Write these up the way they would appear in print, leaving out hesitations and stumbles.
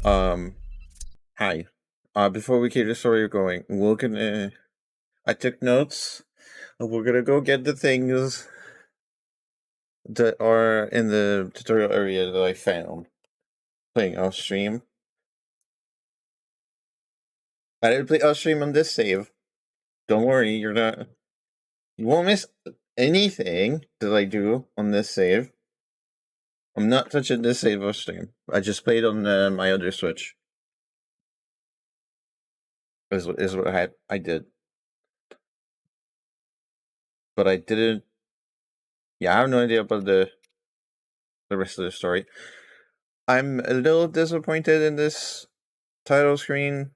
Hi. Before we keep the story going, I took notes. We're gonna go get the things that are in the tutorial area that I found playing off stream. I didn't play off stream on this save. Don't worry, you won't miss anything that I do on this save. I'm not touching this save off stream. I just played on my other Switch. Is what I did, but I didn't. Yeah, I have no idea about the rest of the story. I'm a little disappointed in this title screen.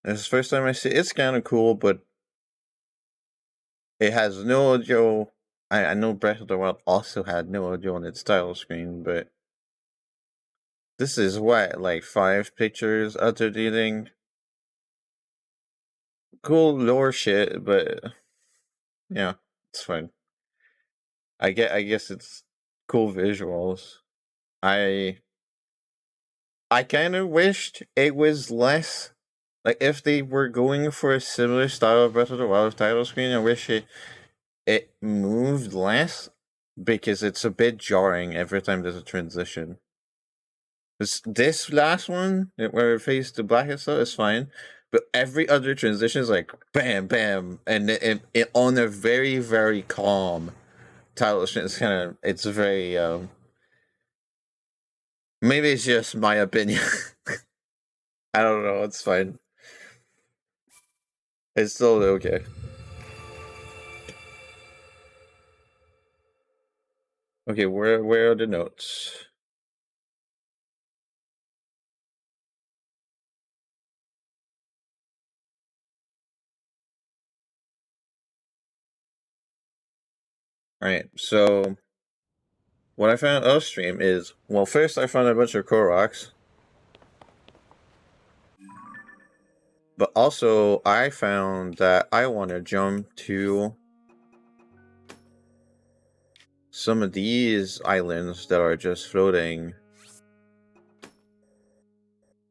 It's the first time I see it. It's kind of cool, but it has no audio. I know Breath of the Wild also had no audio on its title screen, but this is what, like 5 pictures after deleting. Cool lore shit, but yeah, it's fine. I guess it's cool visuals. I kind of wished it was less. Like, if they were going for a similar style of Breath of the Wild title screen, I wish it moved less, because it's a bit jarring every time there's a transition. This last one, where it fades to black and stuff, is fine, but every other transition is like bam, bam, and it on a very, very calm title screen. It's very maybe it's just my opinion. I don't know. It's fine. It's still okay. Okay, where are the notes? Alright, so what I found off stream is, well, first I found a bunch of Koroks. But also, I found that I want to jump to some of these islands that are just floating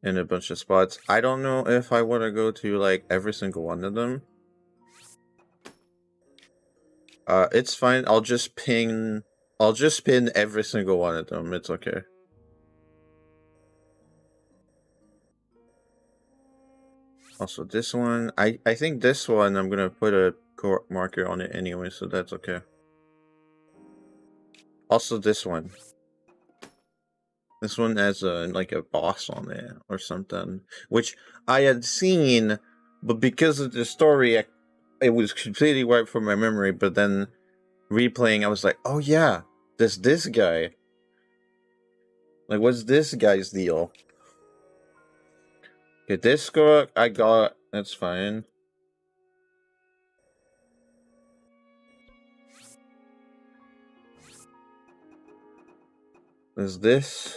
in a bunch of spots. I don't know if I want to go to, like, every single one of them. It's fine. I'll just pin every single one of them. It's okay. Also, this one, I think this one, I'm gonna put a marker on it anyway, so that's okay. Also, this one. This one has like a boss on it or something, which I had seen, but because of the story, it was completely wiped from my memory. But then replaying, I was like, oh yeah, there's this guy. Like, what's this guy's deal? Okay, this score I got, that's fine. There's this.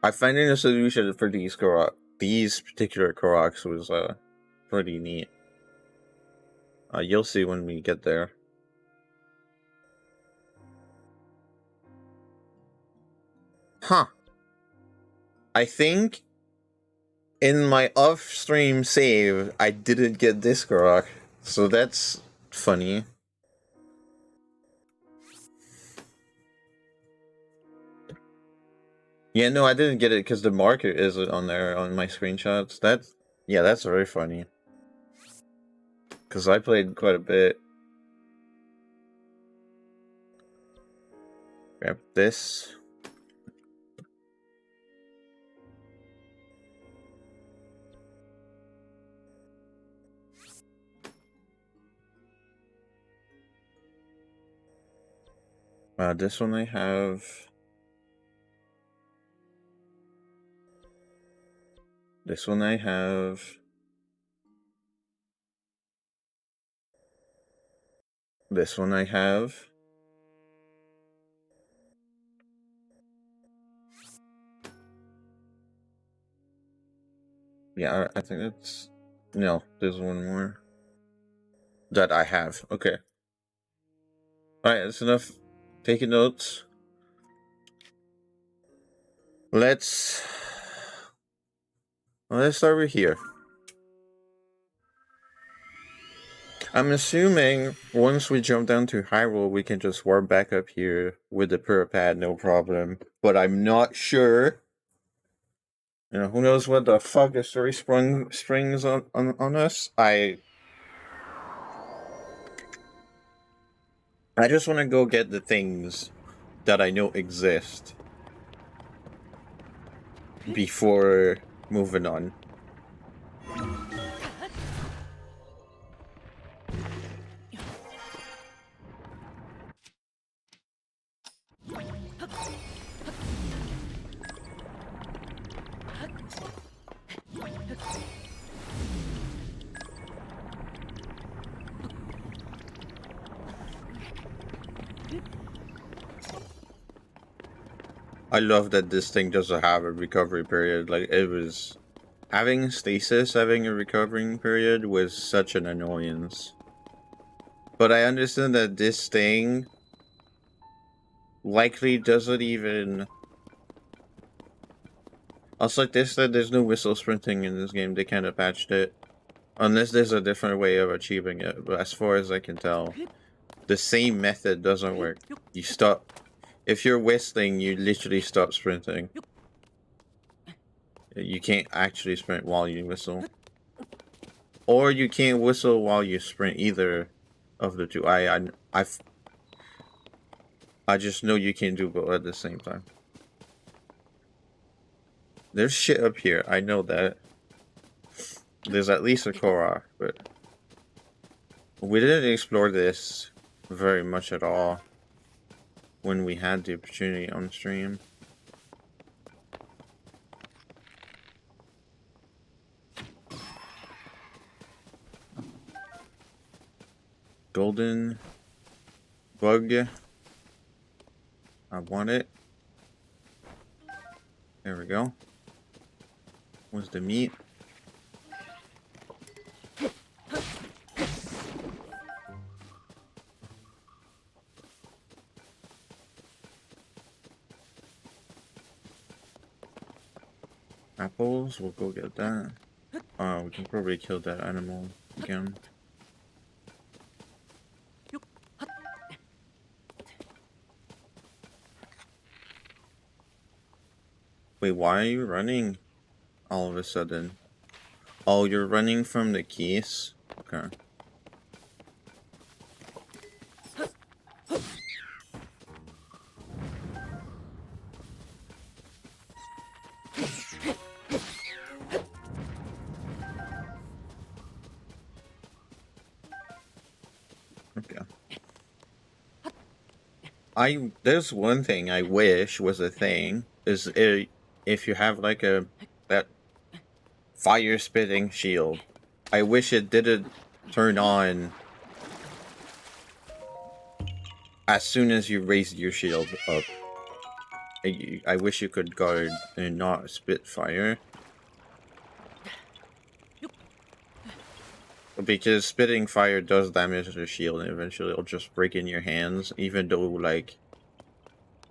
I finding a solution for these particular Koroks was pretty neat. You'll see when we get there. Huh. I think in my off-stream save, I didn't get this Korok, so that's funny. Yeah, no, I didn't get it because the marker isn't on there on my screenshots. Yeah, that's very funny. Because I played quite a bit. Grab this. This one I have. This one I have. This one I have. Yeah, I think that's... No, there's one more. That I have. Okay. Alright, that's enough taking notes. Let's start with here. I'm assuming once we jump down to Hyrule, we can just warp back up here with the pad, no problem. But I'm not sure. You know, who knows what the fuck the story springs on us? I just want to go get the things that I know exist before moving on. I love that this thing doesn't have a recovery period. Like, it was... Having stasis, having a recovering period was such an annoyance. But I understand that this thing likely doesn't even... Also, like this, that there's no whistle sprinting in this game. They kind of patched it. Unless there's a different way of achieving it. But as far as I can tell, the same method doesn't work. You stop... If you're whistling, you literally stop sprinting. You can't actually sprint while you whistle. Or you can't whistle while you sprint, either of the two. I just know you can't do both at the same time. There's shit up here, I know that. There's at least a Korok, but... We didn't explore this very much at all when we had the opportunity on stream. Golden bug. I want it. There we go. Where's the meat? Apples, we'll go get that. We can probably kill that animal again. Wait, why are you running all of a sudden? Oh, you're running from the keys? Okay. Okay. There's one thing I wish was a thing, is if you have like that fire spitting shield, I wish it didn't turn on as soon as you raise your shield up. I wish you could guard and not spit fire. Because spitting fire does damage the shield, and eventually it'll just break in your hands, even though, like,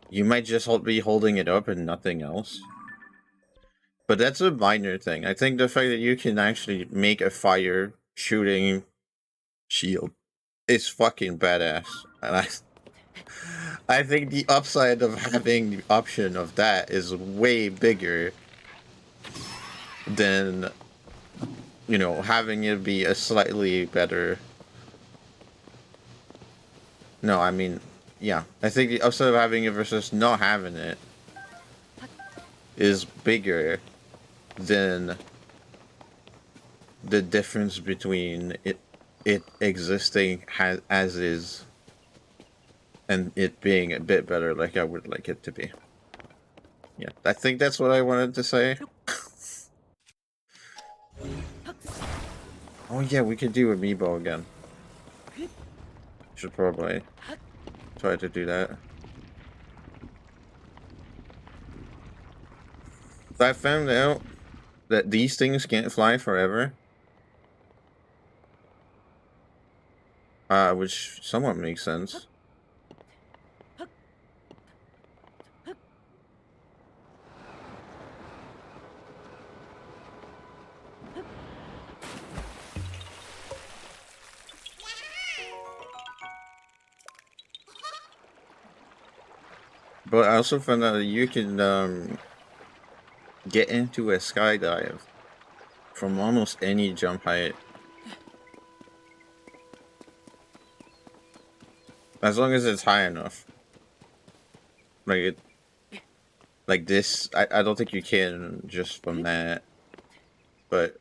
you might just be holding it up and nothing else. But that's a minor thing. I think the fact that you can actually make a fire shooting shield is fucking badass. And I think the upside of having the option of that is way bigger than, you know, having it be a slightly better... No, I mean, yeah. I think the upside of having it versus not having it is bigger than the difference between it existing as is and it being a bit better, like I would like it to be. Yeah, I think that's what I wanted to say. Oh yeah, we could do Amiibo again. Should probably try to do that. I found out that these things can't fly forever. Which somewhat makes sense. But I also found out that you can get into a skydive from almost any jump height. As long as it's high enough. Like it like this, I don't think you can just from that. But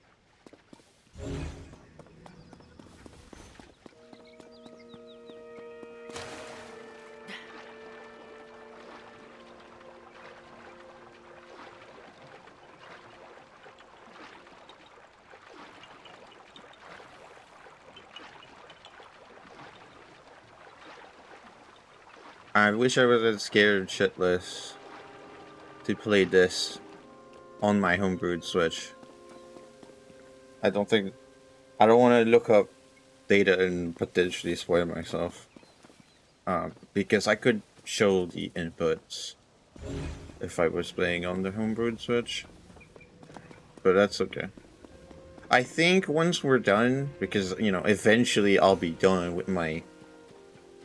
I wish I wasn't scared shitless to play this on my homebrewed Switch. I don't want to look up data and potentially spoil myself. Because I could show the inputs if I was playing on the homebrewed Switch. But that's okay. I think once we're done, because, you know, eventually I'll be done with my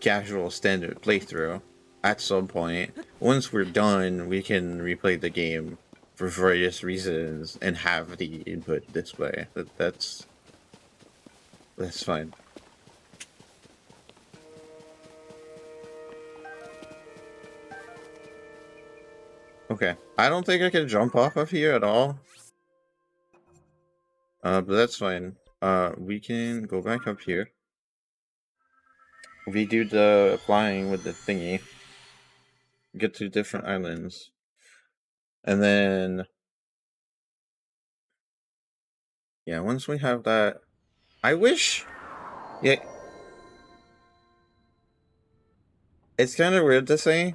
casual standard playthrough at some point. Once we're done, we can replay the game for various reasons and have the input display. That's fine. Okay, I don't think I can jump off of here at all. But that's fine. We can go back up here. We do the flying with the thingy. Get to different islands. And then... yeah, once we have that... I wish... yeah... it's kind of weird to say.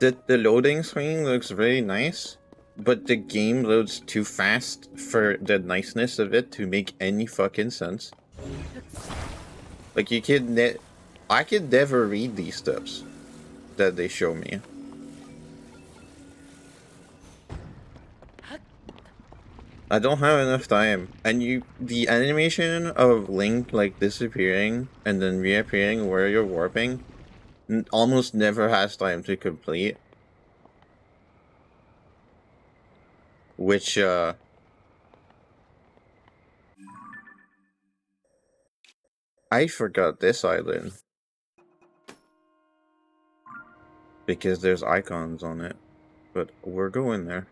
The loading screen looks very nice. But the game loads too fast for the niceness of it to make any fucking sense. Like, you could I could never read these steps that they show me. I don't have enough time. And the animation of Link, like, disappearing and then reappearing where you're warping almost never has time to complete. Which, I forgot this island. Because there's icons on it. But we're going there.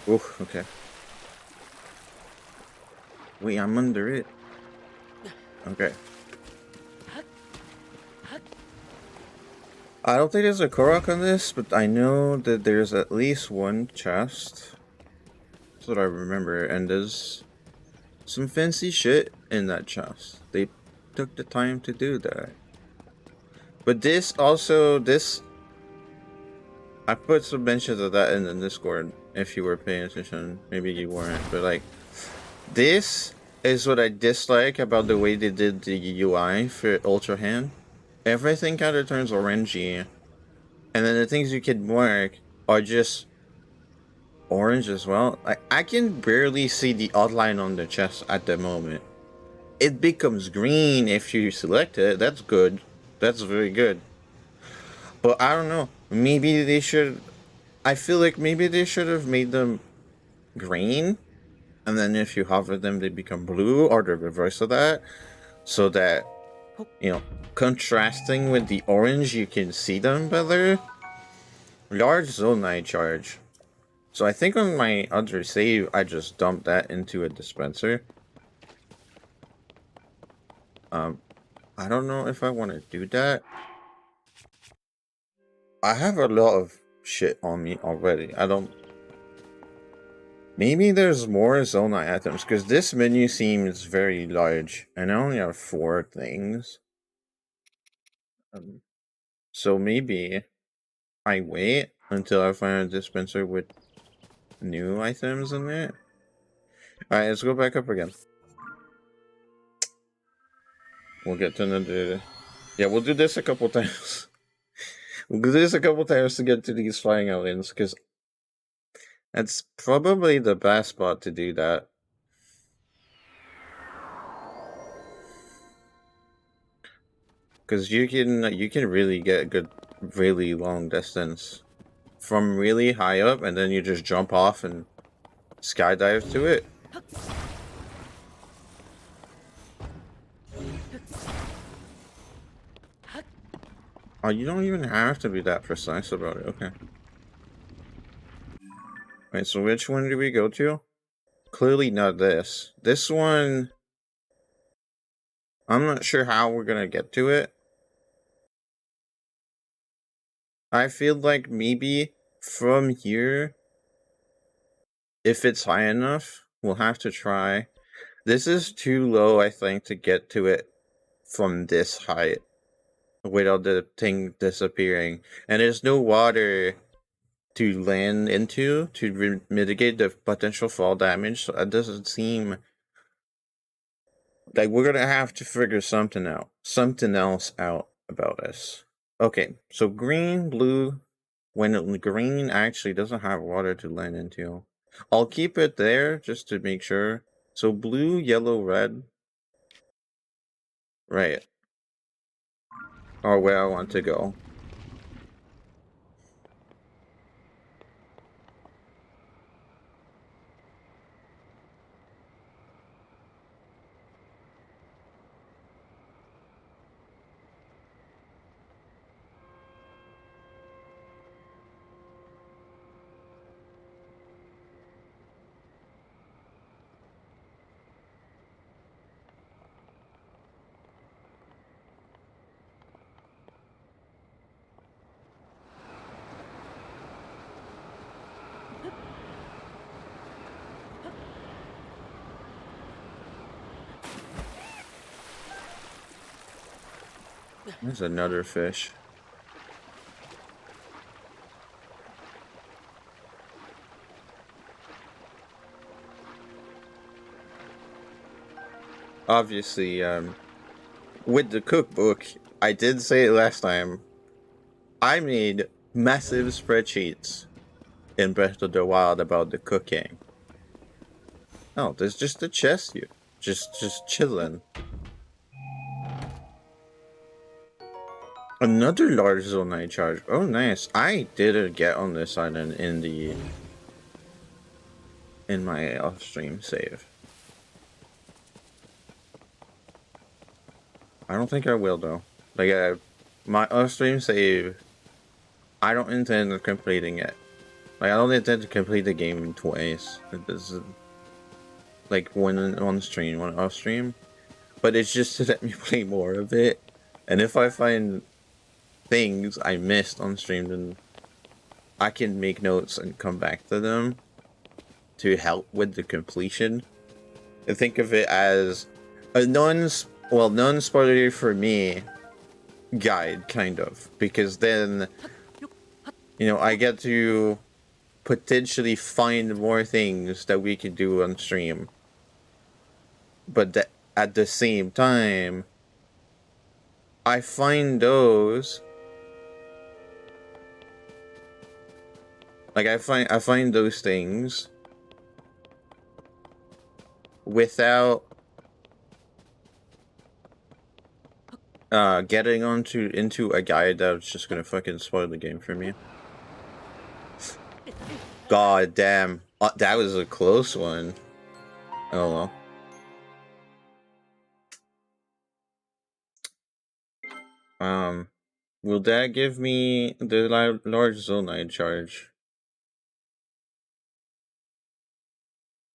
Oh, okay. Wait, I'm under it. Okay. I don't think there's a Korok on this, but I know that there's at least one chest. That's what I remember, and there's some fancy shit in that chest. They took the time to do that. But this also, I put some mentions of that in the Discord, if you were paying attention. Maybe you weren't, but like, this is what I dislike about the way they did the UI for Ultra Hand. Everything kind of turns orangey, and then the things you can mark are just orange as well. I can barely see the outline on the chest at the moment. It becomes green if you select it. That's good. That's very good. But I don't know. Maybe they should... I feel like maybe they should have made them green. And then if you hover them, they become blue, or the reverse of that. So that, you know, contrasting with the orange, you can see them better. Large Zonite charge. So I think on my other save, I just dumped that into a dispenser. I don't know if I want to do that. I have a lot of shit on me already. I don't... maybe there's more Zonite items, because this menu seems very large, and I only have 4 things. So maybe I wait until I find a dispenser with new items in it. Alright, let's go back up again. We'll get to another... Yeah, we'll do this a couple times. We'll do this a couple times to get to these flying aliens, because that's probably the best spot to do that. Because you can really get a good, really long distance from really high up, and then you just jump off and skydive to it. Oh, you don't even have to be that precise about it. Okay. Wait, so which one do we go to? Clearly not this. This one... I'm not sure how we're gonna get to it. I feel like maybe from here, if it's high enough, we'll have to try. This is too low, I think, to get to it from this height without the thing disappearing. And there's no water to land into to mitigate the potential fall damage, so it doesn't seem like we're gonna have to figure something else out about this. Okay, so green, blue, when green actually doesn't have water to land into. I'll keep it there just to make sure. So blue, yellow, red. Right. Or where I want to go. There's another fish. Obviously, with the cookbook, I did say it last time, I made massive spreadsheets in Breath of the Wild about the cooking. Oh, there's just a chest here. Just chilling. Another large zonite charge. Oh, nice. I didn't get on this island in my off-stream save. I don't think I will, though. Like, my off-stream save, I don't intend on completing it. Like, I don't intend to complete the game twice. This is, like, one on stream, one off stream. But it's just to let me play more of it. And if I find things I missed on stream, then I can make notes and come back to them to help with the completion. And think of it as a non-spoiler for me guide, kind of. Because then, you know, I get to potentially find more things that we can do on stream. But at the same time, I find those... Like, I find those things without getting into a guide that's just gonna fucking spoil the game for me. God damn. That was a close one. Oh well. Will that give me the large zonite charge?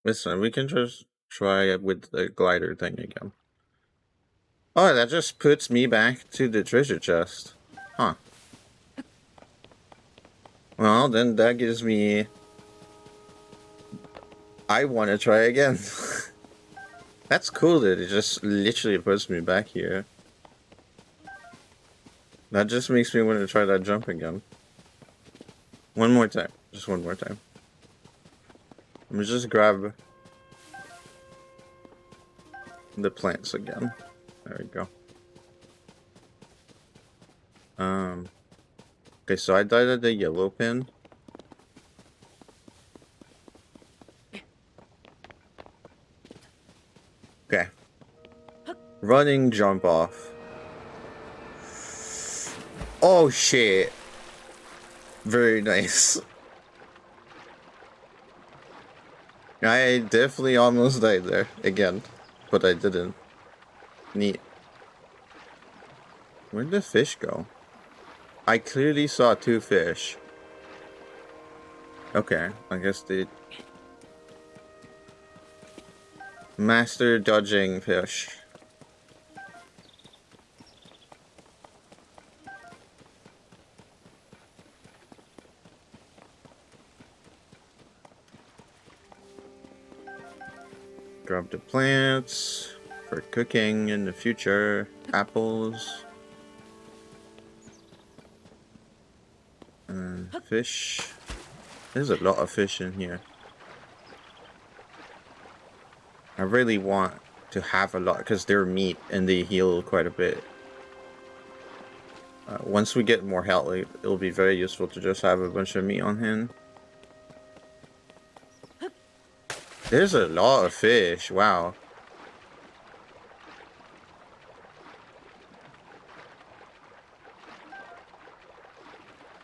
Listen, we can just try it with the glider thing again. Oh, that just puts me back to the treasure chest. Huh. Well, then that gives me... I want to try again. That's cool that it just literally puts me back here. That just makes me want to try that jump again. One more time. Just one more time. Let me just grab the plants again. There we go. Okay, so I died at the yellow pin. Okay. Running jump off. Oh shit. Very nice. I definitely almost died there again, but I didn't. Neat. Where'd the fish go? I clearly saw 2 fish. Okay, I guess they... Master dodging fish. Grab the plants for cooking in the future. Apples. And fish. There's a lot of fish in here. I really want to have a lot because they're meat and they heal quite a bit. Once we get more health, it'll be very useful to just have a bunch of meat on hand. There's a lot of fish. Wow.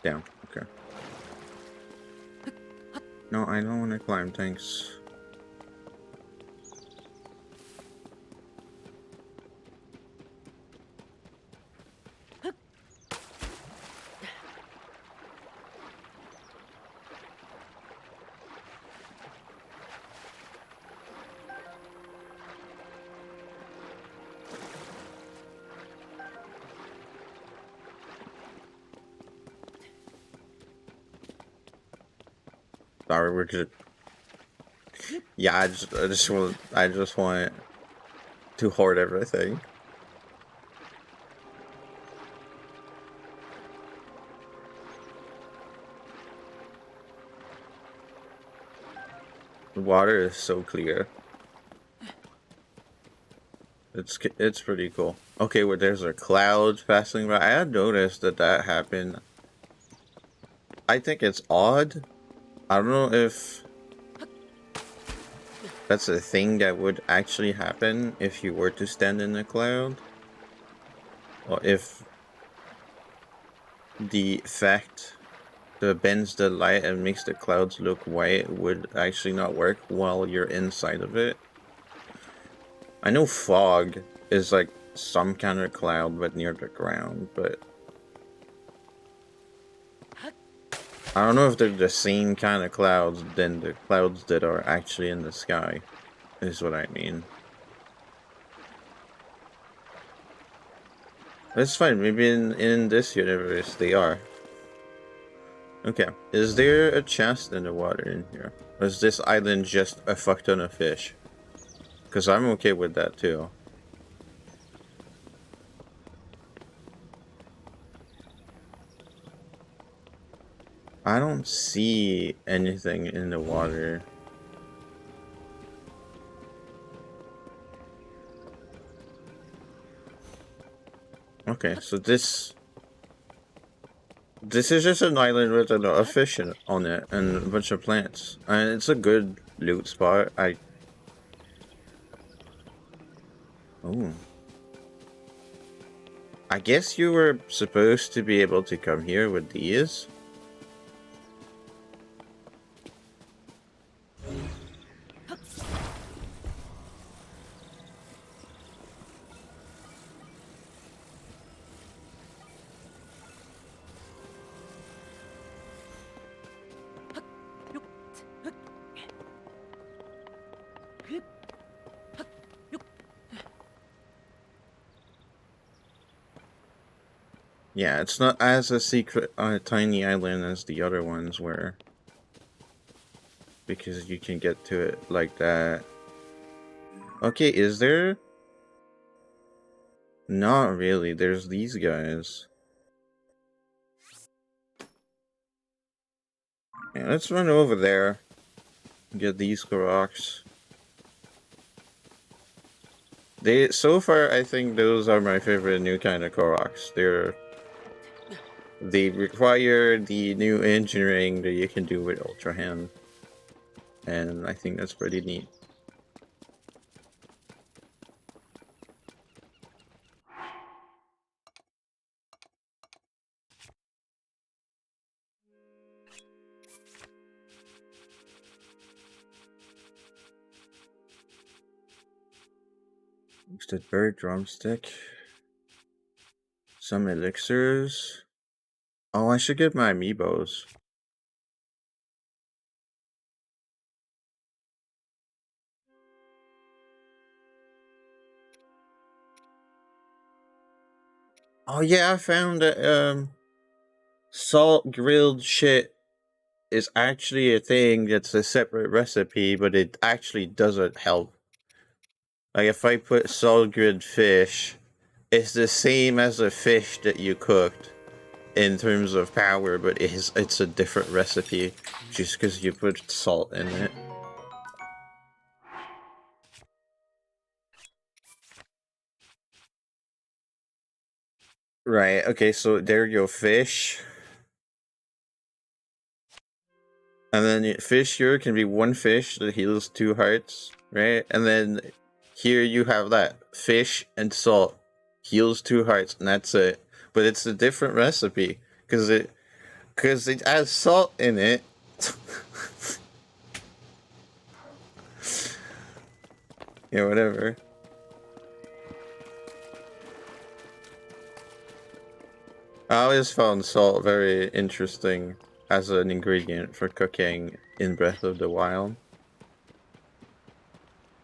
Damn. Okay. No, I don't want to climb. Thanks. Sorry, we're just... Yeah, I just want to hoard everything. The water is so clear. It's pretty cool. Okay, well, there's a cloud passing by. I had noticed that happened. I think it's odd. I don't know if that's a thing that would actually happen if you were to stand in a cloud. Or if the effect that bends the light and makes the clouds look white would actually not work while you're inside of it. I know fog is like some kind of cloud but near the ground, but I don't know if they're the same kind of clouds than the clouds that are actually in the sky, is what I mean. That's fine, maybe in this universe they are. Okay, is there a chest in the water in here? Or is this island just a fuck ton of fish? Because I'm okay with that too. I don't see anything in the water. Okay, so this is just an island with a lot of fish on it and a bunch of plants. And it's a good loot spot. Oh. I guess you were supposed to be able to come here with these. Yeah, it's not as a secret tiny island as the other ones were. Because you can get to it like that. Okay, is there? Not really, there's these guys. Yeah, let's run over there. Get these rocks. They so far, I think those are my favorite new kind of Koroks. They require the new engineering that you can do with Ultra Hand, and I think that's pretty neat. Roasted bird drumstick. Some elixirs. Oh, I should get my amiibos. Oh yeah, I found that salt grilled shit is actually a thing that's a separate recipe, but it actually doesn't help. Like if I put salt grilled fish, it's the same as a fish that you cooked in terms of power, but it's a different recipe just because you put salt in it. Right, okay, so there you go, fish. And then fish here can be one fish that heals 2 hearts, right? And then here you have that fish and salt heals 2 hearts, and that's it. But it's a different recipe because it has salt in it. Yeah, whatever. I always found salt very interesting as an ingredient for cooking in Breath of the Wild.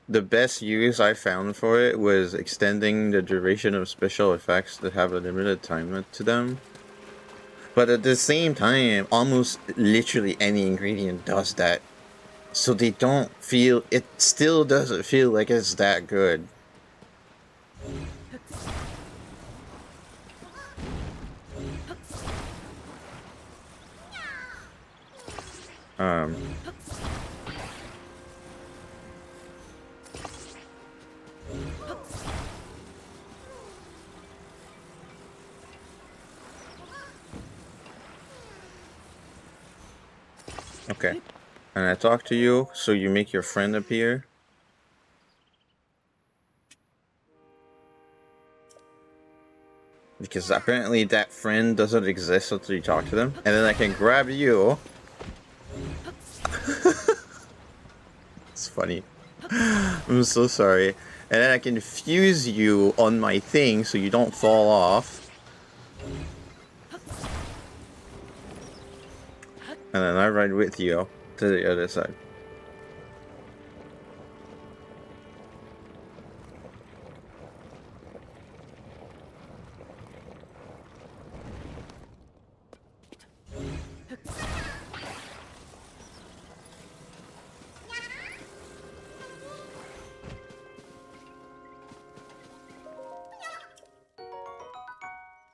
The best use I found for it was extending the duration of special effects that have a limited time to them. But at the same time, almost literally any ingredient does that. So they don't feel, it still doesn't feel like it's that good. Um, okay. And I talk to you, so you make your friend appear. Because apparently that friend doesn't exist until you talk to them. And then I can grab you. It's funny. I'm so sorry. And then I can fuse you on my thing so you don't fall off. And then I ride with you to the other side.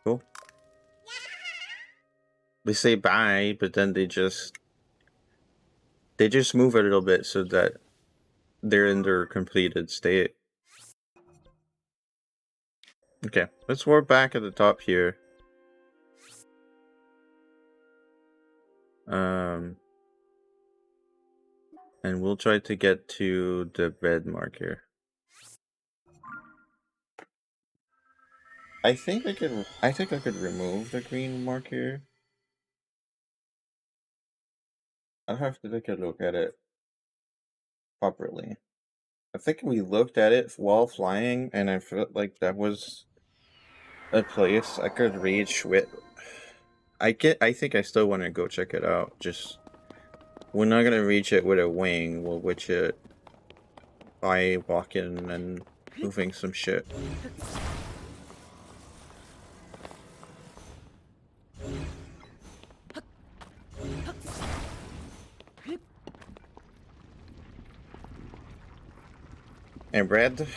Cool. They say bye, but then they just move a little bit so that they're in their completed state. Okay, let's warp back at the top here. And we'll try to get to the red marker. I think I could remove the green marker. I'll have to take a look at it properly. I think we looked at it while flying, and I felt like that was a place I could reach with. I think I still want to go check it out. Just we're not gonna reach it with a wing. We'll reach it by walking and moving some shit. And bread.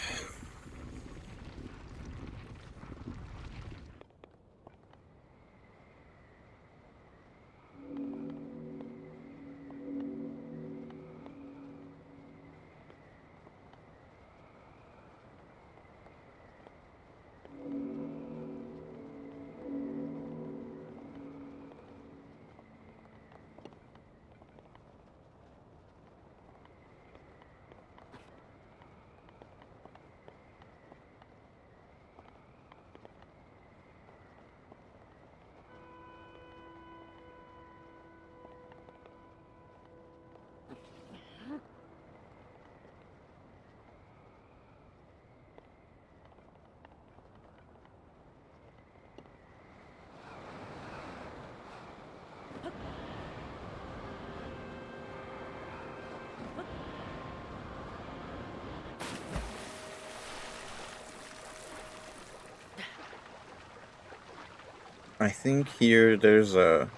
I think here there's a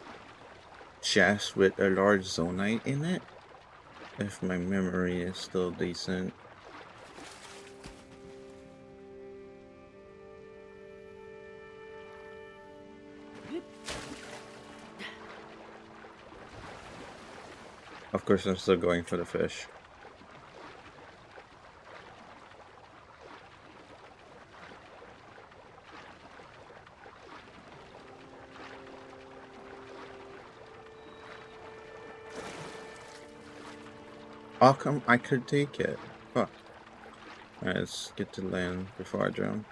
chest with a large zonite in it, if my memory is still decent. Of course, I'm still going for the fish. Oh, come, I could take it. Fuck. Alright, let's get to land before I drown.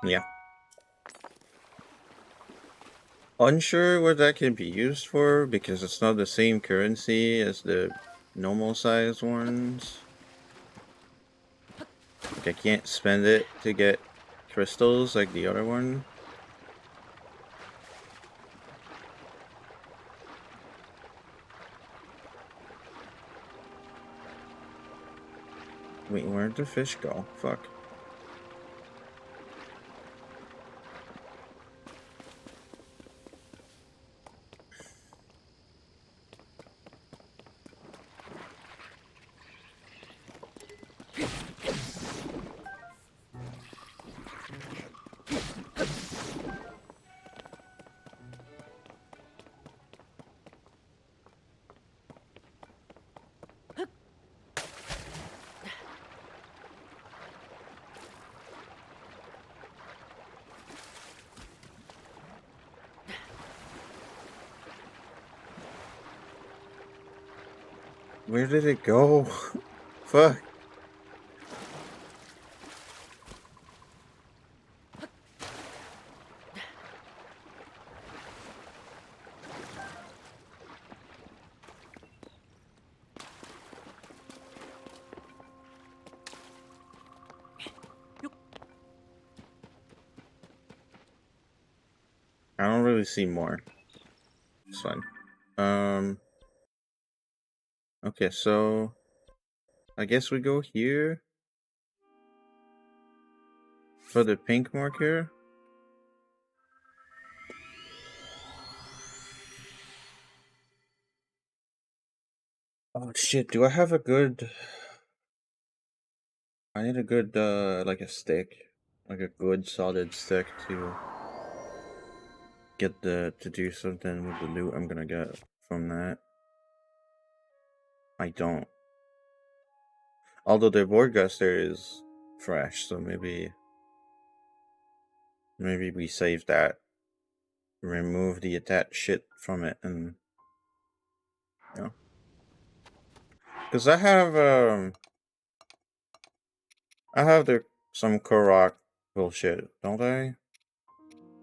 Yeah. Unsure what that can be used for because it's not the same currency as the normal size ones. Like I can't spend it to get crystals like the other one. Wait, where'd the fish go? Fuck. Where did it go? Fuck. I don't really see more. It's fine. Okay, so I guess we go here for the pink marker. Oh shit, do I have a good... I need a good, like a stick. Like a good solid stick to get to do something with the loot I'm gonna get from that. I don't. Although the Vorgaster is fresh, so maybe we save that. Remove the attached shit from it and... You know. Cause I have some Korok bullshit, don't I?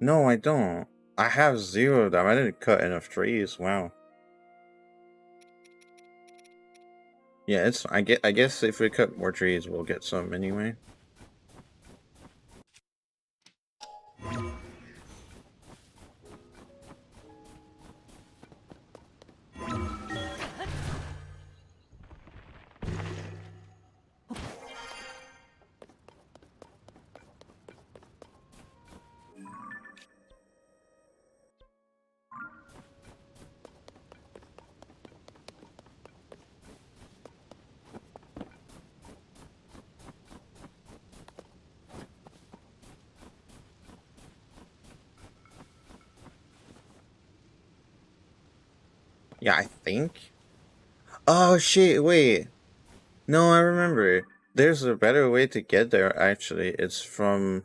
No, I don't. I have 0 of them. I didn't cut enough trees. Wow. Yeah, it's... I guess if we cut more trees, we'll get some anyway. Yeah, I think. Oh shit! Wait. No, I remember. There's a better way to get there. Actually, it's from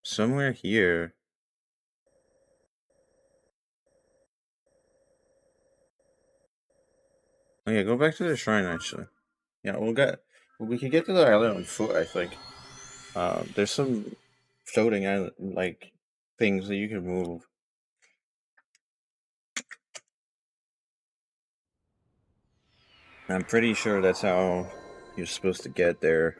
somewhere here. Oh yeah, go back to the shrine. Actually, yeah, We can get to the island on foot, I think. There's some floating island like things that you can move. I'm pretty sure that's how you're supposed to get there.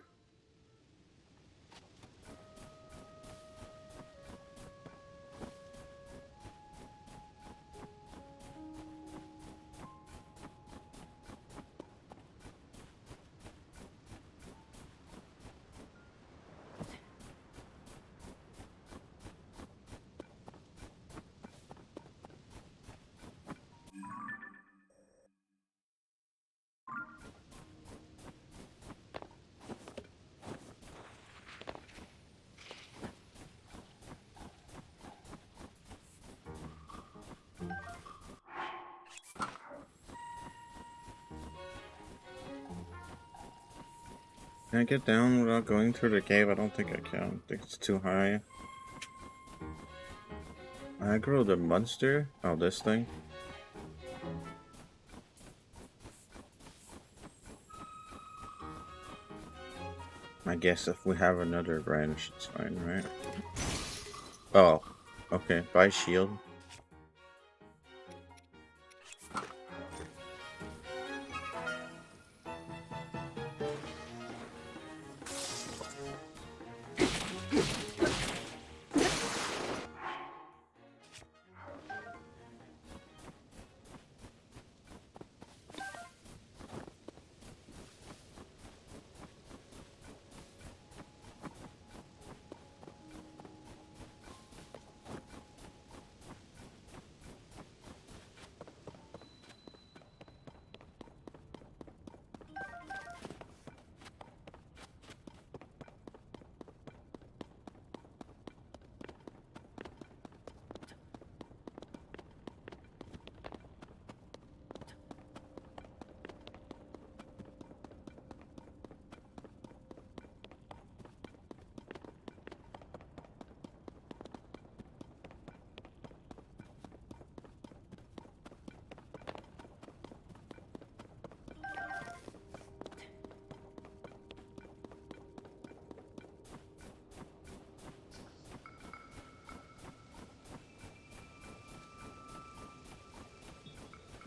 Can I get down without going through the cave? I don't think I can. I think it's too high. Aggro the monster? Oh, this thing? I guess if we have another branch, it's fine, right? Oh, okay. Buy shield.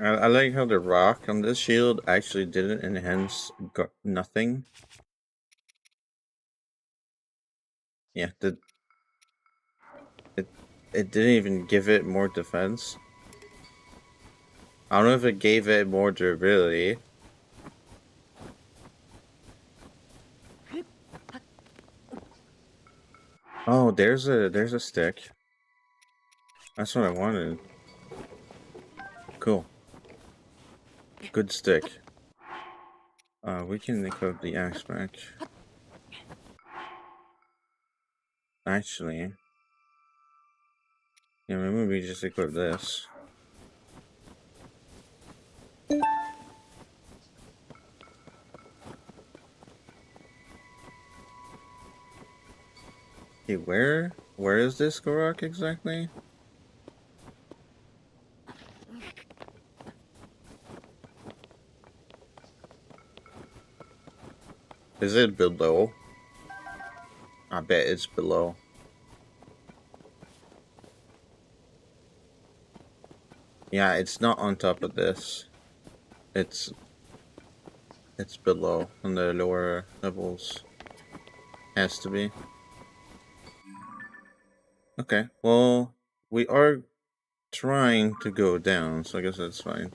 I like how the rock on this shield actually didn't enhance nothing. Yeah, it it didn't even give it more defense. I don't know if it gave it more durability. Oh, there's a stick. That's what I wanted. Cool. Good stick. We can equip the axe back. Actually, yeah, maybe we just equip this. Okay, where is this Korok exactly? Is it below? I bet it's below. Yeah, it's not on top of this. It's below on the lower levels. Has to be. Okay, well, we are trying to go down, so I guess that's fine.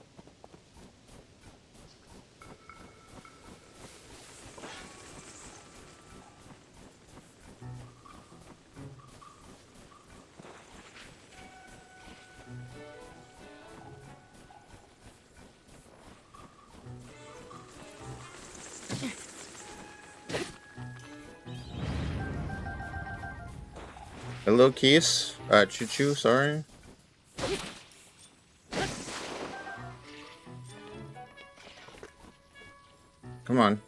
Hello, Keys. Choo-choo, sorry. Come on.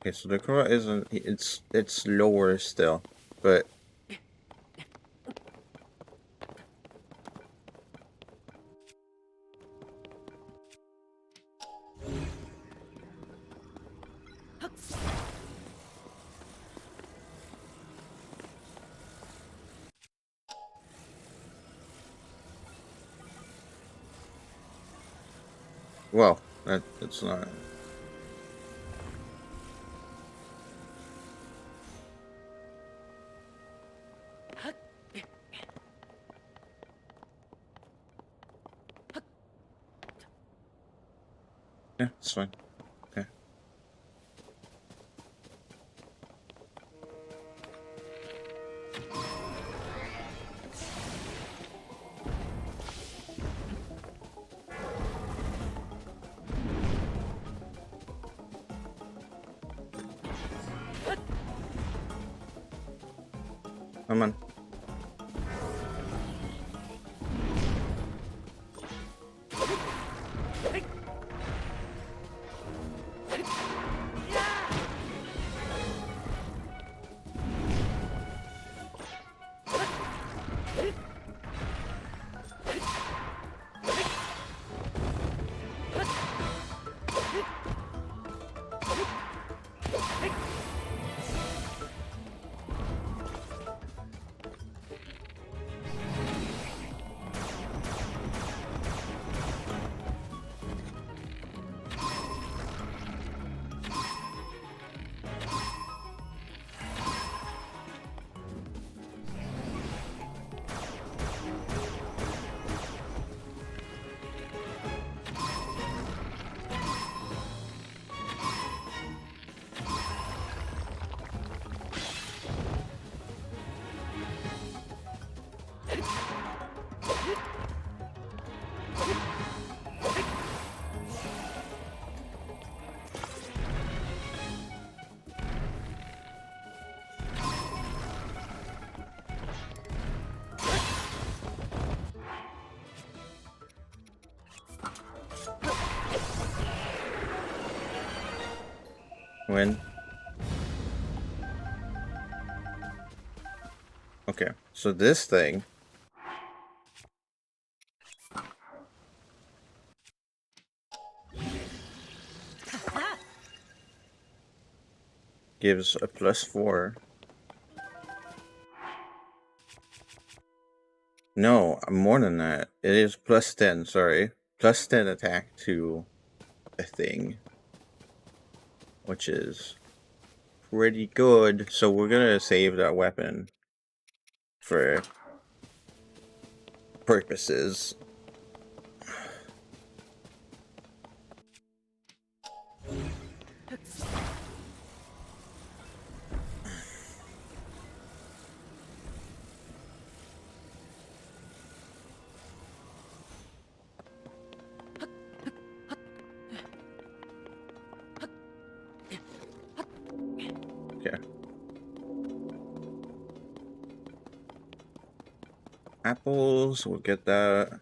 Okay, so the Korok isn't. It's lower still, but well, that's not. Yeah, it's fine. Okay. Come on. Win. Okay, so this thing gives a +4. No, more than that. It is +10. Sorry, +10 attack to a thing, which is pretty good. So we're gonna save that weapon for purposes. Okay. Apples, we'll get that.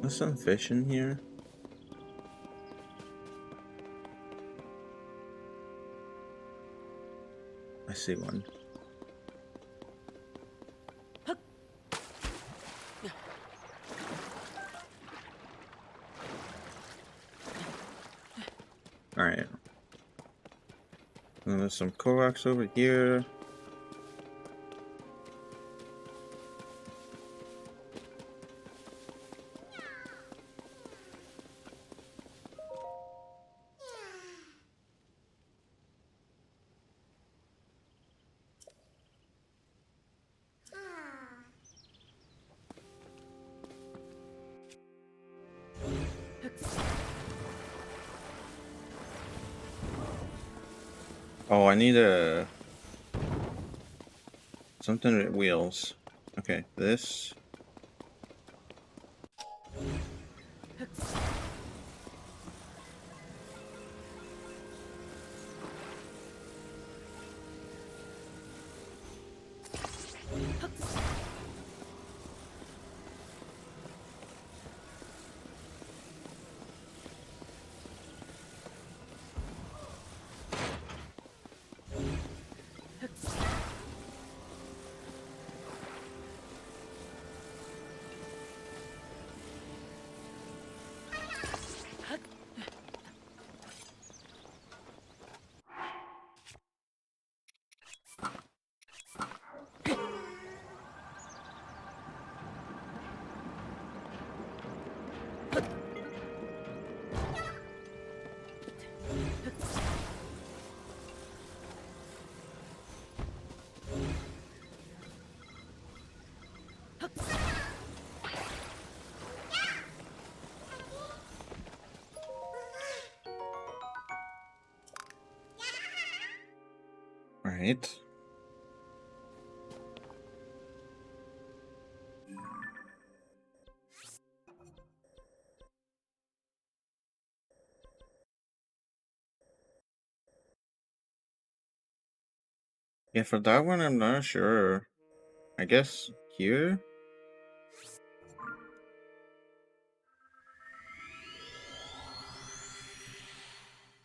There's some fish in here. I see one. Alright. And there's some Koroks over here. Oh, I need a something with wheels. Okay, this. Right. Yeah, for that one, I'm not sure. I guess here?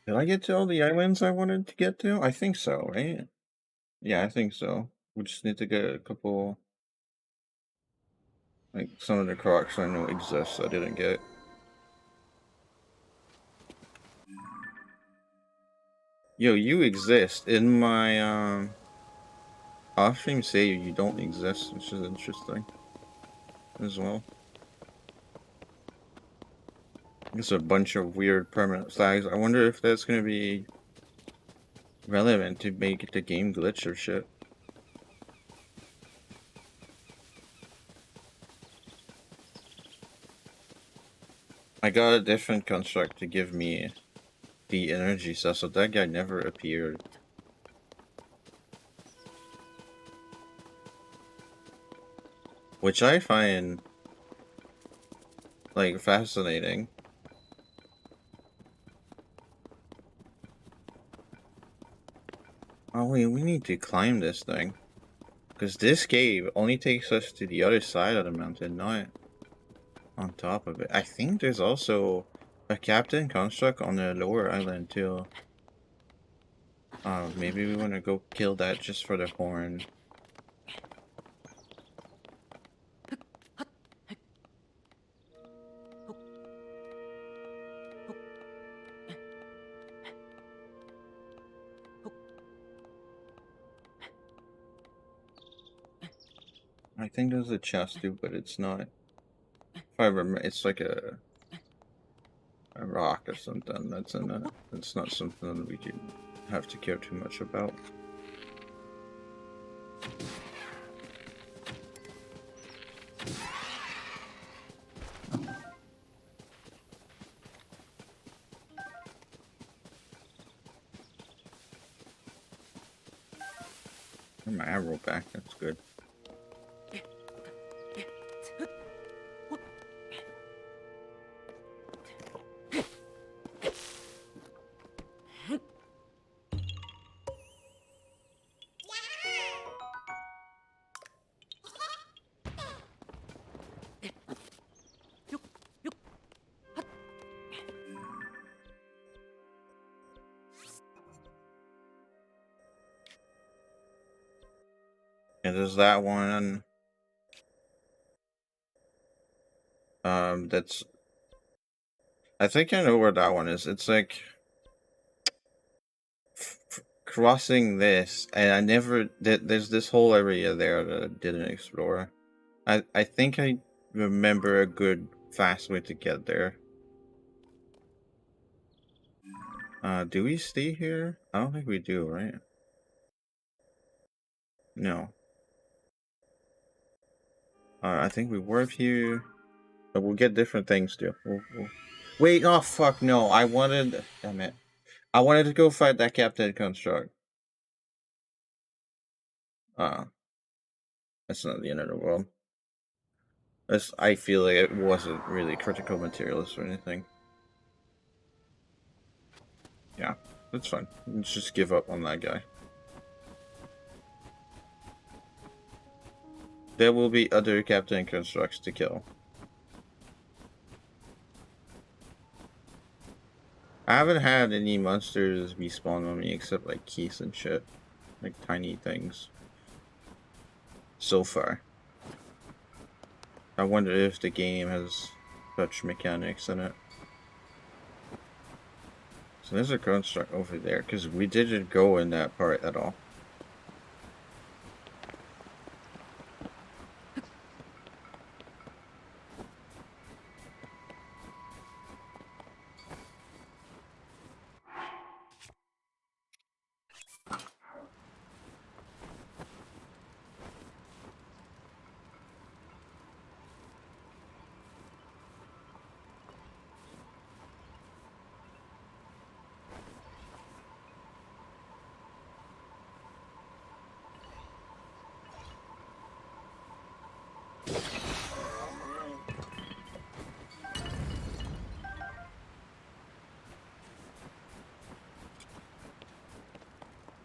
Did I get to all the islands I wanted to get to? I think so, right? Yeah, I think so. We just need to get a couple, like, some of the crocs I know exist I didn't get. Yo, you exist. In my, off-stream say you don't exist, which is interesting as well. There's a bunch of weird permanent flags. I wonder if that's gonna be relevant to make the game glitch or shit. I got a different construct to give me the energy stuff, so that guy never appeared. Which I find, like, fascinating. Oh wait, we need to climb this thing. Because this cave only takes us to the other side of the mountain, not on top of it. I think there's also a captain construct on the lower island too. Maybe we want to go kill that just for the horn. I think there's a chest too, but it's not. If I remember, it's like a rock or something that's in it. It's not something we can have to care too much about. My arrow back, that's good. Yeah, there's that one. That's. I think I know where that one is. It's like crossing this, and I never. There's this whole area there that I didn't explore. I think I remember a good fast way to get there. Do we stay here? I don't think we do, right? No. I think we warp here, but we'll get different things too. Wait, oh fuck no! I wanted, damn it, I wanted to go fight that Captain Construct. That's not the end of the world. I feel like it wasn't really critical materials or anything. Yeah, that's fine. Let's just give up on that guy. There will be other Captain Constructs to kill. I haven't had any monsters respawn on me except like keys and shit. Like tiny things. So far. I wonder if the game has such mechanics in it. So there's a construct over there, because we didn't go in that part at all.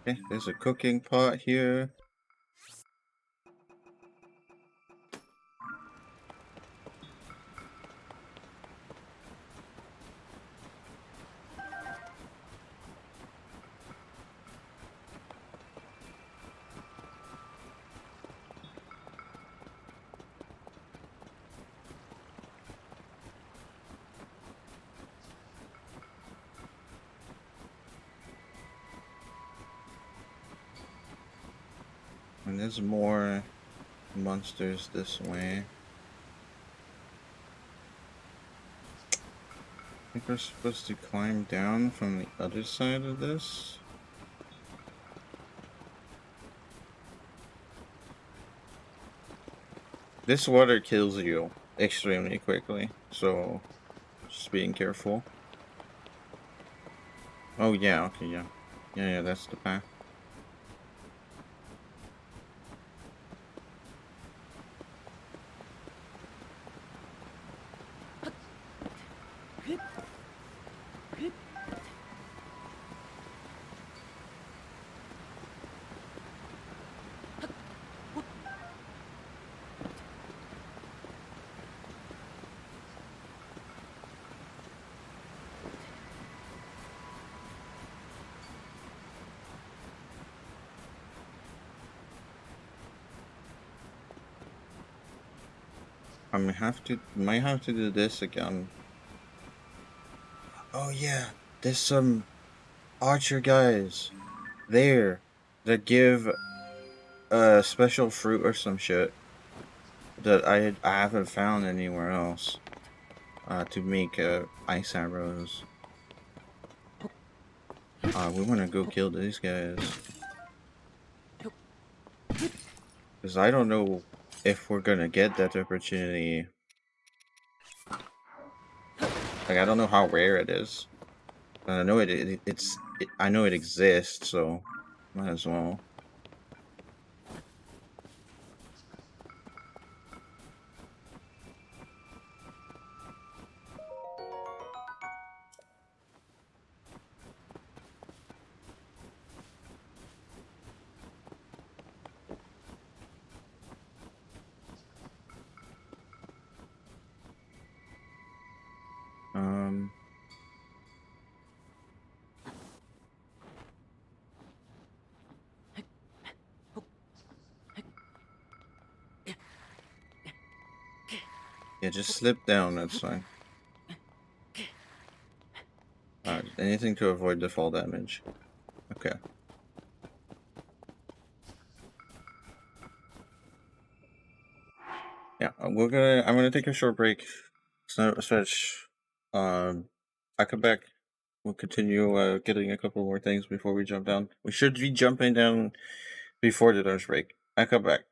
Okay, there's a cooking pot here. And there's more monsters this way. I think we're supposed to climb down from the other side of this. This water kills you extremely quickly, so just being careful. Oh yeah, okay, yeah. Yeah, that's the path. I might have to do this again. Oh yeah, there's some archer guys there that give a special fruit or some shit that I haven't found anywhere else. To make ice arrows. We want to go kill these guys because I don't know if we're gonna get that opportunity. Like I don't know how rare it is. But I know I know it exists, so might as well. Um, yeah, just slip down. That's fine. Anything to avoid the fall damage. Okay. Yeah, I'm gonna take a short break. Switch. I come back. We'll continue getting a couple more things before we jump down. We should be jumping down before the lunch break. I come back.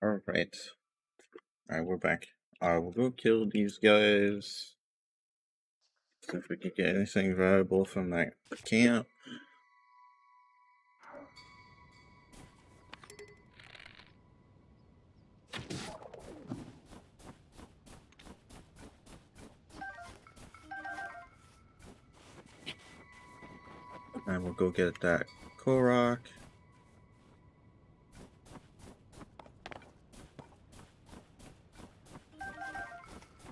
Alright. Alright, we're back. We'll go kill these guys. See if we can get anything valuable from that camp. And we'll go get that Korok.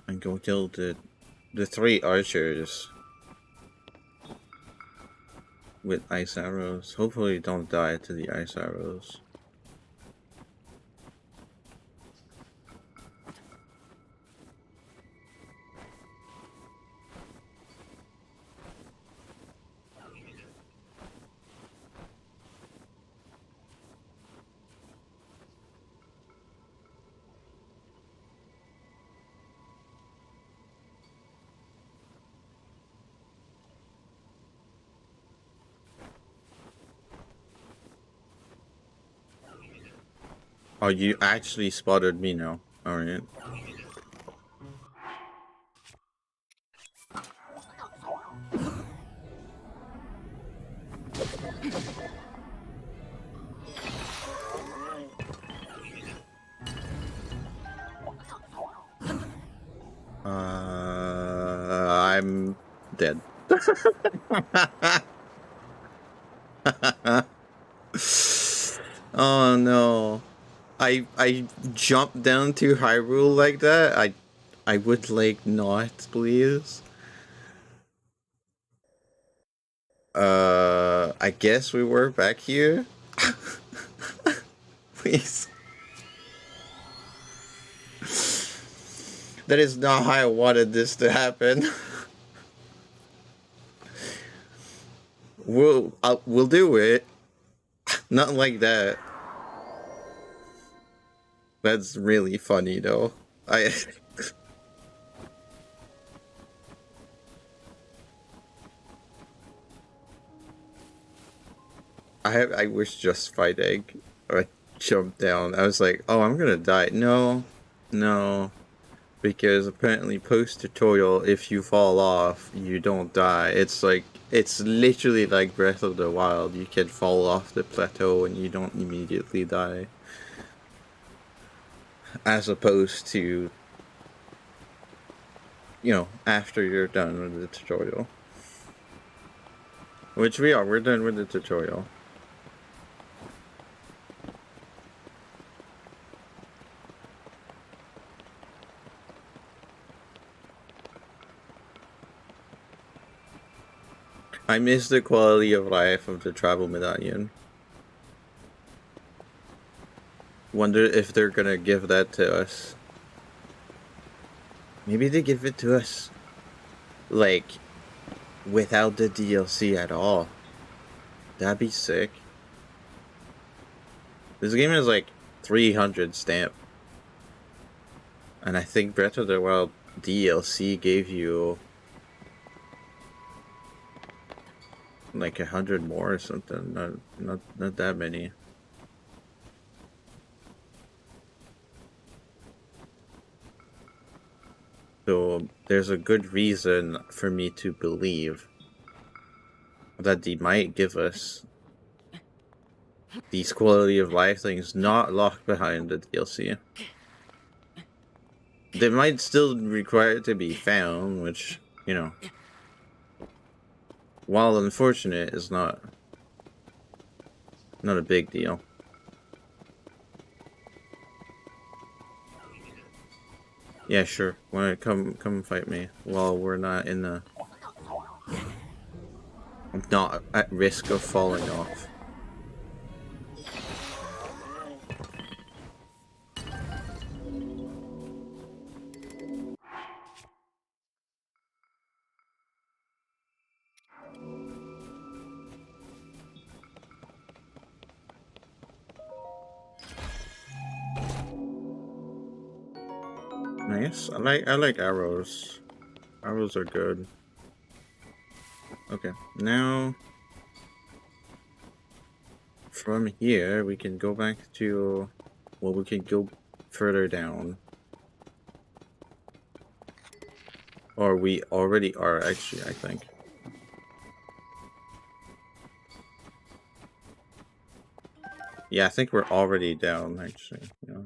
And go kill the 3 archers with ice arrows. Hopefully don't die to the ice arrows. Oh, you actually spotted me now. Alright. I'm dead. Oh no. I jumped down to Hyrule like that. I would like not, please. I guess we were back here. Please. That is not how I wanted this to happen. We'll do it. Not like that. That's really funny though. I was just fighting. I jumped down. I was like, oh, I'm gonna die. No. Because apparently post-tutorial, if you fall off, you don't die. It's literally like Breath of the Wild. You can fall off the plateau and you don't immediately die. As opposed to, after you're done with the tutorial. Which we are. We're done with the tutorial. I miss the quality of life of the travel medallion. Wonder if they're gonna give that to us. Maybe they give it to us, like, without the DLC at all. That'd be sick. This game is like 300 stamp. And I think Breath of the Wild DLC gave you like 100 more or something. Not that many. So there's a good reason for me to believe that they might give us these quality of life things not locked behind the DLC. They might still require it to be found, which, while unfortunate, is not a big deal. Yeah, sure. Wanna come fight me while we're not in the... I'm not at risk of falling off. Nice. I like arrows. Arrows are good. Okay, now from here we can go back to... Well, we can go further down. Or we already are, actually, I think. Yeah, I think we're already down, actually. Yeah.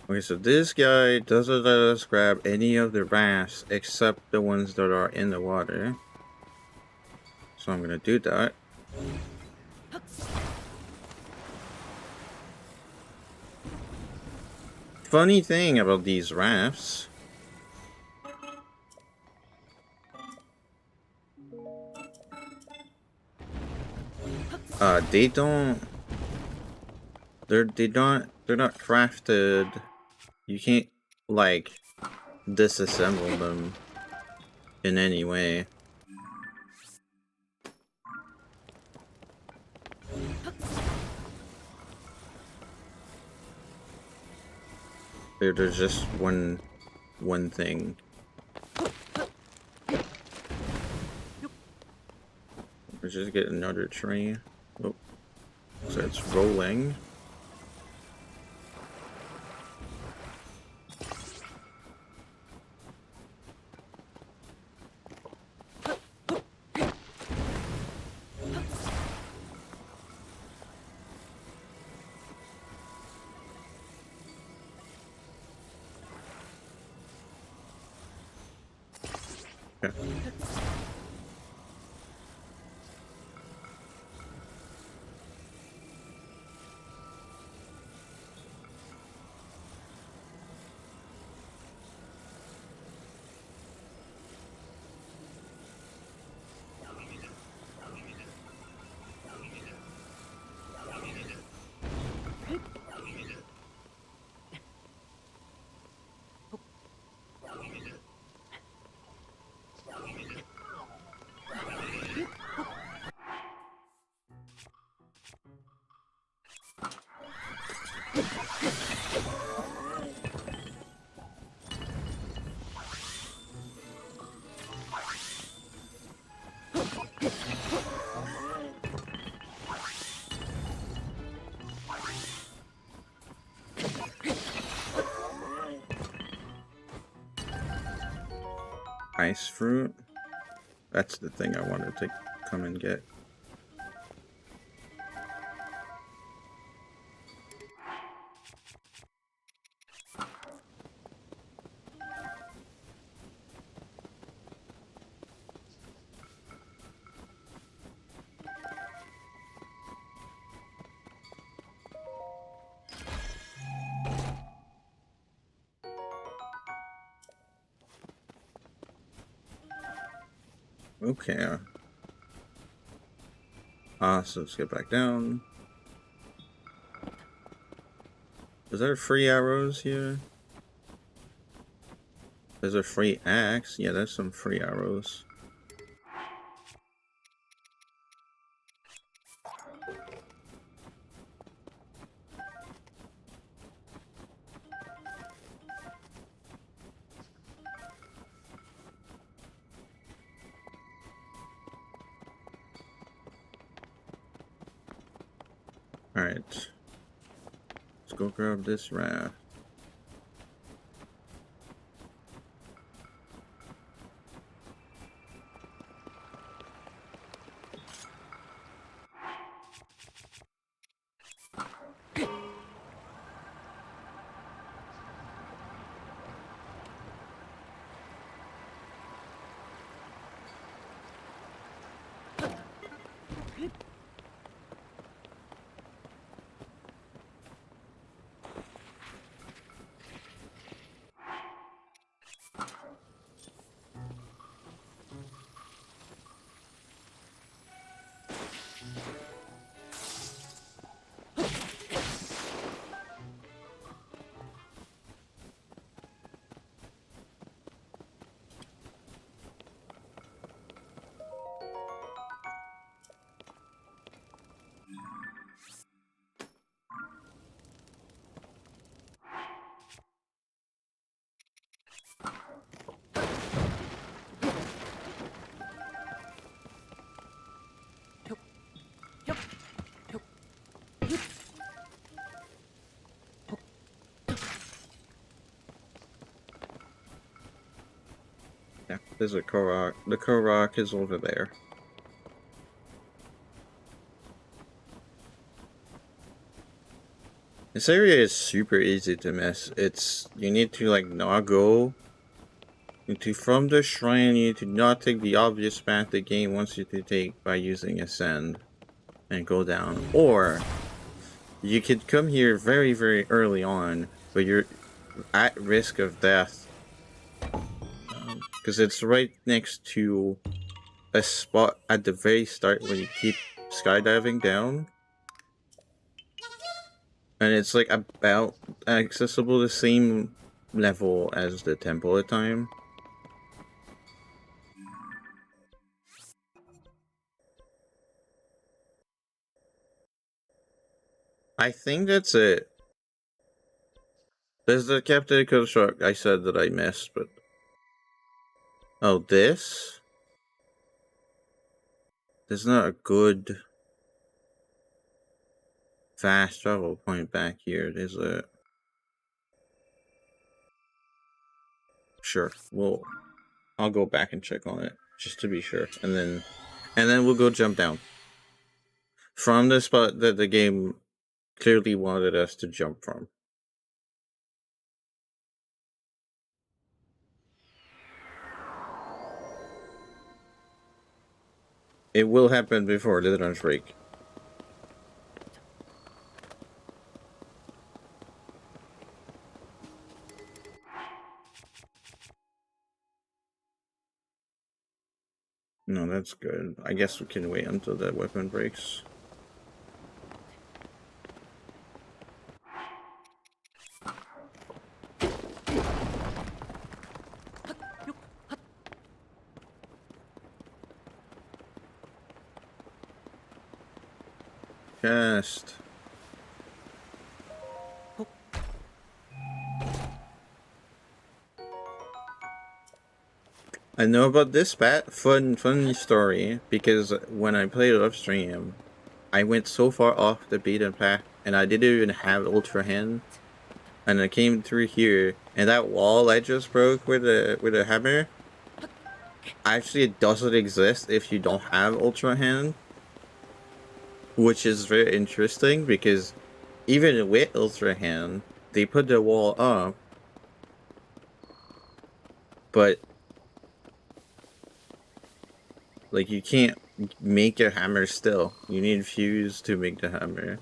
Okay, so this guy doesn't let us grab any of the rafts except the ones that are in the water. So I'm gonna do that. Funny thing about these rafts. They don't. They're not crafted. You can't like disassemble them in any way. They're just one thing. Let's just get another tree. Oh, so it's rolling. Okay. Ice fruit. That's the thing I wanted to come and get. Okay. So let's get back down. Is there free arrows here? There's a free axe. Yeah, there's some free arrows. Alright. Let's go grab this raft. Yeah, there's a Korok. The Korok is over there. This area is super easy to miss. You need to like not go. You need to from the shrine. You need to not take the obvious path the game wants you to take by using Ascend and go down. Or you could come here very, very early on, but you're at risk of death because it's right next to a spot at the very start where you keep skydiving down, and it's like about accessible the same level as the temple at time. I think that's it. There's the Captain Construct I said that I missed, but oh, there's not a good fast travel point back here. There's a sure. Well, I'll go back and check on it just to be sure, and then we'll go jump down from the spot that the game clearly wanted us to jump from. It will happen before the lunch break. No, that's good. I guess we can wait until that weapon breaks. Cast. I know about this funny story, because when I played it upstream, I went so far off the beaten path, and I didn't even have Ultra Hand, and I came through here, and that wall I just broke with a hammer, actually it doesn't exist if you don't have Ultra Hand, which is very interesting, because even with Ultra Hand, they put the wall up, but like you can't make a hammer still. You need fuse to make the hammer.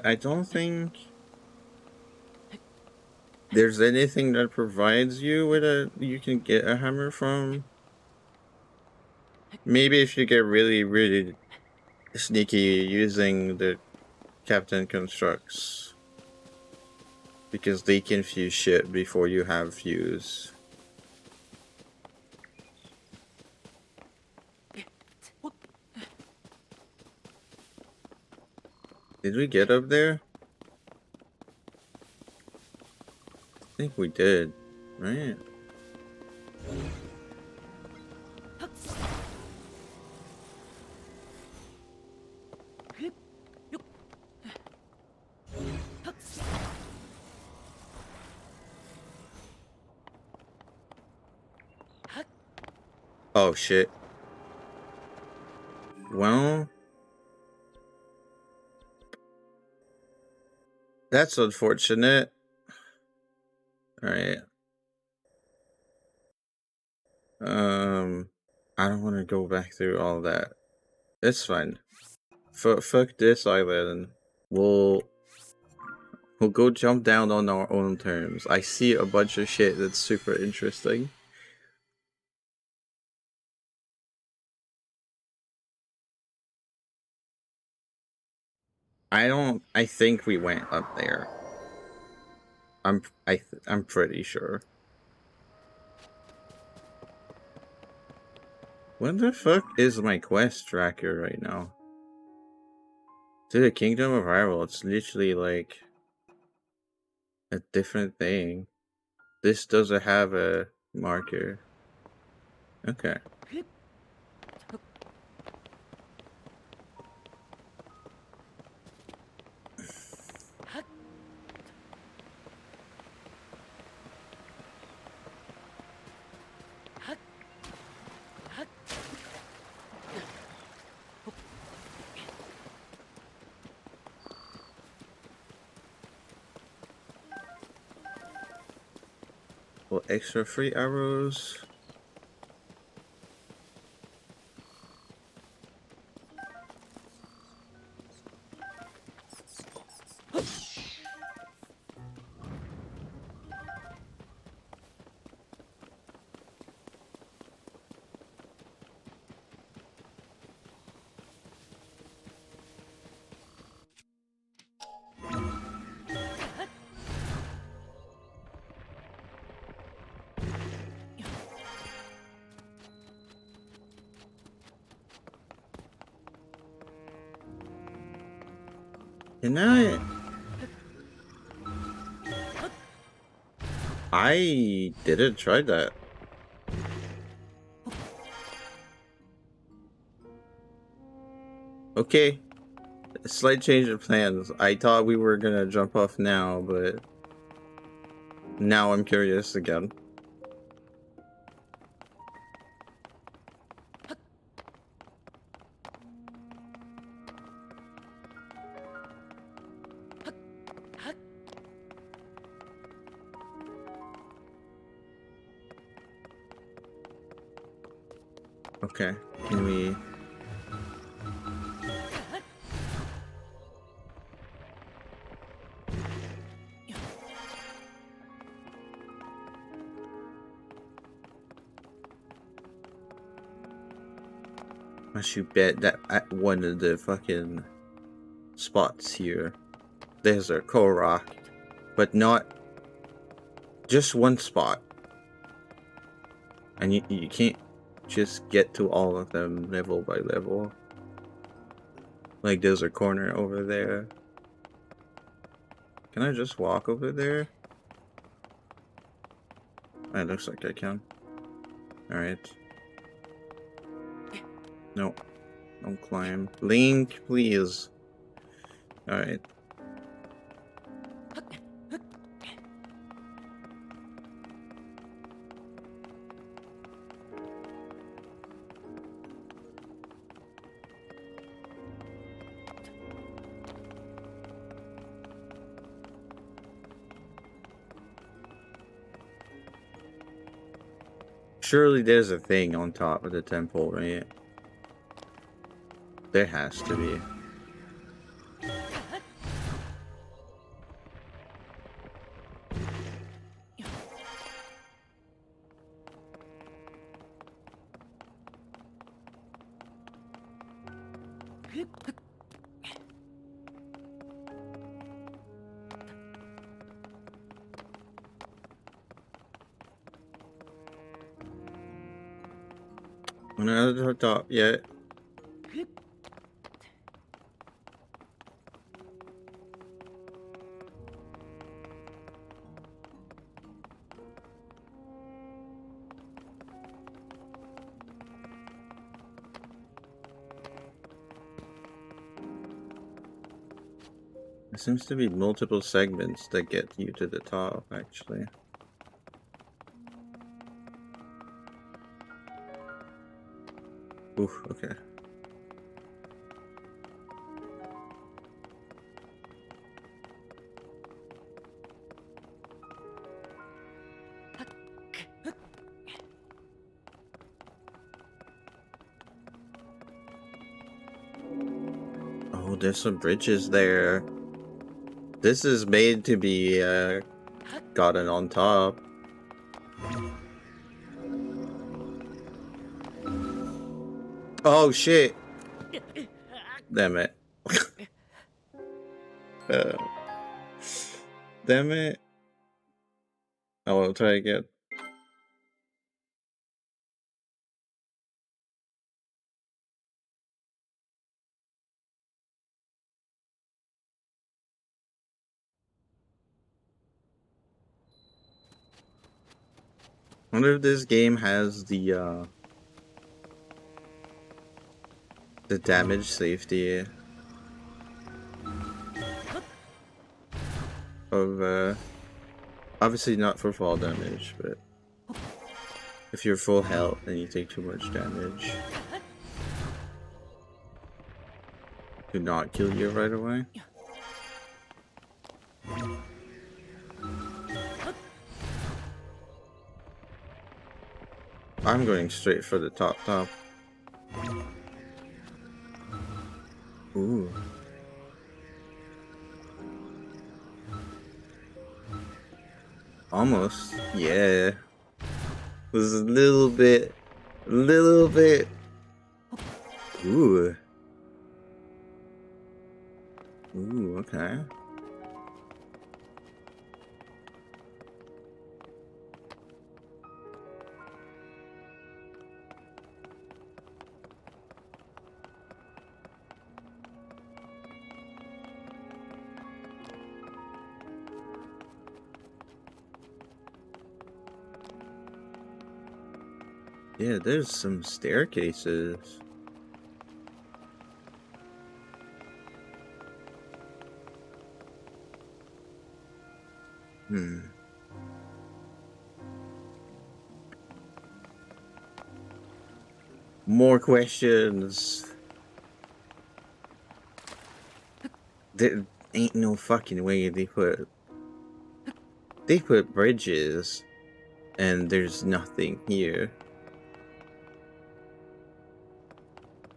I don't think there's anything that provides you with you can get a hammer from. Maybe if you get really, really sneaky using the Captain Constructs, because they can fuse shit before you have fuse. Did we get up there? I think we did, right? Oh shit. Well, that's unfortunate. Alright. I don't want to go back through all that. It's fine. Fuck this island. We'll go jump down on our own terms. I see a bunch of shit that's super interesting. I think we went up there. I'm pretty sure. What the fuck is my quest tracker right now? To the Kingdom of Hyrule, it's literally like a different thing. This doesn't have a marker. Okay. Well, extra free arrows. Can I didn't try that. Okay. Slight change of plans. I thought we were gonna jump off now, but now I'm curious again. Okay, can we... I should bet that at one of the fucking spots here, there's a Korok, but not just one spot. And you can't just get to all of them level by level. Like there's a corner over there. Can I just walk over there? It looks like I can. Alright. No. Don't climb. Link, please. Alright. Surely there's a thing on top of the temple, right? There has to be. We're not at the top yet. There seems to be multiple segments that get you to the top, actually. Oof, okay. Oh, there's some bridges there. This is made to be gotten on top. Oh shit. Damn it. Uh, damn it. I will try again. I wonder if this game has the damage safety of obviously not for fall damage, but if you're full health and you take too much damage, do not kill you right away. I'm going straight for the top. Ooh. Almost. Yeah. It was a little bit. Ooh. Ooh, okay. Yeah, there's some staircases. More questions. There ain't no fucking way they put bridges and there's nothing here.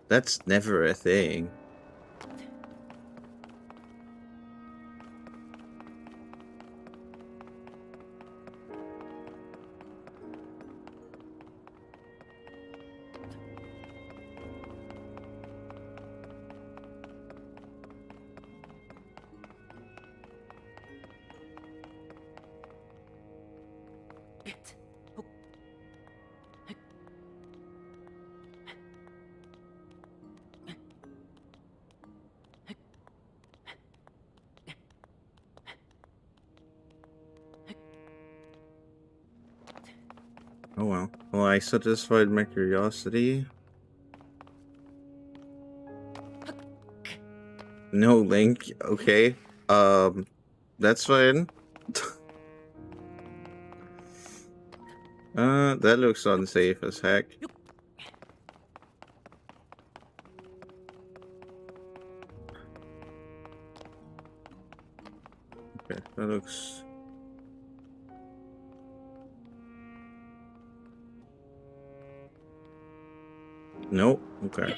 That's never a thing. Oh well. Well, I satisfied my curiosity. No link. Okay. That's fine. That looks unsafe as heck. Okay, that looks... Nope. Okay.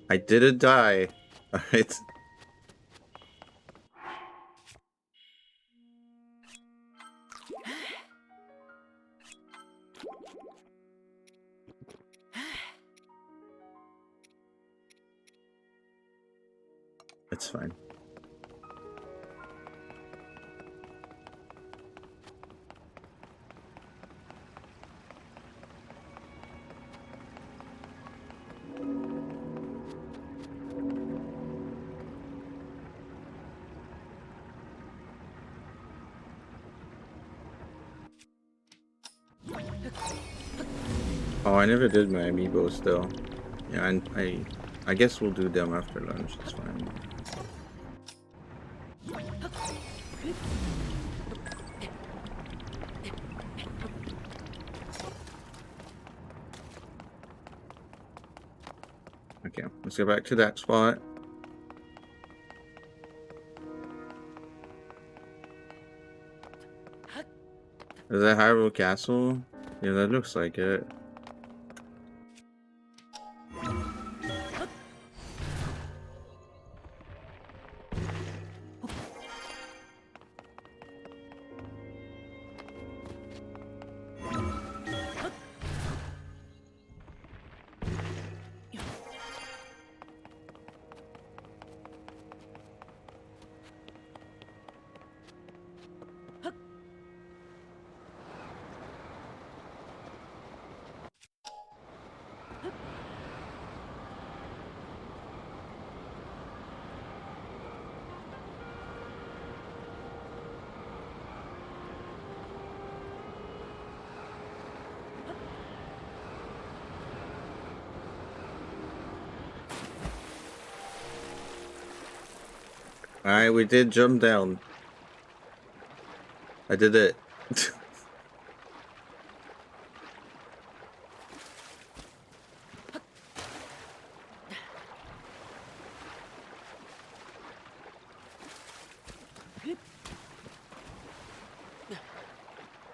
I didn't die. Alright. It's fine. Oh, I never did my amiibos though. Yeah, and I guess we'll do them after lunch. It's fine. Okay, let's go back to that spot. Is that Hyrule Castle? Yeah, that looks like it. Alright, we did jump down. I did it.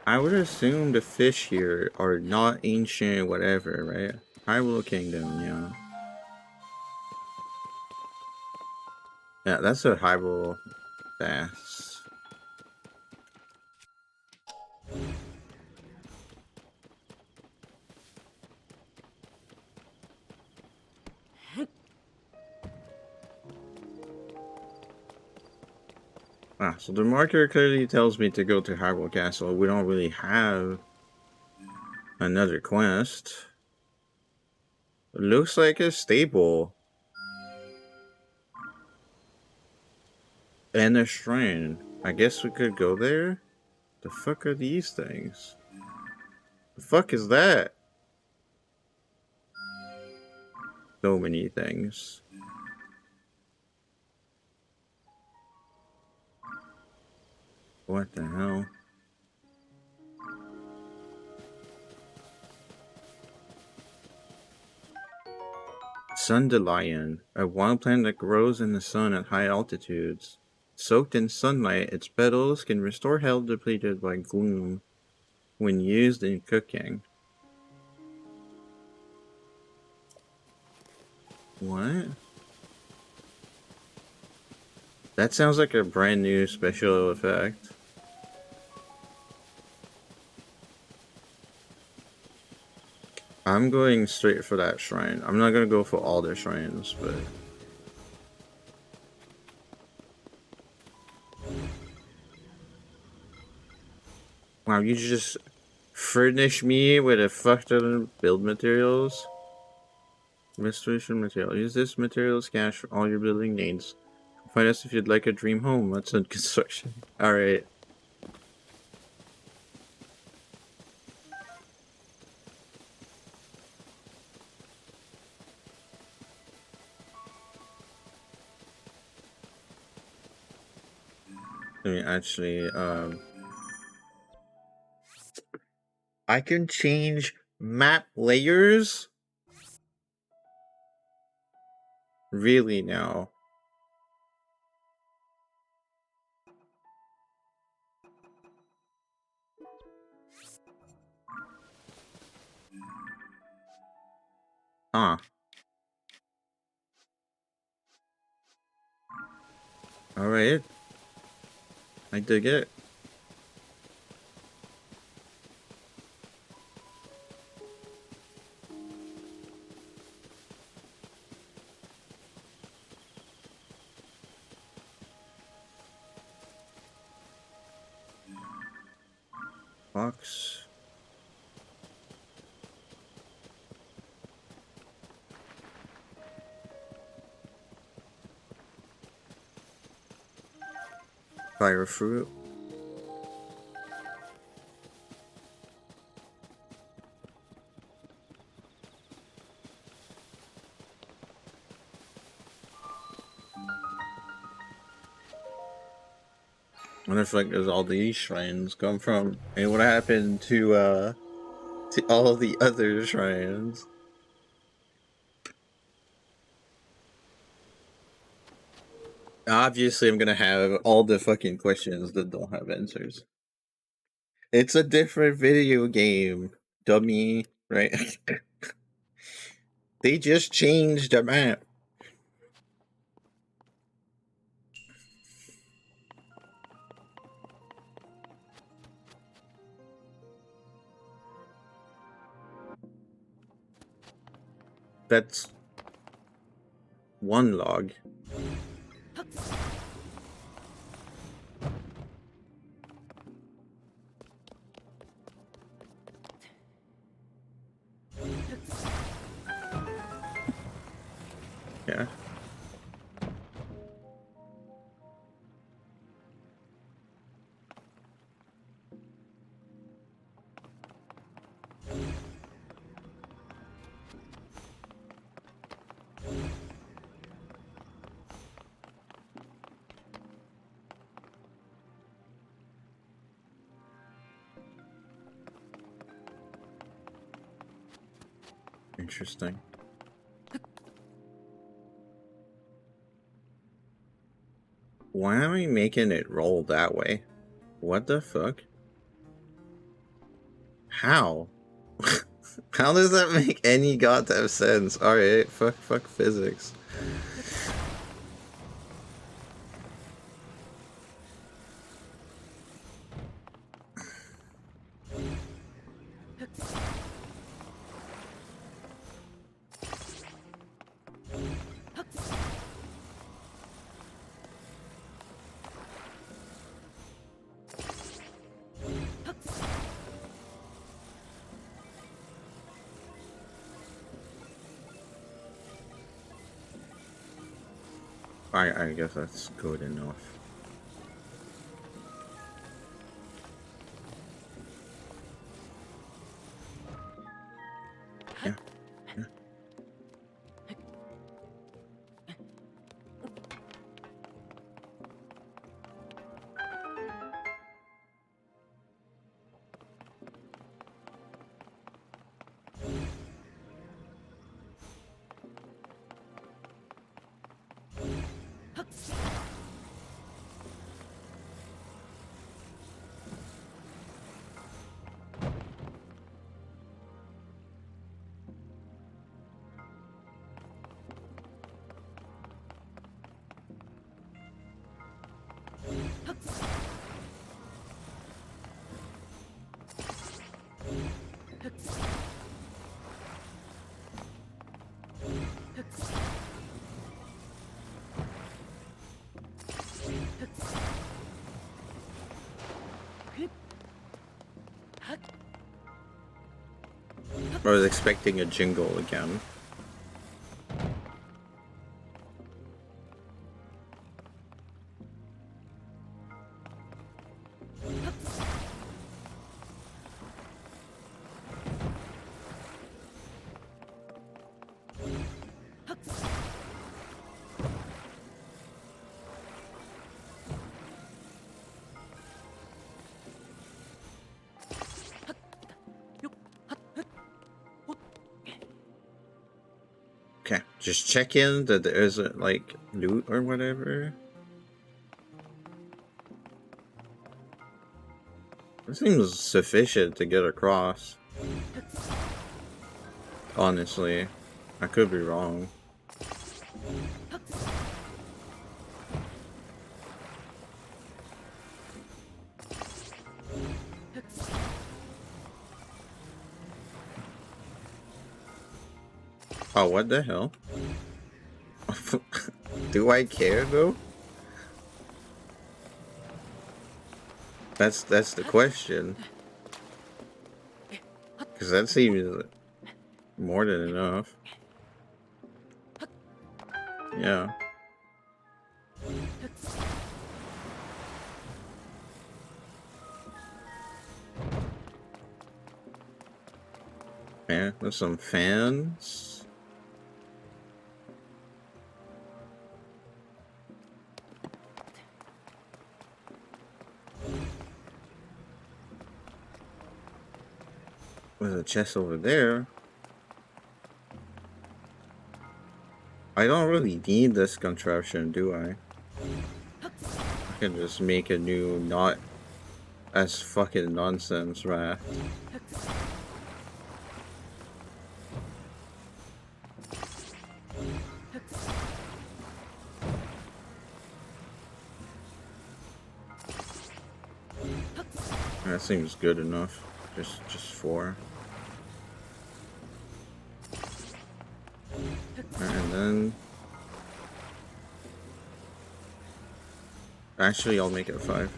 I would assume the fish here are not ancient whatever, right? Hyrule Kingdom, yeah. Yeah, that's a Hyrule bass. Ah, so the marker clearly tells me to go to Hyrule Castle. We don't really have another quest. It looks like a stable. And a shrine. I guess we could go there? The fuck are these things? The fuck is that? So many things. What the hell? Sundelion, a wild plant that grows in the sun at high altitudes. Soaked in sunlight, its petals can restore health depleted by gloom when used in cooking. What? That sounds like a brand new special effect. I'm going straight for that shrine. I'm not gonna go for all the shrines, but... Wow, you just furnish me with a fuck ton of build materials? Restoration material. Use this materials cache for all your building needs. Find us if you'd like a dream home. That's in construction. Alright. Let me actually, I can change map layers? Really now? Huh. Alright. I dig it. Box. Fire fruit. I wonder if like there's all these shrines come from. And what happened to all of the other shrines? Obviously I'm gonna have all the fucking questions that don't have answers. It's a different video game, dummy, right? They just changed the map. That's one log. Yeah. Interesting. Why am I making it roll that way? What the fuck? How? How does that make any goddamn sense? Alright, fuck physics. I guess that's good enough. Yeah. I was expecting a jingle again. Okay, just check in that there isn't like loot or whatever. It seems sufficient to get across. Honestly, I could be wrong. Oh, what the hell? Do I care though? That's the question. Because that seems more than enough. Yeah. Yeah, there's some fans. There's a chest over there. I don't really need this contraption, do I? I can just make a new, not as fucking nonsense raft. That seems good enough. Just 4. And then actually I'll make it 5.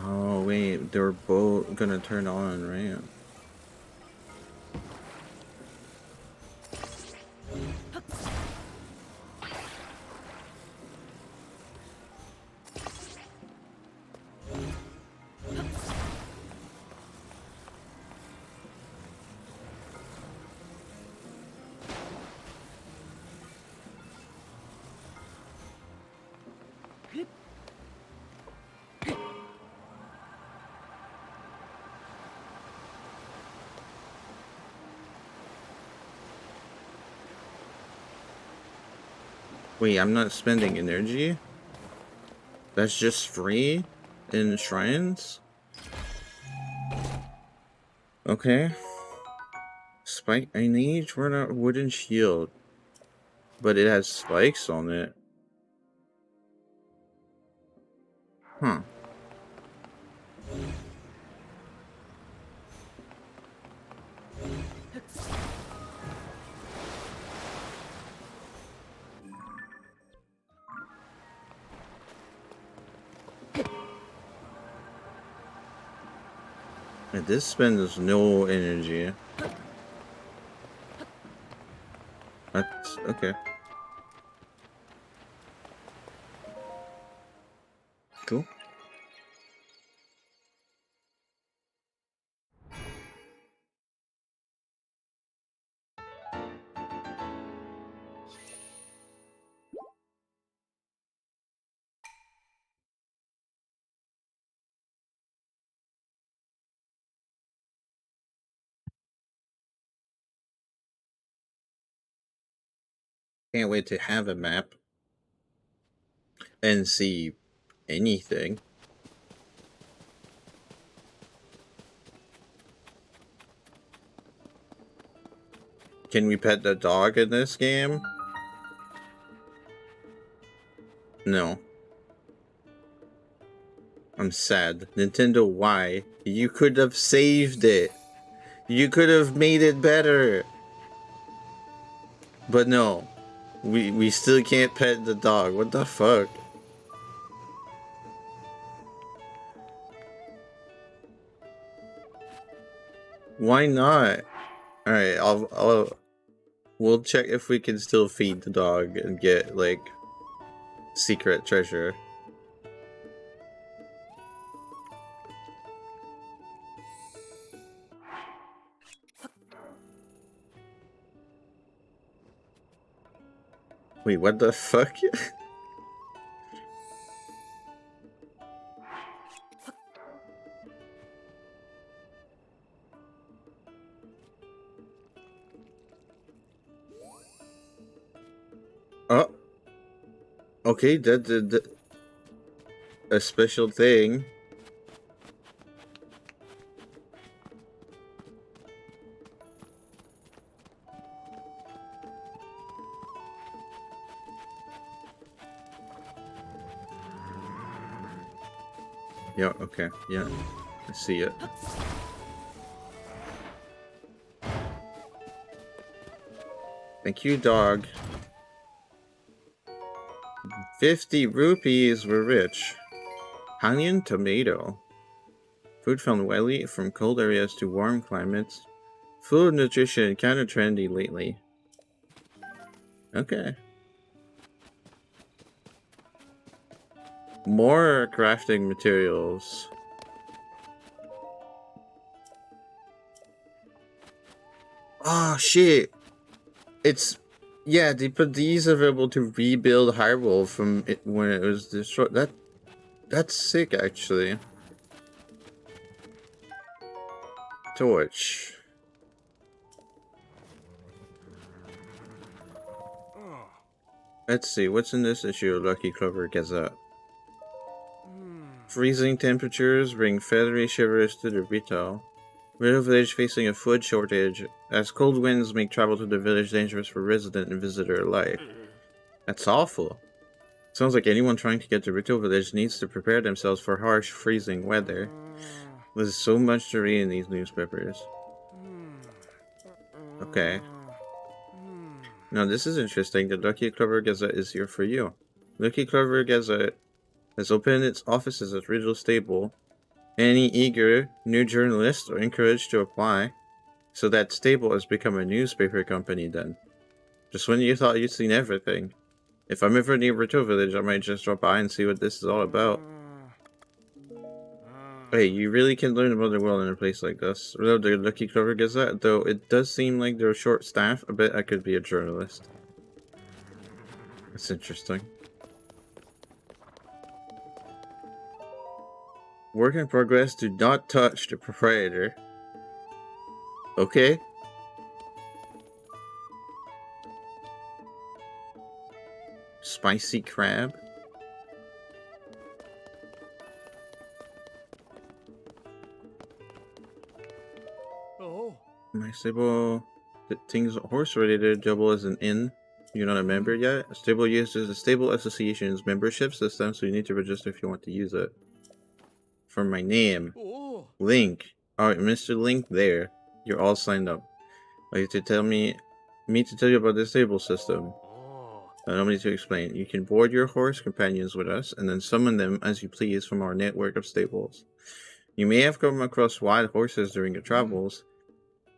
Oh wait, they're both gonna turn on, right? Wait, I'm not spending energy? That's just free in shrines? Okay. Spike. I need to run a wooden shield. But it has spikes on it. Huh. And this spends no energy. That's okay. Cool. Can't wait to have a map and see anything. Can we pet the dog in this game? No. I'm sad. Nintendo, why? You could have saved it. You could have made it better. But no. We still can't pet the dog. What the fuck? Why not? Alright, we'll check if we can still feed the dog and get, like, secret treasure. Wait, what the fuck? Oh. Okay, that a special thing. Yeah, okay, yeah. I see it. Thank you, dog. 50 rupees, we're rich. Honey and tomato. Food found widely from cold areas to warm climates. Food nutrition kinda trendy lately. Okay. More crafting materials. Oh shit! It's... yeah, they put these available to rebuild Hyrule from it when it was destroyed. That's sick, actually. Torch. Let's see, what's in this issue of Lucky Clover Gazette? Freezing temperatures bring feathery shivers to the retail. Riddle Village facing a food shortage, as cold winds make travel to the village dangerous for resident and visitor alike. That's awful. Sounds like anyone trying to get to Rito Village needs to prepare themselves for harsh, freezing weather. There's so much to read in these newspapers. Okay. Now this is interesting. The Lucky Clover Gazette is here for you. Lucky Clover Gazette has opened its offices at Ridgel Stable. Any eager new journalists are encouraged to apply. So that stable has become a newspaper company then. Just when you thought you'd seen everything. If I'm ever near Rito Village, I might just drop by and see what this is all about. Hey, you really can learn about the world in a place like this. Without the Lucky Clover Gazette, though it does seem like they're short staffed, I bet I could be a journalist. That's interesting. Work in progress, do not touch the proprietor. Okay. spicy crab. Oh. My stable things horse related double as an inn. You're not a member yet? A stable uses a stable association's membership system, so you need to register if you want to use it. For my name. Oh. Link. Alright, Mr. Link there. You're all signed up. Like to tell me to tell you about the stable system. Nobody to explain. You can board your horse companions with us and then summon them as you please from our network of stables. You may have come across wild horses during your travels.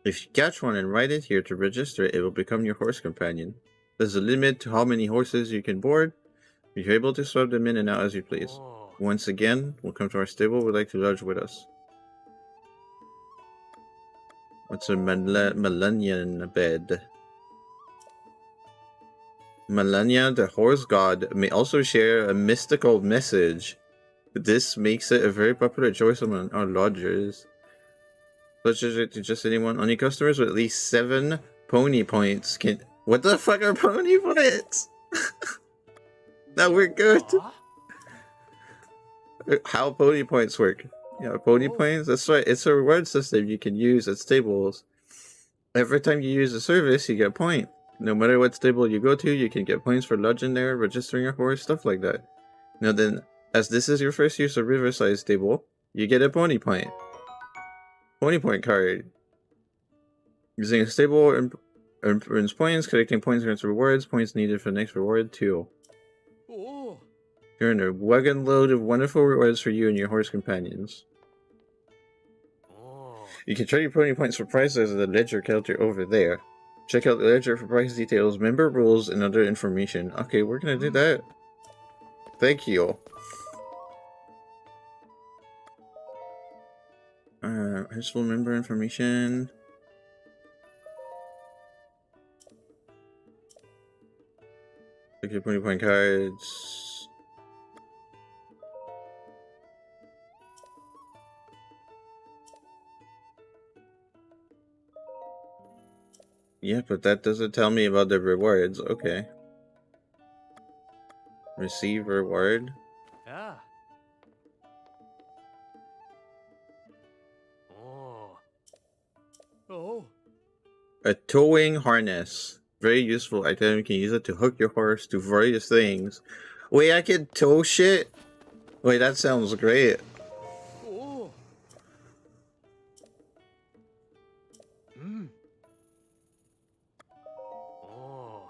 If you catch one and ride it here to register, it will become your horse companion. There's a limit to how many horses you can board. You're able to swap them in and out as you please. Once again, welcome to our stable. We'd like to lodge with us. What's a Millennium bed? Melania, the horse god, may also share a mystical message. This makes it a very popular choice among our lodgers. Lodgers to just anyone. Only customers with at least 7 pony points can... What the fuck are pony points? No, we're good. How pony points work? Yeah, pony points? That's right. It's a reward system you can use at stables. Every time you use a service, you get a point. No matter what stable you go to, you can get points for lodging there, registering your horse, stuff like that. Now then, as this is your first use of Riverside stable, you get a pony point. Pony point card. Using a stable earns points, collecting points earns rewards, points needed for the next reward too. Oh. Earn a wagon load of wonderful rewards for you and your horse companions. You can trade your pony points for prizes at the ledger counter over there. Check out the ledger for price details, member rules, and other information. Okay, we're gonna do that. Thank you. Useful member information. Check your pony point cards. Yeah, but that doesn't tell me about the rewards. Okay. Receive reward. Yeah. Oh. Oh. A towing harness. Very useful item. You can use it to hook your horse to various things. Wait, I can tow shit? Wait, that sounds great. Oh. Oh.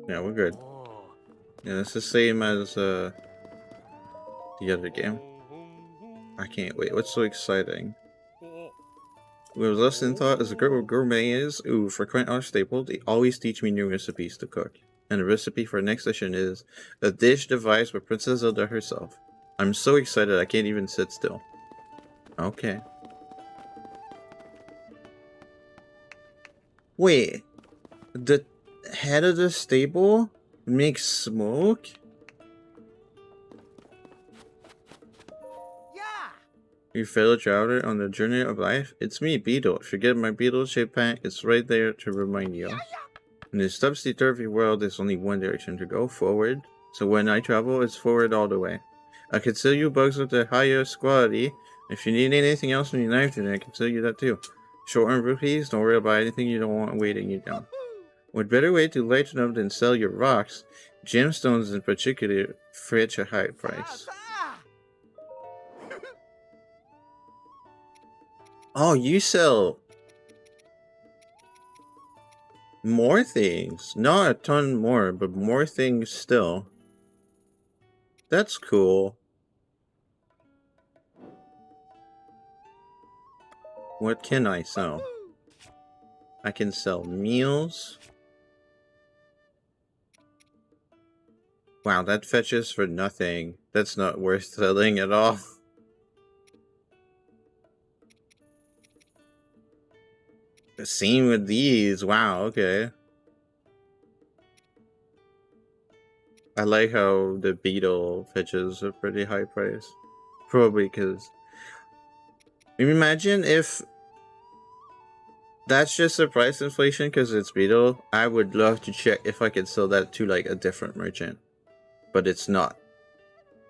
Yeah, we're good. Yeah, it's the same as the other game. I can't wait. What's so exciting? With less than thought as a gourmet is, ooh, frequent our staple, they always teach me new recipes to cook. And the recipe for next session is a dish devised by Princess Zelda herself. I'm so excited I can't even sit still. Okay. Wait, the head of the stable makes smoke? Your fellow traveler on the journey of life? It's me, Beetle. Forget my Beetle-shaped pack, it's right there to remind you. In this topsy-turvy world, there's only one direction to go, forward. So when I travel, it's forward all the way. I can sell you bugs with the highest quality. If you need anything else from your knife, then I can sell you that too. Short-term rupees, don't worry about anything you don't want weighting you down. What better way to lighten up than sell your rocks? Gemstones in particular fetch a high price. Oh, you sell more things. Not a ton more, but more things still. That's cool. What can I sell? I can sell meals. Wow, that fetches for nothing. That's not worth selling at all. Same with these. Wow, okay. I like how the beetle fetches a pretty high price. Probably because... Imagine if that's just a price inflation because it's beetle. I would love to check if I could sell that to like a different merchant. But it's not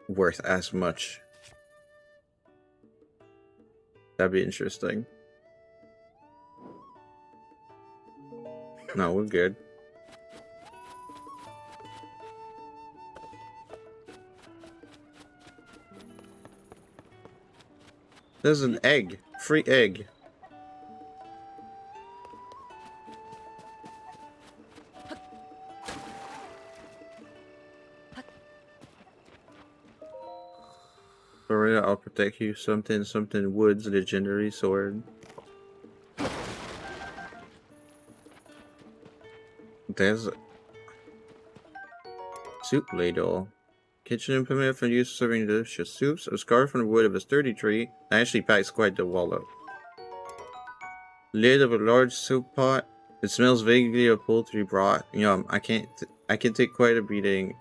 worth as much. That'd be interesting. No, we're good. There's an egg. Free egg. Florida, I'll protect you. Something, something woods, legendary sword. There's a soup ladle. Kitchen implement for use serving delicious soups. A scarf from the wood of a sturdy tree. That actually packs quite the wallet. Lid of a large soup pot. It smells vaguely of poultry broth. Yum. I can take quite a beating.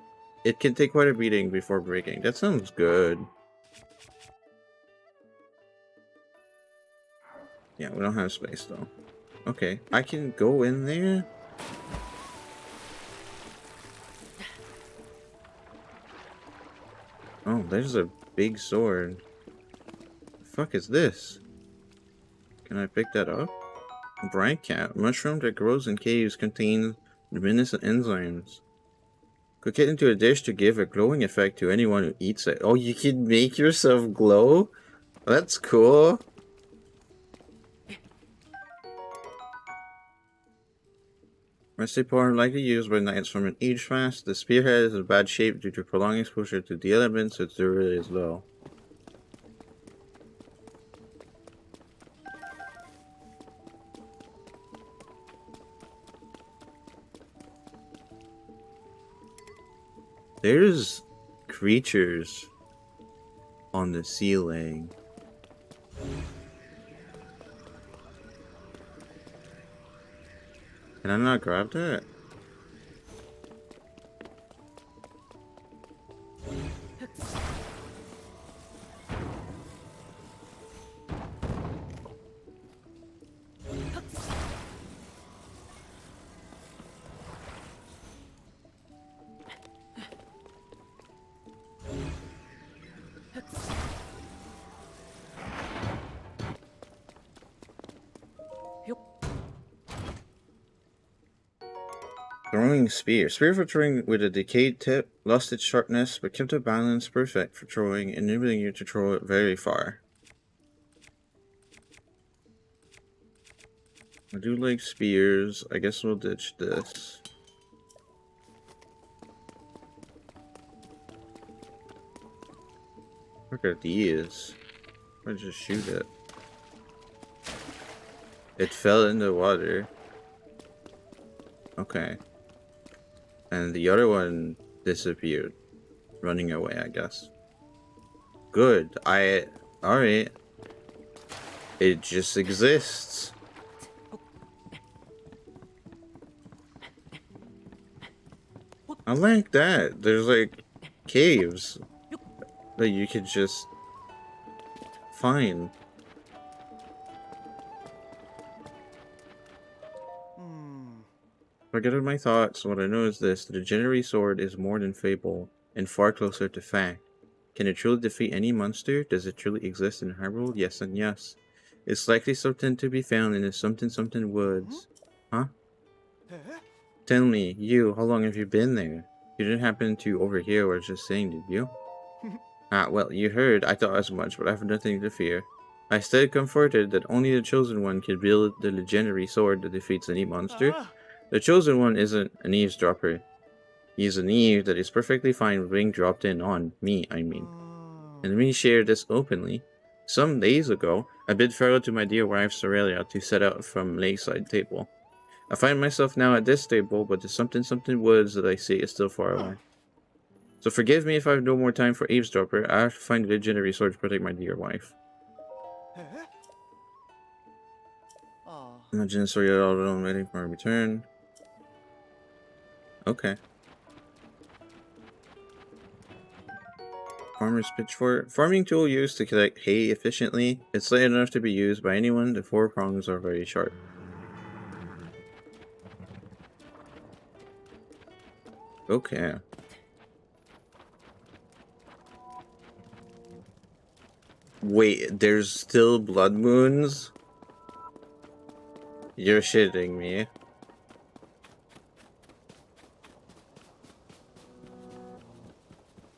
It can take quite a beating before breaking. That sounds good. Yeah, we don't have space though. Okay, I can go in there. Oh, there's a big sword. The fuck is this? Can I pick that up? Bright cat. Mushroom that grows in caves contains luminescent enzymes. Cook it into a dish to give a glowing effect to anyone who eats it. Oh, you can make yourself glow? That's cool. Recipe powder likely used by knights from an age fast. The spearhead is in bad shape due to prolonged exposure to the elements, so its durability is low. There's creatures on the ceiling. Can I not grab that? Throwing spear. Spear for throwing with a decayed tip, lost its sharpness, but kept a balance perfect for throwing, enabling you to throw it very far. I do like spears. I guess we'll ditch this. Look at these. I just shoot it. It fell in the water. Okay. And the other one disappeared. Running away, I guess. Good. Alright. It just exists. I like that. There's like caves that you could just find. Forget my thoughts. What I know is this: the legendary sword is more than fable and far closer to fact. Can it truly defeat any monster? Does it truly exist in Hyrule? Yes and yes. It's likely something to be found in the something something woods. Huh? Tell me, you, how long have you been there? You didn't happen to overhear what I was just saying, did you? Ah, well, you heard. I thought as much, but I have nothing to fear. I stayed comforted that only the Chosen One can wield the legendary sword that defeats any monster. The Chosen One isn't an eavesdropper. He's an Eve that is perfectly fine with being dropped in on. Me, I mean. And let me share this openly. Some days ago, I bid farewell to my dear wife Sorelia to set out from Lakeside Table. I find myself now at this table, but the something something woods that I see is still far away. So forgive me if I have no more time for eavesdropper. I have to find a legendary sword to protect my dear wife. Imagine Sorelia all alone waiting for my return. Okay. Farmer's pitchfork. Farming tool used to collect hay efficiently. It's light enough to be used by anyone. The 4 prongs are very sharp. Okay. Wait, there's still blood moons? You're shitting me.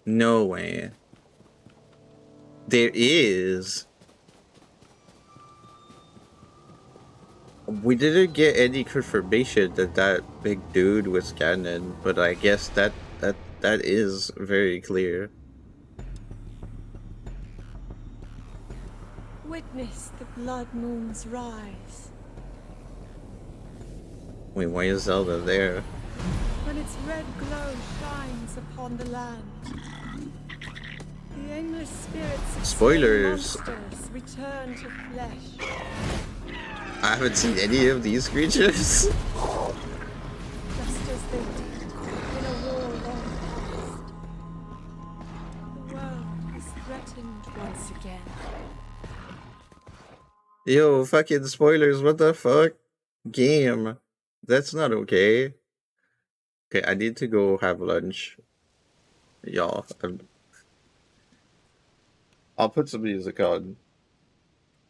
No way. There is. We didn't get any confirmation that that big dude was Ganon, but I guess that is very clear. Witness the blood moon's rise. Wait, why is Zelda there? When its red glow shines upon the land, the aimless spirits of Spoilers. monsters return to flesh. I haven't seen any of these creatures. Just as they did in a war long past. The world is threatened once again. Yo, fucking spoilers, what the fuck? Game. That's not okay. Okay, I need to go have lunch. Y'all, I'll put some music on.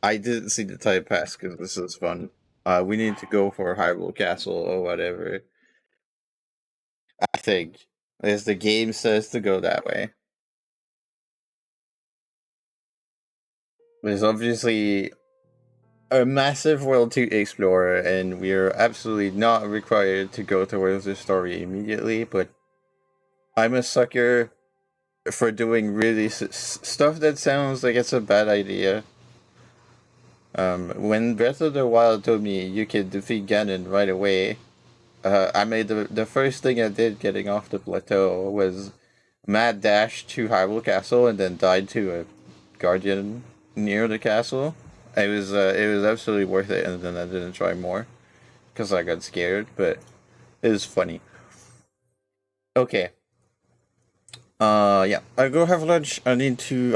I didn't see the time pass because this is fun. We need to go for Hyrule Castle or whatever. I think. As the game says to go that way. There's obviously a massive world to explore, and we are absolutely not required to go towards the story immediately, but I'm a sucker for doing really stuff that sounds like it's a bad idea. When Breath of the Wild told me you could defeat Ganon right away, I made the first thing I did getting off the plateau was mad dash to Hyrule Castle and then died to a guardian near the castle. It was absolutely worth it, and then I didn't try more because I got scared, but it was funny. Okay. Yeah, I go have lunch. I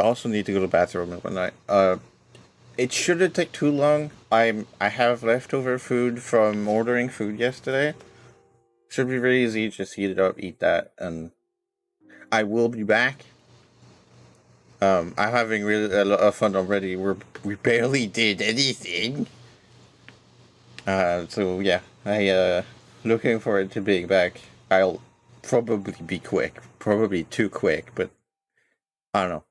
also need to go to the bathroom and whatnot. It shouldn't take too long. I have leftover food from ordering food yesterday. Should be very easy. Just heat it up, eat that, and I will be back. I'm having really a lot of fun already. We barely did anything. So yeah, I looking forward to being back. I'll probably be quick, probably too quick, but I don't know.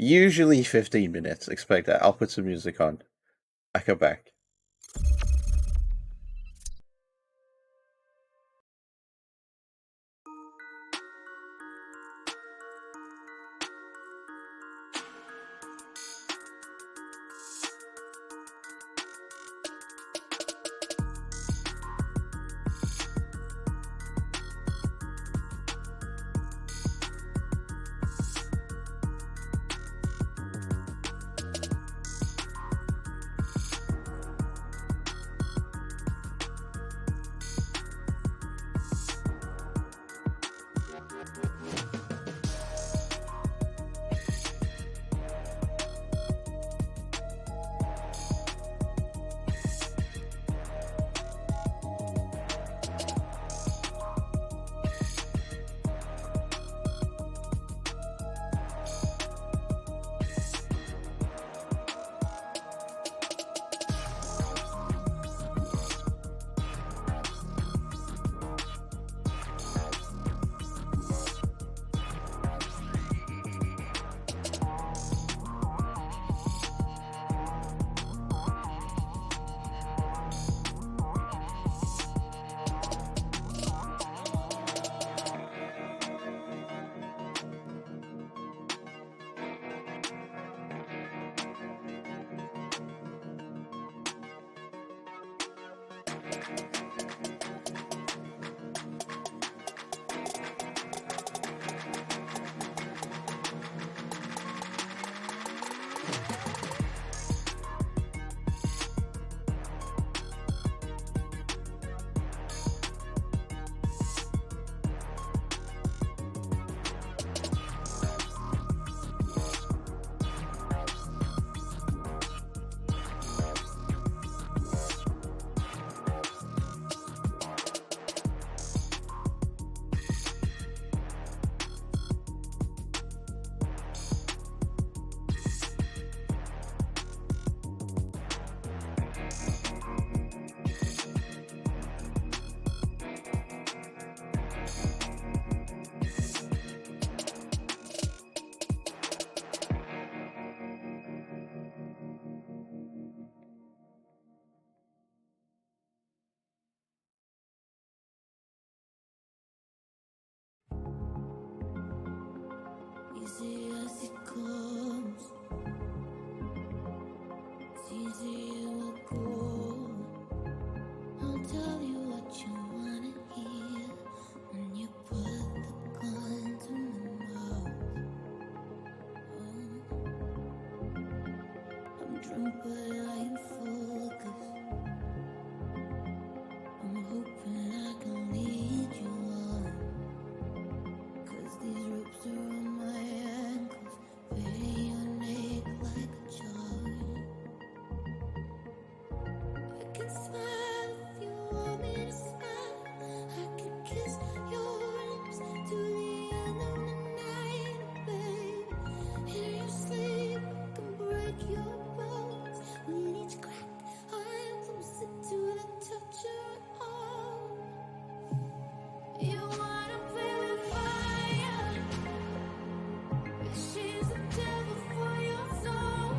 Usually 15 minutes. Expect that. I'll put some music on. I come back. easy as it comes. It's easy it will go. I'll tell you what you wanna hear when you put the gun to my mouth. I'm drunk but I am focused. I'm hoping I can lead you on, 'cause these ropes are on my ankles, fading your neck like a charge. I can smile if you want me to smile. I can kiss your lips to the end of the night, babe. In your sleep, I can break your bones. With each crack, I'm closer to the touch of your arm. You wanna play with fire? She's the devil for your soul.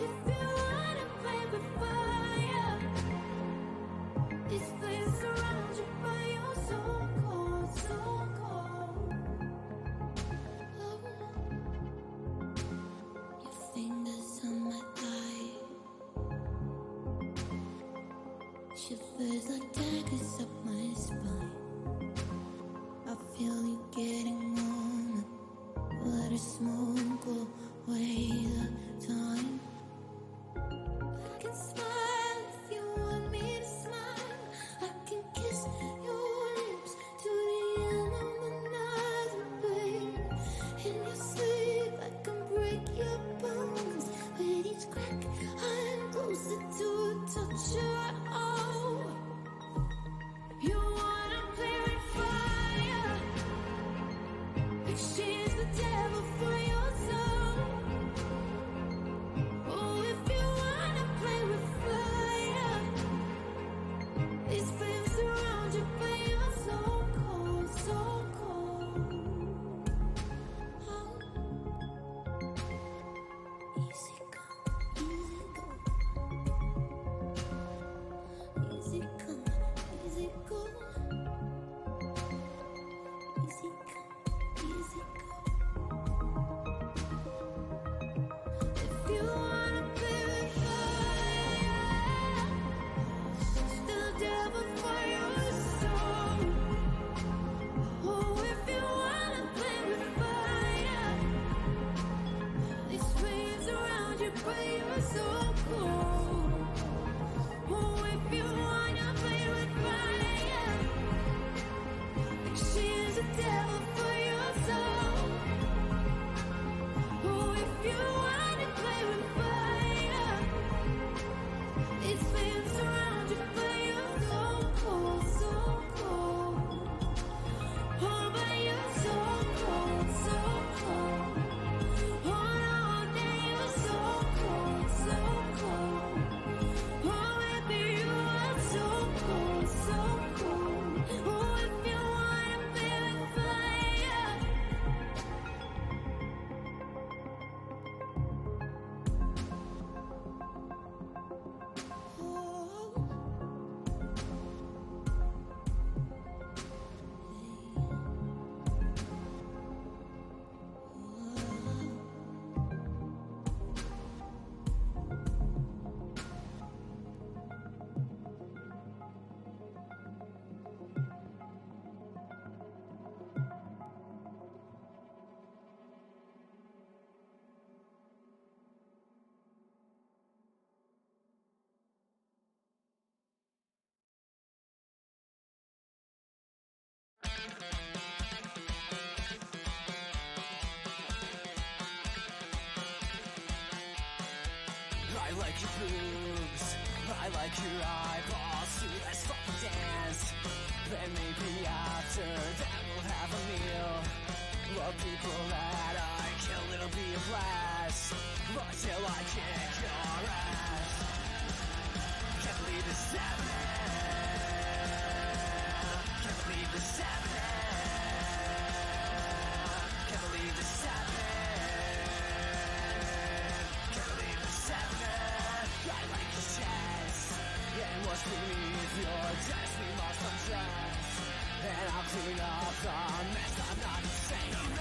If you wanna play with fire, these flames surround you, but you're so cold, so cold. Oh, your fingers on my thigh, shivers like daggers up my spine. I feel you getting warmer. Let her smoke away the time. I can smile if you want me to smile. I can kiss your lips to the end of the night, babe. In your sleep, I can break your bones. With each crack, I'm closer to a touch of your arm. You wanna play with fire? She's the devil for your soul. Oh, if you wanna play with fire, these flames surround you, but you're so cold, so cold. Oh, easy come, easy go. Easy come, easy go. Easy come, easy go. If you wanna play with fire, the devil for your soul. Oh, if you wanna play with fire, these flames around you, but you're so cold. Oh, if you wanna play with fire, she's the devil for your soul. Oh, if you wanna play with fire, these flames surround you, but you're so cold, so cold. Oh, but you're so cold, so cold. Oh, no, that you're so cold, so cold. Oh, baby, you are so cold, so cold. Oh, if you wanna play with fire. I like your boobs, I like your eyeballs. See, let's fucking dance. Then maybe after that we'll have a meal. Love people that I kill, it'll be a blast. Until I kick your ass. Can't believe this is happening. Can't believe this is happening. Can't believe this is happening. Can't believe this is happening. I like your chest. And what's beneath your dress, we must undress. And I'll clean up the mess, I'm not insane.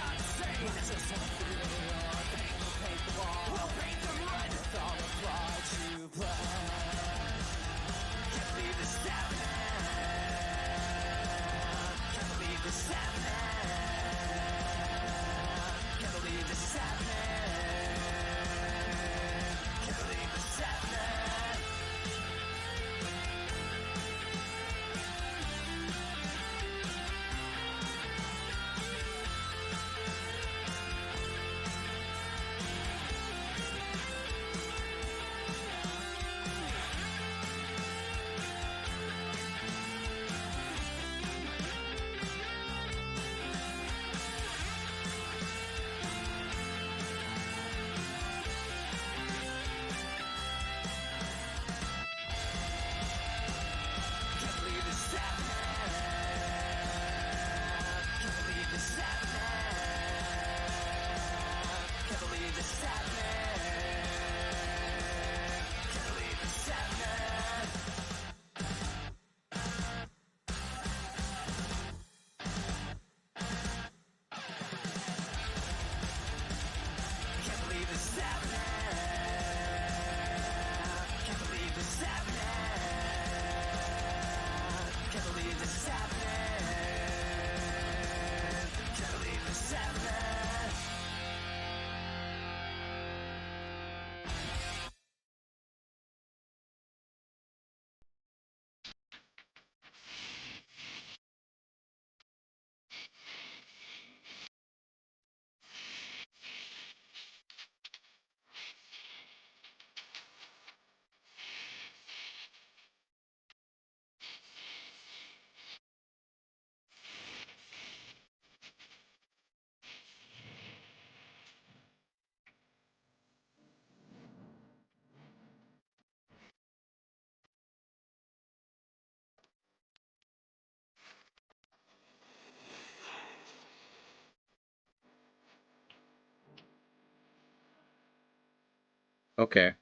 Okay,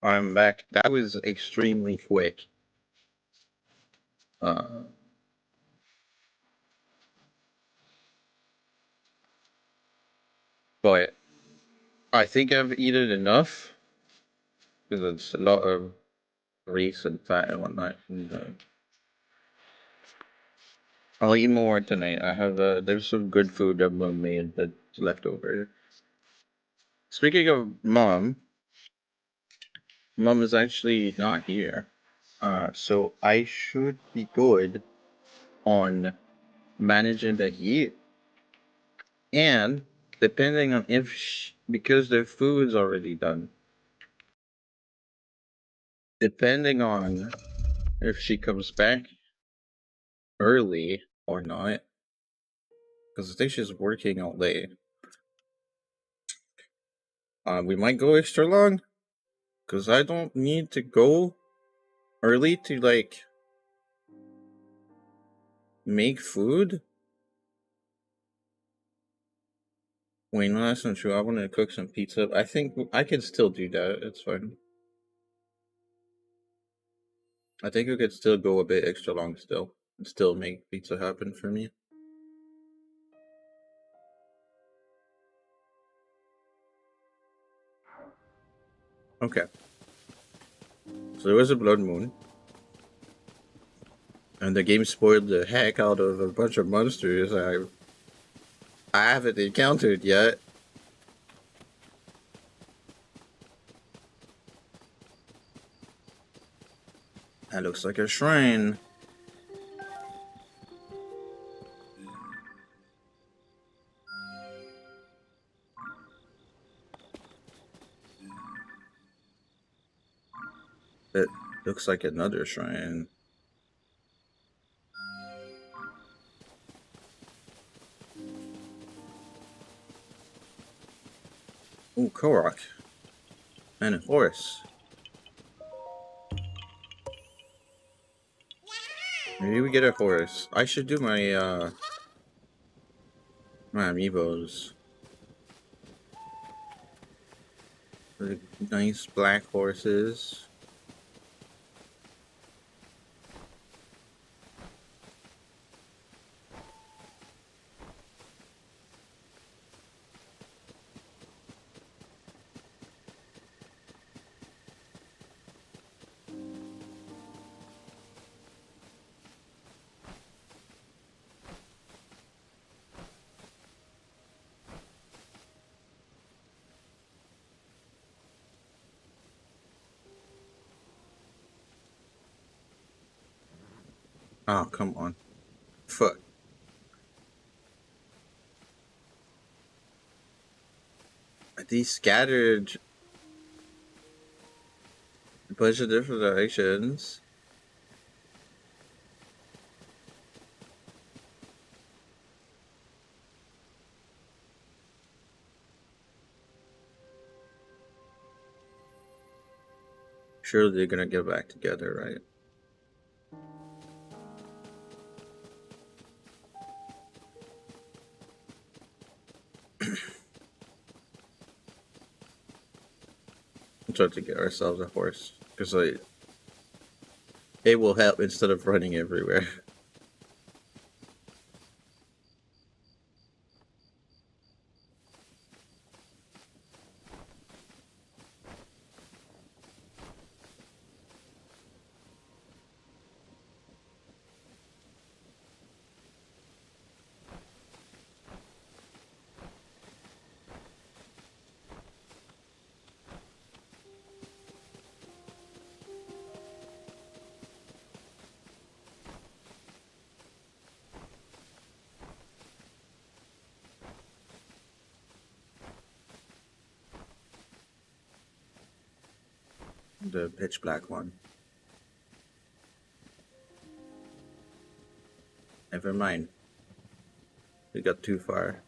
I'm back. That was extremely quick. Uh, but I think I've eaten enough because it's a lot of grease and fat and whatnot. And, I'll eat more tonight. I have there's some good food that mom made that's left over. Speaking of mom, mom is actually not here. So I should be good on managing the heat and depending on if because the food's already done. Depending on if she comes back early or not, because I think she's working all day. We might go extra long because I don't need to go early to like make food. Wait, no, that's not true. I want to cook some pizza. I think I can still do that. It's fine. I think we could still go a bit extra long still. And still make pizza happen for me. Okay. So there was a blood moon. And the game spoiled the heck out of a bunch of monsters I haven't encountered yet. That looks like a shrine. It looks like another shrine. Ooh, Korok. And a horse. Maybe we get a horse. I should do my amiibos. The nice black horses. Oh, come on. Fuck. These scattered a bunch of different directions. Surely they're gonna get back together, right? I'm trying to get ourselves a horse. Because like, it will help instead of running everywhere. The pitch black one. Never mind. We got too far.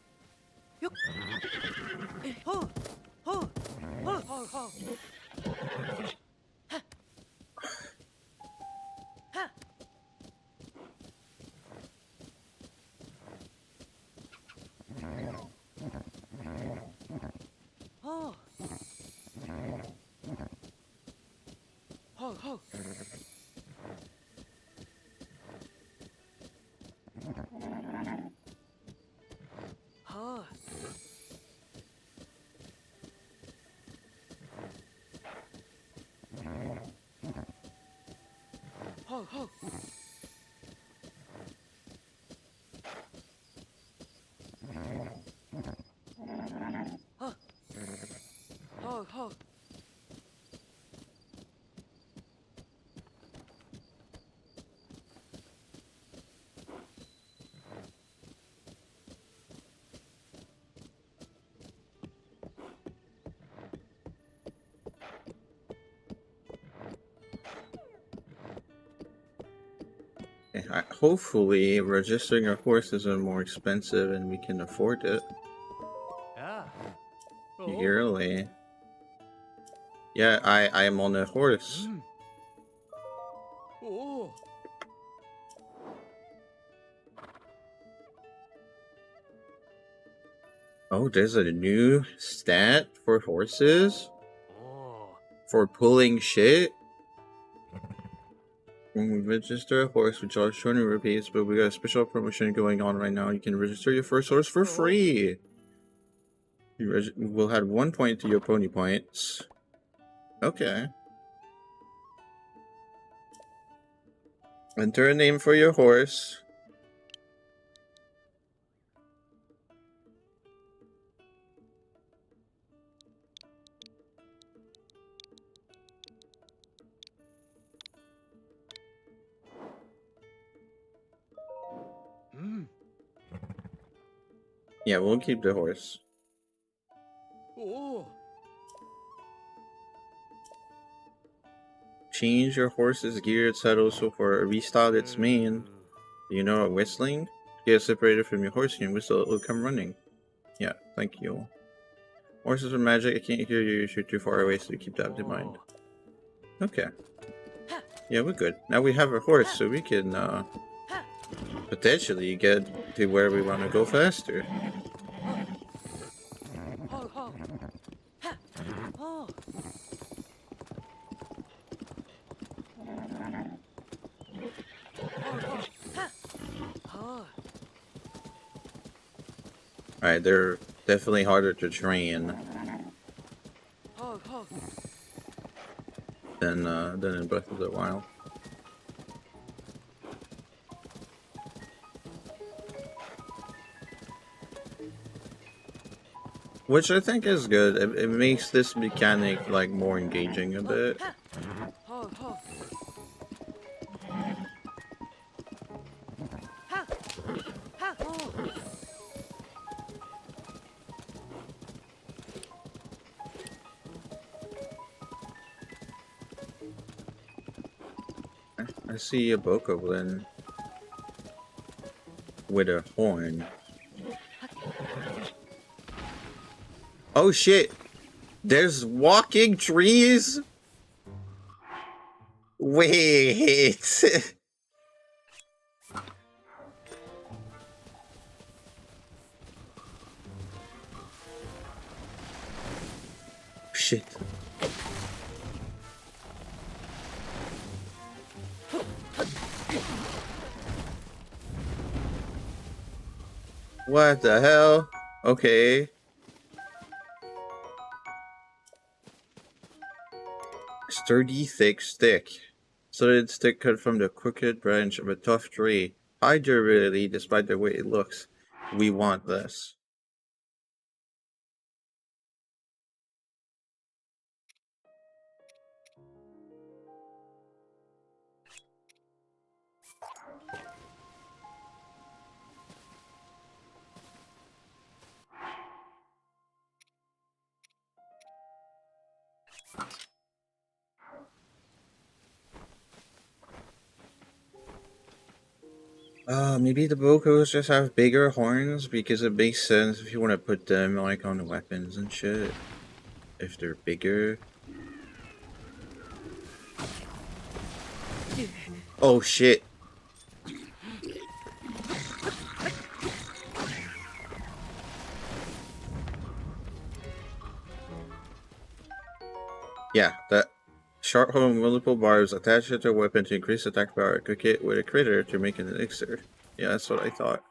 ho. Huh. Ho, ho. Huh. Ho, ho. Hopefully, registering our horses are more expensive and we can afford it. Yeah. Yearly. Yeah, I am on a horse. Oh. Oh, there's a new stat for horses? Oh. For pulling shit? When we register a horse, we charge 200 rupees, but we got a special promotion going on right now. You can register your first horse for free. You will add 1 point to your pony points. Okay. Enter a name for your horse. Yeah, we'll keep the horse. Oh. Change your horse's gear, saddle, so for restyle its mane. You know what whistling? Get separated from your horse and whistle, it will come running. Yeah, thank you. Horses are magic, I can't hear you, you're too far away, so keep that in mind. Okay. Yeah, we're good. Now we have a horse, so we can, potentially get to where we want to go faster. Ho, ho. Oh. Alright, they're definitely harder to train than in Breath of the Wild. Which I think is good. It makes this mechanic like more engaging a bit. I see a bokoblin with a horn. Oh shit! There's walking trees? Wait! Shit. What the hell? Okay. Sturdy, thick stick. Solid stick cut from the crooked branch of a tough tree. High durability despite the way it looks. We want this. Maybe the Bokos just have bigger horns because it makes sense if you want to put them like on the weapons and shit. If they're bigger. Oh shit. Yeah, Sharp hold multiple bars attached to a weapon to increase attack power. Cook it with a critter to make an elixir. Yeah, that's what I thought.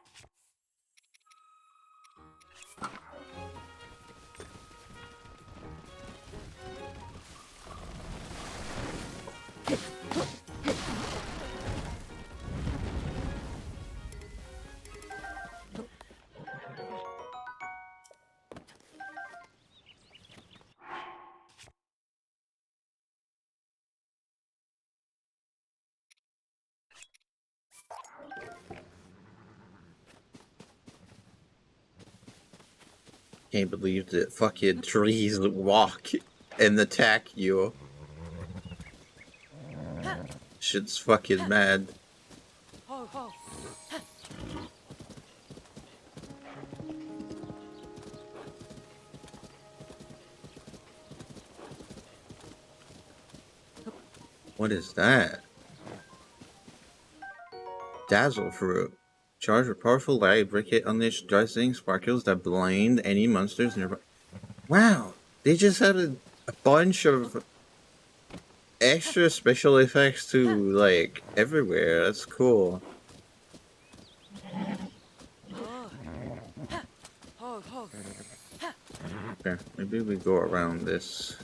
Can't believe that fucking trees walk and attack you. Shit's fucking mad. What is that? Dazzle fruit. Charged with powerful light, briquette unleash dazzling sparkles that blind any monsters nearby. Wow, they just had a bunch of extra special effects to like everywhere. That's cool. Okay, maybe we go around this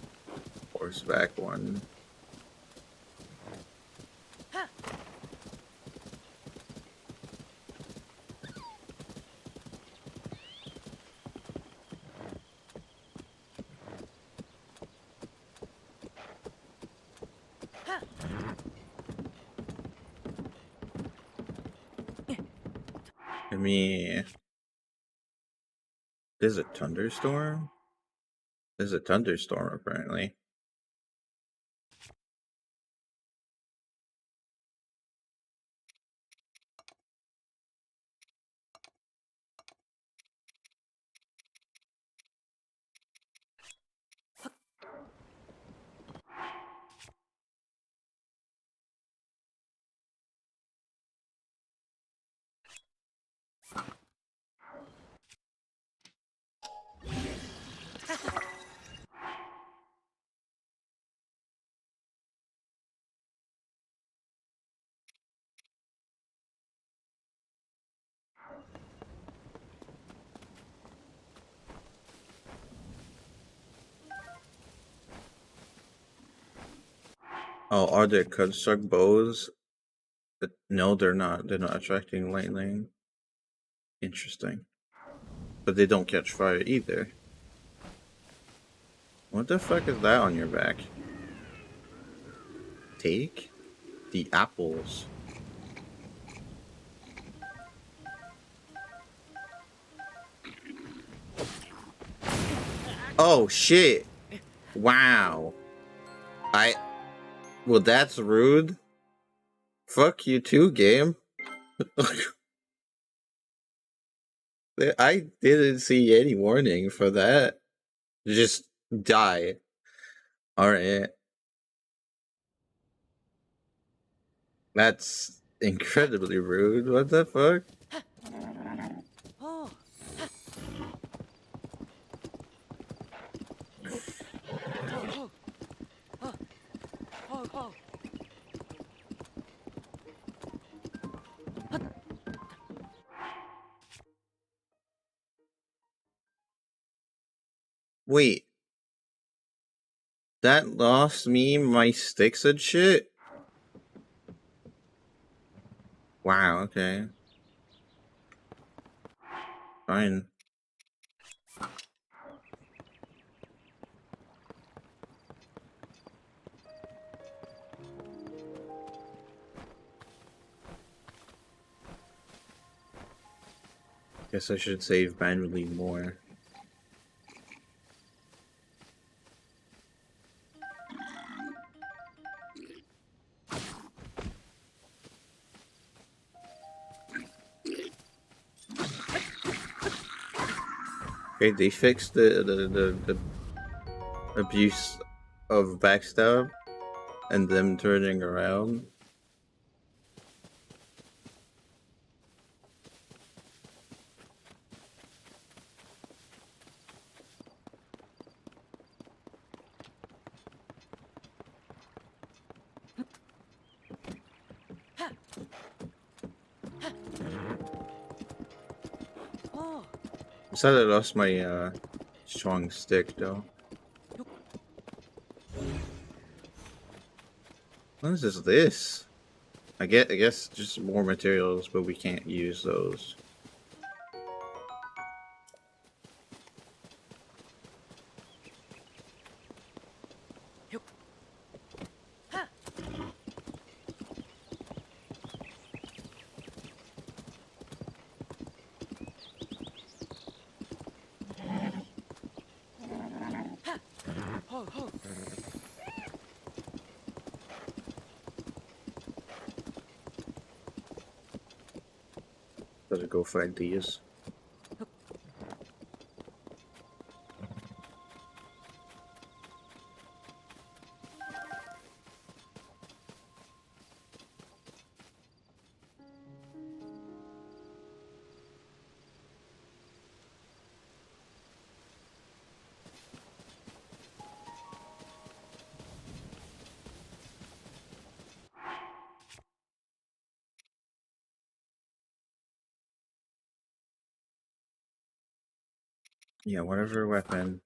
horseback one. I mean, there's a thunderstorm? There's a thunderstorm apparently. Oh, are there construct bows? No, they're not. They're not attracting lightning. Interesting. But they don't catch fire either. What the fuck is that on your back? Take the apples. Oh shit! Wow. Well, that's rude. Fuck you too, game. I didn't see any warning for that. Just die. Alright. That's incredibly rude. What the fuck? Wait. That lost me my sticks and shit? Wow, okay. Fine. Guess I should save manually more. Okay, they fixed the abuse of backstab and them turning around. Said I lost my strong stick though. What is this? I guess just more materials, but we can't use those. Better go find these. Yeah, whatever weapon.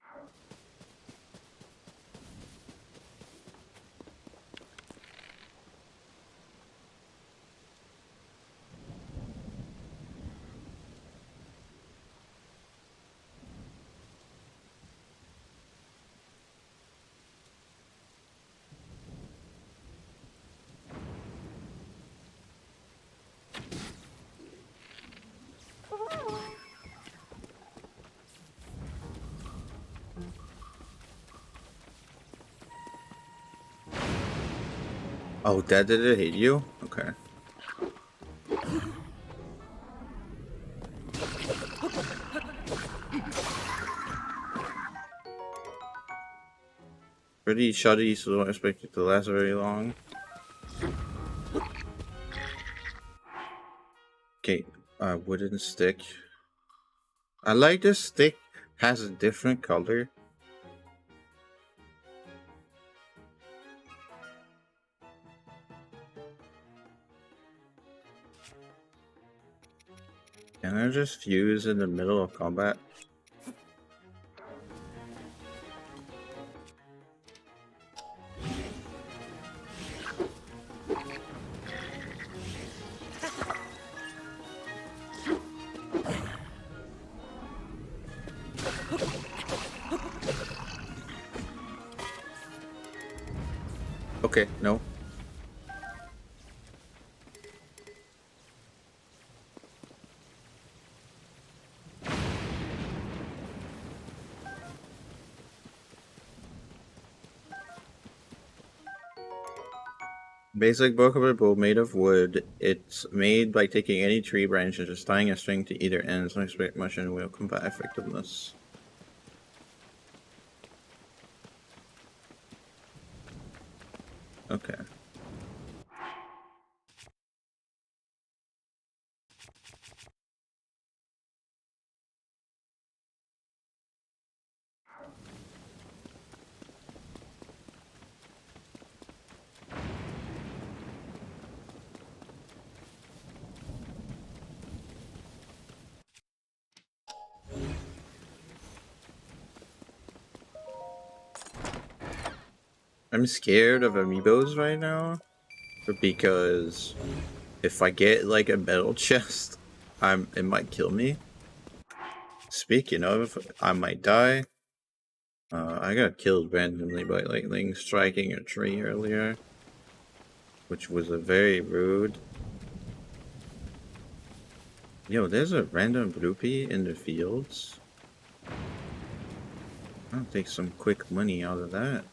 Oh, that did it hit you? Okay. Pretty shoddy, so don't expect it to last very long. Okay, wooden stick. I like this stick. Has a different color. Can I just fuse in the middle of combat? Okay, no. Basic bookable bow made of wood. It's made by taking any tree branch and just tying a string to either end. Don't expect much and will combat effectiveness. Okay. I'm scared of amiibos right now because if I get like a metal chest, it might kill me. Speaking of, I might die. I got killed randomly by lightning striking a tree earlier, which was a very rude. Yo, there's a random rupee in the fields. I'll take some quick money out of that.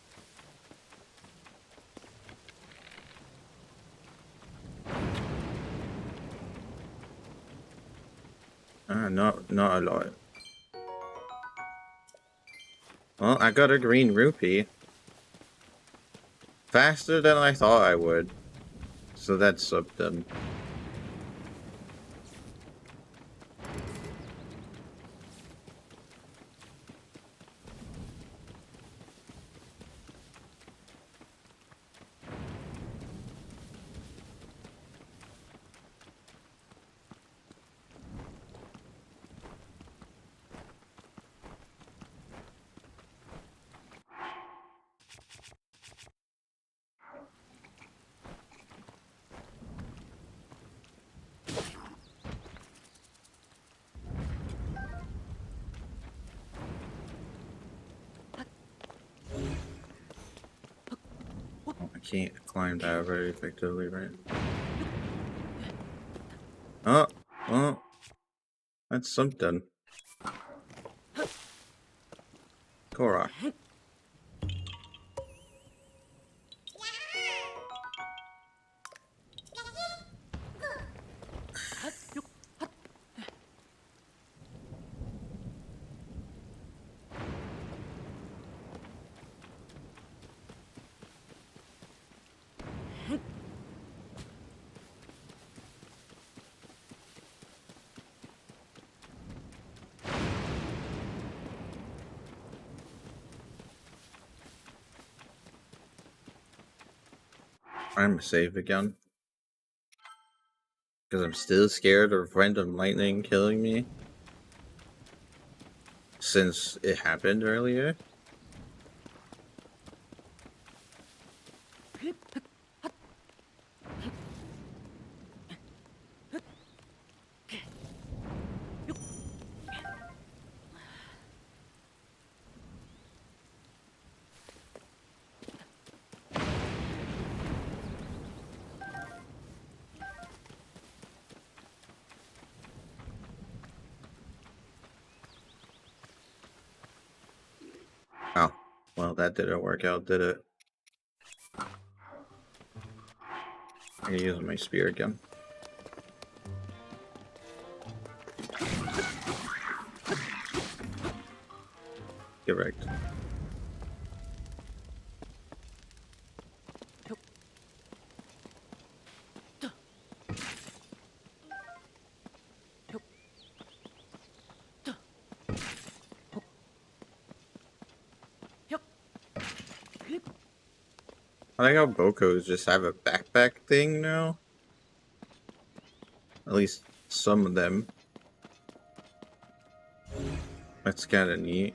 Not a lot. Well, I got a green rupee. Faster than I thought I would. So that's something. can't climb that very effectively, right? Oh, oh, that's something. Korok. I'm safe again. Because I'm still scared of random lightning killing me. Since it happened earlier. Oh, well, that didn't work out, did it? I can use my spear again. Correct. I like how Bokos just have a backpack thing now. At least some of them. That's kind of neat.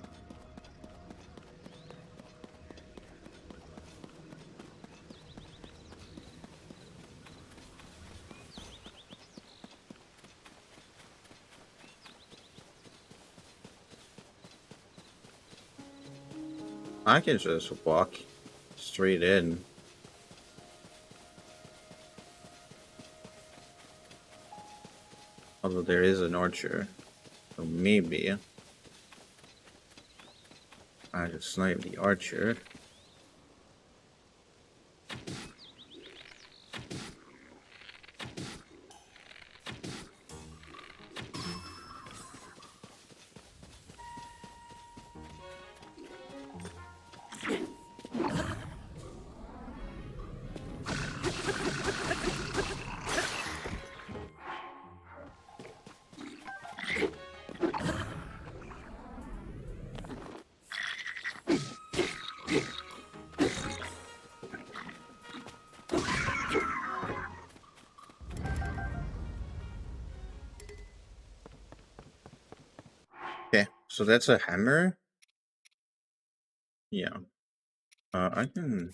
I can just walk straight in. Although there is an archer. So maybe I just snipe the archer. Okay, so that's a hammer. Yeah. I can.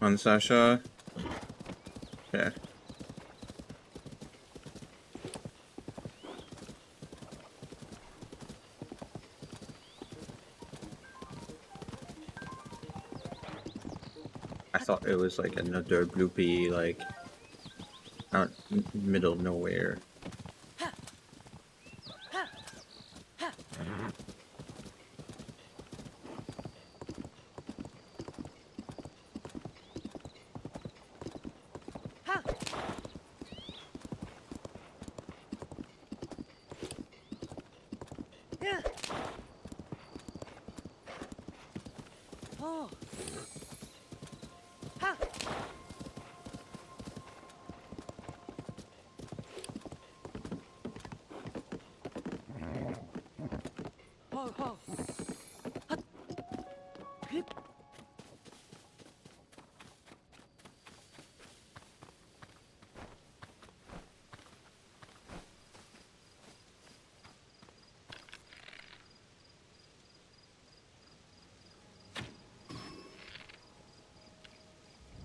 On Sasha. Okay. I thought it was like another bloopy, like out middle of nowhere. Oh. Ha.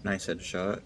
Nice headshot.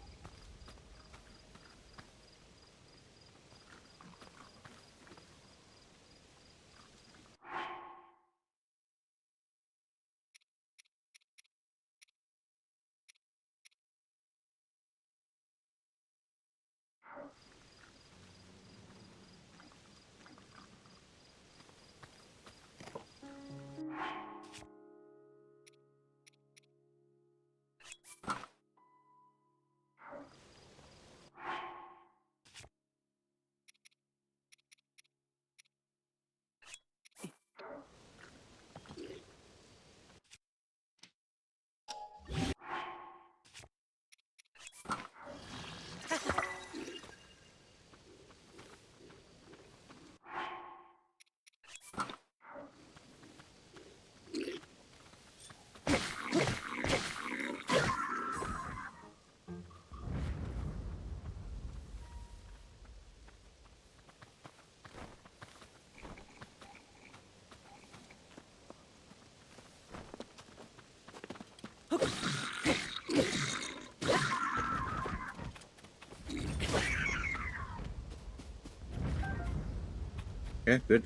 Yeah, good.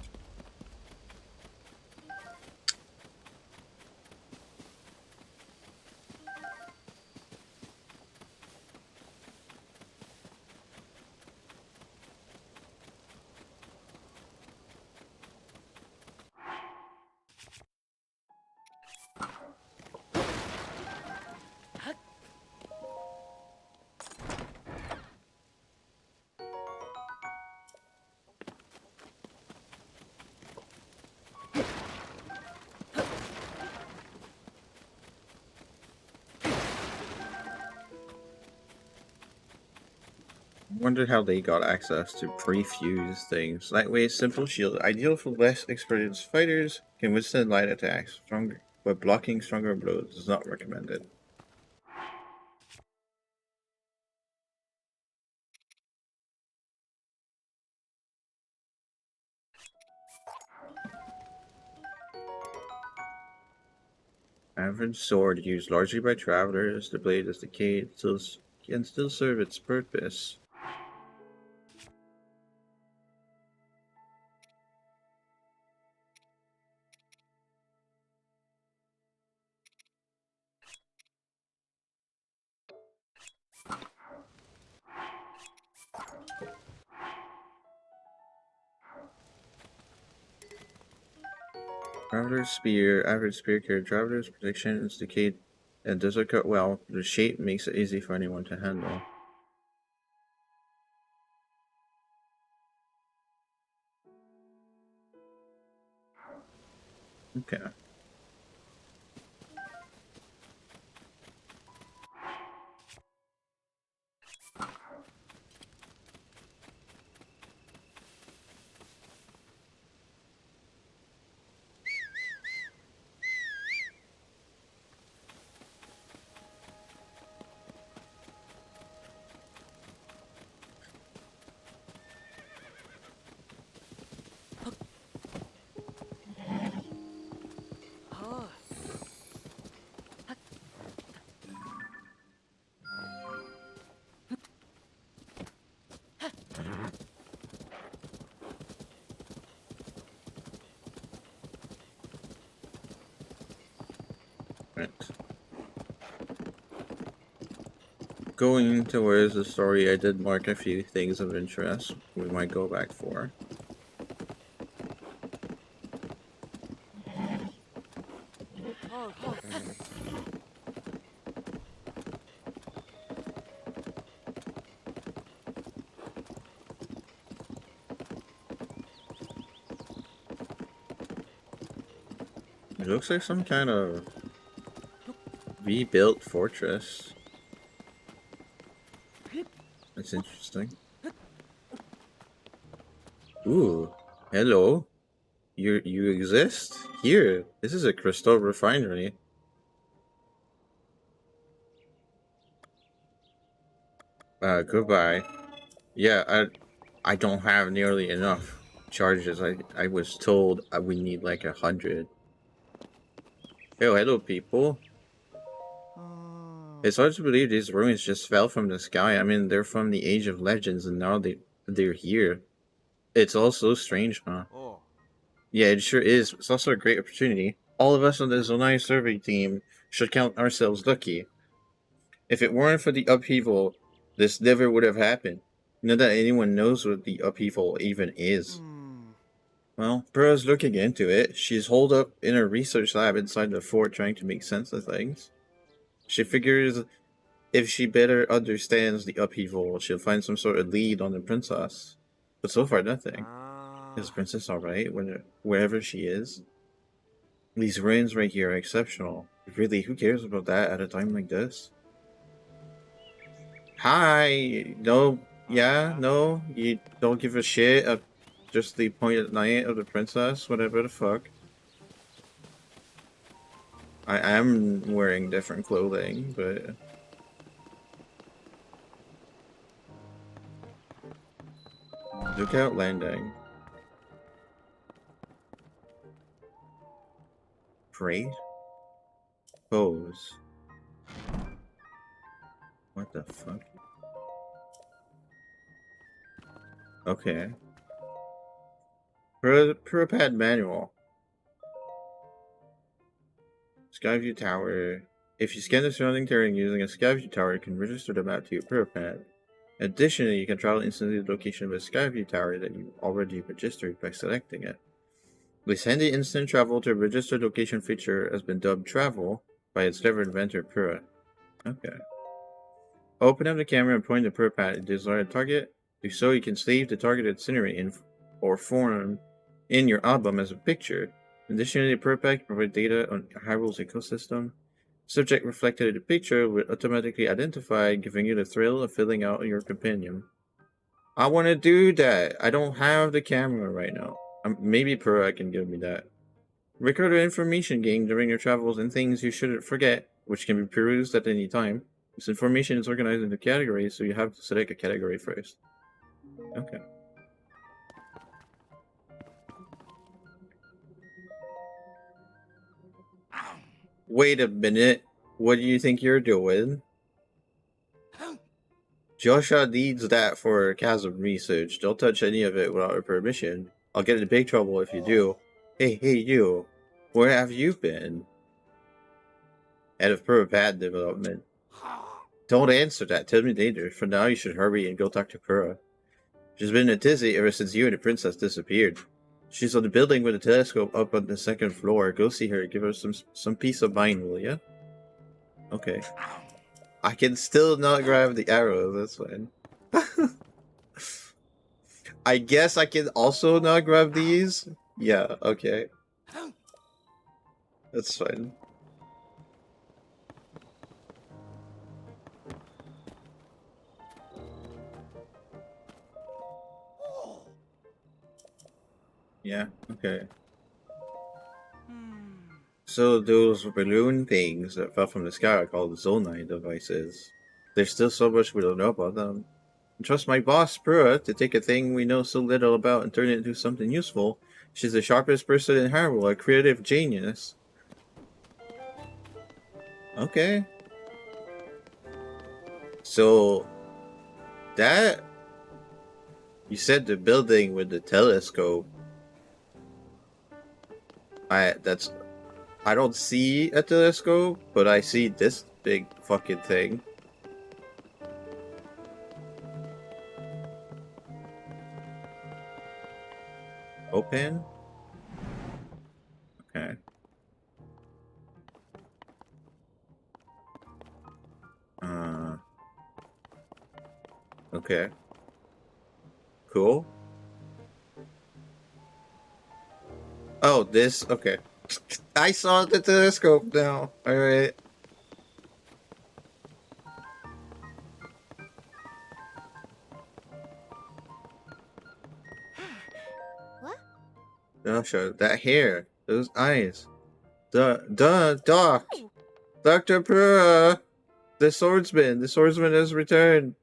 Wondered how they got access to pre-fuse things. Lightweight, simple shield, ideal for less experienced fighters, can withstand light attacks, stronger, but blocking stronger blows is not recommended. Average sword used largely by travelers, the blade is decayed, can still serve its purpose. Traveler's spear, average spear carry traveler's protection is decayed and doesn't cut well. The shape makes it easy for anyone to handle. Okay. Right. Going towards the story, I did mark a few things of interest we might go back for. It looks like some kind of rebuilt fortress. That's interesting. Ooh, hello. You exist? Here. This is a crystal refinery. Goodbye. Yeah, I don't have nearly enough charges. I was told we need like 100. Oh, hello, people. It's hard to believe these ruins just fell from the sky. I mean, they're from the Age of Legends, and now they're here. It's all so strange, huh? Oh. Yeah, it sure is. It's also a great opportunity. All of us on the Zonai survey team should count ourselves lucky. If it weren't for the upheaval, this never would have happened. Not that anyone knows what the upheaval even is. Well, Burrow's looking into it. She's holed up in a research lab inside the fort trying to make sense of things. She figures if she better understands the upheaval, she'll find some sort of lead on the princess. But so far, nothing. Is the princess alright wherever she is? These ruins right here are exceptional. Really, who cares about that at a time like this? Hi! No, yeah, no, you don't give a shit of just the point at night of the princess, whatever the fuck. I am wearing different clothing, but... Lookout Landing. Great. Pose. What the fuck? Okay. Puripad manual. Skyview Tower. If you scan the surrounding terrain using a Skyview Tower, you can register the map to your Puripad. Additionally, you can travel instantly to the location of a Skyview Tower that you already registered by selecting it. This handy instant travel to a registered location feature has been dubbed Travel by its clever inventor Pura. Okay. Open up the camera and point the Puripad at the desired target. Do so, you can save the targeted scenery or form in your album as a picture. Additionally, the Puripad can provide data on Hyrule's ecosystem. Subject reflected in the picture will automatically identify, giving you the thrill of filling out your companion. I want to do that. I don't have the camera right now. Maybe Pura can give me that. Record the information gained during your travels and things you shouldn't forget, which can be perused at any time. This information is organized into categories, so you have to select a category first. Okay. Wait a minute. What do you think you're doing? Joshua needs that for chasm research. Don't touch any of it without our permission. I'll get into big trouble if you do. Hey, you. Where have you been? Head of Puripad development. Don't answer that. Tell me later. For now, you should hurry and go talk to Pura. She's been in a tizzy ever since you and the princess disappeared. She's on the building with a telescope up on the second floor. Go see her. Give her some peace of mind, will ya? Okay. I can still not grab the arrow. That's fine. I guess I can also not grab these? Yeah, okay. That's fine. Yeah, okay. So those balloon things that fell from the sky are called Zonai devices. There's still so much we don't know about them. Trust my boss, Pura, to take a thing we know so little about and turn it into something useful. She's the sharpest person in Hyrule, a creative genius. Okay. So, that... You said the building with the telescope. I don't see a telescope, but I see this big fucking thing. Open? Okay. Okay. Cool. Oh, this? Okay. I saw the telescope now. Alright. What? Dasha, that hair, those eyes. Doc! Dr. Pura! The swordsman has returned.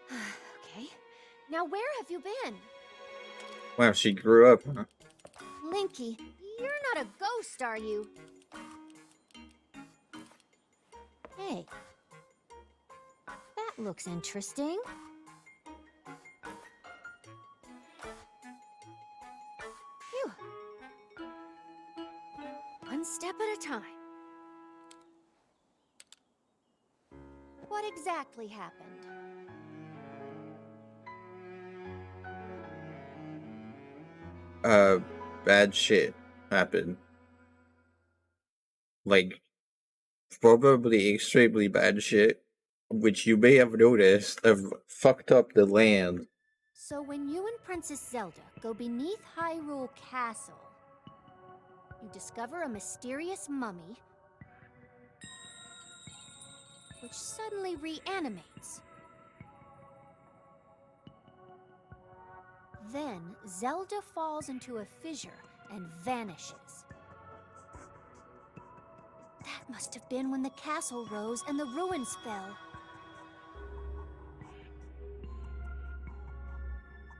Okay. Now where have you been? Wow, she grew up, huh? Linky, you're not a ghost, are you? Hey. That looks interesting. Phew. One step at a time. What exactly happened? Bad shit happened. Like, probably extremely bad shit, which you may have noticed have fucked up the land. So when you and Princess Zelda go beneath Hyrule Castle, you discover a mysterious mummy which suddenly reanimates. Then Zelda falls into a fissure and vanishes. That must have been when the castle rose and the ruins fell.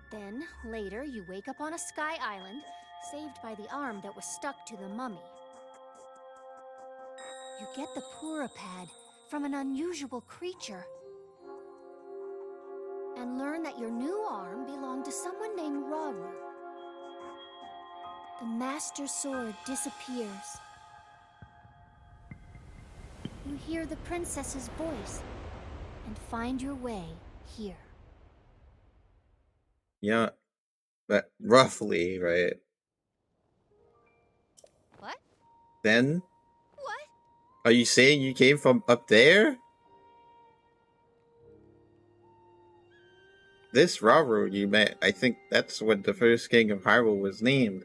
Then, later, you wake up on a sky island, saved by the arm that was stuck to the mummy. You get the Pura pad from an unusual creature, and learn that your new arm belonged to someone named Rauru. The Master Sword disappears. You hear the princess's voice, and find your way here. Yeah, but roughly, right? What? Then, What? are you saying you came from up there? This Rauru you met, I think that's what the first king of Hyrule was named.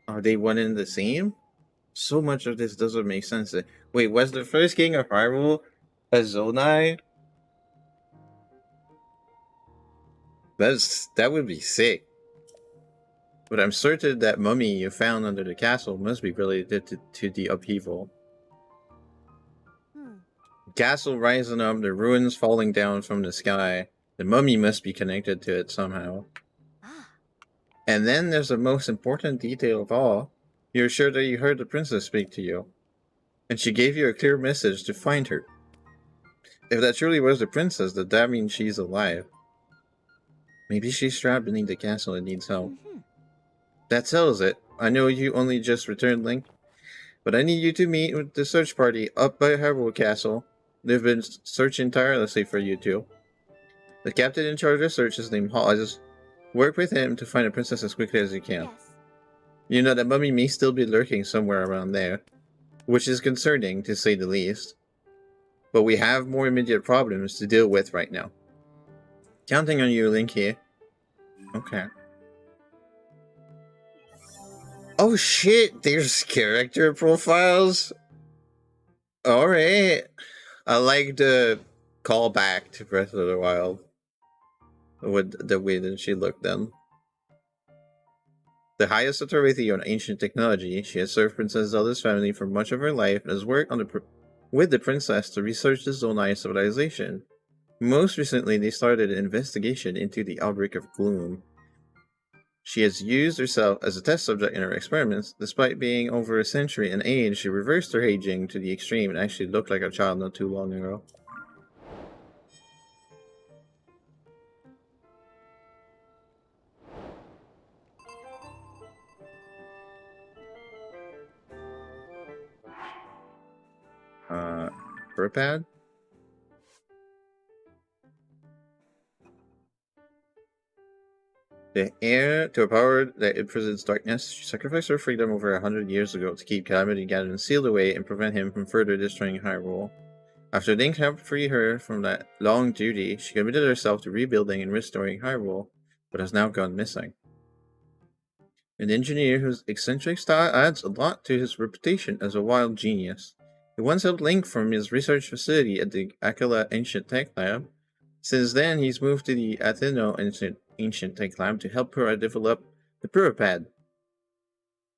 Are they one and the same? So much of this doesn't make sense. Wait, was the first king of Hyrule a Zonai? That would be sick. But I'm certain that mummy you found under the castle must be related to the upheaval. Castle rising up, the ruins falling down from the sky. The mummy must be connected to it somehow. And then there's the most important detail of all. You're sure that you heard the princess speak to you. And she gave you a clear message to find her. If that truly was the princess, then that means she's alive. Maybe she's trapped beneath the castle and needs help. That settles it. I know you only just returned, Link. But I need you to meet with the search party up by Hyrule Castle. They've been searching tirelessly for you two. The captain in charge of the search is named Hall. Just work with him to find the princess as quickly as you can. Yes. You know that mummy may still be lurking somewhere around there, which is concerning to say the least. But we have more immediate problems to deal with right now. Counting on you, Link here. Okay. Oh shit, there's character profiles? Alright. I like the callback to Breath of the Wild. With the way that she looked then. The highest authority on ancient technology, she has served Princess Zelda's family for much of her life and has worked on with the princess to research the Zonai civilization. Most recently, they started an investigation into the outbreak of gloom. She has used herself as a test subject in her experiments. Despite being over a century in age, she reversed her aging to the extreme and actually looked like a child not too long ago. Pad? The heir to a power that imprisons darkness, she sacrificed her freedom over 100 years ago to keep Calamity Ganon sealed away and prevent him from further destroying Hyrule. After Link helped free her from that long duty, she committed herself to rebuilding and restoring Hyrule, but has now gone missing. An engineer whose eccentric style adds a lot to his reputation as a wild genius. He once helped Link from his research facility at the Aquila Ancient Tech Lab. Since then, he's moved to the Atheno Ancient Tech Lab to help Pura develop the Purapad.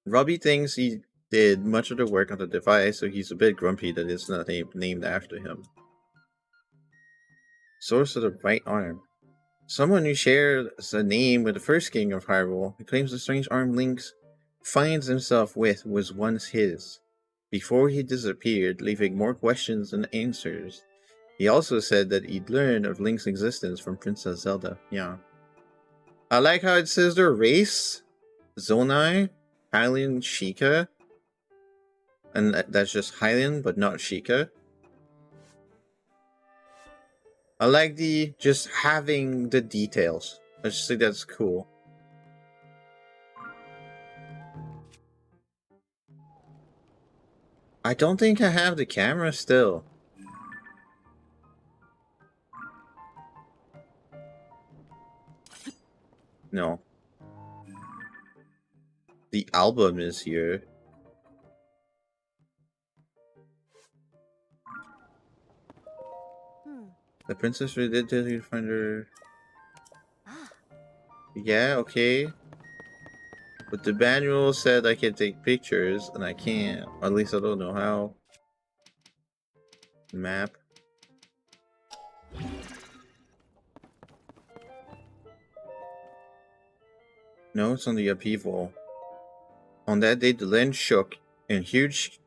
Robbie thinks he did much of the work on the device, so he's a bit grumpy that it's not named after him. Source of the right arm. Someone who shares a name with the first king of Hyrule, who claims the strange arm Link finds himself with was once his, before he disappeared, leaving more questions than answers. He also said that he'd learned of Link's existence from Princess Zelda. Yeah. I like how it says their race. Zonai, Hylian, Sheikah. And that's just Hylian, but not Sheikah. I like the just having the details. I just think that's cool. I don't think I have the camera still. No. The album is here. The princess really did tell you to find her. Yeah, okay. But the manual said I can take pictures, and I can't. Or at least I don't know how. Map. No, it's on the upheaval. On that day, the land shook, and huge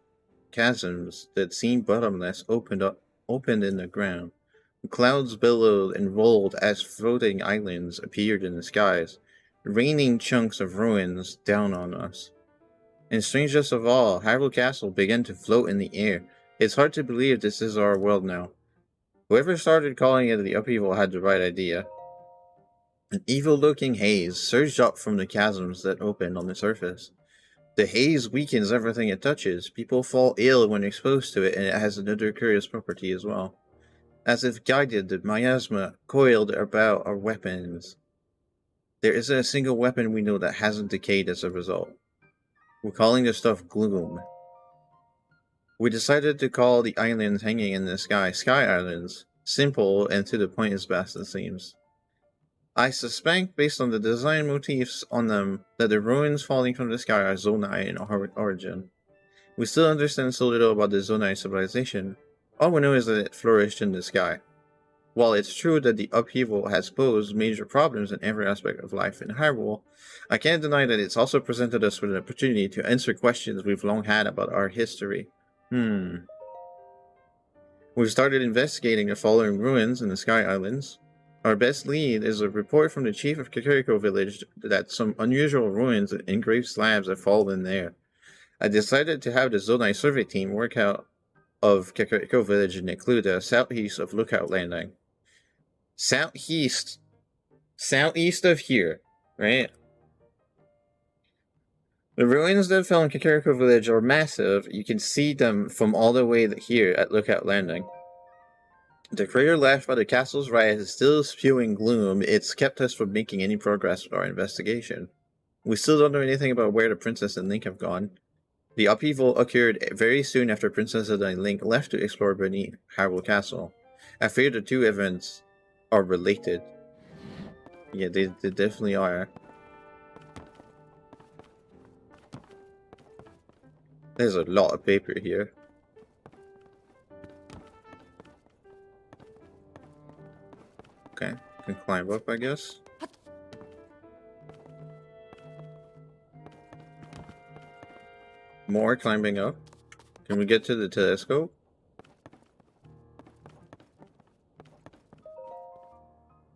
chasms that seemed bottomless opened in the ground. The clouds billowed and rolled as floating islands appeared in the skies, raining chunks of ruins down on us. And strangest of all, Hyrule Castle began to float in the air. It's hard to believe this is our world now. Whoever started calling it the upheaval had the right idea. An evil-looking haze surged up from the chasms that opened on the surface. The haze weakens everything it touches. People fall ill when exposed to it, and it has another curious property as well. As if guided, the miasma coiled about our weapons. There isn't a single weapon we know that hasn't decayed as a result. We're calling this stuff gloom. We decided to call the islands hanging in the sky Sky Islands. Simple and to the point as best it seems. I suspect, based on the design motifs on them, that the ruins falling from the sky are Zonai in origin. We still understand so little about the Zonai civilization. All we know is that it flourished in the sky. While it's true that the upheaval has posed major problems in every aspect of life in Hyrule, I can't deny that it's also presented us with an opportunity to answer questions we've long had about our history. We've started investigating the fallen ruins in the Sky Islands. Our best lead is a report from the chief of Kakariko village that some unusual ruins and engraved slabs have fallen there. I decided to have the Zonai survey team work out of Kakariko village in Necluda, southeast of Lookout Landing. Southeast of here, right? The ruins that fell in Kakariko village are massive. You can see them from all the way here at Lookout Landing. The crater left by the castle's rise is still spewing gloom. It's kept us from making any progress with our investigation. We still don't know anything about where the princess and Link have gone. The upheaval occurred very soon after Princess Zelda and Link left to explore beneath Hyrule Castle. I fear the two events are related. Yeah, they definitely are. There's a lot of paper here. Okay, can climb up, I guess. More climbing up. Can we get to the telescope?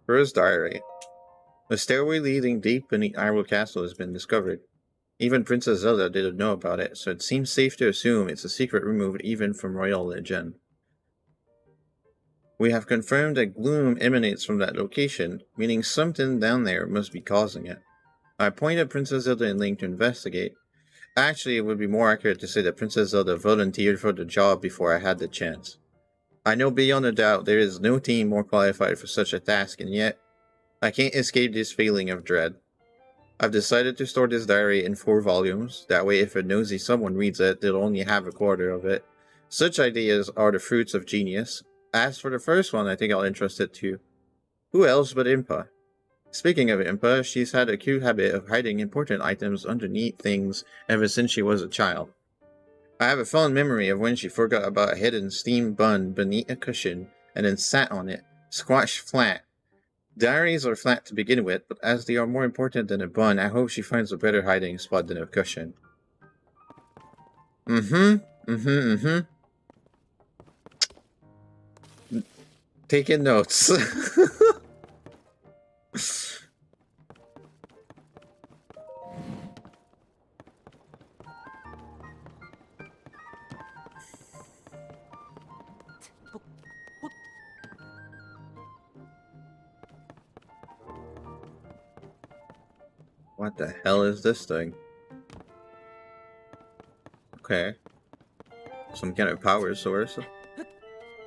First diary. A stairway leading deep beneath Hyrule Castle has been discovered. Even Princess Zelda didn't know about it, so it seems safe to assume it's a secret removed even from royal legend. We have confirmed that gloom emanates from that location, meaning something down there must be causing it. I appointed Princess Zelda and Link to investigate. Actually, it would be more accurate to say that Princess Zelda volunteered for the job before I had the chance. I know beyond a doubt there is no team more qualified for such a task, and yet, I can't escape this feeling of dread. I've decided to store this diary in 4 volumes, that way if a nosy someone reads it, they'll only have a quarter of it. Such ideas are the fruits of genius. As for the first one, I think I'll entrust it to who else but Impa. Speaking of Impa, she's had a cute habit of hiding important items underneath things ever since she was a child. I have a fond memory of when she forgot about a hidden steamed bun beneath a cushion and then sat on it, squashed flat. Diaries are flat to begin with, but as they are more important than a bun, I hope she finds a better hiding spot than a cushion. Taking notes. What the hell is this thing? Okay. Some kind of power source,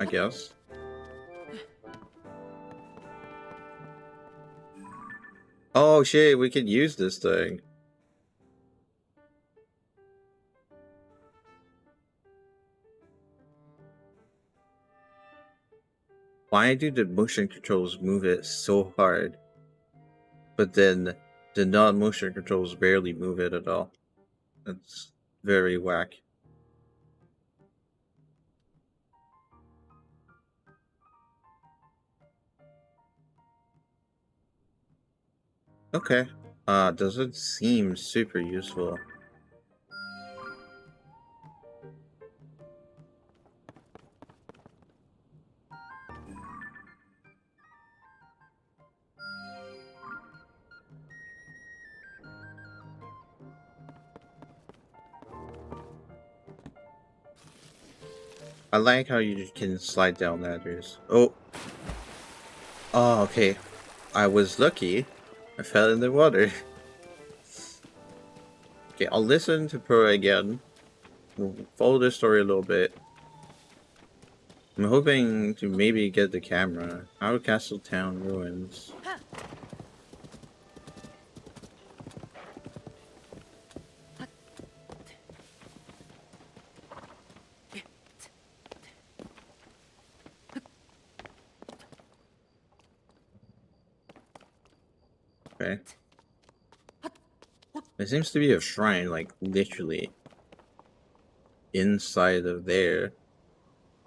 I guess. Oh shit, we could use this thing. Why do the motion controls move it so hard? But then the non-motion controls barely move it at all. That's very whack. Okay. Doesn't seem super useful. I like how you can slide down ladders. Oh. Oh, okay. I was lucky. I fell in the water. Okay, I'll listen to Pro again. We'll follow the story a little bit. I'm hoping to maybe get the camera. How Castle Town ruins. Okay. There seems to be a shrine, like, literally inside of there.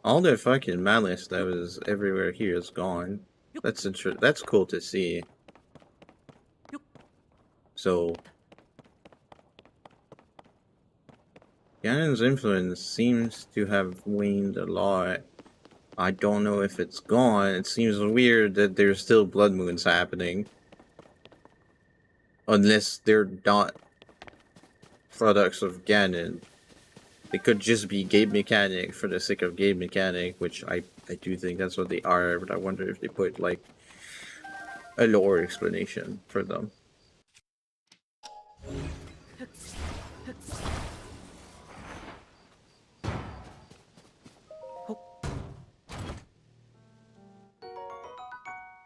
All the fucking malice that was everywhere here is gone. That's cool to see. So, Ganon's influence seems to have waned a lot. I don't know if it's gone. It seems weird that there's still blood moons happening. Unless they're not products of Ganon. They could just be game mechanic for the sake of game mechanic, which I do think that's what they are, but I wonder if they put, like, a lore explanation for them.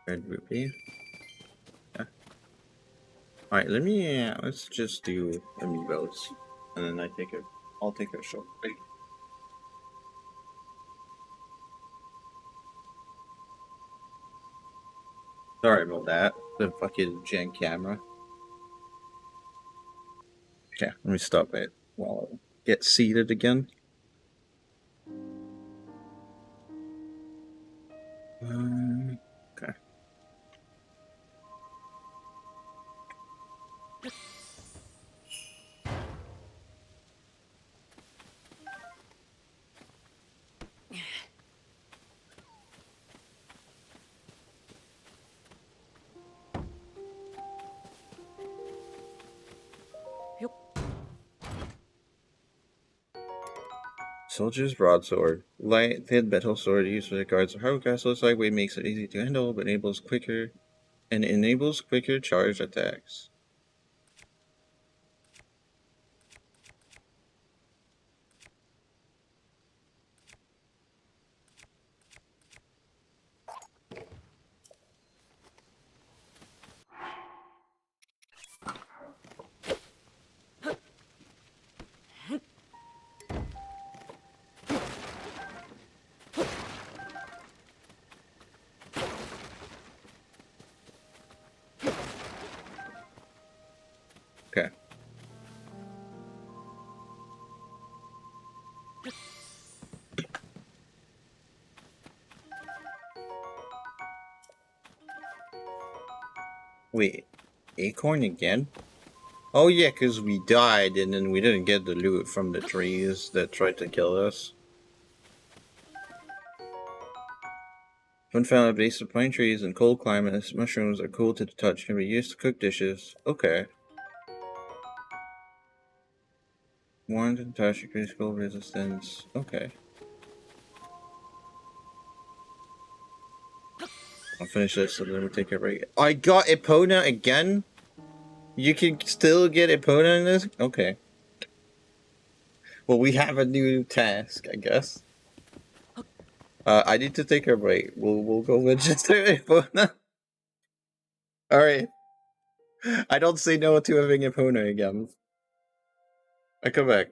Red rupee. Yeah. Alright, let's just do amiibos. And then I'll take a short break. Sorry about that. The fucking jank camera. Okay, let me stop it while I get seated again. Okay. Soldier's Broadsword. Light, thin metal sword used for the guards of Hyrule Castle. Lightweight makes it easy to handle, but enables quicker charge attacks. Wait, acorn again? Oh yeah, because we died and then we didn't get the loot from the trees that tried to kill us. When found at base of pine trees in cold climates, mushrooms are cool to the touch, can be used to cook dishes. Okay. Warm to the touch, increase cold resistance. Okay. I'll finish this and then we'll take a break. I got Epona again? You can still get Epona in this? Okay. Well, we have a new task, I guess. I need to take a break. We'll go register Epona. Alright. I don't say no to having Epona again. I come back.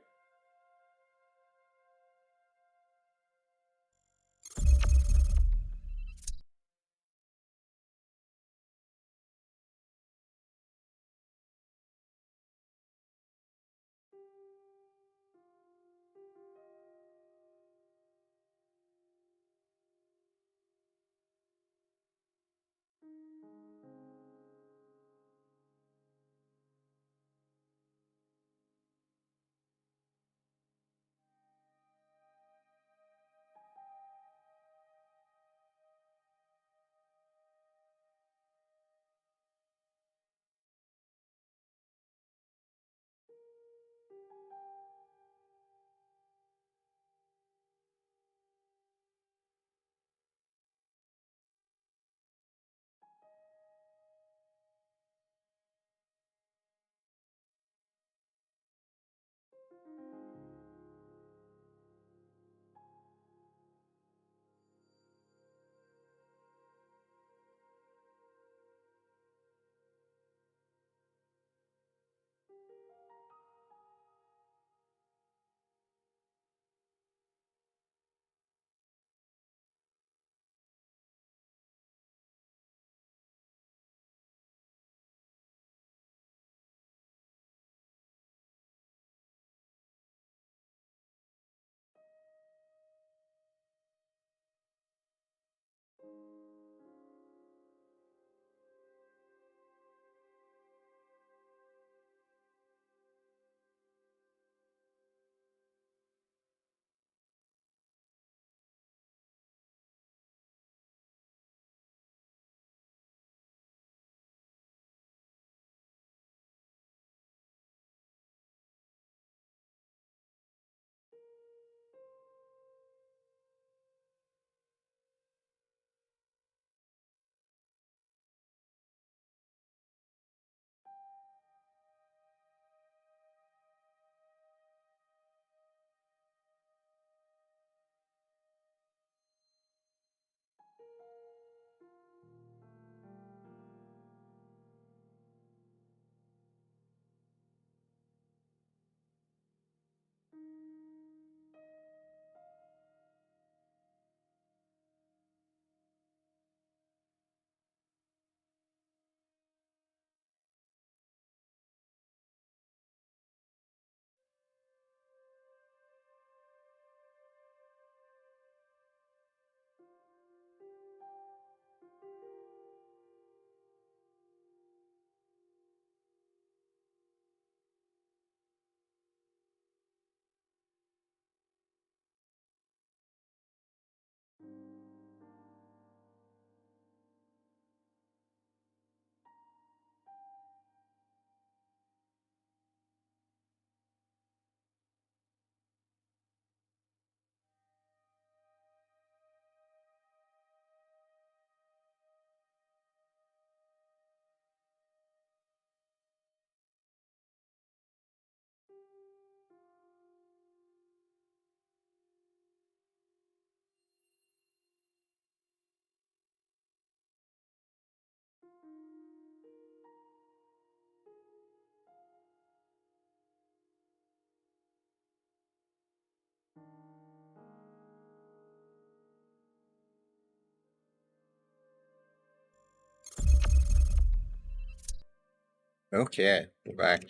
Okay, we're back.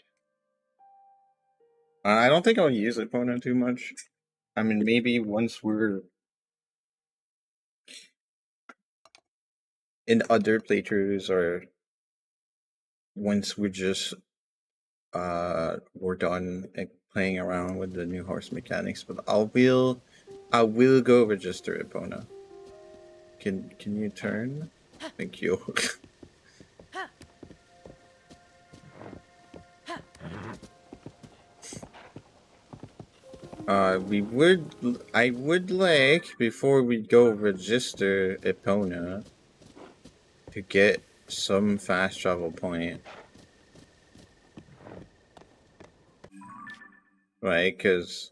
I don't think I'll use Epona too much. I mean, maybe once we're in other playthroughs or once we just we're done playing around with the new horse mechanics, but I will go register Epona. Can you turn? Thank you. I would like, before we go register Epona, to get some fast travel point. Right, because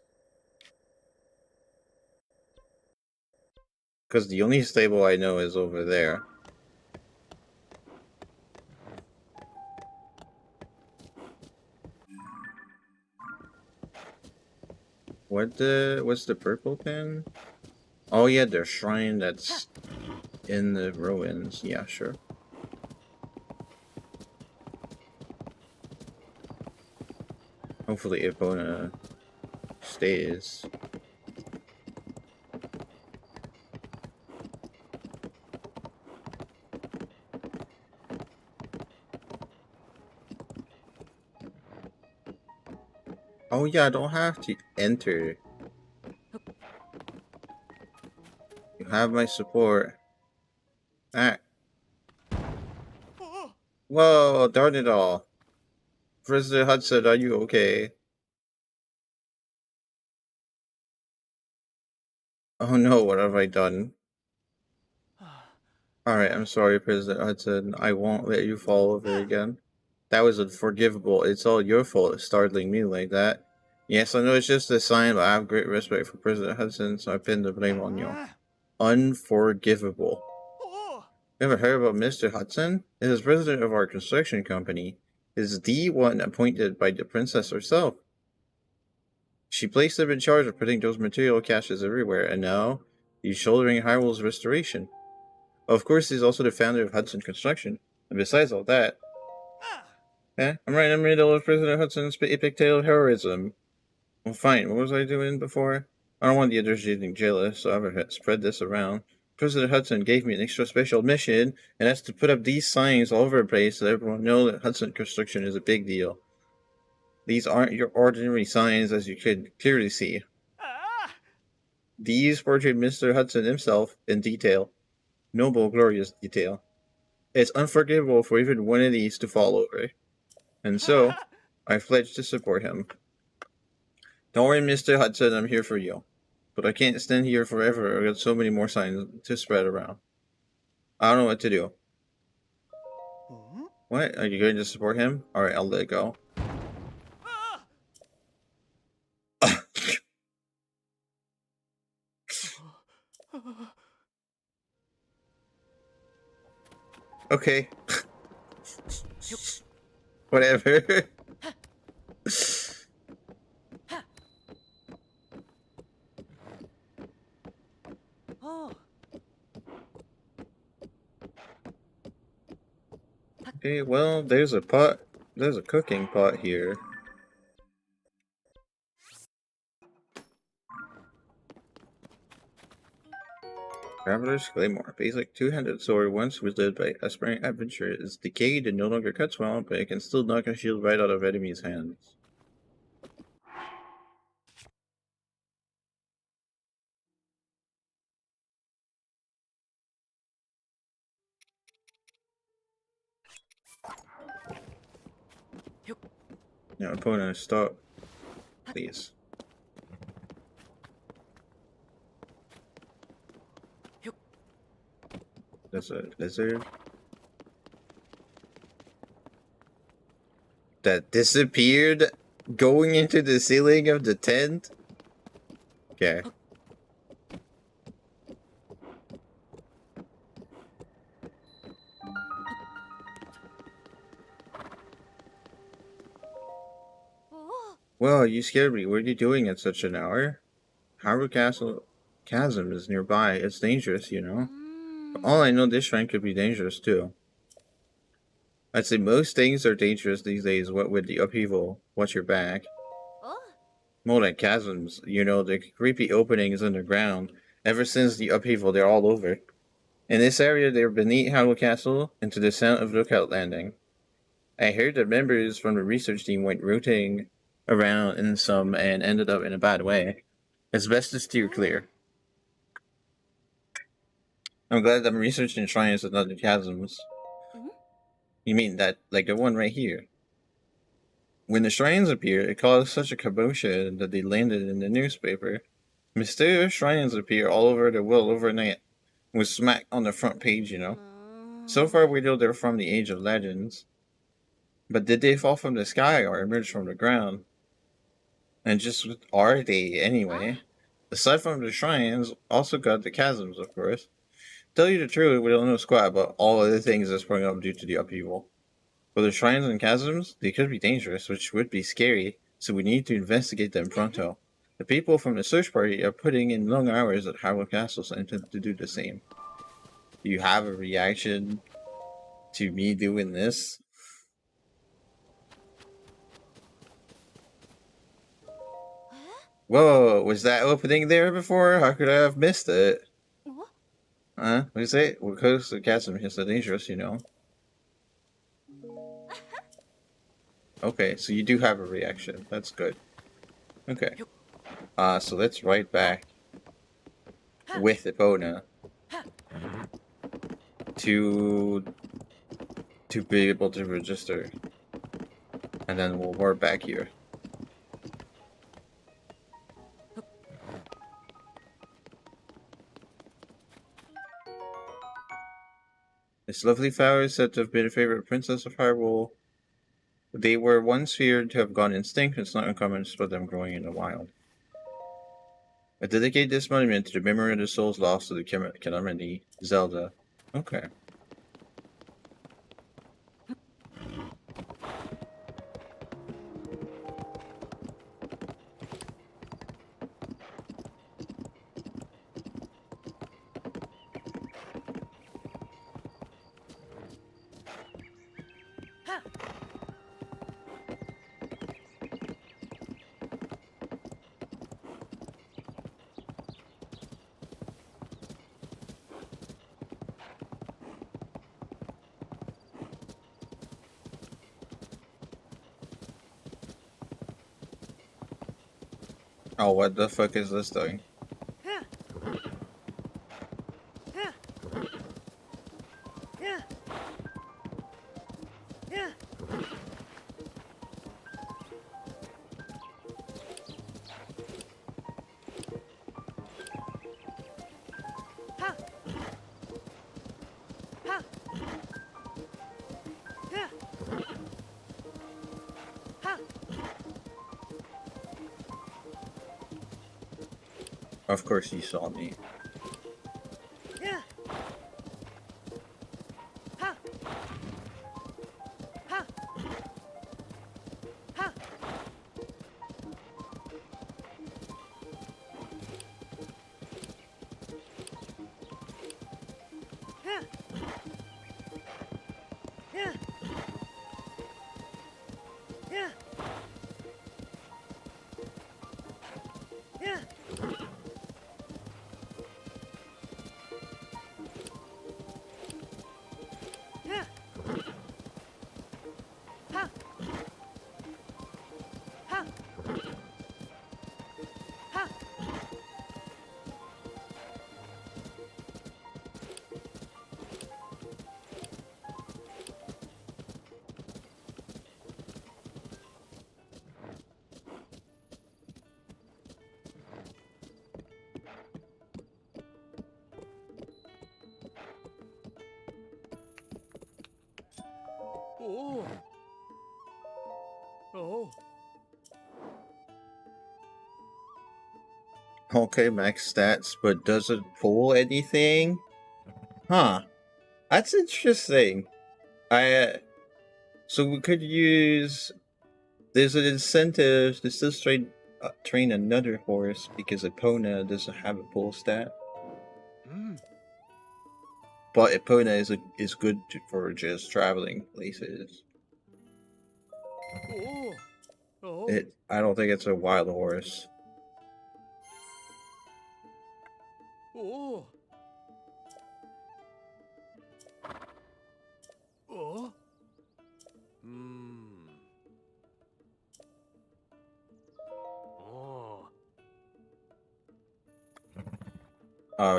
the only stable I know is over there. What's the purple thing? Oh yeah, the shrine that's in the ruins. Yeah, sure. Hopefully Epona stays. Oh yeah, I don't have to enter. You have my support. Ah. Whoa, darn it all. President Hudson, are you okay? Oh no, what have I done? Alright, I'm sorry, President Hudson. I won't let you fall over again. That was unforgivable. It's all your fault startling me like that. Yes, I know it's just a sign, but I have great respect for President Hudson, so I pin the blame on you. Unforgivable. You ever heard about Mr. Hudson? He is president of our construction company. He is the one appointed by the princess herself. She placed him in charge of putting those material caches everywhere, and now he's shouldering Hyrule's restoration. Of course, he's also the founder of Hudson Construction. And besides all that, I'm right in the middle of President Hudson's epic tale of heroism. Well, fine. What was I doing before? I don't want the others getting jealous, so I've spread this around. President Hudson gave me an extra special mission, and that's to put up these signs all over the place so that everyone knows that Hudson Construction is a big deal. These aren't your ordinary signs, as you could clearly see. These portray Mr. Hudson himself in detail. Noble, glorious detail. It's unforgivable for even one of these to fall over. And so, I pledge to support him. Don't worry, Mr. Hudson, I'm here for you. But I can't stand here forever. I've got so many more signs to spread around. I don't know what to do. What? Are you going to support him? Alright, I'll let it go. Okay. Whatever. Okay, well, there's a pot. There's a cooking pot here. Traveler's Claymore. Basic two-handed sword once wielded by aspiring adventurer is decayed and no longer cuts well, but it can still knock a shield right out of enemies' hands. Now, opponent, stop. Please. There's a lizard that disappeared going into the ceiling of the tent. Okay. Well, you scared me. What are you doing at such an hour? Hyrule Castle Chasm is nearby. It's dangerous, you know. For all I know, this shrine could be dangerous too. I'd say most things are dangerous these days, what with the upheaval. Watch your back. More like chasms, you know, the creepy openings underground. Ever since the upheaval, they're all over. In this area, they're beneath Hyrule Castle and to the south of Lookout Landing. I heard that members from the research team went rotating around in some and ended up in a bad way. It's best to steer clear. I'm glad I'm researching shrines and other chasms. You mean that, like the one right here? When the shrines appear, it caused such a commotion that they landed in the newspaper. Mysterious shrines appear all over the world overnight, with smack on the front page, you know. So far, we know they're from the Age of Legends. But did they fall from the sky or emerge from the ground? And just what are they anyway? Aside from the shrines, also got the chasms, of course. Tell you the truth, we don't know squat about all other things that sprung up due to the upheaval. For the shrines and chasms, they could be dangerous, which would be scary, so we need to investigate them pronto. The people from the search party are putting in long hours at Hyrule Castle and intend to do the same. Do you have a reaction to me doing this? Whoa, was that opening there before? How could I have missed it? Huh? What is it? Well, because the chasm is so dangerous, you know. Okay, so you do have a reaction. That's good. Okay. So let's write back with Epona to be able to register. And then we'll warp back here. This lovely flower is said to have been a favorite princess of Hyrule. They were once feared to have gone extinct. It's not uncommon to spot them growing in the wild. I dedicate this monument to the memory of the souls lost to the calamity, Zelda. Okay. Oh, what the fuck is this thing? Of course you saw me. Oh. Oh. Okay, max stats, but does it pull anything? Huh. That's interesting. So we could use... There's an incentive to still train another horse because Epona doesn't have a pull stat. But Epona is good for just traveling places. Oh. Oh. I don't think it's a wild horse. Oh. Oh.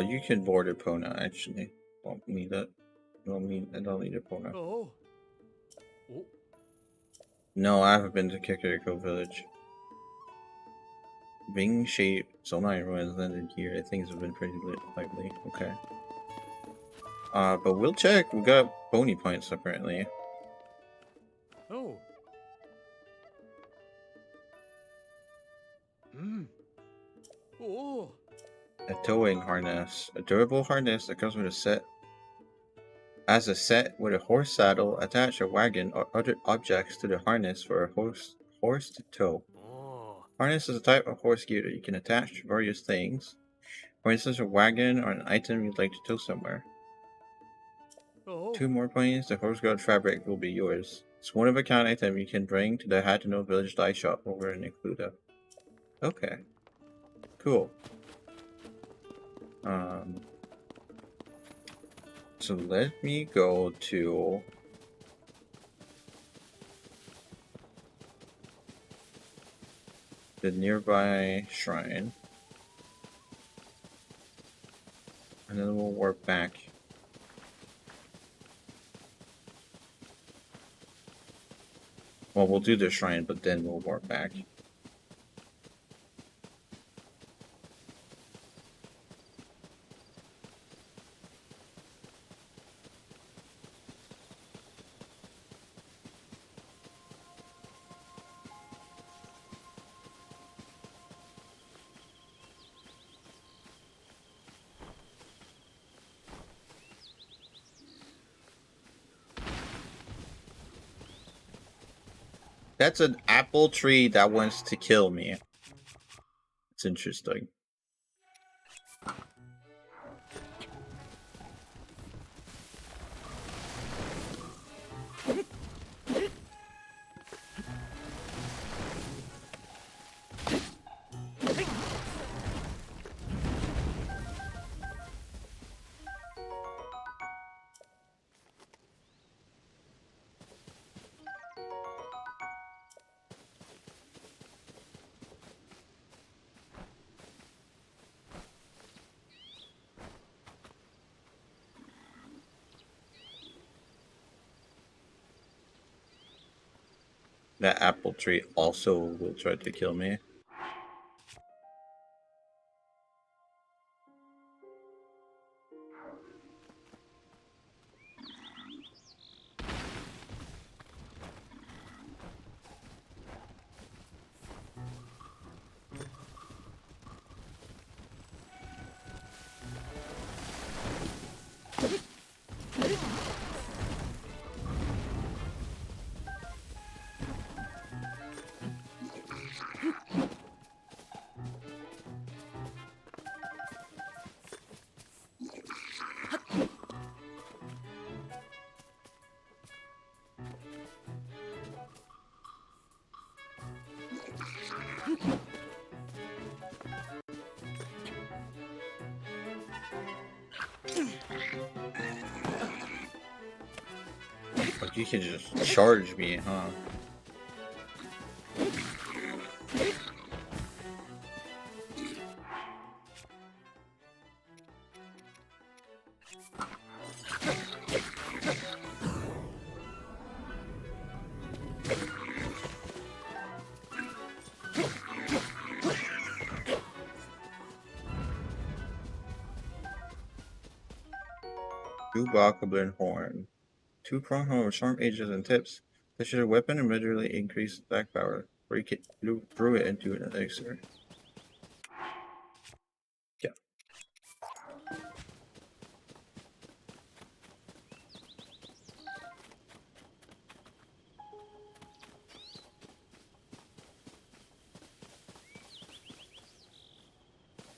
You can board Epona actually. Don't need it. I don't need Epona. Oh. No, I haven't been to Kakariko Village. Bing Shape, Zonai Ruins landed here. Things have been pretty lively. Okay. But we'll check. We got bony points apparently. Oh. Oh. A towing harness. A durable harness that comes with a set. As a set with a horse saddle, attach a wagon or other objects to the harness for a horse to tow. Oh. Harness is a type of horse gear that you can attach to various things. For instance, a wagon or an item you'd like to tow somewhere. Oh. 2 more points, the horse guard fabric will be yours. It's one of a kind item you can bring to the Hateno Village dye shop over in Includa. Okay. Cool. So let me go to the nearby shrine. And then we'll warp back. Well, we'll do the shrine, but then we'll warp back. That's an apple tree that wants to kill me. It's interesting. That apple tree also will try to kill me. But you can just charge me, huh? Two-Bokoblin Horn. 2-prong horn with sharp edges and tips. This is a weapon and immediately increase attack power. Break it, brew it into an elixir. Yeah.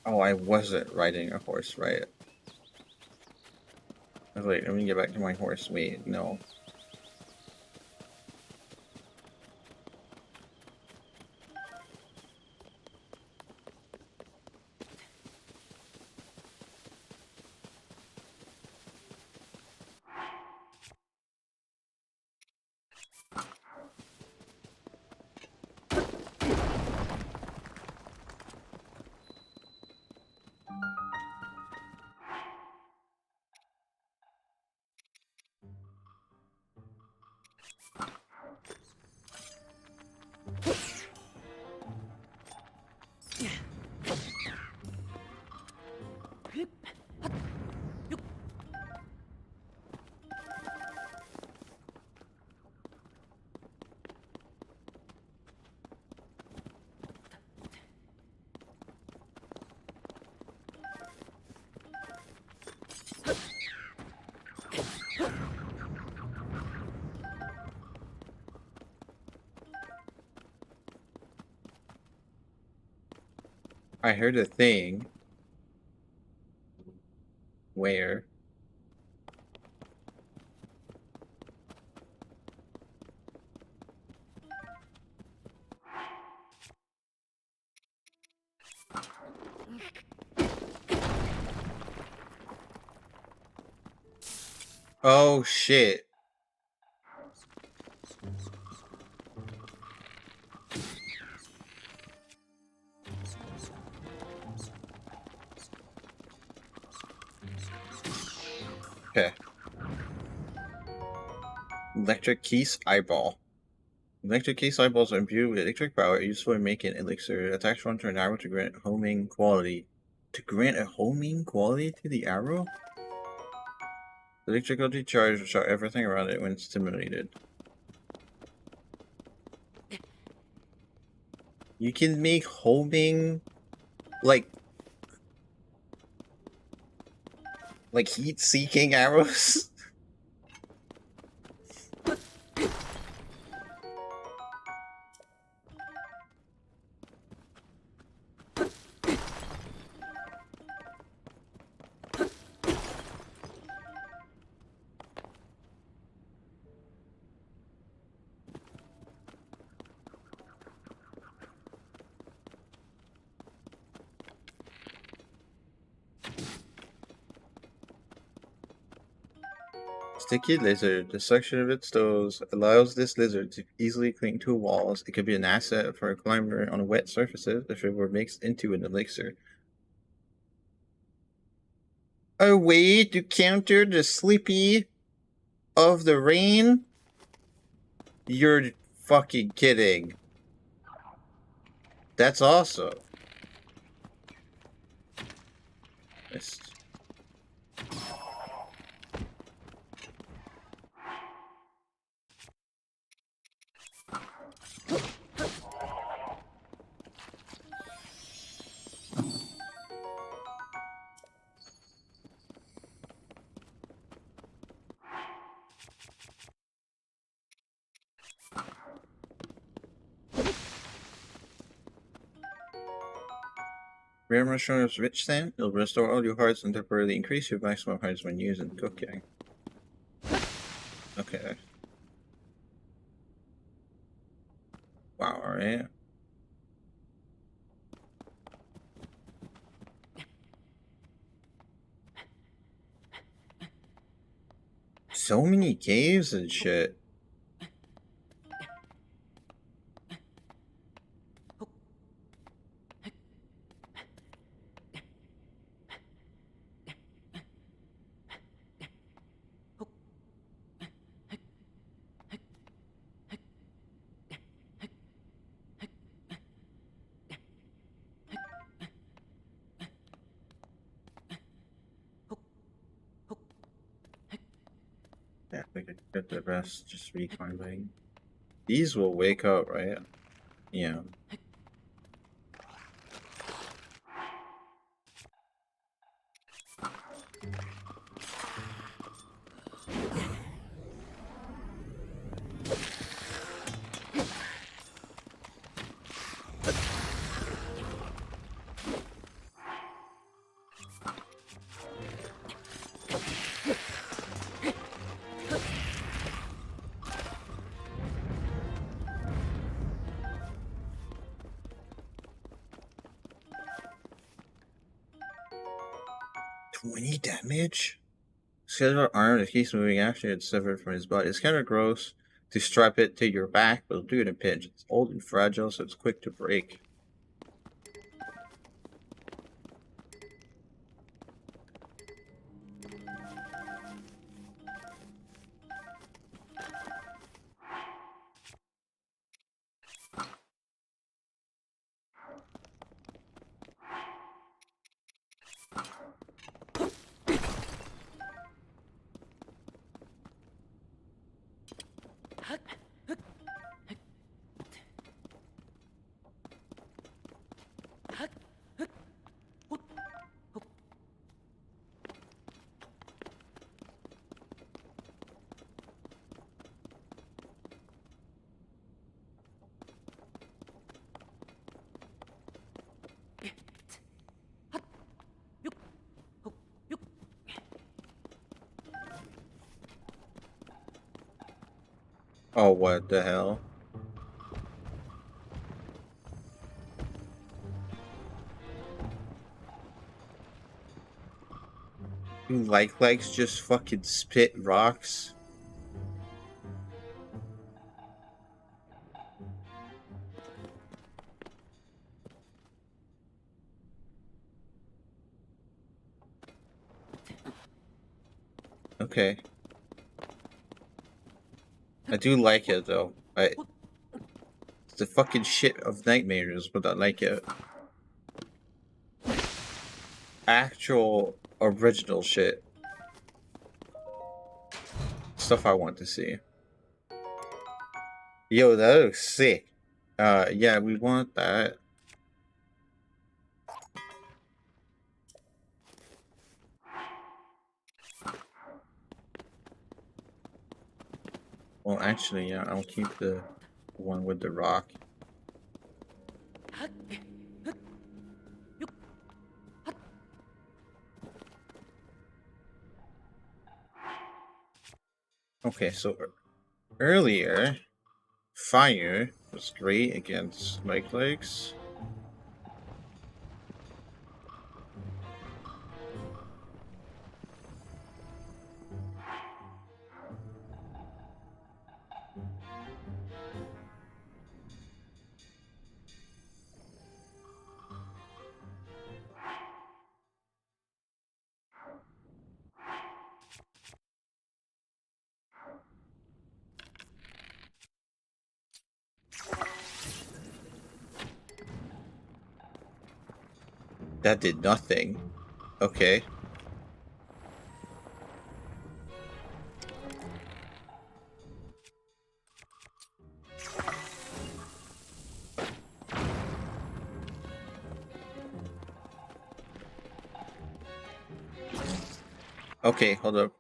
Oh, I wasn't riding a horse, right? I was like, let me get back to my horse. Wait, no. I heard a thing. Where? Oh shit. Okay. Electric Keys Eyeball. Electric Keys Eyeballs are imbued with electric power, useful in making elixir. Attach one to an arrow to grant homing quality. To grant a homing quality to the arrow? The electrical charge will shock everything around it when stimulated. You can make homing like heat-seeking arrows. Sticky lizard. The suction of its toes allows this lizard to easily cling to walls. It could be an asset for a climber on wet surfaces if it were mixed into an elixir. A way to counter the sleepy of the rain? You're fucking kidding. That's awesome. It's... 'Rare Mushroom's Rich Sand. It'll restore all your hearts and temporarily increase your maximum hearts when used in cooking. Okay. Wow, alright. So many caves and shit. Yeah, we could get the rest just reclimbing. These will wake up, right? Yeah. $20 damage? Skeletal arm that keeps moving after it's severed from his body. It's kind of gross to strap it to your back, but it'll do it in a pinch. It's old and fragile, so it's quick to break. Oh, what the hell? You likes just fucking spit rocks? Okay. I do like it though. It's the fucking shit of nightmares, but I like it. Actual original shit. Stuff I want to see. Yo, that looks sick. Yeah, we want that. Well, actually, yeah, I'll keep the one with the rock. Okay, so earlier, fire was great against legs. That did nothing. Okay. Okay, hold up.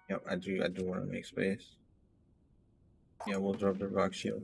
Yep, I do want to make space. Yeah, we'll drop the rock shield.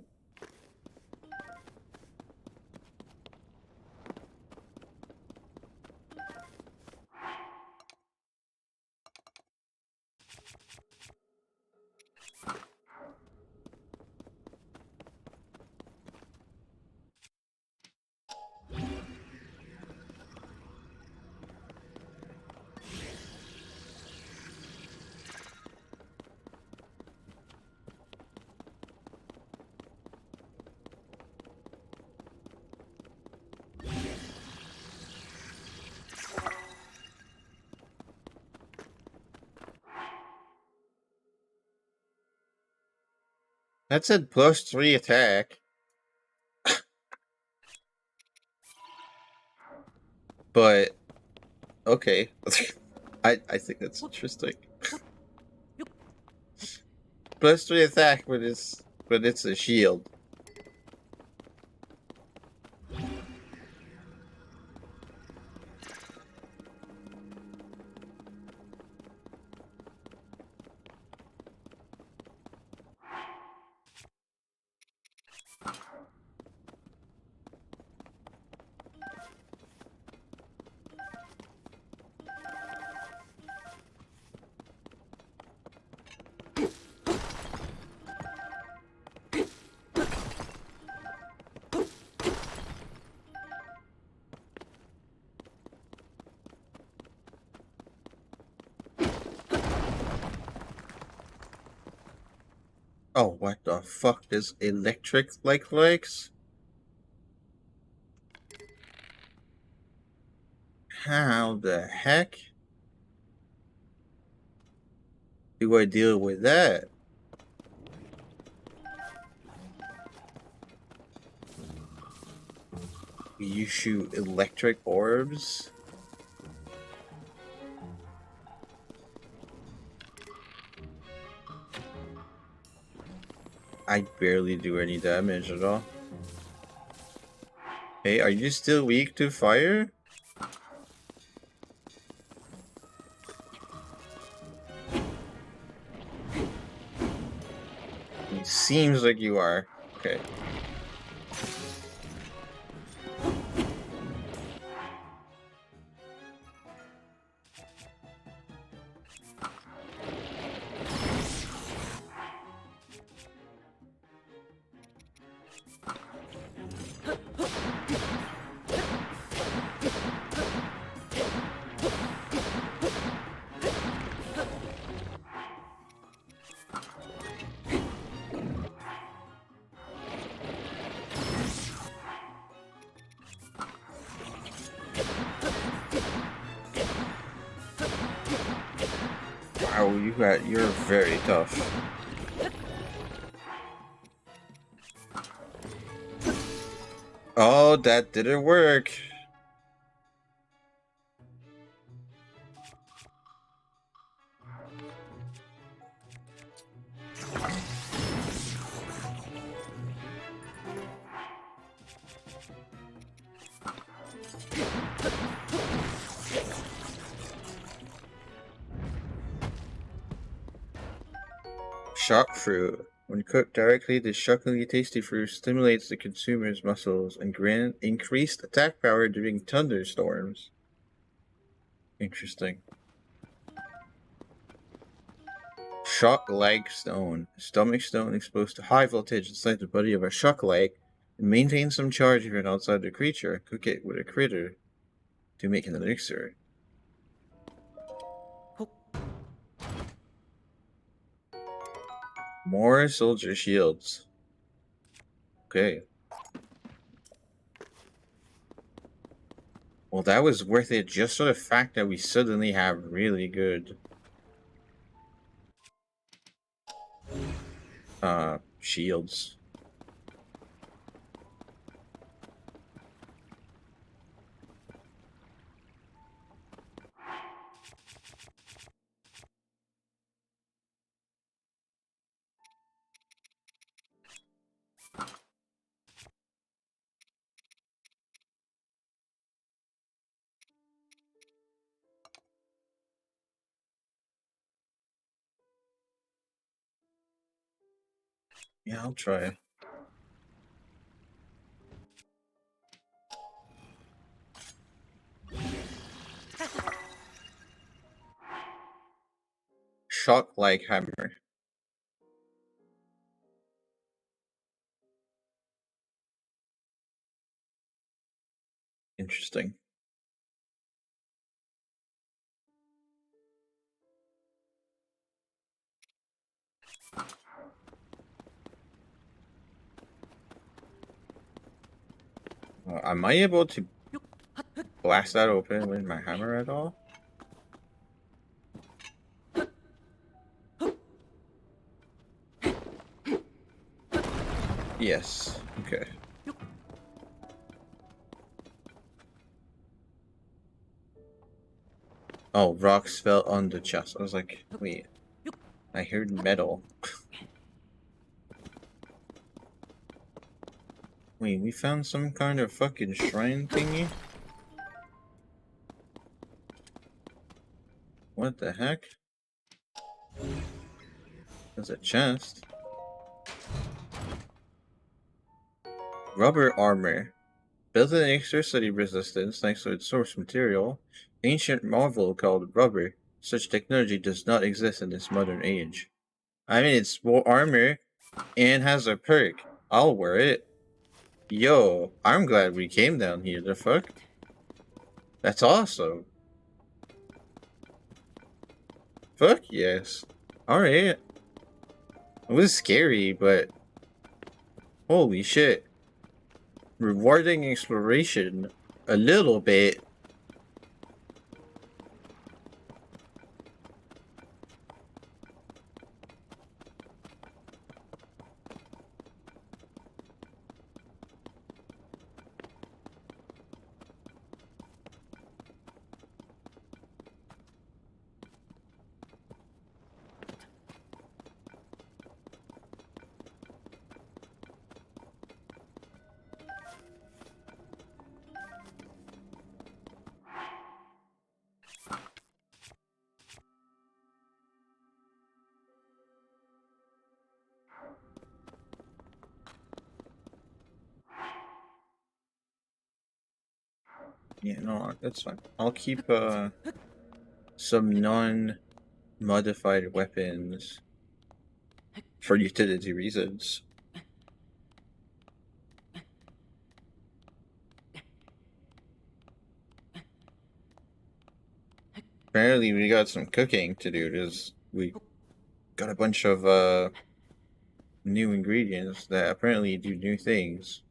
That said +3 attack. But okay. I think that's interesting. +3 attack, but it's a shield. Oh, what the fuck is electric like legs? How the heck do I deal with that? You shoot electric orbs? I barely do any damage at all. Hey, are you still weak to fire? It seems like you are. Okay. Wow, you're very tough. Oh, that didn't work. Shock fruit. When cooked directly, the shockingly tasty fruit stimulates the consumer's muscles and grant increased attack power during thunderstorms. Interesting. Shock leg stone. A stomach stone exposed to high voltage inside the body of a shock leg and maintains some charge even outside the creature. Cook it with a critter to make an elixir. More soldier shields. Okay. Well, that was worth it just for the fact that we suddenly have really good shields. Yeah, I'll try. Shock like hammer. Interesting. Am I able to blast that open with my hammer at all? Yes. Okay. Oh, rocks fell on the chest. I was like, wait. I heard metal. Wait, we found some kind of fucking shrine thingy? What the heck? There's a chest. Rubber armor. Built in electricity resistance thanks to its source material, ancient marvel called rubber. Such technology does not exist in this modern age. I mean, it's more armor and has a perk. I'll wear it. Yo, I'm glad we came down here, the fuck? That's awesome. Fuck yes. Alright. It was scary, but holy shit. Rewarding exploration a little bit. Yeah, no, that's fine. I'll keep some non-modified weapons for utility reasons. Apparently we got some cooking to do because we got a bunch of new ingredients that apparently do new things.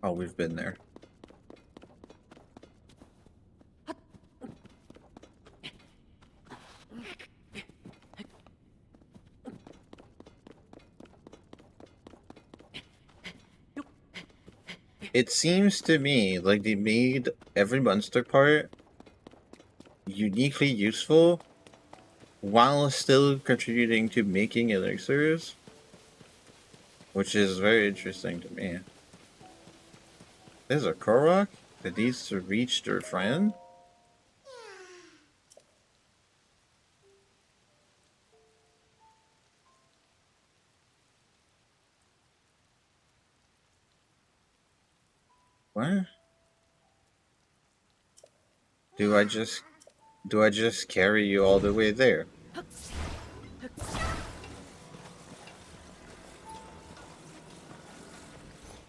Oh, we've been there. It seems to me like they made every monster part uniquely useful while still contributing to making elixirs, which is very interesting to me. There's a Korok that needs to reach their friend? What? Do I just carry you all the way there?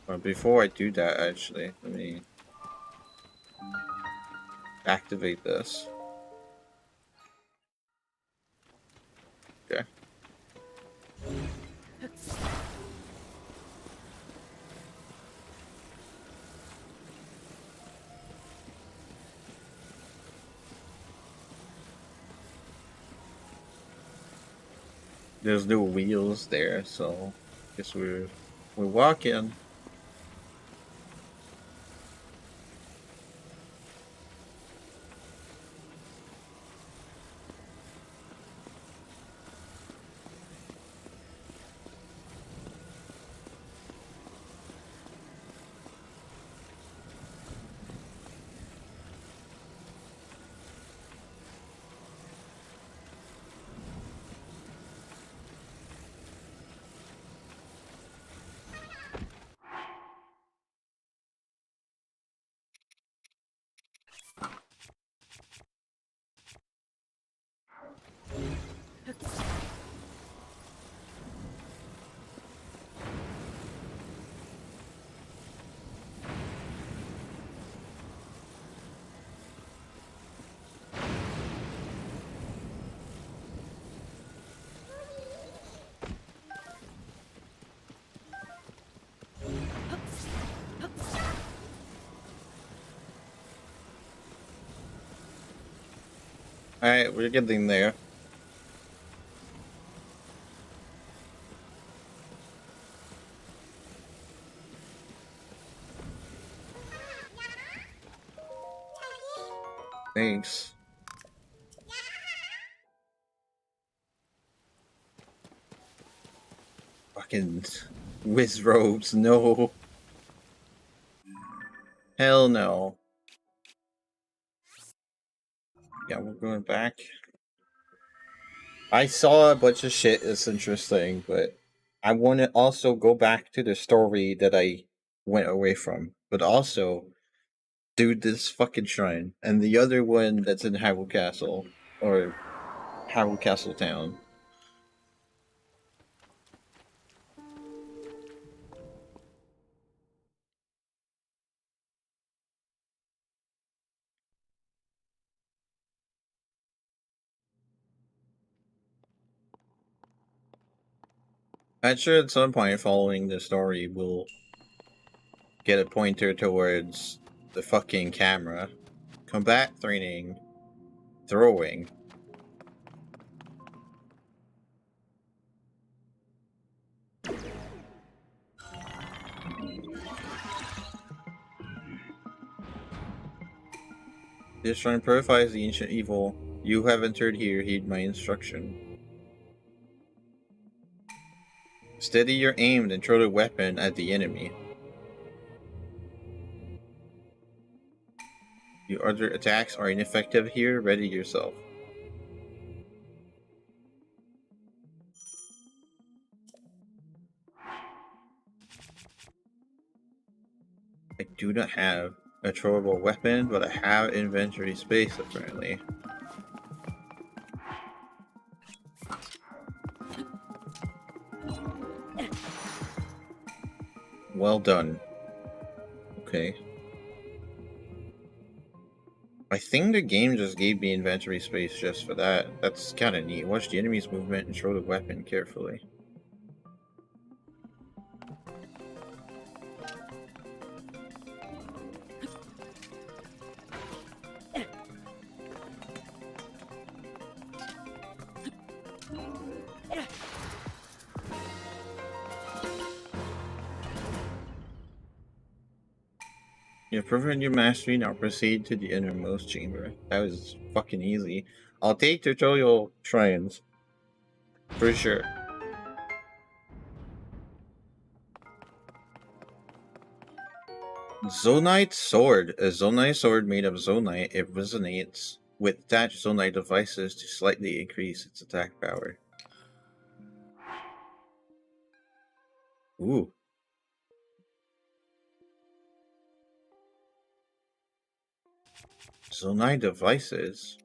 But before I do that, actually, let me activate this. Okay. There's no wheels there, so guess we're walking. Alright, we're getting there. Thanks. Fucking whiz robes, no. Hell no. Yeah, we're going back. I saw a bunch of shit that's interesting, but I want to also go back to the story that I went away from, but also do this fucking shrine and the other one that's in Hyrule Castle or Hyrule Castle Town. I'm sure at some point following the story we'll get a pointer towards the fucking camera. Combat training. Throwing. This shrine purifies the ancient evil. You have entered here, heed my instruction. Steady your aim and throw the weapon at the enemy. Your other attacks are ineffective here, ready yourself. I do not have a throwable weapon, but I have inventory space apparently. Well done. Okay. I think the game just gave me inventory space just for that. That's kinda neat. Watch the enemy's movement and throw the weapon carefully. You've proven your mastery, now proceed to the innermost chamber. That was fucking easy. I'll take tutorial shrines. For sure. Zonite Sword. A Zonite sword made of Zonite. It resonates with attached Zonite devices to slightly increase its attack power. Ooh. Zonite devices.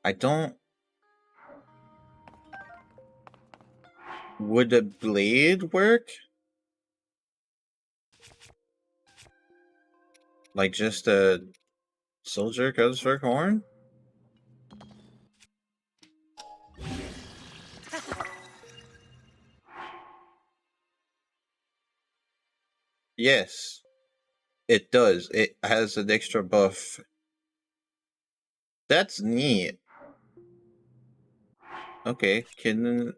I don't... Would a blade work? Like just a soldier goes for horn? Yes, it does. It has an extra buff. That's neat. Okay, can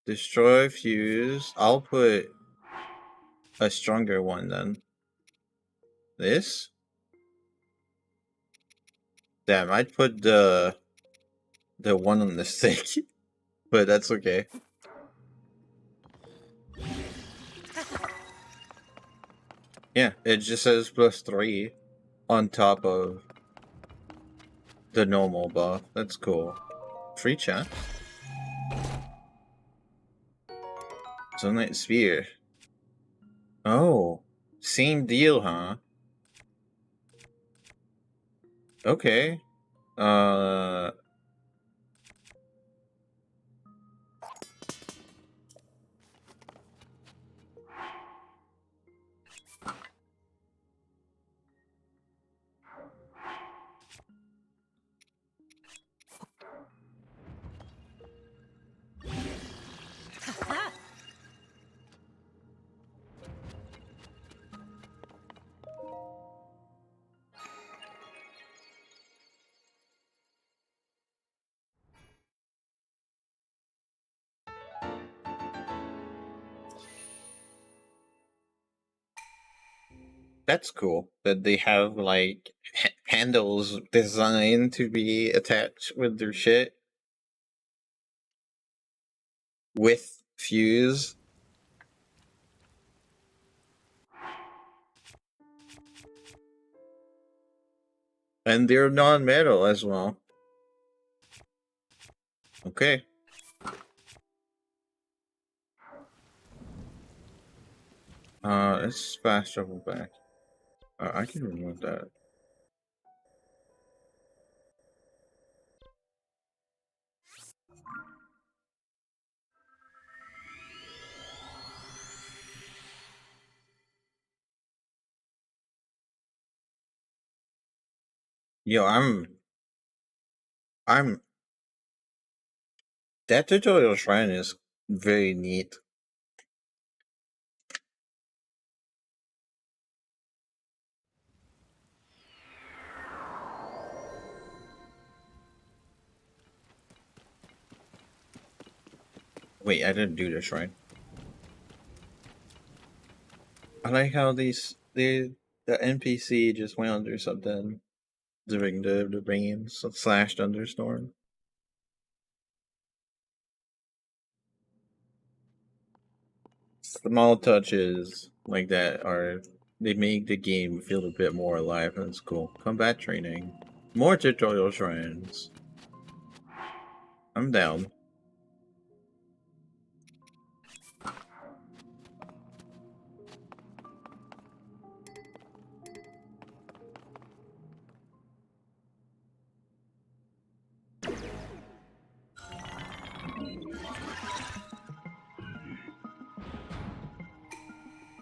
destroy fuse. I'll put a stronger one then. This? Damn, I'd put the one on the stick, but that's okay. Yeah, it just says +3 on top of the normal buff. That's cool. Free chat. Sunlight Sphere. Oh, same deal, huh? Okay. Uh, that's cool that they have like handles designed to be attached with their shit with fuse. And they're non-metal as well. Okay. Let's fast travel back. I can remove that. Yo, I'm That tutorial shrine is very neat. Wait, I didn't do the shrine. I like how the NPC just went under something during the rain, so slashed thunderstorm. Small touches like that they make the game feel a bit more alive, and it's cool. Combat training, more tutorial shrines. I'm down.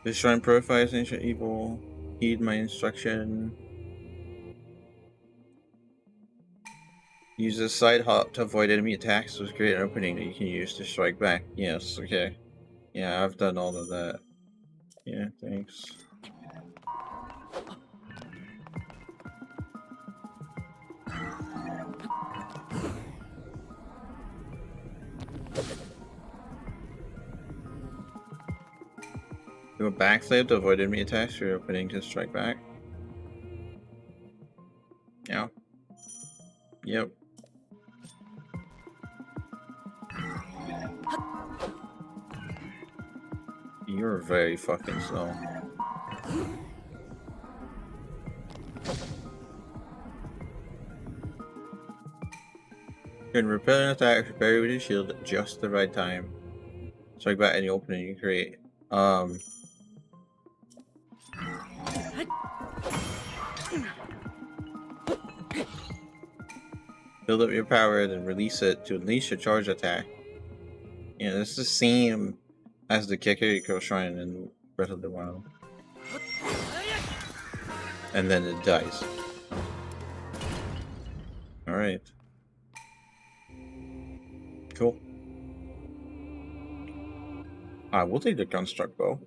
This shrine purifies ancient evil. Heed my instruction. Use a side hop to avoid enemy attacks. With create an opening that you can use to strike back. Yes, okay. Yeah, I've done all of that. Yeah, thanks. Do a backflip to avoid enemy attacks. Your opening to strike back. Yeah. Yep. You're very fucking slow. You can repel an attack if buried with your shield at just the right time. Strike back any opening you create. Build up your power, then release it to unleash a charge attack. Yeah, it's the same as the Kekeriko Shrine in Breath of the Wild. And then it dies. Alright. Cool. We'll take the construct bow.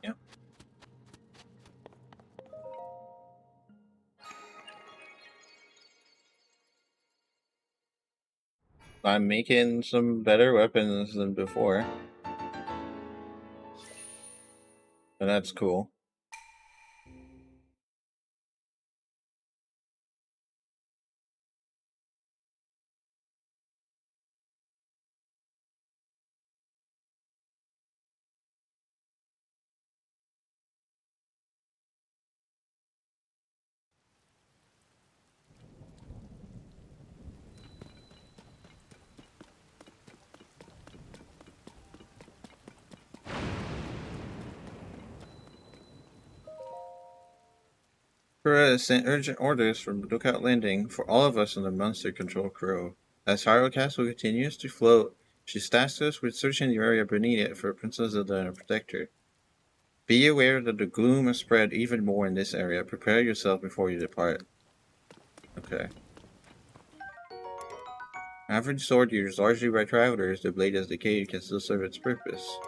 Yeah. I'm making some better weapons than before. And that's cool. Kura sent urgent orders from Lookout Landing for all of us on the monster control crew. As Hyrule Castle continues to float, she's tasked us with searching the area beneath it for Princess Zelda and her protector. Be aware that the gloom has spread even more in this area. Prepare yourself before you depart. Okay. Average sword used largely by travelers, the blade as decayed can still serve its purpose.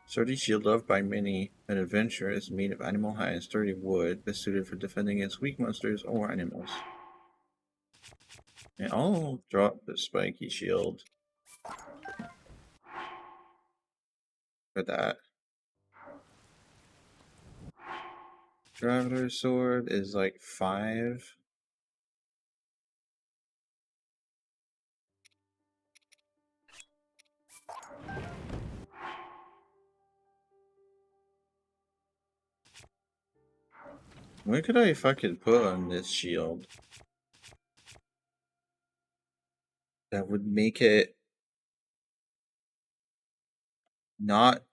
Sturdy shield loved by many an adventurer is made of animal hide and sturdy wood, best suited for defending against weak monsters or animals. And I'll drop the spiky shield for that. Traveler sword is like 5. What could I fucking put on this shield that would make it not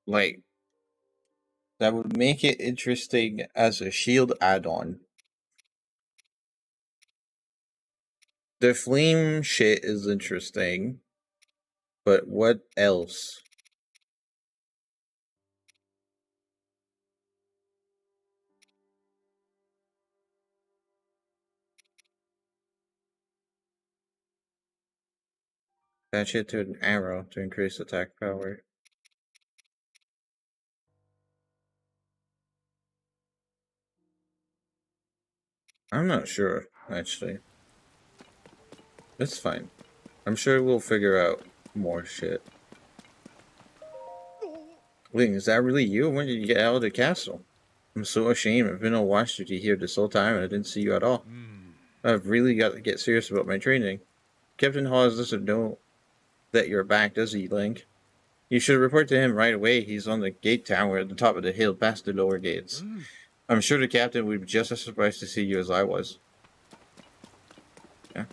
like that would make it interesting as a shield add-on? The flame shit is interesting, but what else? Attach it to an arrow to increase attack power. I'm not sure, actually. It's fine. I'm sure we'll figure out more shit. Ling, is that really you? When did you get out of the castle? I'm so ashamed. I've been on watch duty here this whole time and I didn't see you at all. I've really got to get serious about my training. Captain Hawes doesn't know that you're back, does he, Link? You should report to him right away. He's on the gate tower at the top of the hill past the lower gates. I'm sure the captain would be just as surprised to see you as I was. Yeah.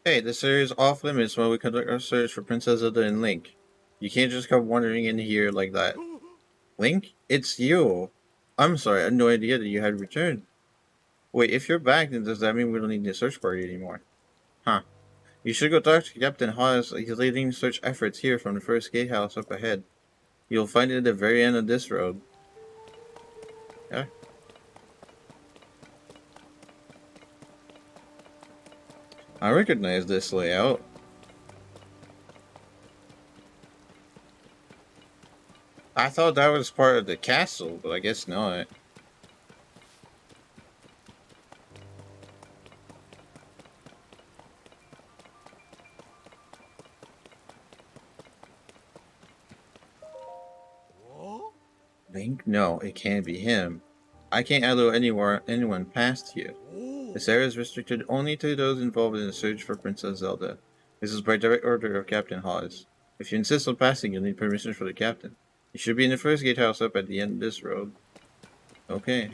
Hey, this area is off limits while we conduct our search for Princess Zelda and Link. You can't just come wandering in here like that. Link? It's you! I'm sorry, I had no idea that you had returned. Wait, if you're back, then does that mean we don't need the search party anymore? Huh. You should go talk to Captain Hawes. He's leading search efforts here from the first gatehouse up ahead. You'll find it at the very end of this road. Yeah. I recognize this layout. I thought that was part of the castle, but I guess not. Link? No, it can't be him. I can't allow anyone past here. This area is restricted only to those involved in the search for Princess Zelda. This is by direct order of Captain Hawes. If you insist on passing, you'll need permission from the captain. You should be in the first gatehouse up at the end of this road. Okay.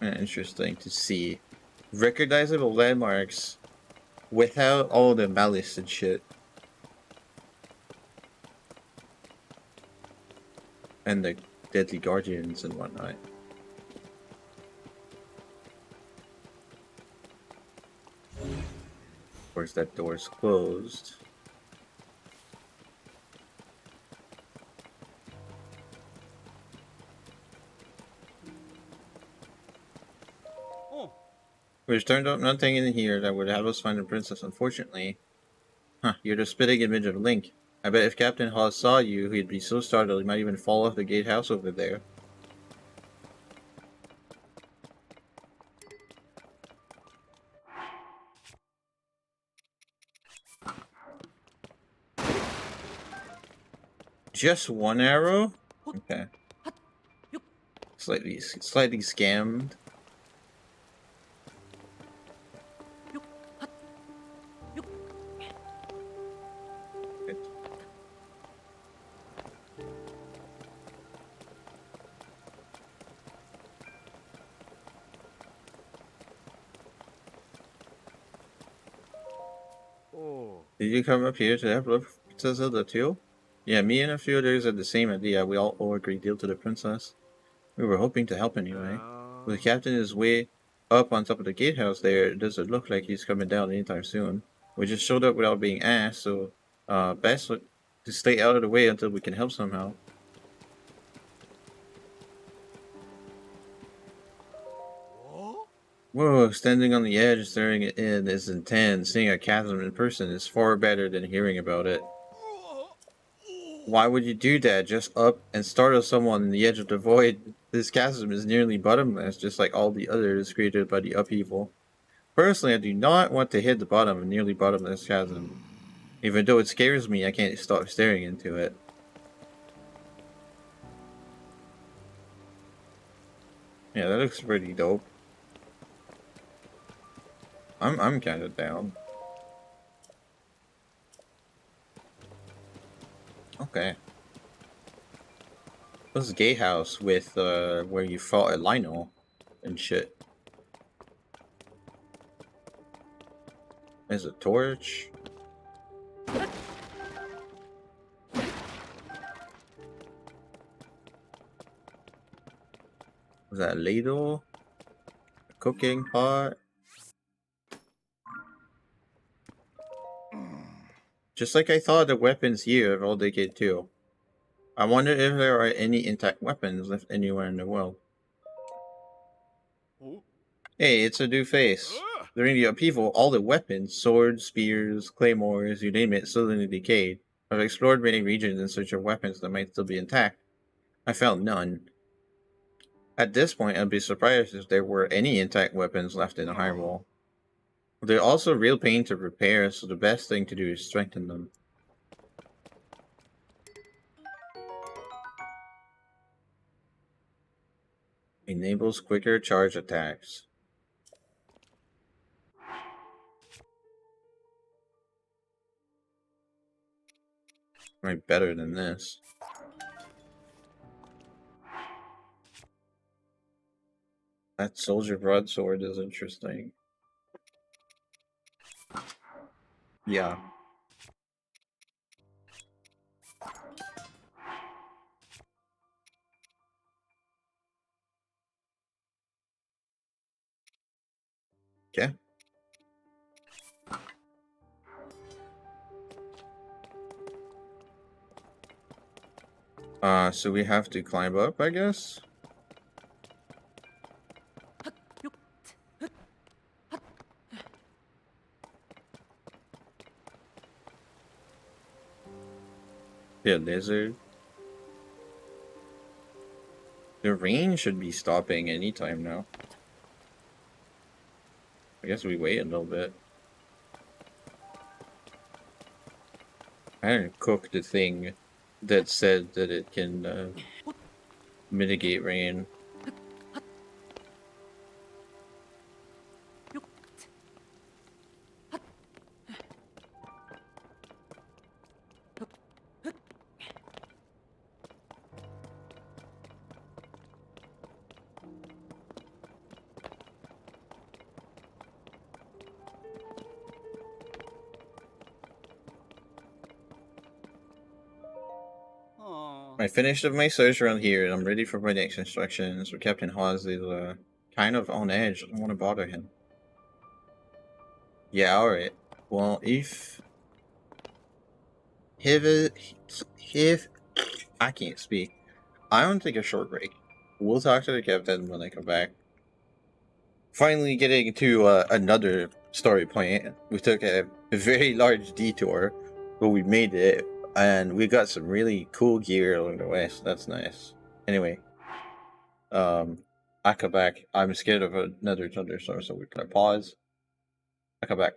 Interesting to see. Recognizable landmarks without all the malice and shit. And the deadly guardians and whatnot. Of course, that door's closed. Which turned out nothing in here that would have us find the princess, unfortunately. Huh, you're the spitting image of Link. I bet if Captain Hawes saw you, he'd be so startled he might even fall off the gatehouse over there. Just one arrow? Okay. Slightly scammed. Did you come up here to help Princess Hilda too? Yeah, me and a few others had the same idea. We all owe a great deal to the princess. We were hoping to help anyway. With the captain is way up on top of the gatehouse there, it doesn't look like he's coming down anytime soon. We just showed up without being asked, so best to stay out of the way until we can help somehow. Whoa, standing on the edge staring it in is intense. Seeing a chasm in person is far better than hearing about it. Why would you do that? Just up and startle someone on the edge of the void. This chasm is nearly bottomless, just like all the others created by the upheaval. Personally, I do not want to hit the bottom of a nearly bottomless chasm. Even though it scares me, I can't stop staring into it. Yeah, that looks pretty dope. I'm kind of down. Okay. This is gatehouse with where you fought at Lionel and shit. There's a torch. Was that a ladle? A cooking pot? Just like I thought, the weapons here have all decayed too. I wonder if there are any intact weapons left anywhere in the world. Hey, it's a new face. During the upheaval, all the weapons, swords, spears, claymores, you name it, suddenly decayed. I've explored many regions in search of weapons that might still be intact. I found none. At this point, I'd be surprised if there were any intact weapons left in Hyrule. They're also real pain to repair, so the best thing to do is strengthen them. Enables quicker charge attacks. Might be better than this. That soldier broadsword is interesting. Yeah. Okay. So we have to climb up, I guess? Yeah, lizard. The rain should be stopping anytime now. I guess we wait a little bit. I didn't cook the thing that said that it can mitigate rain. I finished up my search around here and I'm ready for my next instructions. But Captain Hawes is kind of on edge. I don't want to bother him. Yeah, alright. Well, if I can't speak, I want to take a short break. We'll talk to the captain when I come back. Finally getting to another story point. We took a very large detour, but we made it, and we got some really cool gear along the way, so that's nice. Anyway, I come back. I'm scared of another thunderstorm, so we're gonna pause. I come back.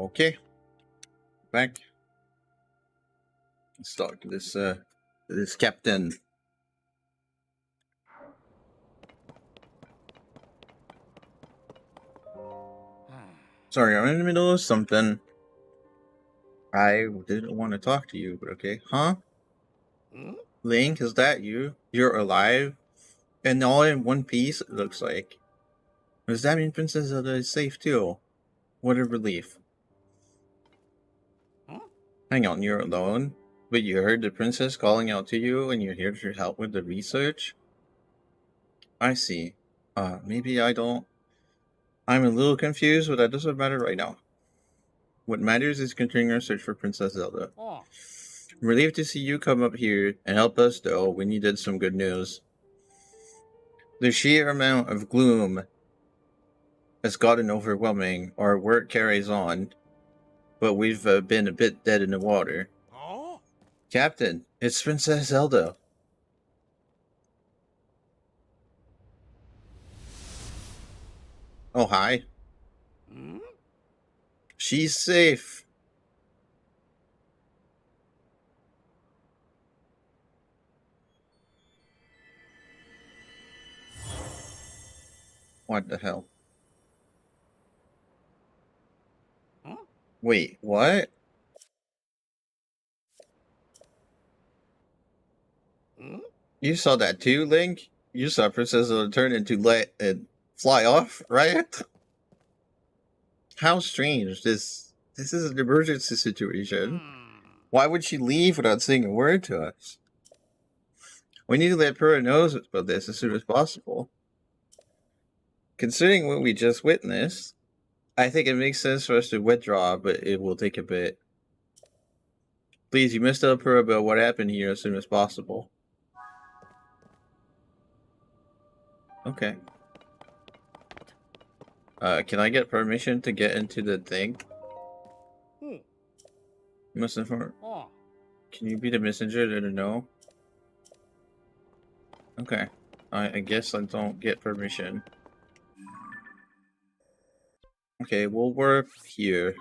Okay. Back. Let's talk to this captain. Sorry, I'm in the middle of something. I didn't want to talk to you, but okay. Huh? Link, is that you? You're alive? And all in one piece, it looks like. Does that mean Princess Zelda is safe too? What a relief. Hang on, you're alone? But you heard the princess calling out to you and you're here to help with the research? I see. Maybe I don't. I'm a little confused, but that doesn't matter right now. What matters is continuing our search for Princess Zelda. I'm relieved to see you come up here and help us, though. We needed some good news. The sheer amount of gloom has gotten overwhelming. Our work carries on, but we've been a bit dead in the water. Captain, it's Princess Zelda. Oh, hi. She's safe. What the hell? Wait, what? You saw that too, Link? You saw Princess Zelda turn into let and fly off, right? How strange. This is an emergency situation. Why would she leave without saying a word to us? We need to let Pura know about this as soon as possible. Considering what we just witnessed, I think it makes sense for us to withdraw, but it will take a bit. Please, you must tell Pura about what happened here as soon as possible. Okay. Can I get permission to get into the thing? Must inform. Can you be the messenger to know? Okay. I guess I don't get permission. Okay, we'll work here.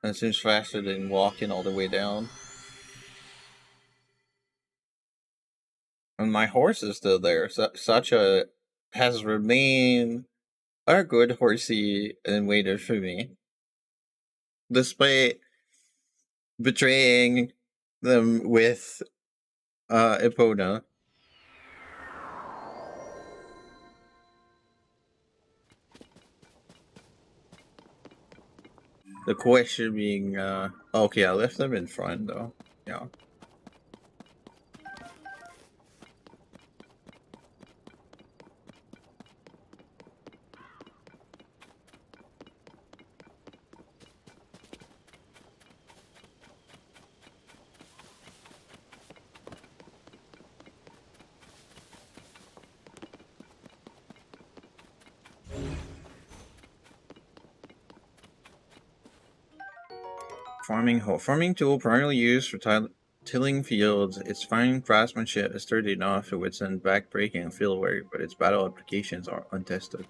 That seems faster than walking all the way down. And my horse is still there. Sacha has remained a good horsey and waited for me. Despite betraying them with Epona. The question being, okay, I left them in front though. Yeah. Farming tool primarily used for tilling fields. Its fine craftsmanship is sturdy enough to withstand back-breaking and field work, but its battle applications are untested.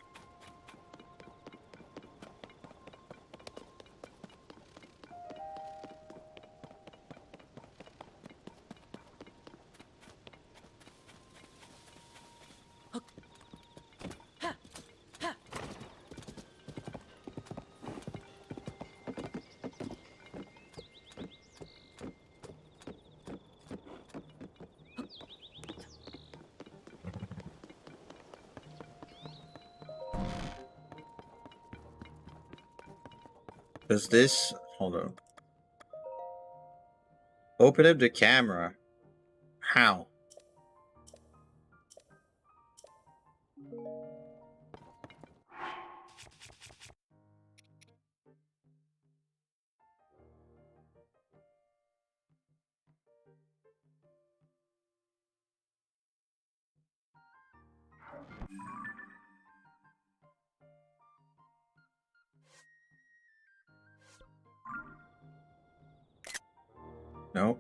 Does this... Hold on. Open up the camera. How? No.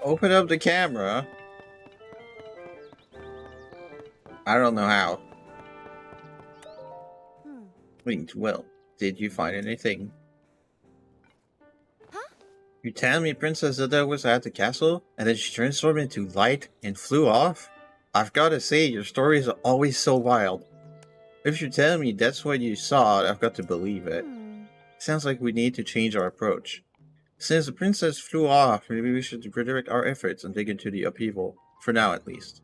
Open up the camera. I don't know how. Hmm. Wait, well, did you find anything? Huh? You tell me Princess Zelda was at the castle, and then she transformed into light and flew off? I've gotta say, your stories are always so wild. If you tell me that's what you saw, I've got to believe it. Hmm. Sounds like we need to change our approach. Since the princess flew off, maybe we should redirect our efforts and dig into the upheaval. For now, at least.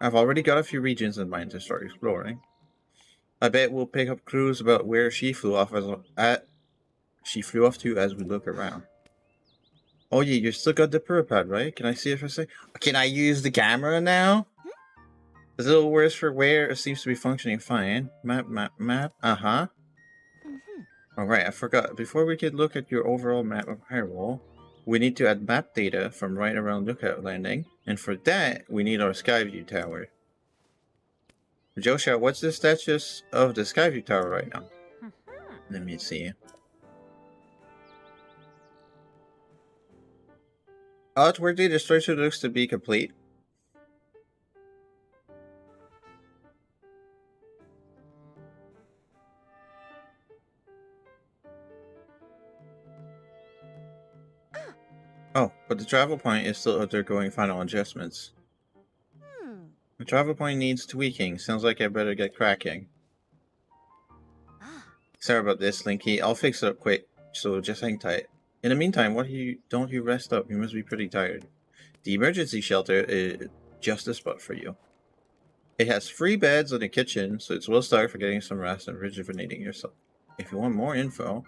I've already got a few regions in mind to start exploring. I bet we'll pick up clues about where she flew off to as we look around. Oh yeah, you still got the pad, right? Can I see it for a sec? Can I use the camera now? It's a little worse for wear. It seems to be functioning fine. Map. Uh-huh. Mm-hmm. Alright, I forgot. Before we can look at your overall map of Hyrule, we need to add map data from right around Lookout Landing. And for that, we need our Skyview Tower. Joshua, what's the status of the Skyview Tower right now? Let me see. Outwardly, the structure looks to be complete. Oh, but the travel point is still undergoing final adjustments. Hmm. The travel point needs tweaking. Sounds like I better get cracking. Ah. Sorry about this, Linky. I'll fix it up quick, so just hang tight. In the meantime, don't you rest up? You must be pretty tired. The emergency shelter is just the spot for you. It has 3 beds and a kitchen, so it's well stocked for getting some rest and rejuvenating yourself. If you want more info,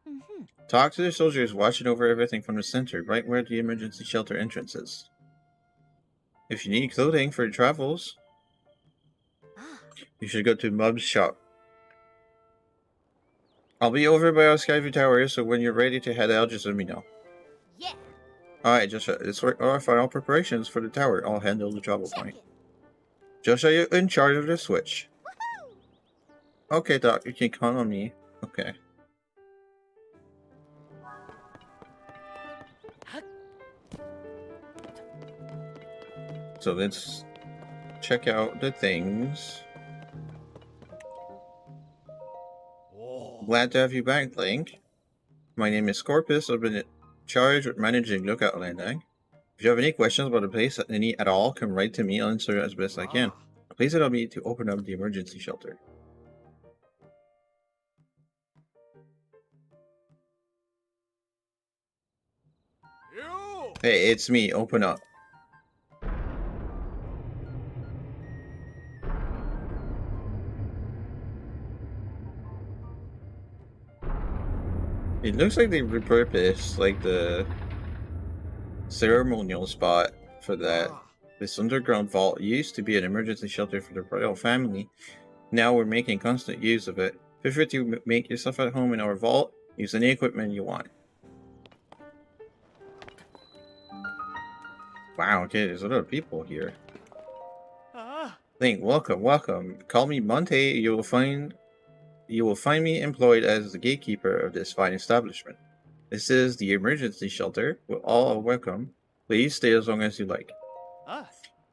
Mm-hmm. talk to the soldiers watching over everything from the center, right where the emergency shelter entrance is. If you need clothing for your travels, Ah. you should go to Mub's shop. I'll be over by our Skyview Tower, so when you're ready to head out, just let me know. Yeah. Alright, Joshua, it's our final preparations for the tower. I'll handle the travel Check point. it. Joshua, you're in charge of the switch. Woohoo! Okay, Doc, you can count on me. Okay. So let's check out the things. Glad to have you back, Link. My name is Scorpus. I've been in charge with managing Lookout Landing. If you have any questions about the place at all, come right to me. I'll answer it as best I can. Please allow me to open up the emergency shelter. Hey, it's me. Open up. It looks like they repurposed like the ceremonial spot for that. This underground vault used to be an emergency shelter for the royal family. Now we're making constant use of it. Feel free to make yourself at home in our vault. Use any equipment you want. Wow, okay, there's a lot of people here. Link, welcome. Call me Monte. You will find me employed as the gatekeeper of this fine establishment. This is the emergency shelter. We're all welcome. Please stay as long as you like.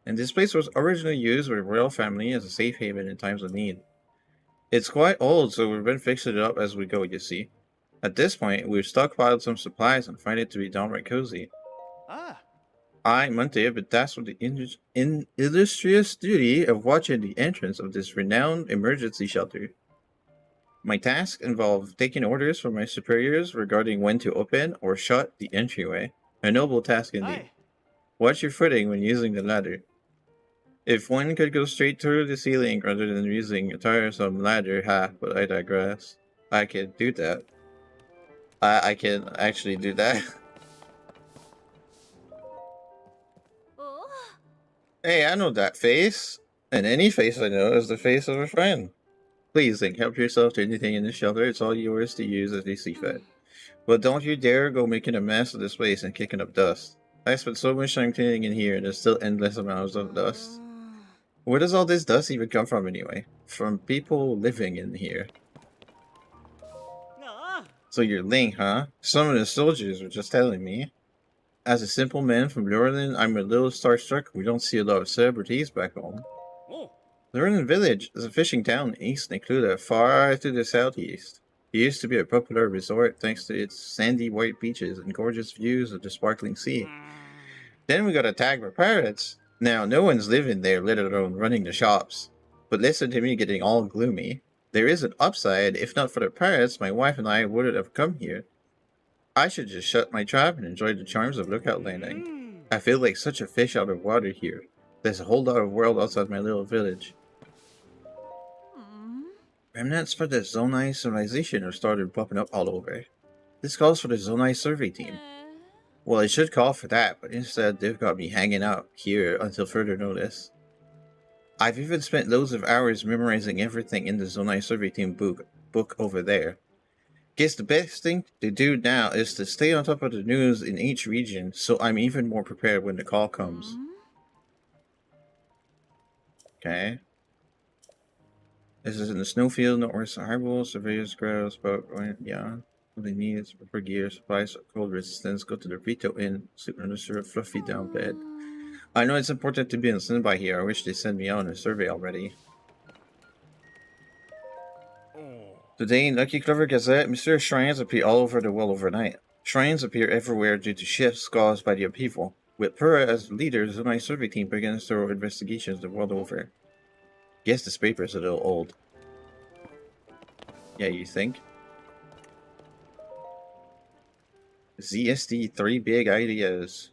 And this place was originally used by the royal family as a safe haven in times of need. It's quite old, so we've been fixing it up as we go, you see. At this point, we've stockpiled some supplies and find it to be downright cozy. I, Monte, have been tasked with the illustrious duty of watching the entrance of this renowned emergency shelter. My tasks involve taking orders from my superiors regarding when to open or shut the entryway. A noble task indeed. Watch your footing when using the ladder. If one could go straight through the ceiling rather than using a tiresome ladder, but I digress. I can do that. I can actually do that. Oh. Hey, I know that face. And any face I know is the face of a friend. Please, Link, help yourself to anything in the shelter. It's all yours to use as you see fit. But don't you dare go making a mess of this place and kicking up dust. I spent so much time cleaning in here and there's still endless amounts of dust. Where does all this dust even come from anyway? From people living in here. So you're Link, huh? Some of the soldiers were just telling me. As a simple man from Lurlin, I'm a little starstruck. We don't see a lot of celebrities back home. Lurlin Village is a fishing town in East Necluda, far to the southeast. It used to be a popular resort thanks to its sandy white beaches and gorgeous views of the sparkling sea. Then we got attacked by pirates. Now, no one's living there, let alone running the shops. But listen to me getting all gloomy. There is an upside. If not for the pirates, my wife and I wouldn't have come here. I should just shut my trap and enjoy the charms of Lookout Landing. I feel like such a fish out of water here. There's a whole lot of world outside my little village. Remnants for the Zonai civilization are started popping up all over. This calls for the Zonai survey team. Well, it should call for that, but instead they've got me hanging out here until further notice. I've even spent loads of hours memorizing everything in the Zonai survey team book over there. Guess the best thing to do now is to stay on top of the news in each region, so I'm even more prepared when the call comes. Okay. This is in the snowfield, northwest of Hyrule. Surveyors grows, but yeah. What they need is proper gear, supplies, cold resistance. Go to the Rito Inn, sleep under a fluffy down bed. I know it's important to be on standby here. I wish they sent me out on a survey already. Today in Lucky Clover Gazette, mysterious shrines appear all over the world overnight. Shrines appear everywhere due to shifts caused by the upheaval. With Pura as the leader, the Zonai survey team begins thorough investigations the world over. Guess this paper is a little old. Yeah, you think? ZSD 3 big ideas.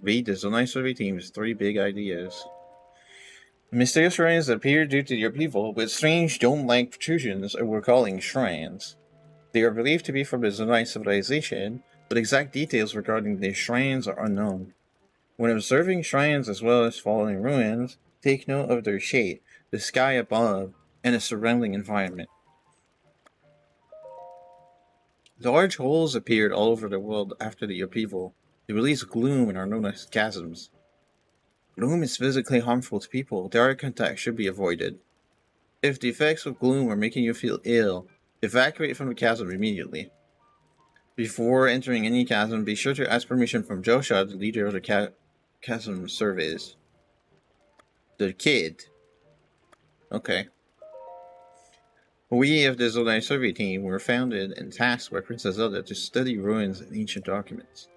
Read the Zonai survey team's 3 big ideas. Mysterious shrines appear due to the upheaval with strange dome-like protrusions we're calling shrines. They are believed to be from the Zonai civilization, but exact details regarding these shrines are unknown. When observing shrines as well as fallen ruins, take note of their shape, the sky above, and the surrounding environment. Large holes appeared all over the world after the upheaval. They release gloom and are known as chasms. Gloom is physically harmful to people. Direct contact should be avoided. If the effects of gloom are making you feel ill, evacuate from the chasm immediately. Before entering any chasm, be sure to ask permission from Josha, the leader of the chasm surveys. The kid. Okay. We of the Zonai survey team were founded and tasked by Princess Zelda to study ruins and ancient documents.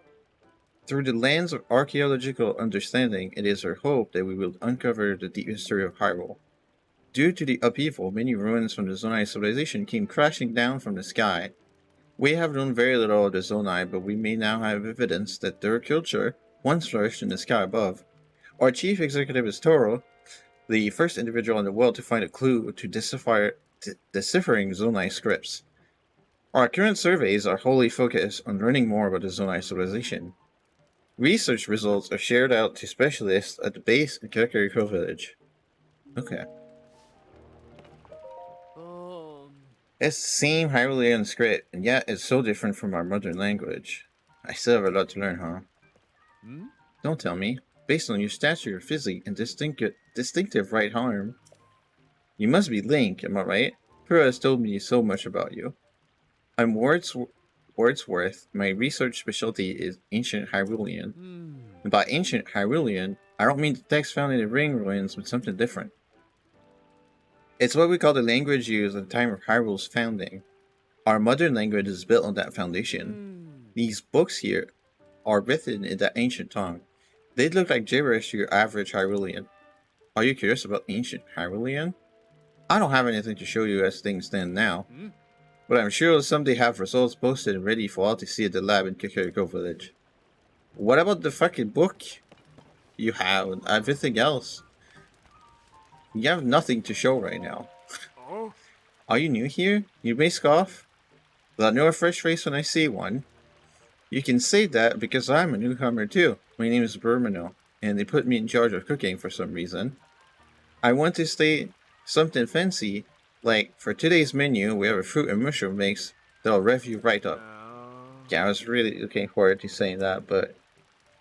Through the lens of archaeological understanding, it is our hope that we will uncover the deep history of Hyrule. Due to the upheaval, many ruins from the Zonai civilization came crashing down from the sky. We have known very little of the Zonai, but we may now have evidence that their culture once flourished in the sky above. Our chief executive is Toro, the first individual in the world to find a clue to deciphering Zonai scripts. Our current surveys are wholly focused on learning more about the Zonai civilization. Research results are shared out to specialists at the base in Kakariko Village. Okay. It's the same Hyrulean script, and yet it's so different from our modern language. I still have a lot to learn, huh? Don't tell me. Based on your stature, physique, and distinctive right arm, you must be Link, am I right? Pura has told me so much about you. I'm Wordsworth. My research specialty is ancient Hyrulean. And by ancient Hyrulean, I don't mean the text found in the ring ruins, but something different. It's what we call the language used at the time of Hyrule's founding. Our modern language is built on that foundation. These books here are written in that ancient tongue. They'd look like gibberish to your average Hyrulean. Are you curious about ancient Hyrulean? I don't have anything to show you as things stand now, but I'm sure you'll someday have results posted and ready for all to see at the lab in Kakariko Village. What about the fucking book you have and everything else? You have nothing to show right now. Are you new here? You may scoff, but I know a fresh face when I see one. You can say that because I'm a newcomer too. My name is Burmano, and they put me in charge of cooking for some reason. I want to say something fancy, like for today's menu we have a fruit and mushroom mix that'll rev you right up. Yeah, I was really looking forward to saying that, but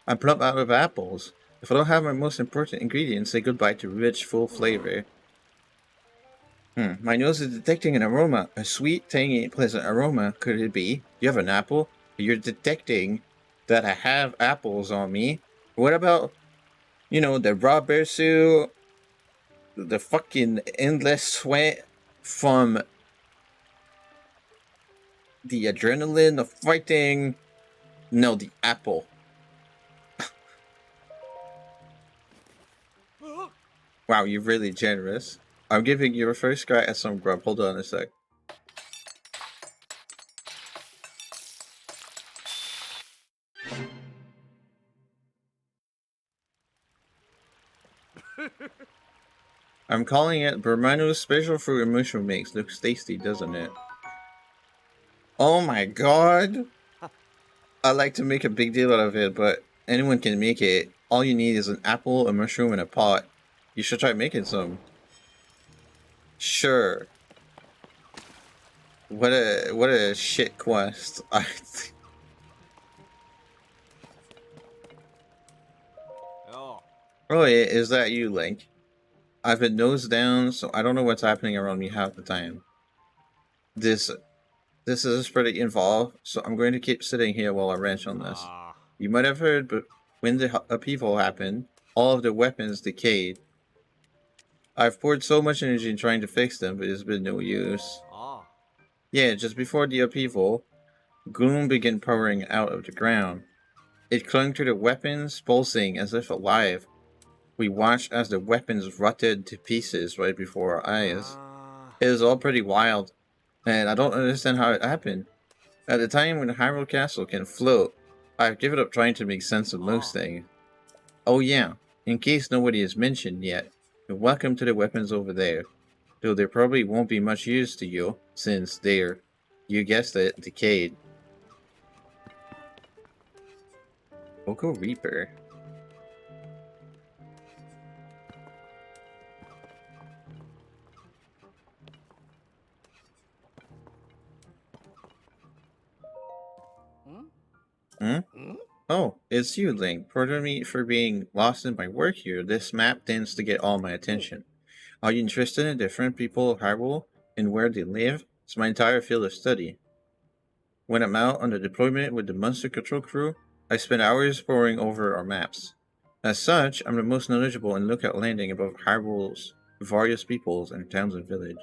I'm plump out of apples. If I don't have my most important ingredients, say goodbye to rich, full flavor. My nose is detecting an aroma. A sweet, tangy, pleasant aroma. Could it be? You have an apple? You're detecting that I have apples on me. What about, the raw bear suit, the fucking endless sweat from the adrenaline of fighting? No, the apple. Wow, you're really generous. I'm giving you a first crack at some grub. Hold on a sec. I'm calling it Burmano's special fruit and mushroom mix. Looks tasty, doesn't it? Oh my god! I like to make a big deal out of it, but anyone can make it. All you need is an apple, a mushroom, and a pot. You should try making some. Sure. What a shit quest. Oh. Oh, is that you, Link? I've been nose down, so I don't know what's happening around me half the time. This is pretty involved, so I'm going to keep sitting here while I wrench on this. You might have heard, but when the upheaval happened, all of the weapons decayed. I've poured so much energy in trying to fix them, but it's been no use. Yeah, just before the upheaval, gloom began pouring out of the ground. It clung to the weapons, pulsing as if alive. We watched as the weapons rotted to pieces right before our eyes. It was all pretty wild, and I don't understand how it happened. At the time when Hyrule Castle can float, I've given up trying to make sense of most things. Oh yeah, in case nobody has mentioned yet, welcome to the weapons over there. Though there probably won't be much use to you, since they're, you guessed it, decayed. Oko Reaper. Hmm? Oh, it's you, Link. Pardon me for being lost in my work here. This map tends to get all my attention. Are you interested in different people of Hyrule and where they live? It's my entire field of study. When I'm out on the deployment with the Monster Control crew, I spend hours poring over our maps. As such, I'm the most knowledgeable in Lookout Landing about Hyrule's various peoples and towns and village.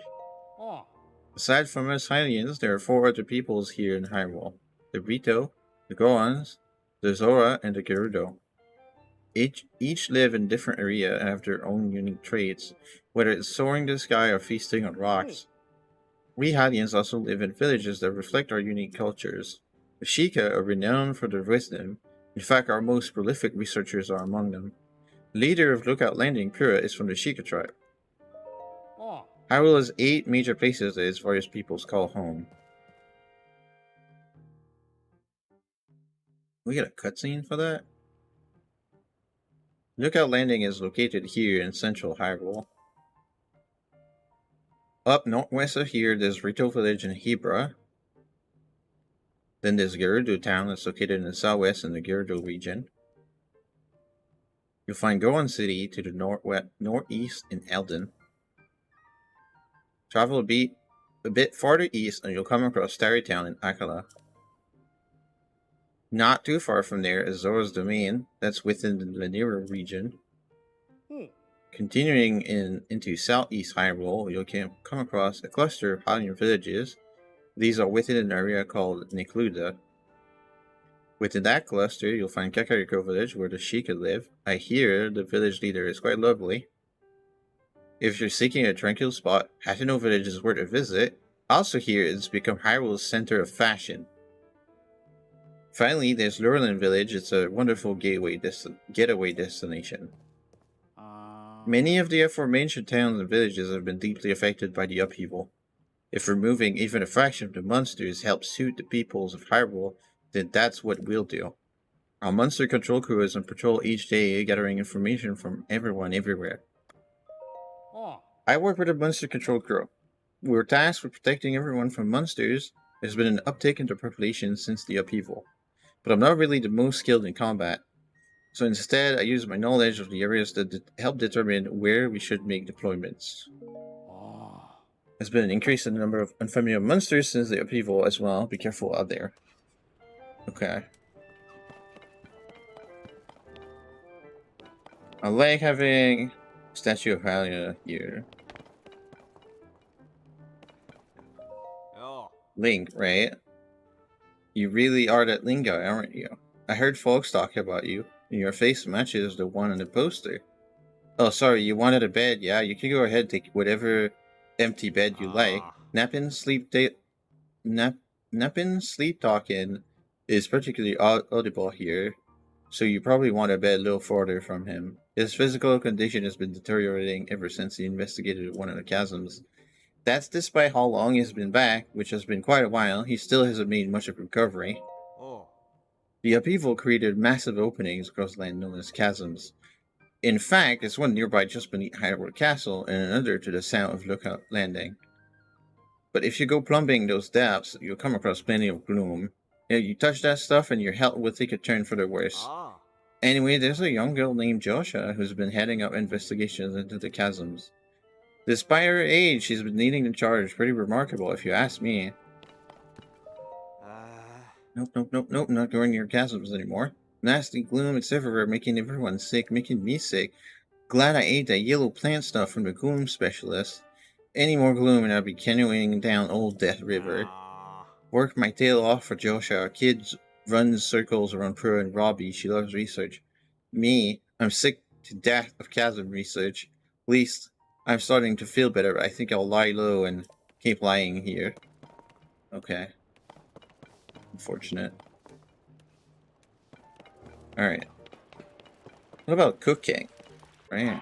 Aside from us Hylians, there are 4 other peoples here in Hyrule. The Rito, the Goans, the Zora, and the Gerudo. Each live in different area and have their own unique traits, whether it's soaring the sky or feasting on rocks. We Hylians also live in villages that reflect our unique cultures. The Sheikah are renowned for their wisdom. In fact, our most prolific researchers are among them. The leader of Lookout Landing, Pura, is from the Sheikah tribe. Hyrule has 8 major places that its various peoples call home. We get a cutscene for that? Lookout Landing is located here in central Hyrule. Up northwest of here, there's Rito Village in Hebra. Then there's Gerudo Town that's located in the southwest in the Gerudo region. You'll find Goron City to the northeast in Eldon. Travel a bit farther east and you'll come across Starry Town in Akala. Not too far from there is Zora's Domain, that's within the Lanira region. Continuing into southeast Hyrule, you'll come across a cluster of Hylian villages. These are within an area called Nekluda. Within that cluster, you'll find Kakariko Village, where the Sheikah live. I hear the village leader is quite lovely. If you're seeking a tranquil spot, Hateno Village is worth a visit. Also here, it's become Hyrule's center of fashion. Finally, there's Lurelin Village. It's a wonderful getaway destination. Many of the aforementioned towns and villages have been deeply affected by the upheaval. If removing even a fraction of the monsters helps suit the peoples of Hyrule, then that's what we'll do. Our monster control crew is on patrol each day, gathering information from everyone everywhere. I work with a monster control crew. We're tasked with protecting everyone from monsters. There's been an uptick in the population since the upheaval, but I'm not really the most skilled in combat. So instead, I use my knowledge of the areas that help determine where we should make deployments. There's been an increase in the number of unfamiliar monsters since the upheaval as well. Be careful out there. Okay. I like having Statue of Hylia here. Oh. Link, right? You really are that Link guy, aren't you? I heard folks talk about you, and your face matches the one on the poster. Oh, sorry, you wanted a bed, yeah? You can go ahead, take whatever empty bed you like. Napping, napping, sleep talking is particularly audible here, so you probably want a bed a little farther from him. His physical condition has been deteriorating ever since he investigated one of the chasms. That's despite how long he's been back, which has been quite a while. He still hasn't made much of a recovery. Oh. The upheaval created massive openings across land known as chasms. In fact, there's one nearby just beneath Hyrule Castle and another to the south of Lookout Landing. But if you go plumbing those depths, you'll come across plenty of gloom. You touch that stuff and your health will take a turn for the worse. Ah. Anyway, there's a young girl named Joshua who's been heading up investigations into the chasms. Despite her age, she's been leading the charge. Pretty remarkable, if you ask me. Nope, not going near chasms anymore. Nasty gloom, it's everywhere, making everyone sick, making me sick. Glad I ate that yellow plant stuff from the gloom specialist. Any more gloom and I'll be canoeing down Old Death River. Work my tail off for Joshua. Our kids run circles around Prue and Robbie. She loves research. Me, I'm sick to death of chasm research. At least, I'm starting to feel better. I think I'll lie low and keep lying here. Okay. Unfortunate. Alright. What about cooking? Right.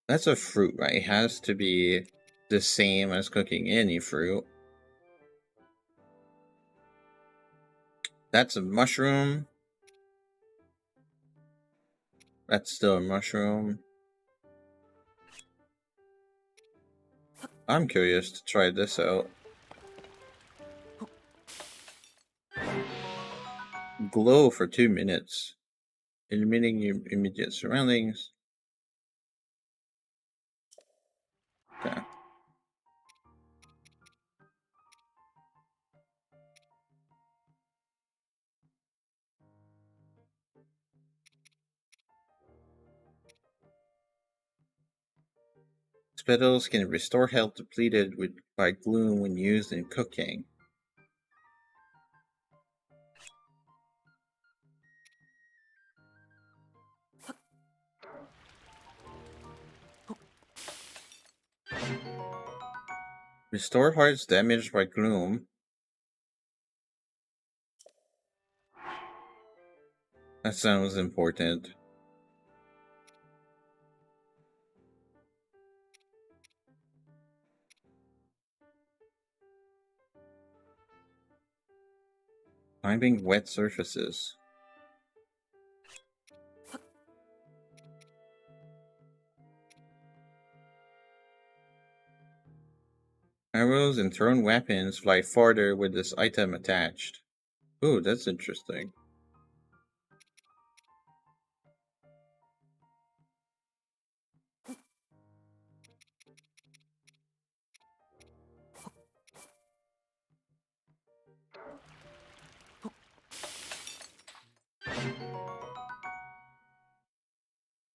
That's a fruit, right? It has to be the same as cooking any fruit. That's a mushroom. That's still a mushroom. I'm curious to try this out. Glow for 2 minutes. Illuminating your immediate surroundings. Okay. Spells can restore health depleted by gloom when used in cooking. Restore hearts damaged by gloom. That sounds important. Climbing wet surfaces. Arrows and thrown weapons fly farther with this item attached. Ooh, that's interesting.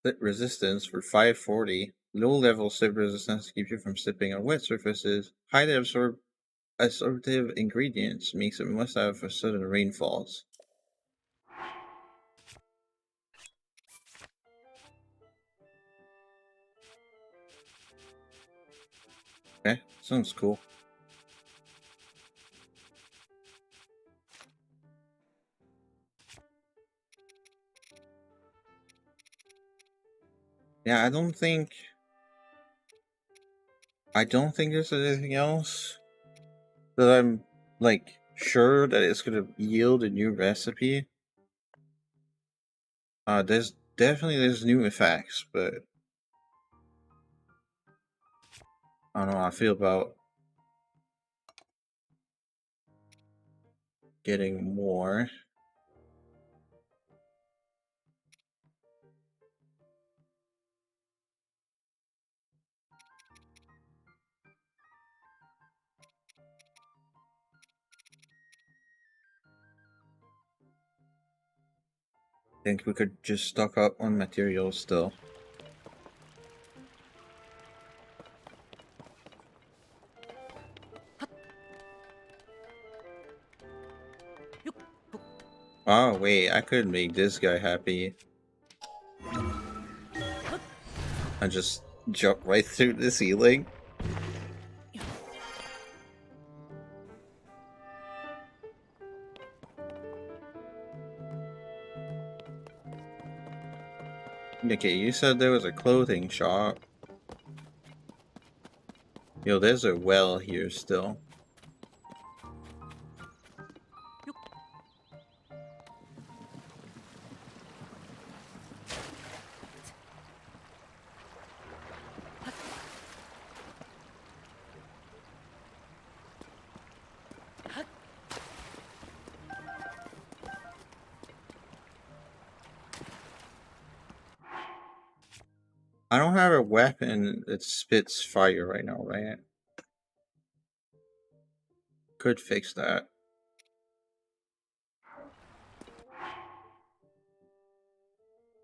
Slip resistance for 540. Low level slip resistance keeps you from slipping on wet surfaces. Highly absorptive ingredients makes it must have for sudden rainfalls. Okay, sounds cool. Yeah, I don't think there's anything else that I'm like sure that it's gonna yield a new recipe. There's new effects, but I don't know how I feel about getting more. Think we could just stock up on materials still. Oh wait, I could make this guy happy. I just jump right through the ceiling. Okay, you said there was a clothing shop. Yo, there's a well here still. I don't have a weapon that spits fire right now, right? Could fix that.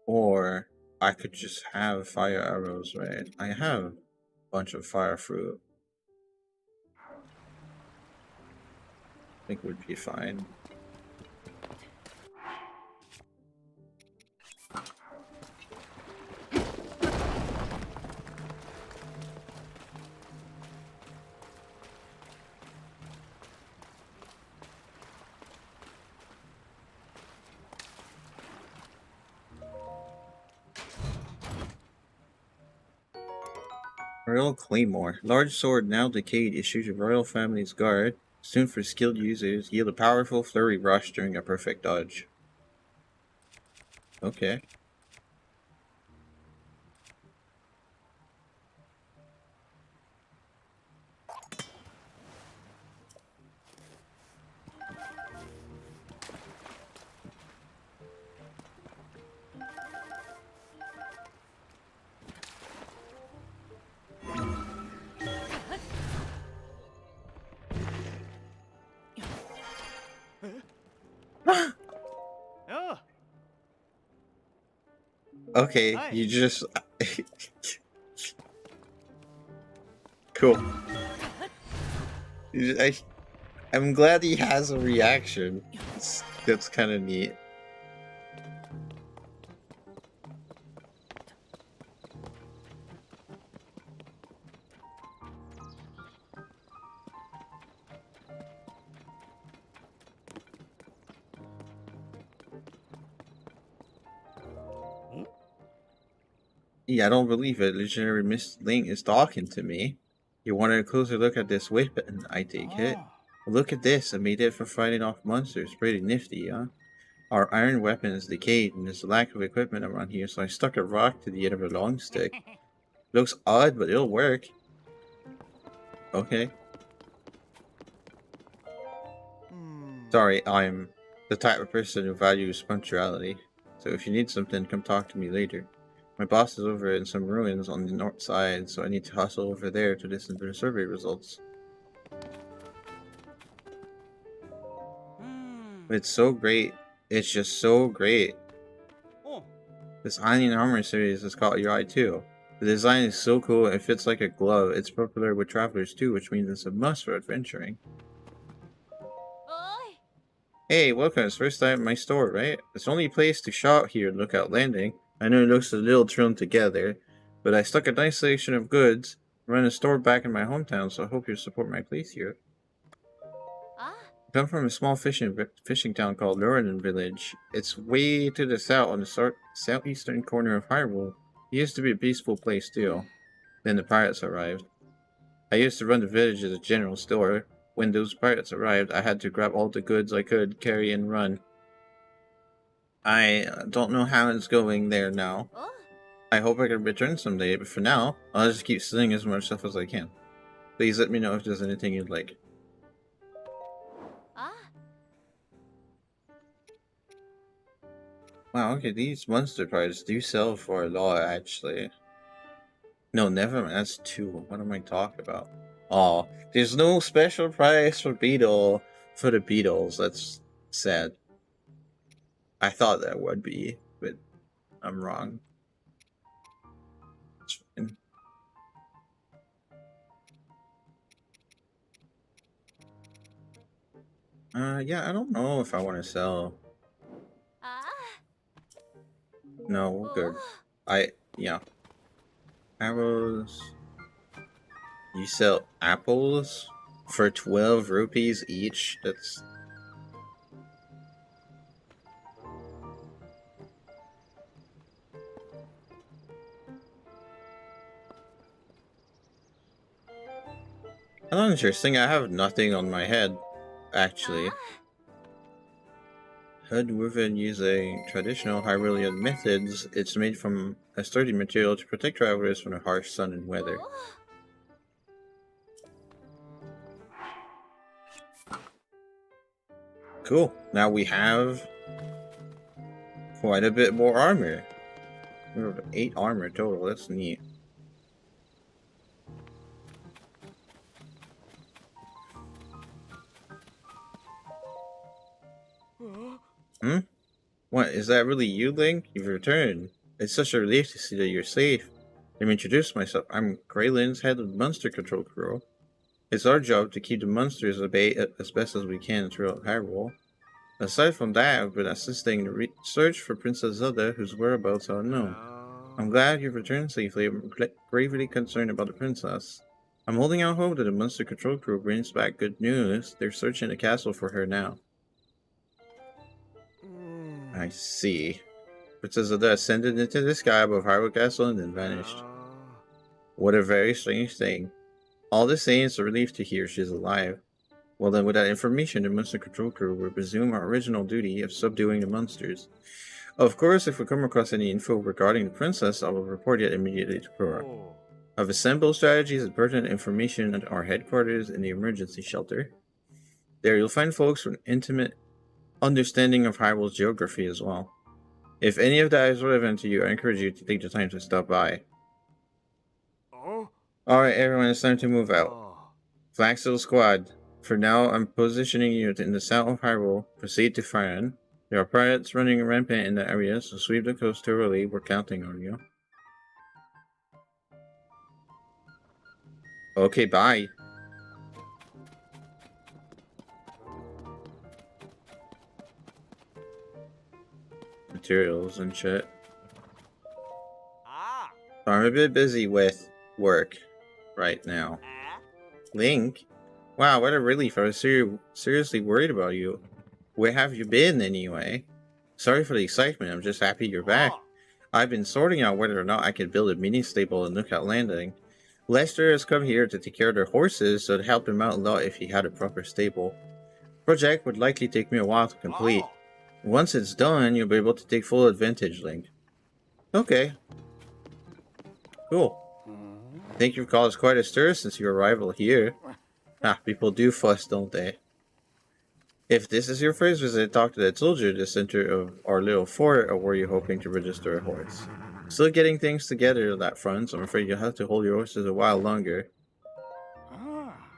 Or I could just have fire arrows, right? I have a bunch of fire fruit. I think we'd be fine. Royal Claymore. Large sword now decayed issues your royal family's guard. Soon for skilled users. Yield a powerful flurry rush during a perfect dodge. Okay. Oh, Okay, hi. you just... cool. I'm glad he has a reaction. That's kind of neat. Yeah, I don't believe it. Legendary Miss Link is talking to me. You wanted a closer look at this weapon, I take it. Oh. Look at this. I made it for fighting off monsters. Pretty nifty, huh? Our iron weapon is decayed and there's a lack of equipment around here, so I stuck a rock to the end of a long stick. Looks odd, but it'll work. Okay. Sorry, I'm the type of person who values punctuality. So if you need something, come talk to me later. My boss is over in some ruins on the north side, so I need to hustle over there to listen to the survey results. It's so great. It's just so great. Oh. This Iron Armor series has caught your eye too. The design is so cool, it fits like a glove. It's popular with travelers too, which means it's a must for adventuring. Oi! Hey, welcome. It's first time at my store, right? It's the only place to shop here at Lookout Landing. I know it looks a little thrown together, but I stuck a nice selection of goods, run a store back in my hometown, so I hope you support my place here. Ah, I come from a small fishing town called Luridan Village. It's way to the south on the southeastern corner of Hyrule. It used to be a peaceful place too. Then the pirates arrived. I used to run the village as a general store. When those pirates arrived, I had to grab all the goods I could carry and run. I don't know how it's going there now. oh, I hope I can return someday, but for now, I'll just keep selling as much stuff as I can. Please let me know if there's anything you'd like. ah. Wow, okay, these monster parts do sell for a lot, actually. No, never mind, that's 2. What am I talking about? Oh, there's no special price for the Beetles. That's sad. I thought there would be. I'm wrong. It's fine. Yeah, I don't know if I want to sell. Ah. No, we're good. Yeah. Arrows. You sell apples for 12 rupees each? That's... Oh, interesting. I have nothing on my head, actually. Hood woven using traditional Hyrulean methods, it's made from a sturdy material to protect travelers from the harsh sun and weather. Cool. Now we have quite a bit more armor. We have 8 armor total. That's neat. Hmm? What, is that really you, Link? You've returned. It's such a relief to see that you're safe. Let me introduce myself. I'm Graylin's head of the monster control crew. It's our job to keep the monsters at bay as best as we can throughout Hyrule. Aside from that, I've been assisting the search for Princess Zelda, whose whereabouts are unknown. I'm glad you've returned safely. I'm gravely concerned about the princess. I'm holding out hope that the monster control crew brings back good news. They're searching the castle for her now. I see. Princess Zelda ascended into the sky above Hyrule Castle and then vanished. What a very strange thing. All the same, it's a relief to hear she's alive. Well then, with that information, the monster control crew will resume our original duty of subduing the monsters. Of course, if we come across any info regarding the princess, I will report it immediately to Pura. I've assembled strategies and pertinent information at our headquarters in the emergency shelter. There you'll find folks with an intimate understanding of Hyrule's geography as well. If any of that is relevant to you, I encourage you to take the time to stop by. Alright everyone, it's time to move out. Flaxel Squad, for now I'm positioning you in the south of Hyrule. Proceed to Faran. There are pirates running rampant in the area, so sweep the coast thoroughly. We're counting on you. Okay, bye. Materials and shit. I'm a bit busy with work right now. Link? Wow, what a relief. I was seriously worried about you. Where have you been, anyway? Sorry for the excitement, I'm just happy you're back. I've been sorting out whether or not I could build a mini-stable in Lookout Landing. Lester has come here to take care of their horses, so it'd help him out a lot if he had a proper stable. Project would likely take me a while to complete. Once it's done, you'll be able to take full advantage, Link. Okay. Cool. I think you've caused quite a stir since your arrival here. People do fuss, don't they? If this is your first visit, talk to that soldier at the center of our little fort, or were you hoping to register a horse? Still getting things together on that front, so I'm afraid you'll have to hold your horses a while longer.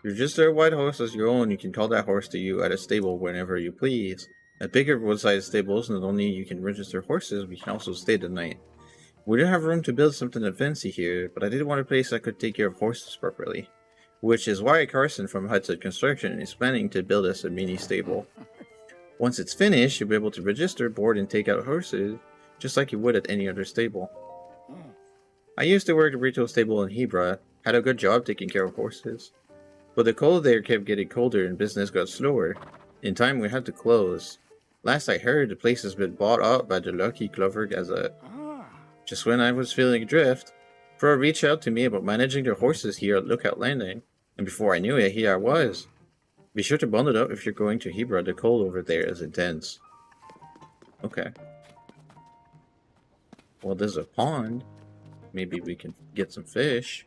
Register a white horse as your own. You can call that horse to you at a stable whenever you please. At bigger roadside stables, not only you can register horses, we can also stay the night. We don't have room to build something that fancy here, but I did want a place that could take care of horses properly. Which is why Carson from Hudson Construction is planning to build us a mini stable. Once it's finished, you'll be able to register, board, and take out horses, just like you would at any other stable. I used to work at a retail stable in Hebra, had a good job taking care of horses. But the cold there kept getting colder and business got slower. In time, we had to close. Last I heard, the place has been bought out by the Lucky Clover Gazette. Just when I was feeling adrift, Pro reached out to me about managing their horses here at Lookout Landing, and before I knew it, here I was. Be sure to bundle it up if you're going to Hebra. The cold over there is intense. Okay. Well, there's a pond. Maybe we can get some fish.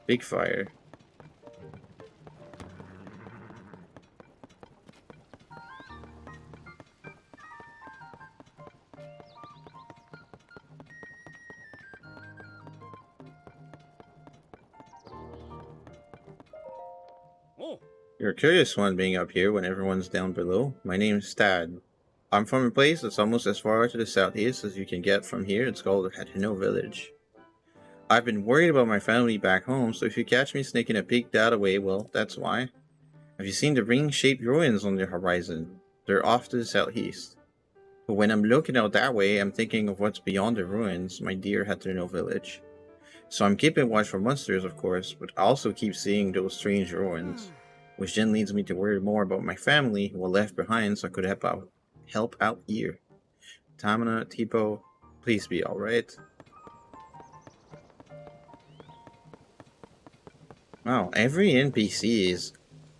Big fire. You're a curious one being up here when everyone's down below. My name's Stad. I'm from a place that's almost as far to the southeast as you can get from here. It's called Hyrule Village. I've been worried about my family back home, so if you catch me sneaking a peek that way, well, that's why. Have you seen the ring-shaped ruins on the horizon? They're off to the southeast. But when I'm looking out that way, I'm thinking of what's beyond the ruins, my dear Hyrule Village. So I'm keeping watch for monsters, of course, but I also keep seeing those strange ruins, which then leads me to worry more about my family who were left behind so I could help out here. Tamina, Tipo, please be alright. Wow, every NPC is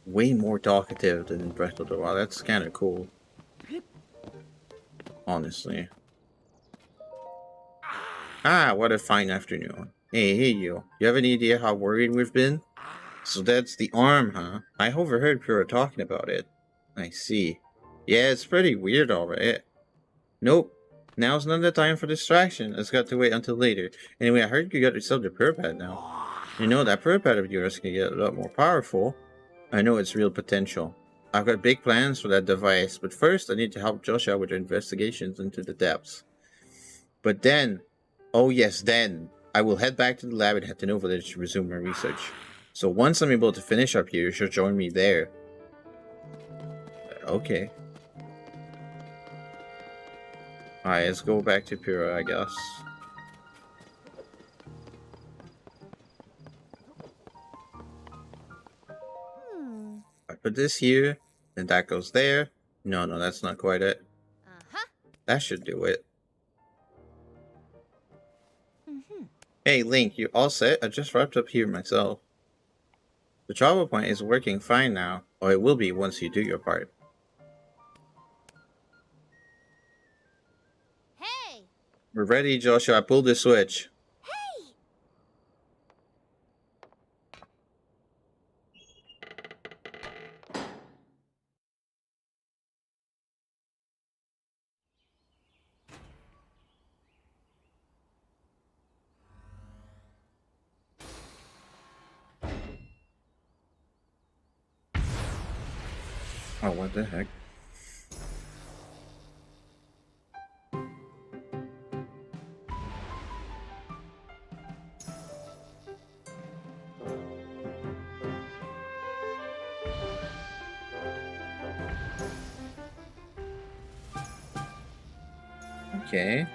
way more talkative than in Breath of the Wild. That's kind of cool. Honestly. Ah, what a fine afternoon. Hey, you. You have any idea how worried we've been? So that's the arm, huh? I overheard Pura talking about it. I see. Yeah, it's pretty weird, alright. Nope. Now's not the time for distraction. It's got to wait until later. Anyway, I heard you got yourself the Pura Pad now. You know, that Pura Pad of yours can get a lot more powerful. I know its real potential. I've got big plans for that device, but first I need to help Joshua with her investigations into the depths. But then, oh yes, then, I will head back to the lab at Hateno Village to resume my research. So once I'm able to finish up here, she'll join me there. Okay. Alright, let's go back to Pura, I guess. I put this here, then that goes there. No, that's not quite it. That should do it. Hey, Link, you all set? I just wrapped up here myself. The travel point is working fine now, or it will be once you do your part. Hey! We're ready, Joshua. Pull the switch. Hey! Oh, what the heck? Okay.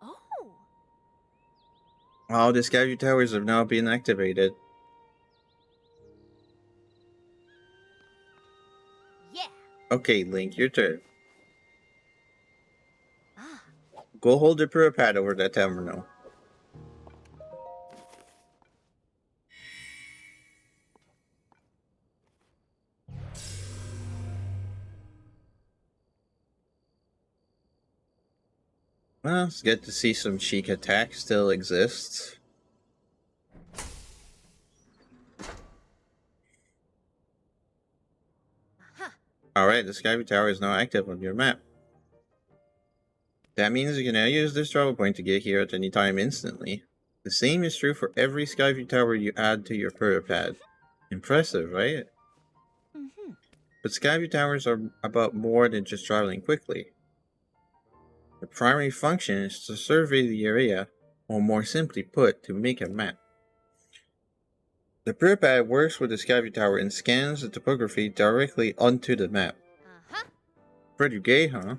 Oh! Oh, the Skyview Towers have now been activated. Yeah! Okay, Link, your turn. Ah. Go hold the Pura Pad over that terminal. Well, it's good to see some Sheik attack still exists. Alright, the Skyview Tower is now active on your map. That means you can now use this travel point to get here at any time instantly. The same is true for every Skyview Tower you add to your Pura Pad. Impressive, right? But Skyview Towers are about more than just traveling quickly. The primary function is to survey the area, or more simply put, to make a map. The Pura Pad works with the Skyview Tower and scans the topography directly onto the map. Pretty gay, huh?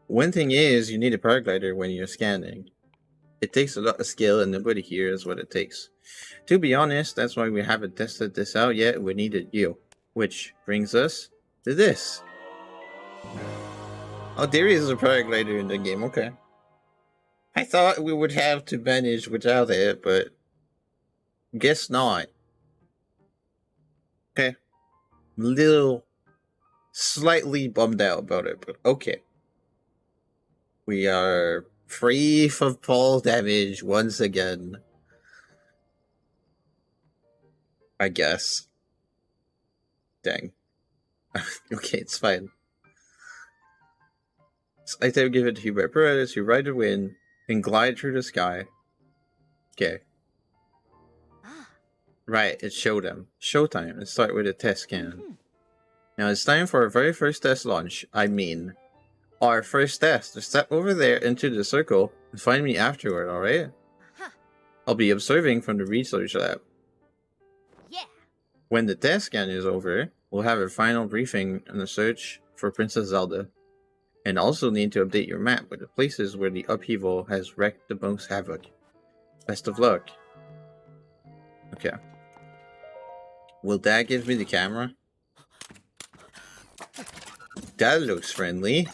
One thing is, you need a paraglider when you're scanning. It takes a lot of skill and nobody here is what it takes. To be honest, that's why we haven't tested this out yet. We needed you. Which brings us to this. Oh, there is a paraglider in the game, okay. I thought we would have to manage without it, but guess not. Okay. Little slightly bummed out about it, but okay. We are free from fall damage once again. I guess. Dang. Okay, it's fine. I give it to you by Paradise, you ride the wind and glide through the sky. Okay. Ah. Right, it's showtime. Showtime. Let's start with a test scan. Hmm. Now it's time for our very first test launch. I mean, our first test. Just step over there into the circle and find me afterward, alright? Huh. I'll be observing from the research lab. Yeah. When the test scan is over, we'll have a final briefing on the search for Princess Zelda. And also need to update your map with the places where the upheaval has wreaked the most havoc. Best of luck. Okay. Will that give me the camera? That looks friendly.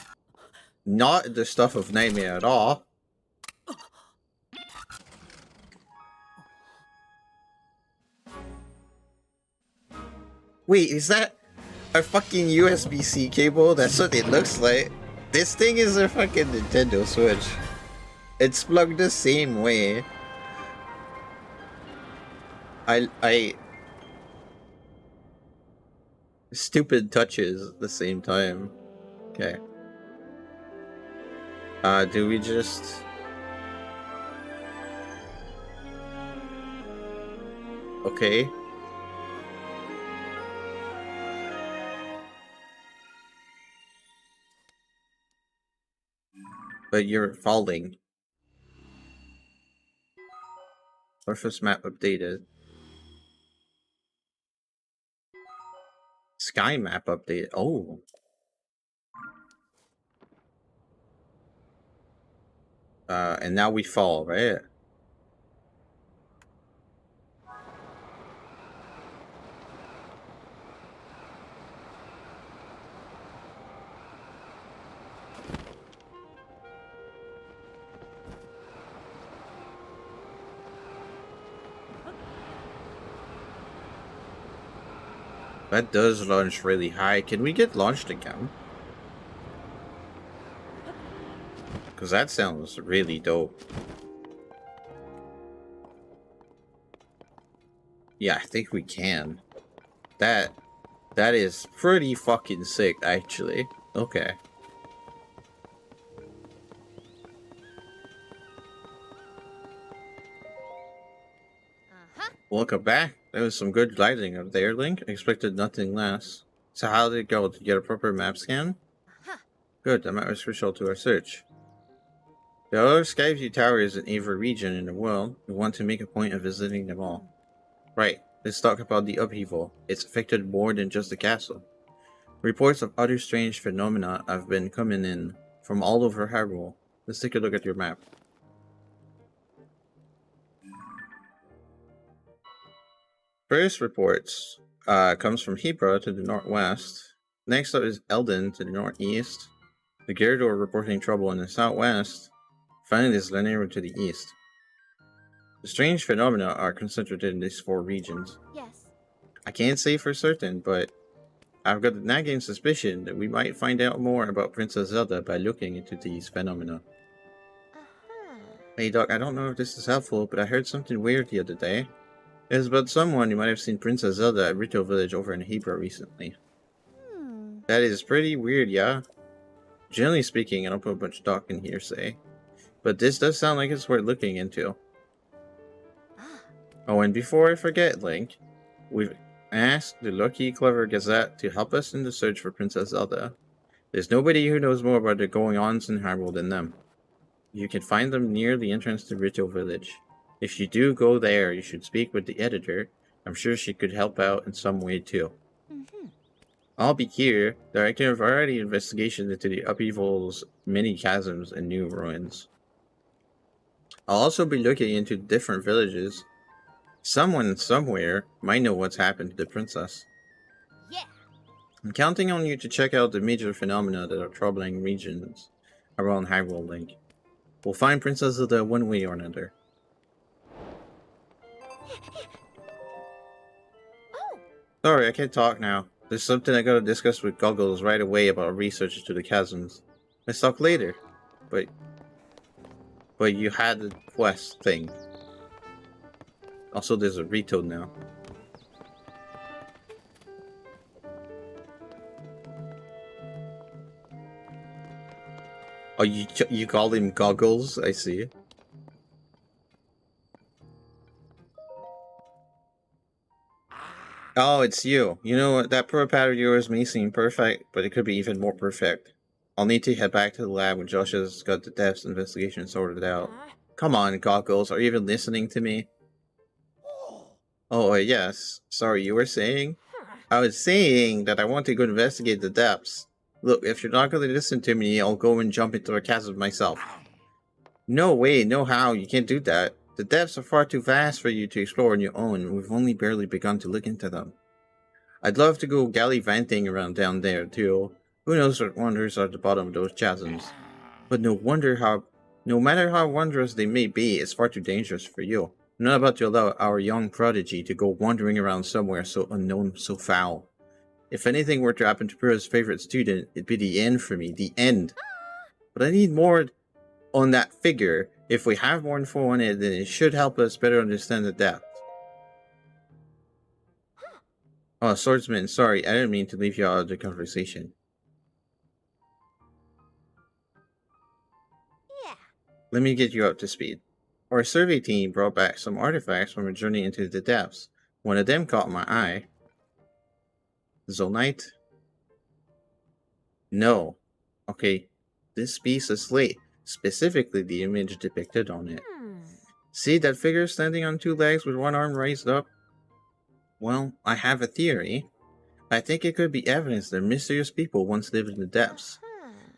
Not the stuff of Nightmare at all. Wait, is that a fucking USB-C cable? That's what it looks like. This thing is a fucking Nintendo Switch. It's plugged the same way. I stupid touches at the same time. Okay. Do we just... Okay. But you're falling. Surface map updated. Sky map updated. Oh. And now we fall, right? That does launch really high. Can we get launched again? Because that sounds really dope. Yeah, I think we can. That is pretty fucking sick, actually. Okay. Uh-huh. Welcome back. There was some good gliding up there, Link. Expected nothing less. So how did it go? Did you get a proper map scan? Uh-huh. Good, that matters crucial to our search. There are Skyview towers in every region in the world. We want to make a point of visiting them all. Right, let's talk about the upheaval. It's affected more than just the castle. Reports of other strange phenomena have been coming in from all over Hyrule. Let's take a look at your map. First reports comes from Hebra to the northwest. Next up is Eldin to the northeast. The Gyarados reporting trouble in the southwest. Finally, there's Lanayru to the east. The strange phenomena are concentrated in these 4 regions. Yes. I can't say for certain, but I've got a nagging suspicion that we might find out more about Princess Zelda by looking into these phenomena. Uh-huh. Hey Doc, I don't know if this is helpful, but I heard something weird the other day. It was about someone who might have seen Princess Zelda at Rito Village over in Hebra recently. Hmm. That is pretty weird, yeah? Generally speaking, I don't put much stock in hearsay, but this does sound like it's worth looking into. Ah. Oh, and before I forget, Link, we've asked the Lucky Clever Gazette to help us in the search for Princess Zelda. There's nobody who knows more about the going-ons in Hyrule than them. You can find them near the entrance to Rito Village. If you do go there, you should speak with the editor. I'm sure she could help out in some way too. Mm-hmm. I'll be here, directing a variety of investigations into the upheavals, many chasms, and new ruins. I'll also be looking into different villages. Someone somewhere might know what's happened to the princess. Yeah. I'm counting on you to check out the major phenomena that are troubling regions around Hyrule, Link. We'll find Princess Zelda one way or another. Oh. Sorry, I can't talk now. There's something I gotta discuss with Goggles right away about research into the chasms. Let's talk later. But you had the quest thing. Also, there's a Rito now. Oh, you call him Goggles? I see. Oh, it's you. You know what? That pro pad of yours may seem perfect, but it could be even more perfect. I'll need to head back to the lab when Josh has got the depths investigation sorted out. Come on, Goggles. Are you even listening to me? Oh, yes. Sorry, you were saying? I was saying that I want to go investigate the depths. Look, if you're not going to listen to me, I'll go and jump into a chasm myself. No way, no how, you can't do that. The depths are far too vast for you to explore on your own, and we've only barely begun to look into them. I'd love to go gallivanting around down there, too. Who knows what wonders are at the bottom of those chasms. But no matter how wondrous they may be, it's far too dangerous for you. I'm not about to allow our young prodigy to go wandering around somewhere so unknown, so foul. If anything were to happen to Pura's favorite student, it'd be the end for me, the end. But I need more on that figure. If we have more info on it, then it should help us better understand the depth. Oh, swordsman, sorry, I didn't mean to leave you out of the conversation. Yeah. Let me get you up to speed. Our survey team brought back some artifacts from a journey into the depths. One of them caught my eye. Zonite? No. Okay, this piece is slate, specifically the image depicted on it. See that figure standing on two legs with one arm raised up? Well, I have a theory. I think it could be evidence that mysterious people once lived in the depths.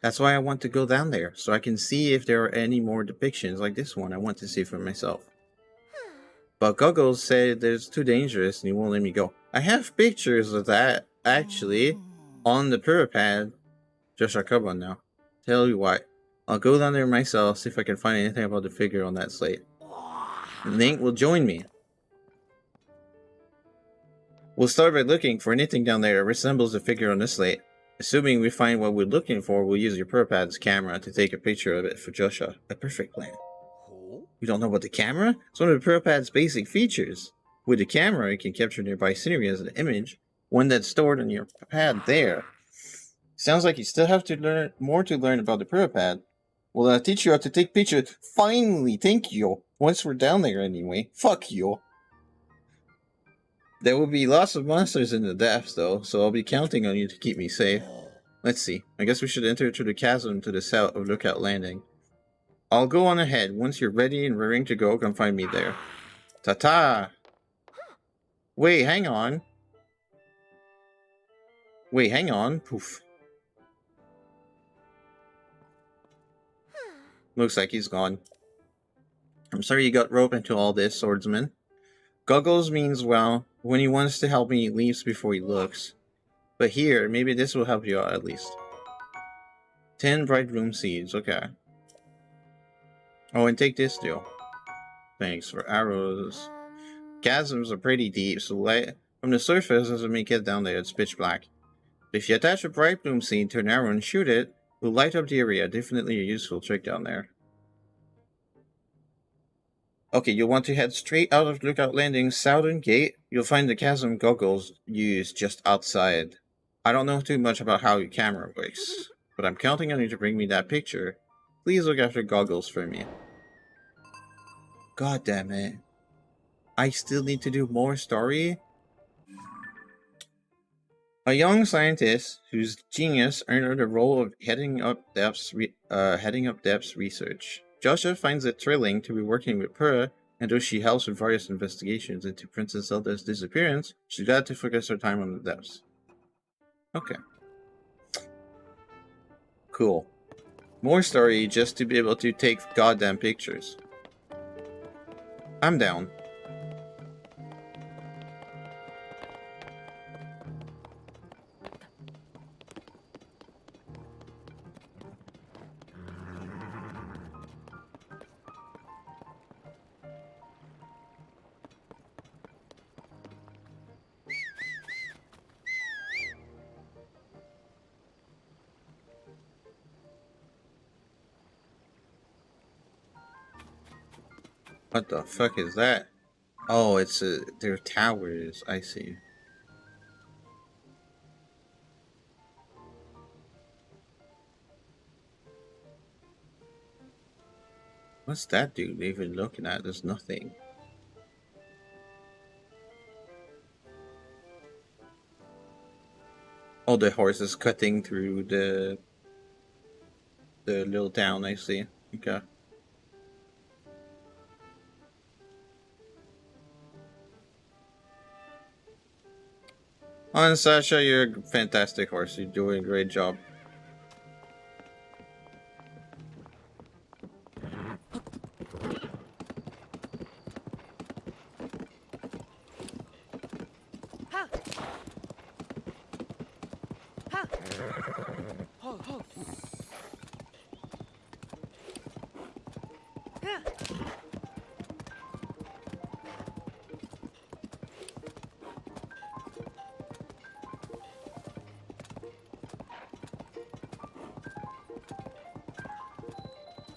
That's why I want to go down there, so I can see if there are any more depictions like this one I want to see for myself. But Goggles said that it's too dangerous and he won't let me go. I have pictures of that, actually, on the Puripad. Joshua, come on now. Tell you what, I'll go down there myself, see if I can find anything about the figure on that slate. Link will join me. We'll start by looking for anything down there that resembles the figure on the slate. Assuming we find what we're looking for, we'll use your Purpad's camera to take a picture of it for Joshua. A perfect plan. You don't know about the camera? It's one of the Purpad's basic features. With the camera, you can capture nearby scenery as an image, one that's stored on your pad there. Sounds like you still have to learn about the Purpad. Well, I'll teach you how to take pictures. Finally, thank you. Once we're down there anyway. Fuck you. There will be lots of monsters in the depths, though, so I'll be counting on you to keep me safe. Let's see. I guess we should enter through the chasm to the south of Lookout Landing. I'll go on ahead. Once you're ready and raring to go, come find me there. Ta-ta! Wait, hang on. Poof. Looks like he's gone. I'm sorry you got roped into all this, swordsman. Goggles means well. When he wants to help me, he leaves before he looks. But here, maybe this will help you out at least. 10 bright bloom seeds, okay. Oh, and take this too. Thanks for arrows. Chasms are pretty deep, so light from the surface as we get down there, it's pitch black. But if you attach a bright bloom seed to an arrow and shoot it, it will light up the area. Definitely a useful trick down there. Okay, you'll want to head straight out of Lookout Landing's southern gate. You'll find the chasm Goggles used just outside. I don't know too much about how your camera works, but I'm counting on you to bring me that picture. Please look after Goggles for me. God damn it. I still need to do more story? A young scientist whose genius earned her the role of heading up depths research. Joshua finds it thrilling to be working with Pura, and though she helps with various investigations into Princess Zelda's disappearance, she's glad to focus her time on the depths. Okay. Cool. More story just to be able to take goddamn pictures. I'm down. What the fuck is that? Oh, it's they're towers. I see. What's that dude even looking at? There's nothing. Oh, the horse is cutting through the little town. I see. Okay. Oh, and Sasha, you're a fantastic horse. You're doing a great job. Ha! Ha! Ho, ho. Yeah.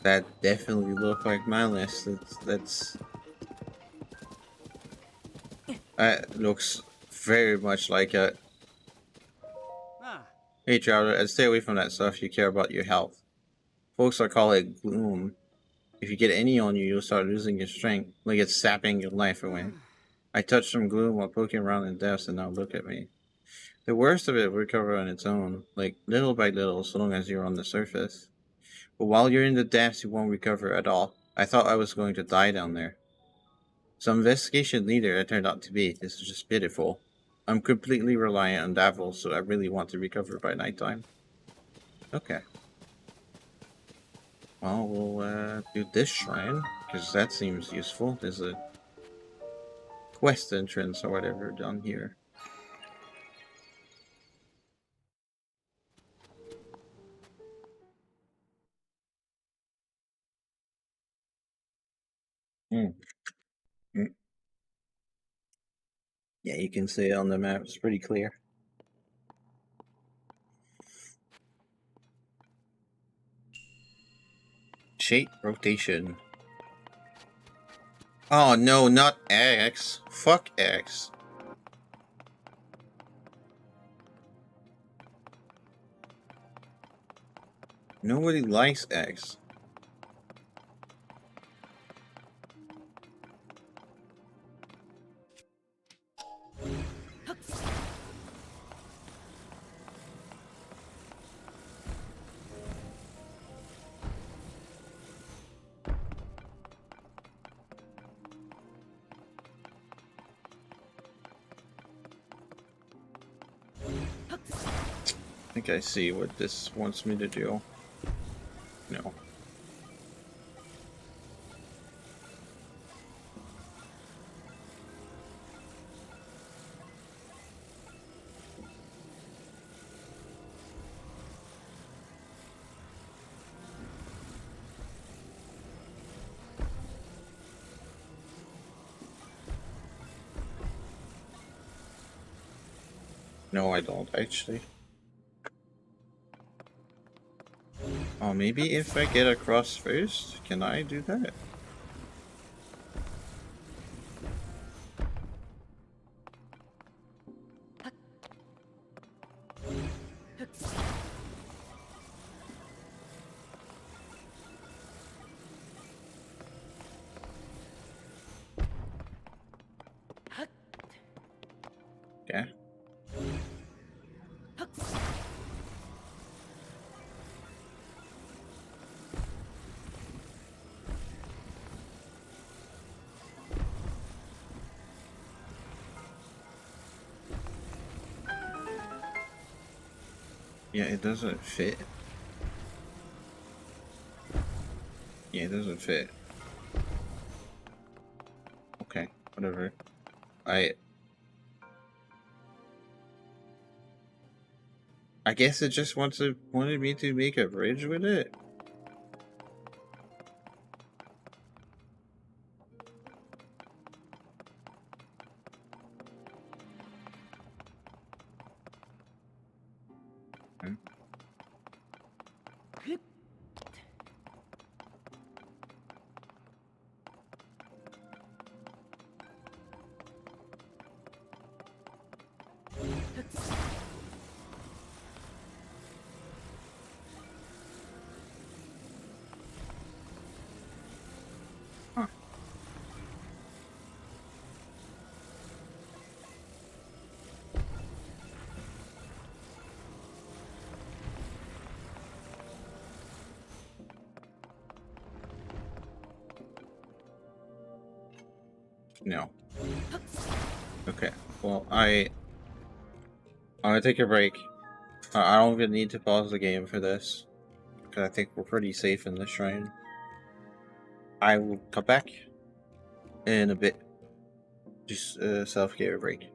That definitely looked like my list. That's looks very much like it. Ah. Hey, Traveler, and stay away from that stuff. You care about your health. Folks are call it gloom. If you get any on you, you'll start losing your strength, like it's sapping your life away. I touched some gloom while poking around in depths, and now look at me. The worst of it will recover on its own, like little by little, so long as you're on the surface. But while you're in the depths, you won't recover at all. I thought I was going to die down there. Some investigation leader it turned out to be. This is just pitiful. I'm completely reliant on Davil, so I really want to recover by nighttime. Okay. Well, we'll do this shrine, because that seems useful. There's a quest entrance or whatever down here. Mm. Mm. Yeah, you can see it on the map. It's pretty clear. Shape rotation. Oh no, not X. Fuck X. Nobody likes X. I think I see what this wants me to do. No. No, I don't actually. Oh, maybe if I get across first, can I do that? Okay. Yeah, it doesn't fit. Yeah, it doesn't fit. Okay, whatever. I guess it just wanted me to make a bridge with it. Hmm. Huh. No. Okay. Well, I'm gonna take a break. I don't even need to pause the game for this, because I think we're pretty safe in this shrine. I will come back in a bit. Just self-care break.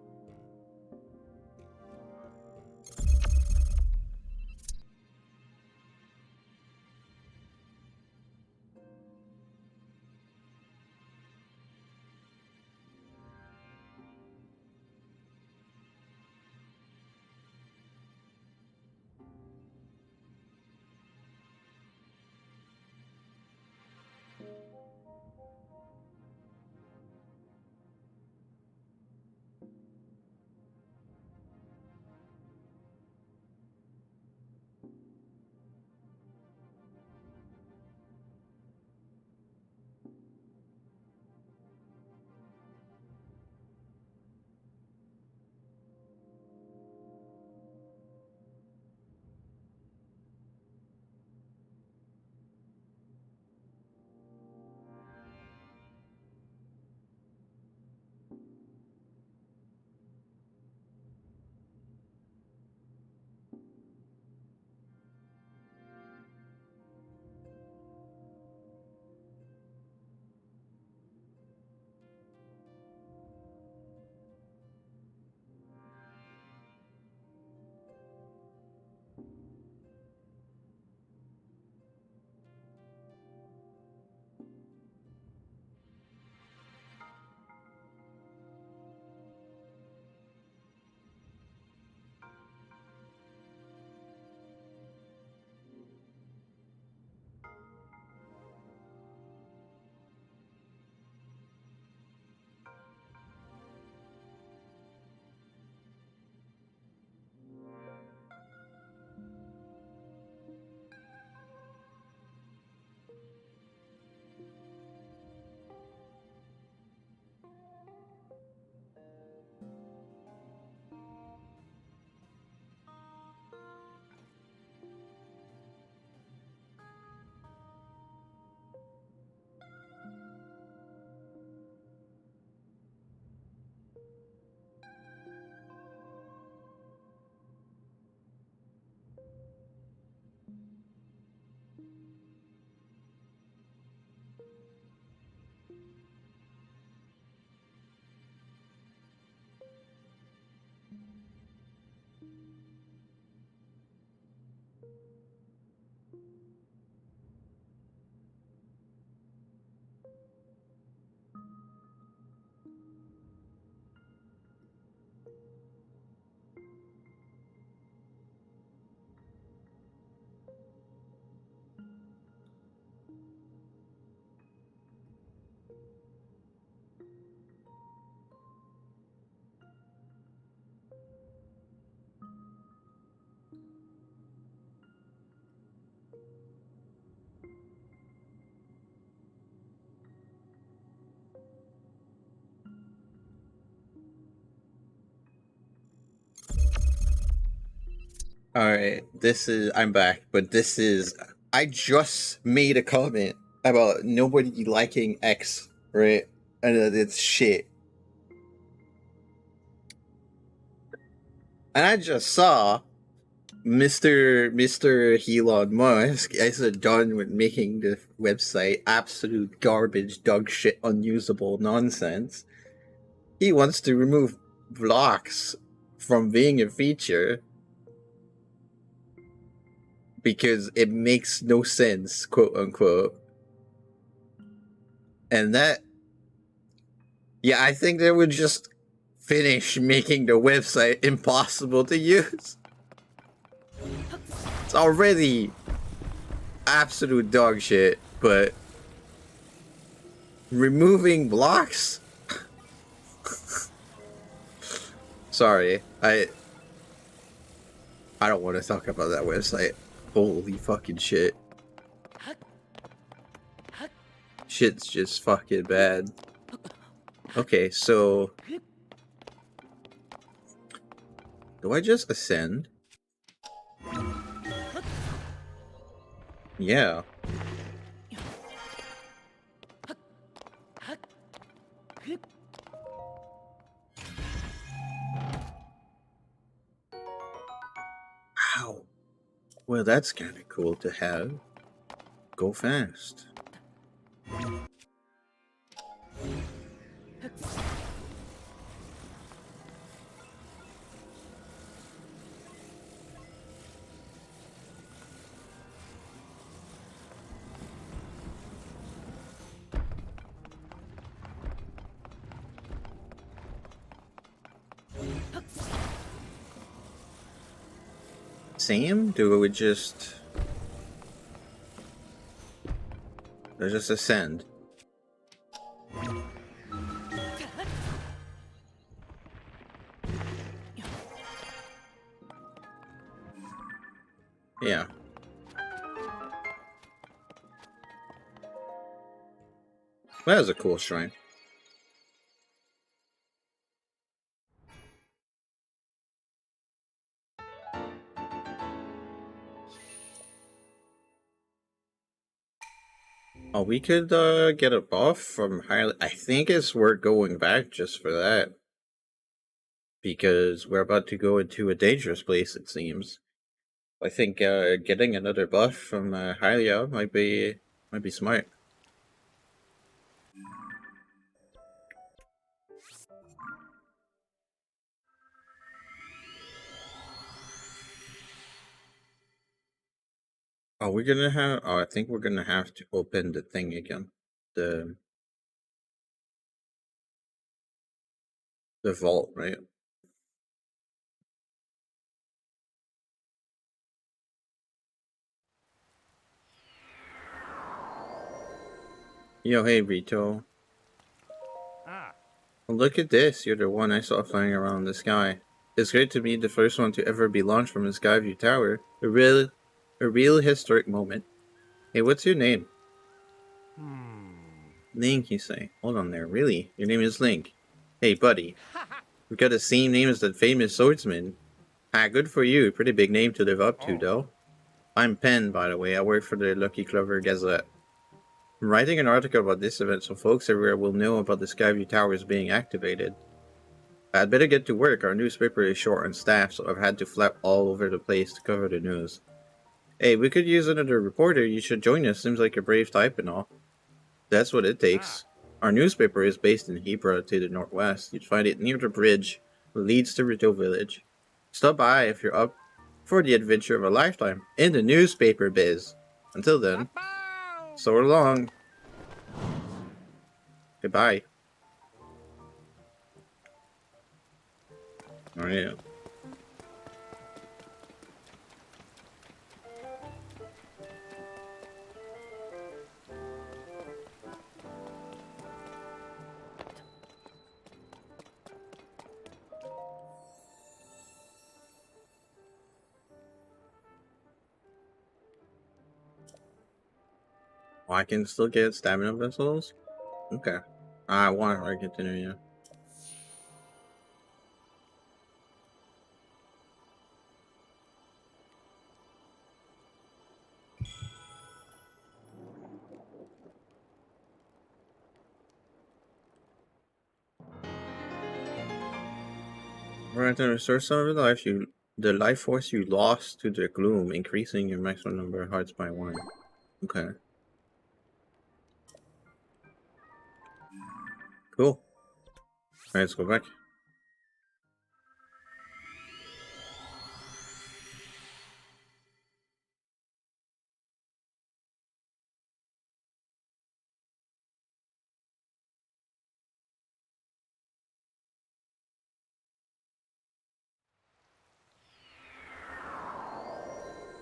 Alright, I'm back, but I just made a comment about nobody liking X, right? And it's shit. And I just saw Mr. Elon Musk is done with making the website absolute garbage, dog shit, unusable nonsense. He wants to remove blocks from being a feature because it makes no sense, quote unquote. And that, yeah, I think they would just finish making the website impossible to use. It's already absolute dog shit, but removing blocks? Sorry, I don't want to talk about that website. Holy fucking shit. Shit's just fucking bad. Okay, so do I just ascend? Yeah. Wow. Well, that's kind of cool to have. Go fast. Same? Do we just... Let's just ascend. Yeah. That was a cool shrine. Oh, we could get a buff from Hyrule. I think it's worth going back just for that. Because we're about to go into a dangerous place, it seems. I think getting another buff from Hylia might be smart. Oh, we're gonna have. Oh, I think we're gonna have to open the thing again. The vault, right? Yo, hey Rito. Well, look at this. You're the one I saw flying around the sky. It's great to be the first one to ever be launched from a Skyview Tower. A real historic moment. Hey, what's your name? Link, you say. Hold on there. Really? Your name is Link. Hey, buddy. We've got the same name as that famous swordsman. Ah, good for you. Pretty big name to live up to, though. I'm Penn, by the way. I work for the Lucky Clover Gazette. I'm writing an article about this event so folks everywhere will know about the Skyview Towers being activated. I'd better get to work. Our newspaper is short on staff, so I've had to flap all over the place to cover the news. Hey, we could use another reporter. You should join us. Seems like a brave type and all. That's what it takes. Our newspaper is based in Hebra to the northwest. You'd find it near the bridge that leads to Rito Village. Stop by if you're up for the adventure of a lifetime in the newspaper biz. Until then, so long. Goodbye. Alright. Oh, I can still get stamina vessels? Okay. I want to continue, yeah. Right, to restore some of the life force you lost to the gloom, increasing your maximum number of hearts by 1. Okay. Cool. Alright, let's go back.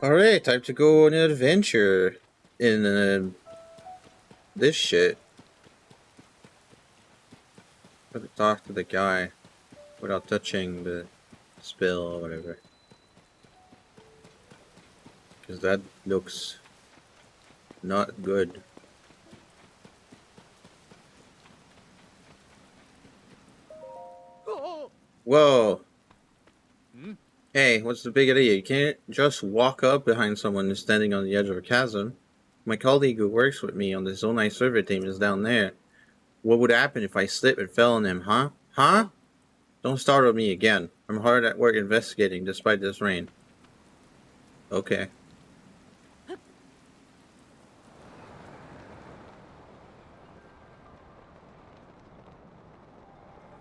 Alright, time to go on an adventure in this shit. Gotta talk to the guy without touching the spill or whatever. Because that looks not good. Whoa! Hey, what's the big idea? You can't just walk up behind someone who's standing on the edge of a chasm. My colleague who works with me on the Zonai survey team is down there. What would happen if I slipped and fell on him, huh? Huh? Don't start with me again. I'm hard at work investigating despite this rain. Okay.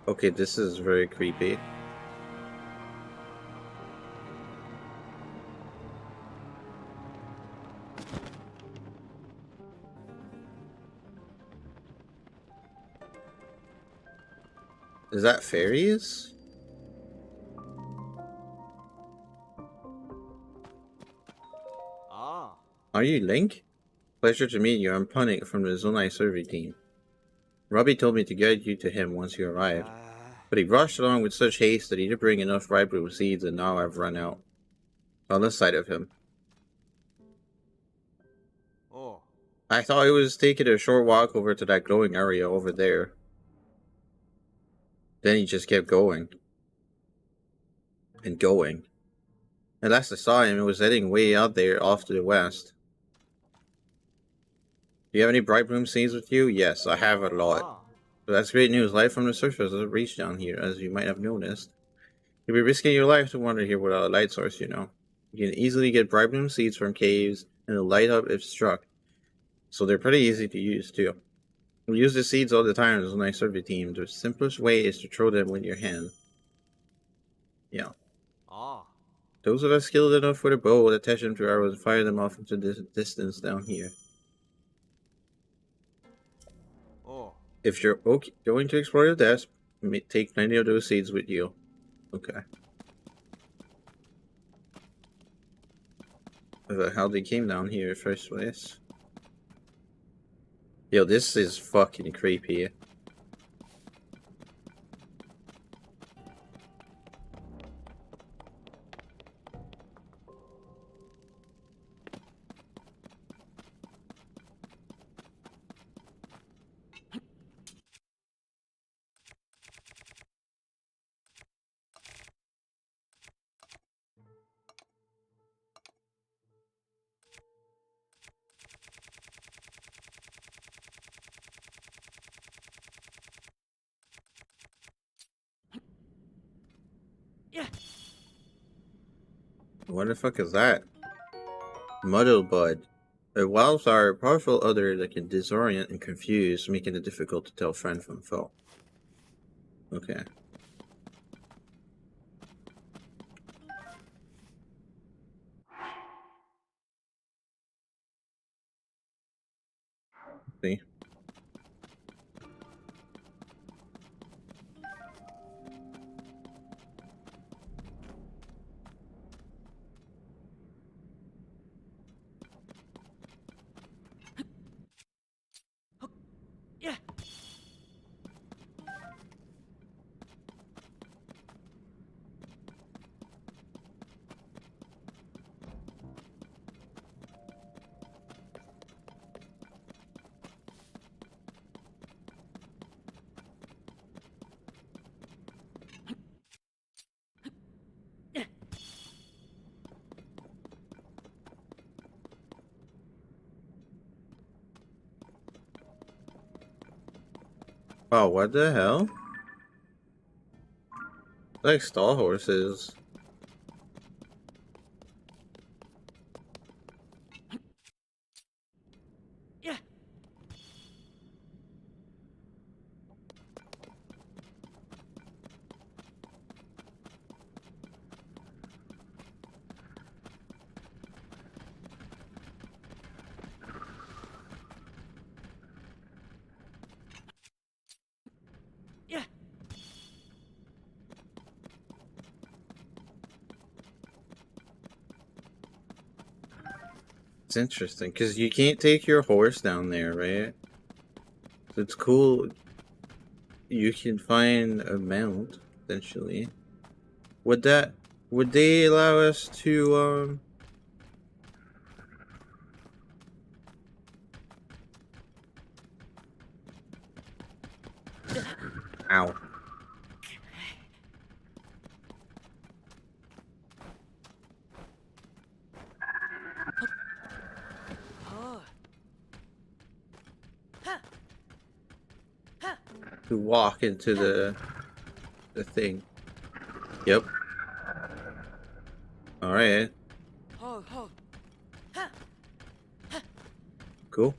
Okay, this is very creepy. Is that fairies? Ah. Are you Link? Pleasure to meet you. I'm Punnik from the Zonai survey team. Robbie told me to guide you to him once you arrived, but he rushed along with such haste that he didn't bring enough ripe seeds, and now I've run out. On the sight of him. Oh. I thought he was taking a short walk over to that glowing area over there. Then he just kept going. And going. At last I saw him, he was heading way out there off to the west. Do you have any bright bloom seeds with you? Yes, I have a lot. Ah. But that's great news. Light from the surface doesn't reach down here, as you might have noticed. You'll be risking your life to wander here without a light source, you know. You can easily get bright bloom seeds from caves, and they'll light up if struck. So they're pretty easy to use, too. We use the seeds all the time as a nice survey team. The simplest way is to throw them with your hand. Yeah. Ah. Those of us skilled enough with a bow will attach them to arrows and fire them off into the distance down here. Oh. If you're going to explore the depths, take plenty of those seeds with you. Okay. How they came down here in the first place. Yo, this is fucking creepy. Yeah. What the fuck is that? Muddle Bud. A wildflower, a powerful other that can disorient and confuse, making it difficult to tell friend from foe. Okay. See? Yeah. Oh, what the hell? Like stall horses. Yeah. Yeah. It's interesting, because you can't take your horse down there, right? So it's cool. You can find a mount, essentially. Would that... Would they allow us to, Ow. Oh. Ha. Ha. To walk into the thing. Yep. Alright. Oh. Cool.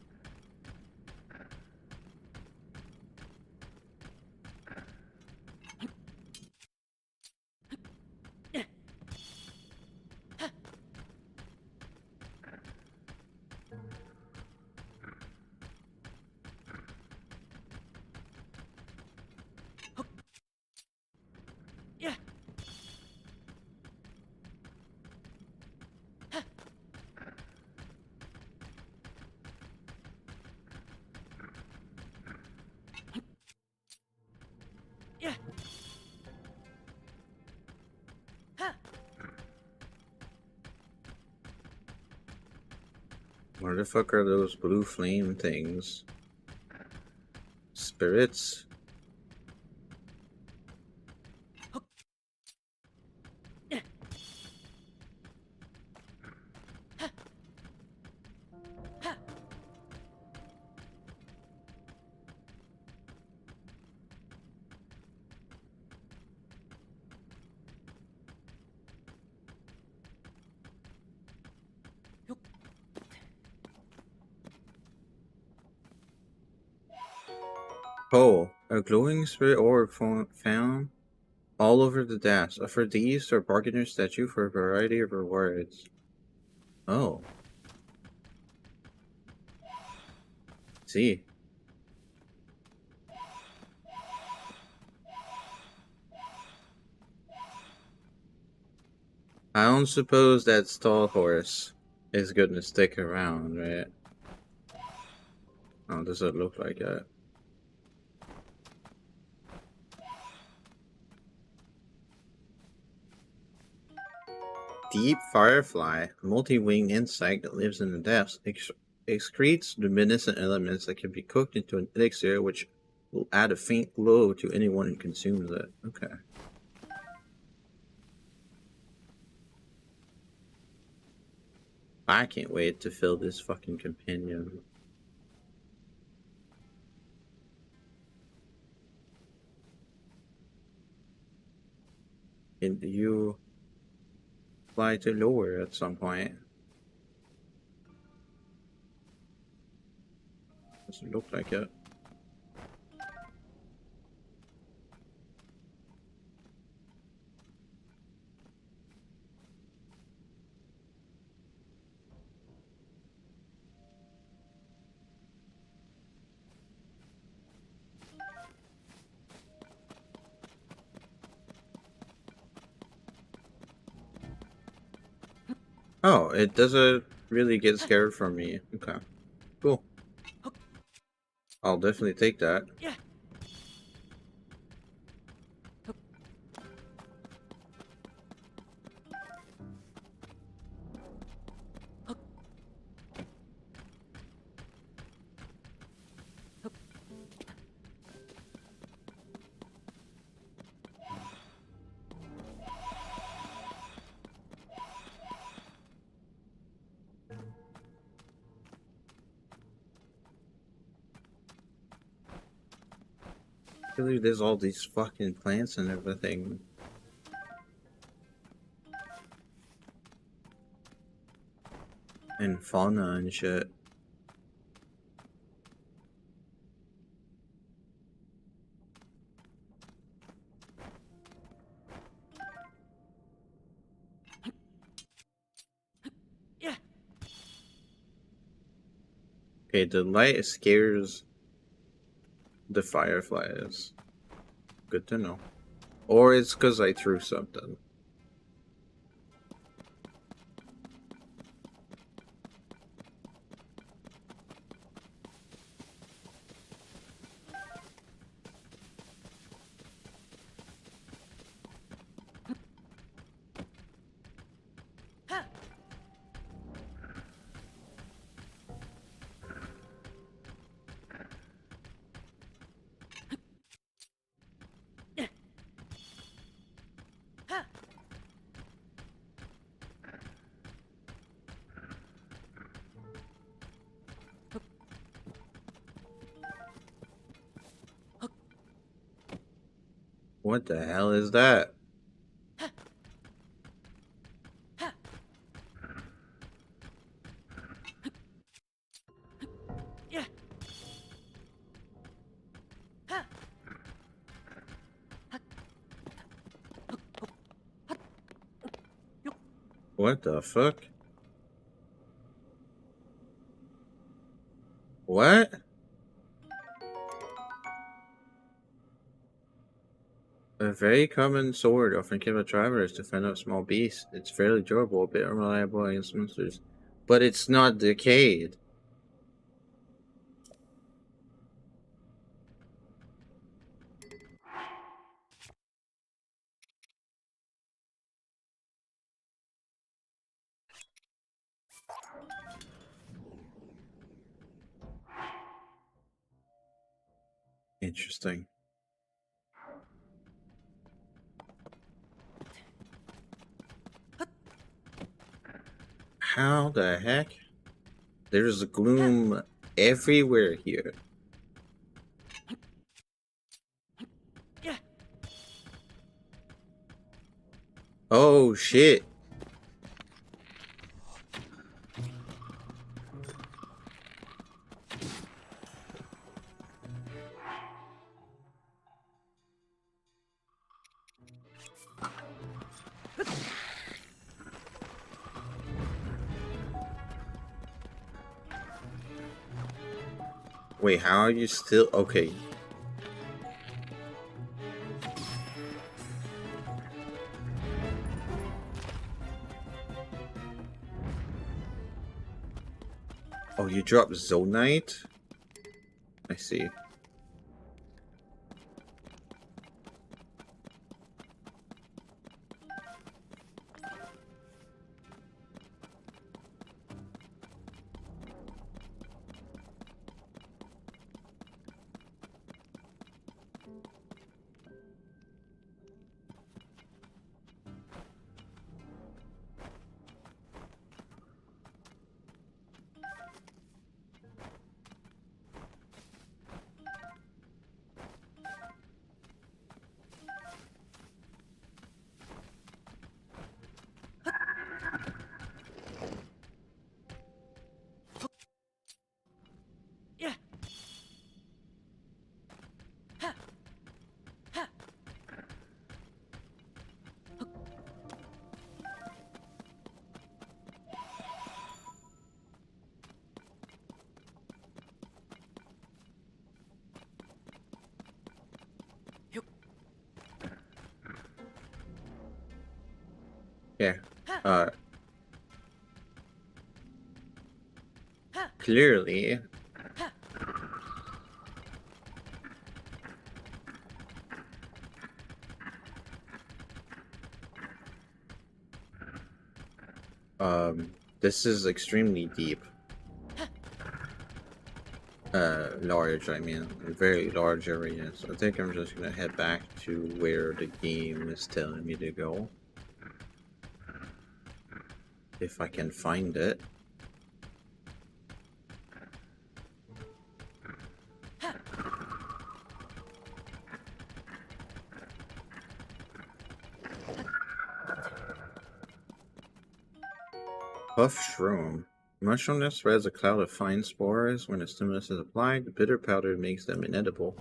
Where the fuck are those blue flame things? Spirits? Oh, a glowing spirit orb found all over the desk. Offer these to a bargainer statue for a variety of rewards. Oh. See. I don't suppose that stall horse is gonna stick around, right? Oh, does it look like it? Deep Firefly, a multi-winged insect that lives in the depths, excretes luminescent elements that can be cooked into an elixir which will add a faint glow to anyone who consumes it. Okay. I can't wait to fill this fucking companion. And you fly to lower at some point. Doesn't look like it. Oh, it doesn't really get scared from me. Okay. Cool. I'll definitely take that. I believe there's all these fucking plants and everything. And fauna and shit. Okay, the light scares the fireflies. Good to know. Or it's because I threw something. What the hell is that? What the fuck? What? A very common sword often given to travelers to fend off small beasts. It's fairly durable, a bit unreliable against monsters. But it's not decayed. Interesting. How the heck? There's gloom everywhere here. Oh shit. Wait, how are you still okay? Oh, you dropped Zonite? I see. Yeah. Clearly. This is extremely deep. Large, I mean, a very large area. So I think I'm just gonna head back to where the game is telling me to go. If I can find it. Puff Shroom. Mushroom nest spreads a cloud of fine spores. When a stimulus is applied, the bitter powder makes them inedible.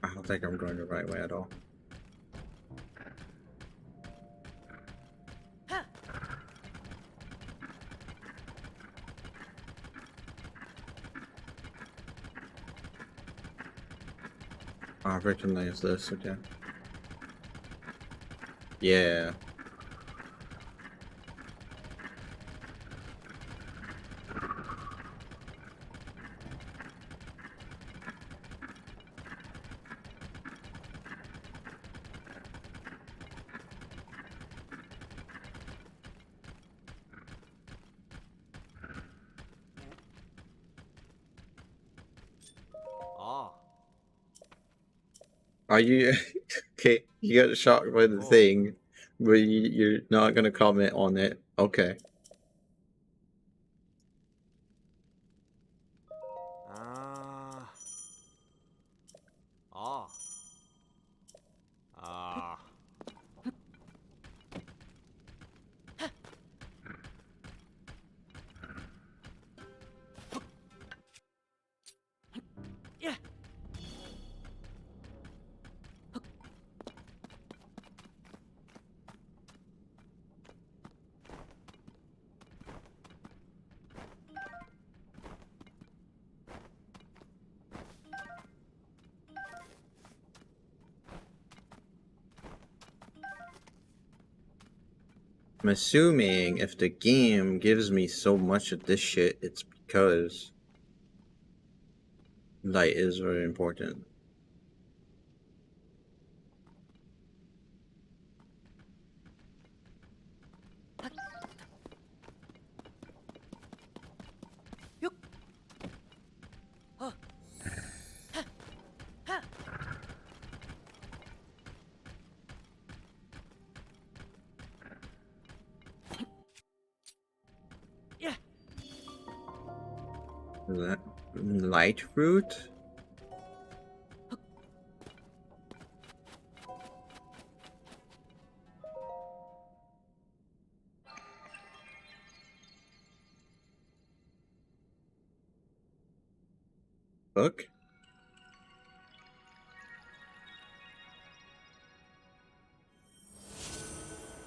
I don't think I'm going the right way at all. I recognize this again. Yeah. Are you okay? You got shocked by the thing, but you're not gonna comment on it. Okay. Ah. Ah. Ah. Yeah. I'm assuming if the game gives me so much of this shit, it's because light is very important. Yuk. Huh. Ha. Yeah. Light root? Book?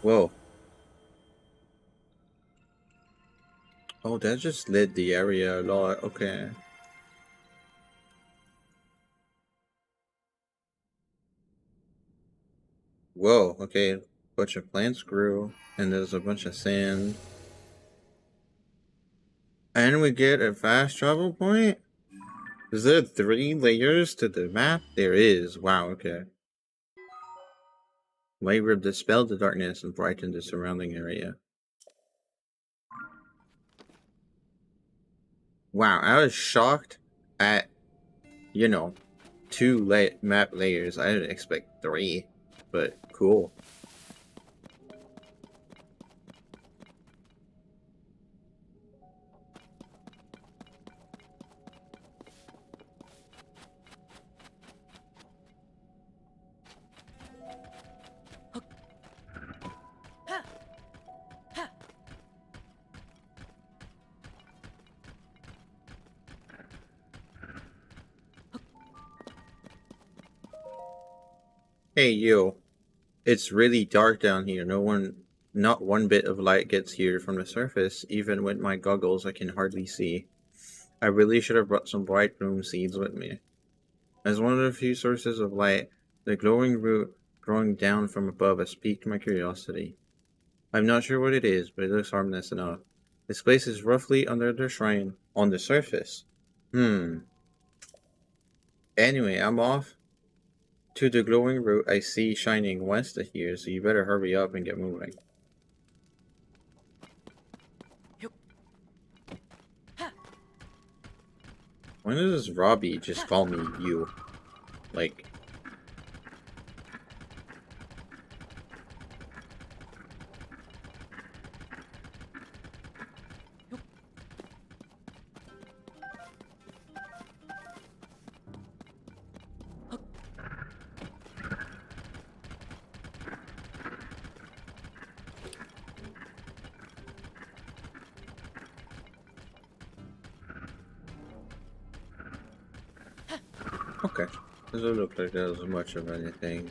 Whoa. Oh, that just lit the area a lot. Okay. Whoa, okay. Bunch of plants grew, and there's a bunch of sand. And we get a fast travel point? Is there 3 layers to the map? There is. Wow, okay. Light will dispel the darkness and brighten the surrounding area. Wow, I was shocked at, 2 map layers. I didn't expect 3, but cool. Ha. Ha. Hey, you. It's really dark down here. Not one bit of light gets here from the surface. Even with my goggles, I can hardly see. I really should have brought some bright bloom seeds with me. As one of the few sources of light, the glowing root growing down from above has piqued my curiosity. I'm not sure what it is, but it looks harmless enough. This place is roughly under the shrine, on the surface. Anyway, I'm off to the glowing root I see shining west of here, so you better hurry up and get moving. Yuk. Ha. When does Robbie just call me you? Like, okay. Doesn't look like there's much of anything.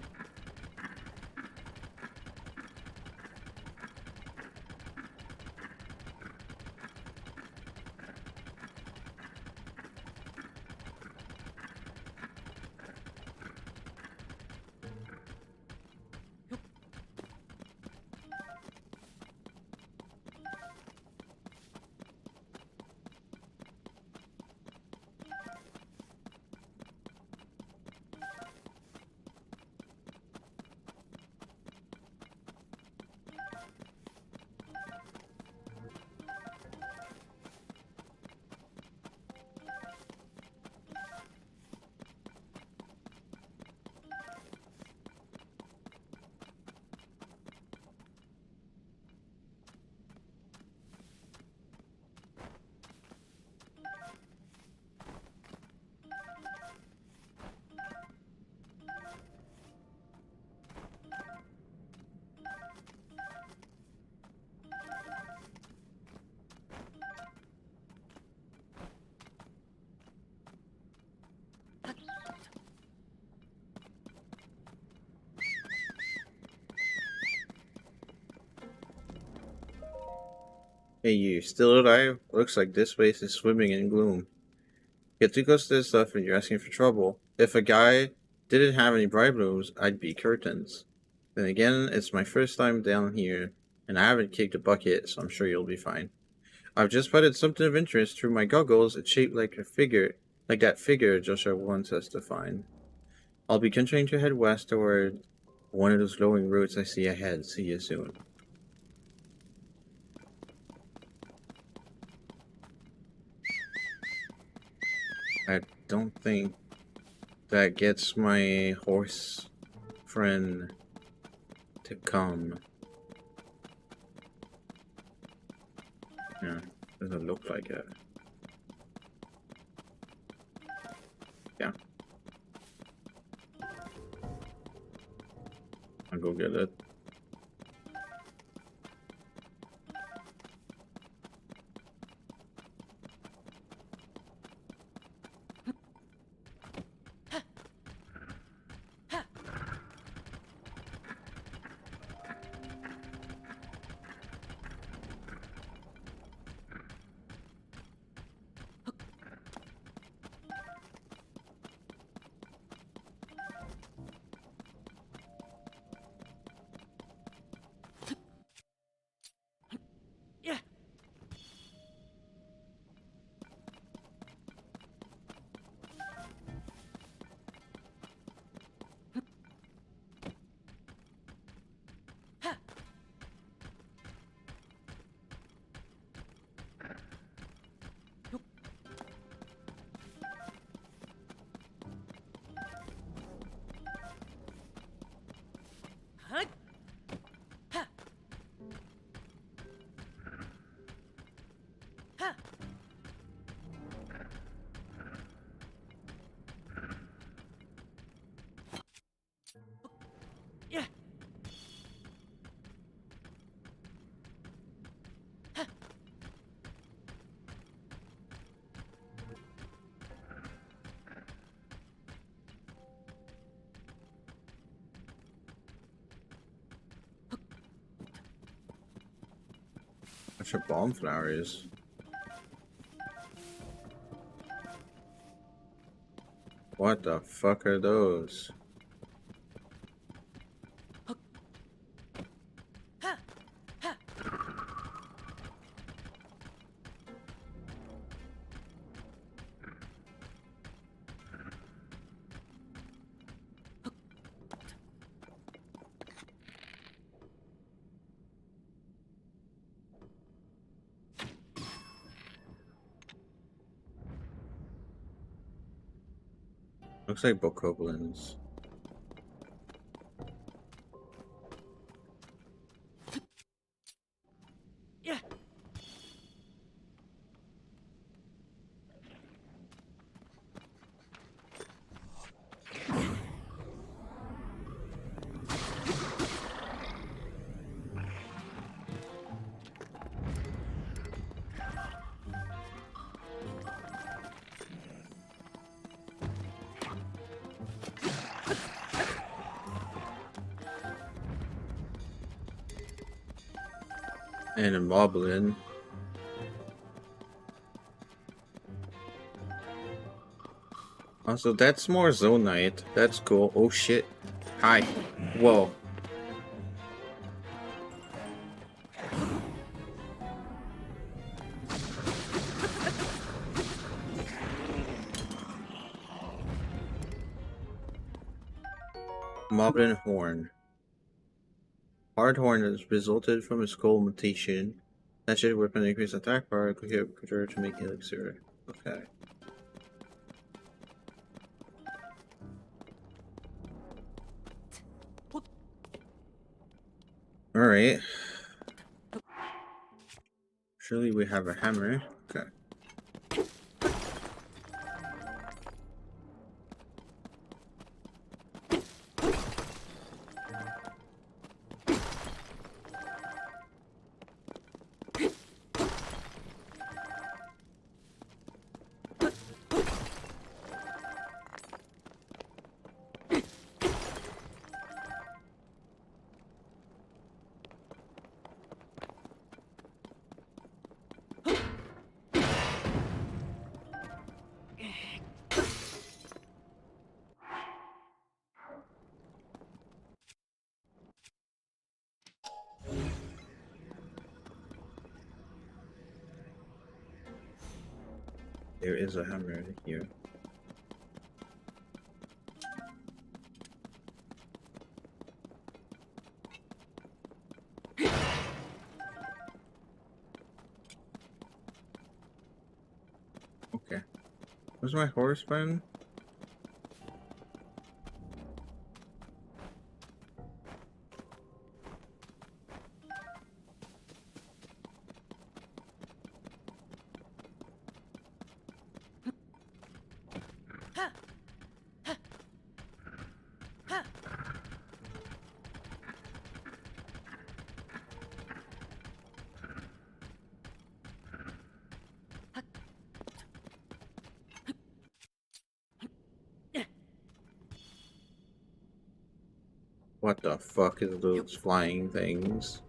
Hey, you still alive? Looks like this place is swimming in gloom. Get too close to this stuff and you're asking for trouble. If a guy didn't have any bright blooms, I'd be curtains. Then again, it's my first time down here, and I haven't kicked a bucket, so I'm sure you'll be fine. I've just spotted something of interest through my goggles. It's shaped like that figure Joshua wants us to find. I'll be continuing to head west toward one of those glowing routes I see ahead. See you soon. I don't think that gets my horse friend to come. Yeah, doesn't look like it. Yeah. I'll go get it. What's your bomb flowers? What the fuck are those? Looks like bokoblins. And a moblin. Also, that's more Zonite. That's cool. Oh shit. Hi. Whoa. Moblin horn. Hard horn has resulted from a skull mutation. That should weapon increase attack power, could control to make elixir. Okay. Alright. Surely we have a hammer. Okay. there is a hammer here. Okay. Where's my horse been? What the fuck is those flying things?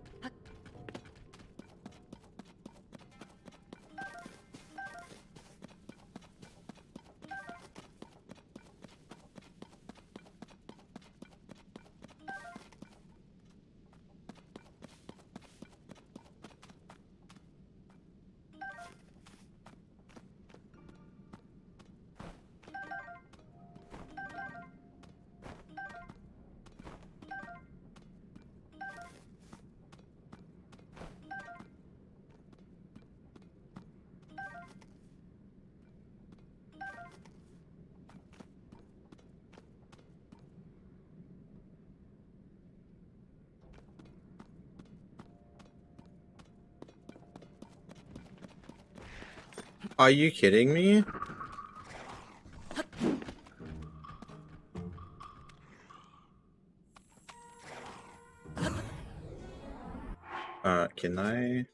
Are you kidding me? Can I?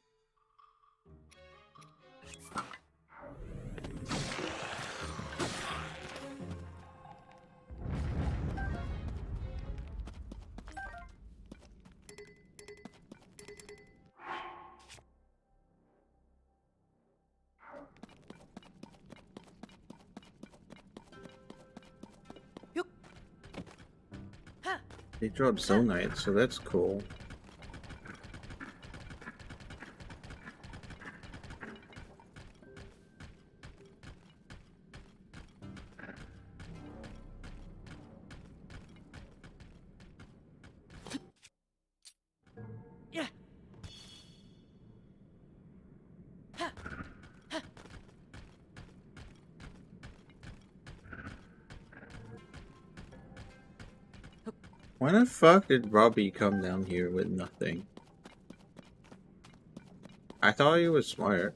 They dropped Zonite, so that's cool. Why the fuck did Robbie come down here with nothing? I thought he was smart.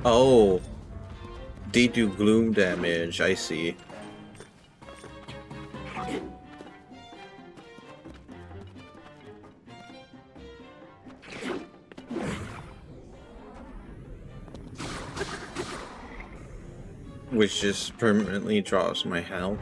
Oh, they do gloom damage, I see. Which just permanently drops my health.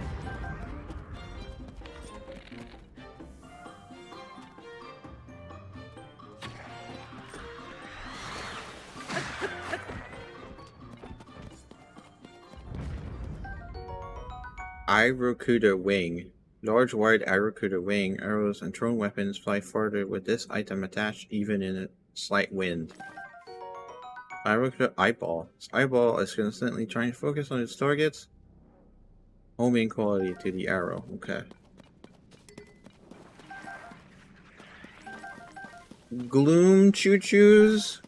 Irokuda Wing. Large wide Irokuda Wing arrows and thrown weapons fly farther with this item attached even in a slight wind. Irokuda Eyeball. This eyeball is constantly trying to focus on its targets. Homing quality to the arrow. Okay. Gloom choo-choos.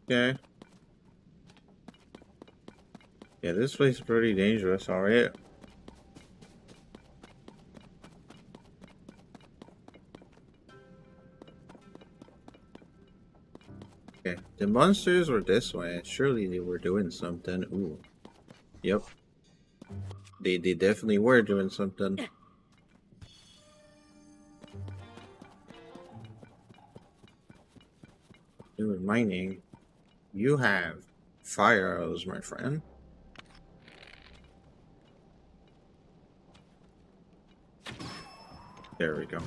Okay. Yeah, this place is pretty dangerous, alright. Okay, the monsters were this way. Surely they were doing something. Ooh. Yep. They definitely were doing something. They were mining. You have fire arrows, my friend. There we go.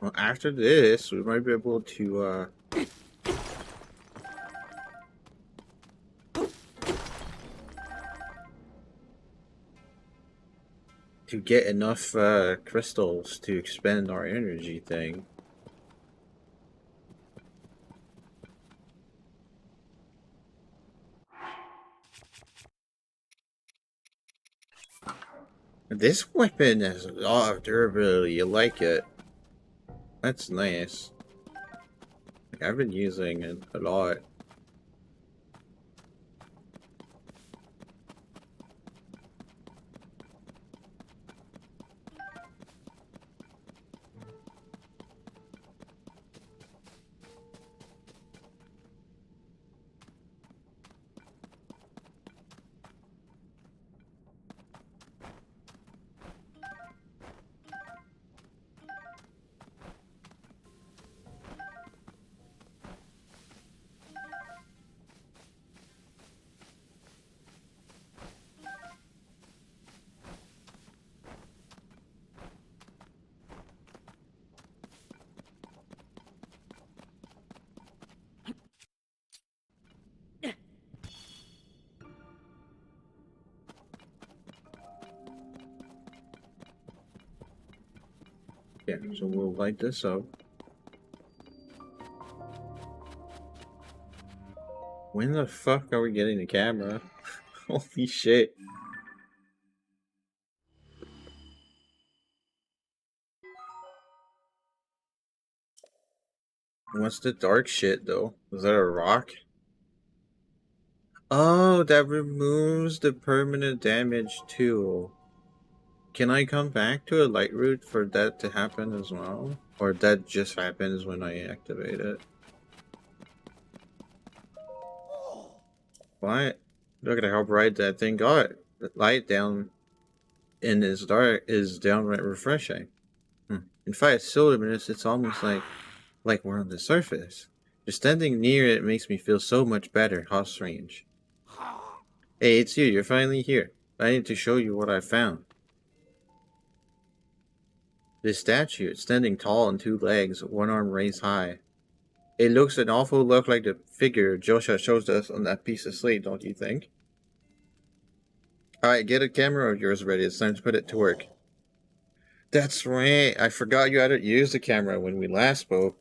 Well, after this, we might be able to get enough crystals to expand our energy thing. This weapon has a lot of durability. I like it. That's nice. Like, I've been using it a lot. Yeah, so we'll light this up. When the fuck are we getting the camera? Holy shit. What's the dark shit though? Is that a rock? Oh, that removes the permanent damage too. Can I come back to a light route for that to happen as well? Or that just happens when I activate it? What? Look at how bright that thing got. The light down in this dark is downright refreshing. In fact, it's so luminous it's almost like we're on the surface. Just standing near it makes me feel so much better. How strange. Hey, it's you. You're finally here. I need to show you what I found. This statue, it's standing tall on two legs, one arm raised high. It looks an awful lot like the figure Joshua shows us on that piece of slate, don't you think? Alright, get a camera of yours ready. It's time to put it to work. That's right. I forgot you hadn't used the camera when we last spoke.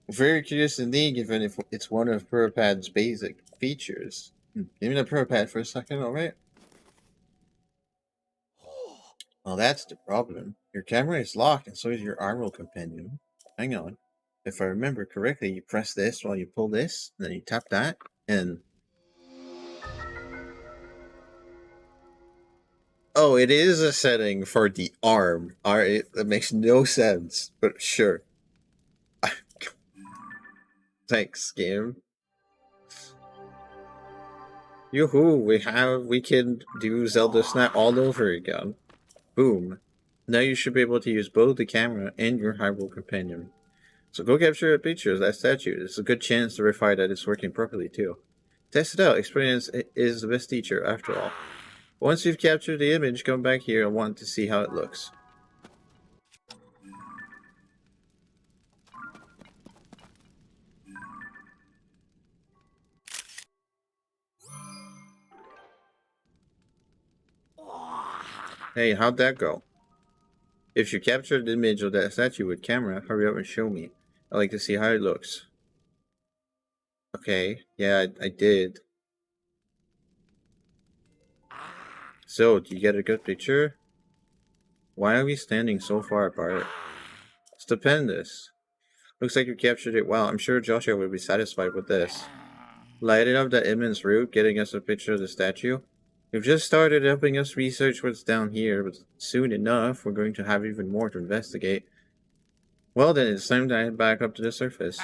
Very curious indeed, given if it's one of Purpad's basic features. Give me the Purpad for a second, alright? Well, that's the problem. Your camera is locked, and so is your Hyrule companion. Hang on. If I remember correctly, you press this while you pull this, then you tap that, and... Oh, it is a setting for the arm. Alright, that makes no sense, but sure. Thanks, game. Yoo-hoo, we can do Zelda Snap all over again. Boom. Now you should be able to use both the camera and your Hyrule companion. So go capture a picture of that statue. It's a good chance to verify that it's working properly too. Test it out. Experience is the best teacher after all. Once you've captured the image, come back here. I want to see how it looks. Hey, how'd that go? If you captured the image of that statue with camera, hurry up and show me. I'd like to see how it looks. Okay, yeah, I did. So, do you get a good picture? Why are we standing so far apart? Stupendous. Looks like you captured it well. I'm sure Joshua will be satisfied with this. Lighting up that immense route, getting us a picture of the statue. We've just started helping us research what's down here, but soon enough, we're going to have even more to investigate. Well then, it's time to head back up to the surface.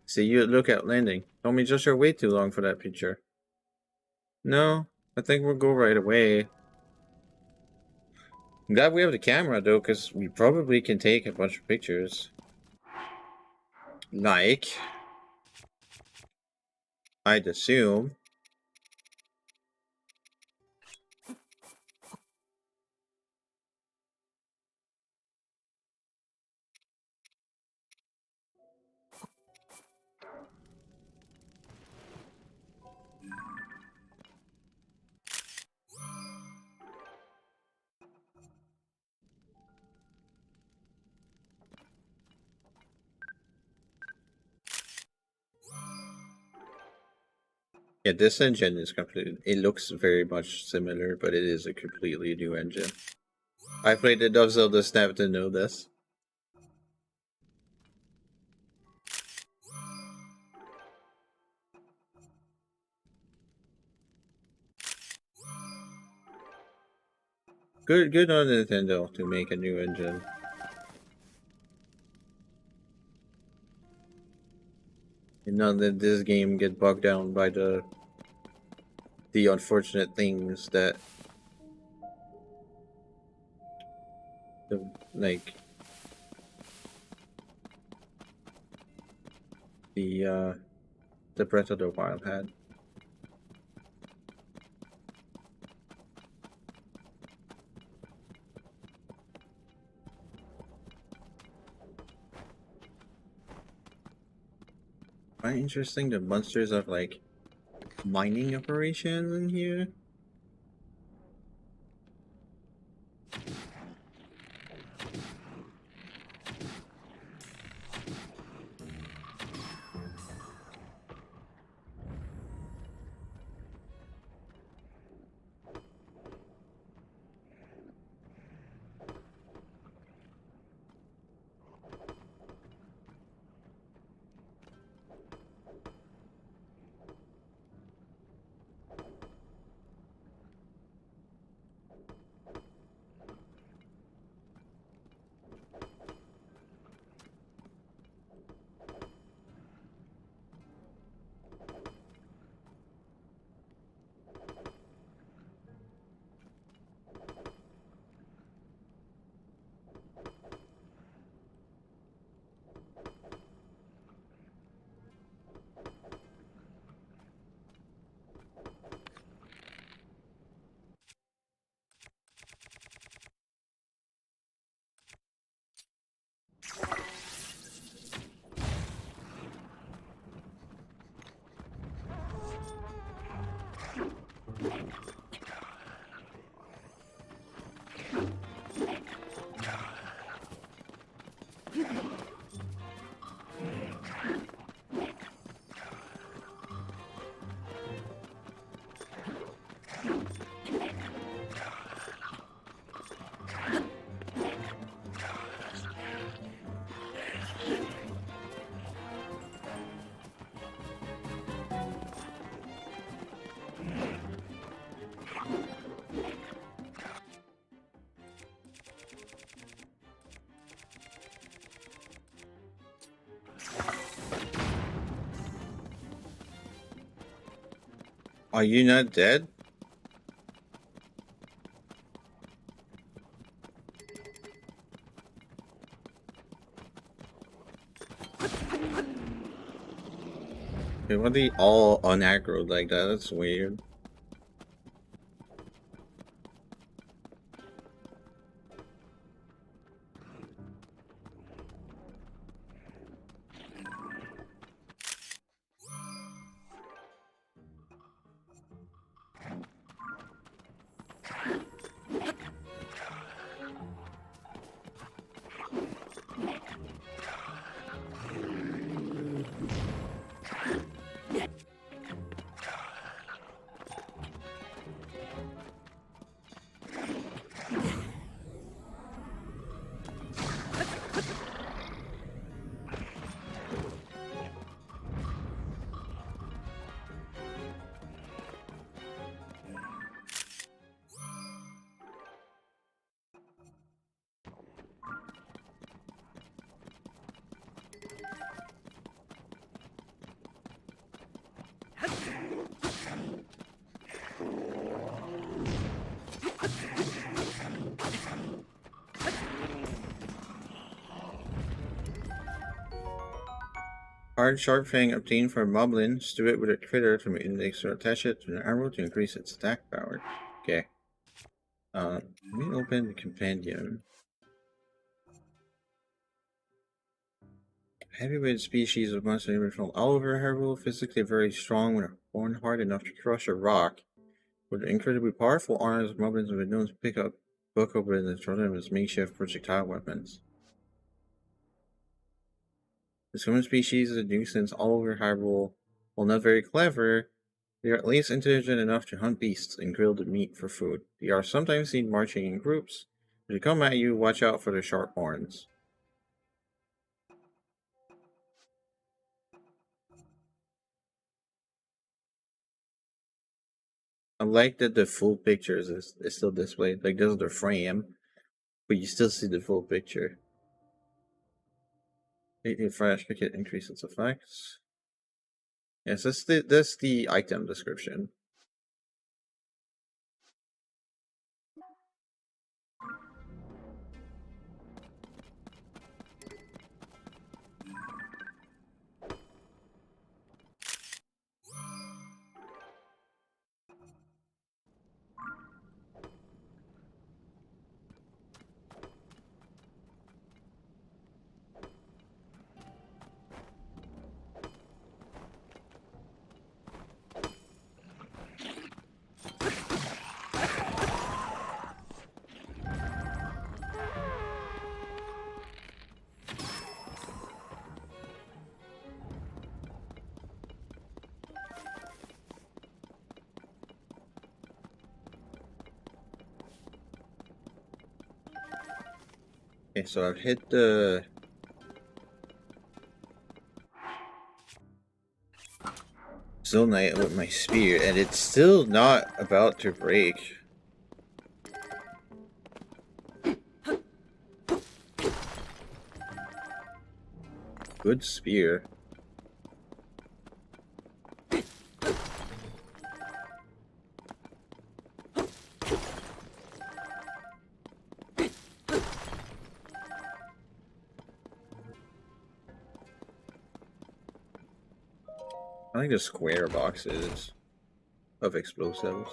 See you at Lookout Landing. Told me Joshua wait too long for that picture. No, I think we'll go right away. I'm glad we have the camera though, because we probably can take a bunch of pictures. Like, I'd assume. Yeah, this engine is completely. It looks very much similar, but it is a completely new engine. I played the Dove Zelda Snap to know this. Good on Nintendo to make a new engine. And not that this game get bogged down by the unfortunate things that the like the Breath of the Wild had. Quite interesting the monsters of like mining operations in here. Are you not dead? Why are they all unaggroed like that? That's weird. Hard sharp fang obtained from moblin. Stew it with a critter to make an extra. Attach it to an arrow to increase its attack power. Okay. Let me open the compendium. Heavyweight species of monster from all over Hyrule, physically very strong with a horn hard enough to crush a rock. With incredibly powerful arms, moblins have been known to pick up book open and throw them as makeshift projectile weapons. This human species is a nuisance all over Hyrule. While not very clever, they are at least intelligent enough to hunt beasts and grill the meat for food. They are sometimes seen marching in groups. If they come at you, watch out for their sharp horns. I like that the full picture is still displayed. Like, this is the frame, but you still see the full picture. 18 fresh cricket increase its effects. Yes, that's the item description. Okay, so I've hit the Zonite with my spear, and it's still not about to break. Good spear. I like the square boxes of explosives.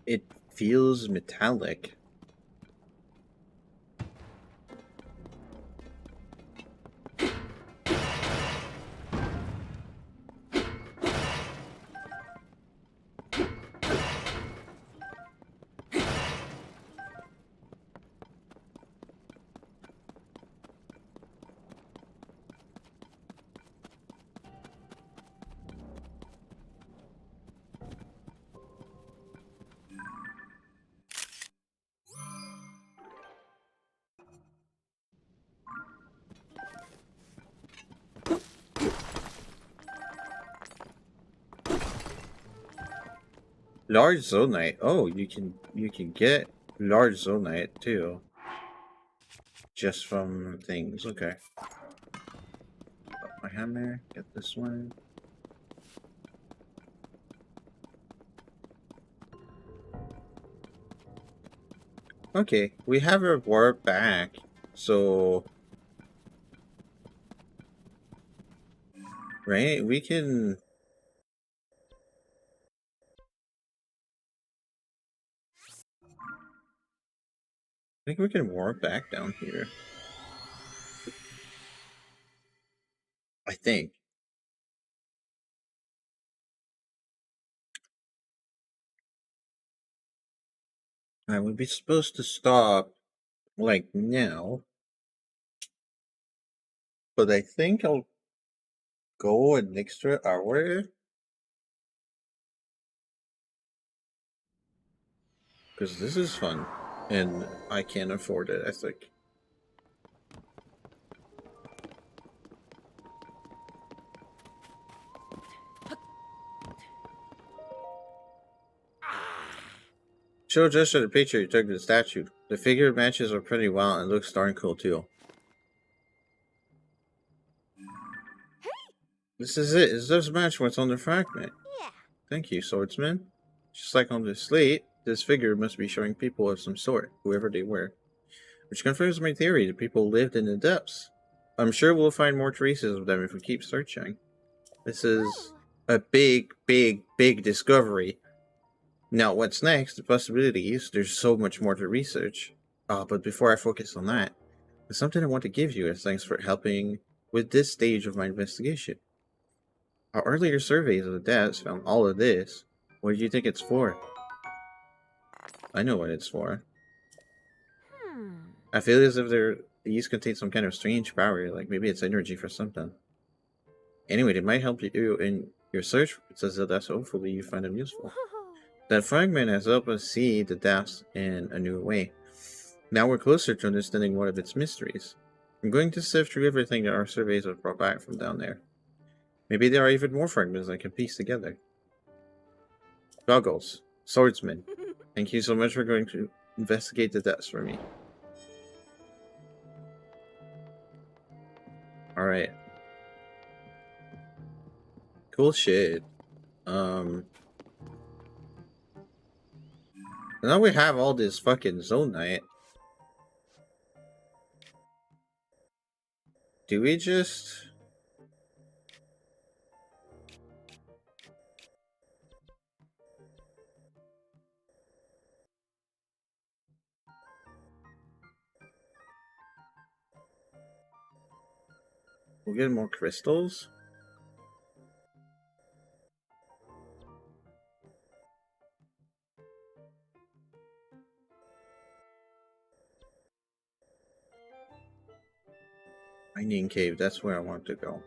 It feels metallic. Large Zonite. Oh, you can get large Zonite too. Just from things. Okay. Put my hammer. Get this one. Okay, we have our warp back. So right, we can. I think we can warp back down here. I think. I would be supposed to stop like now, but I think I'll go an extra hour because this is fun and I can't afford it. I think. Show just the picture you took of the statue. The figure matches are pretty well and looks darn cool too. This is it. Is this match what's on the fragment? Yeah. Thank you, swordsman. Just like on the slate, this figure must be showing people of some sort, whoever they were. Which confirms my theory that people lived in the depths. I'm sure we'll find more traces of them if we keep searching. This is a big, big, big discovery. Now, what's next? The possibilities. There's so much more to research. But before I focus on that, there's something I want to give you as thanks for helping with this stage of my investigation. Our earlier surveys of the depths found all of this. What do you think it's for? I know what it's for. Hmm. I feel as if these contain some kind of strange power, like maybe it's energy for something. Anyway, they might help you in your search for Zelda, so hopefully you find them useful. Whoa. That fragment has helped us see the depths in a new way. Now we're closer to understanding one of its mysteries. I'm going to sift through everything that our surveys have brought back from down there. Maybe there are even more fragments I can piece together. Goggles, swordsman, thank you so much for going to investigate the depths for me. Alright. Cool shit. Now we have all this fucking Zonite. Do we just... We'll get more crystals? Mining cave, that's where I want to go.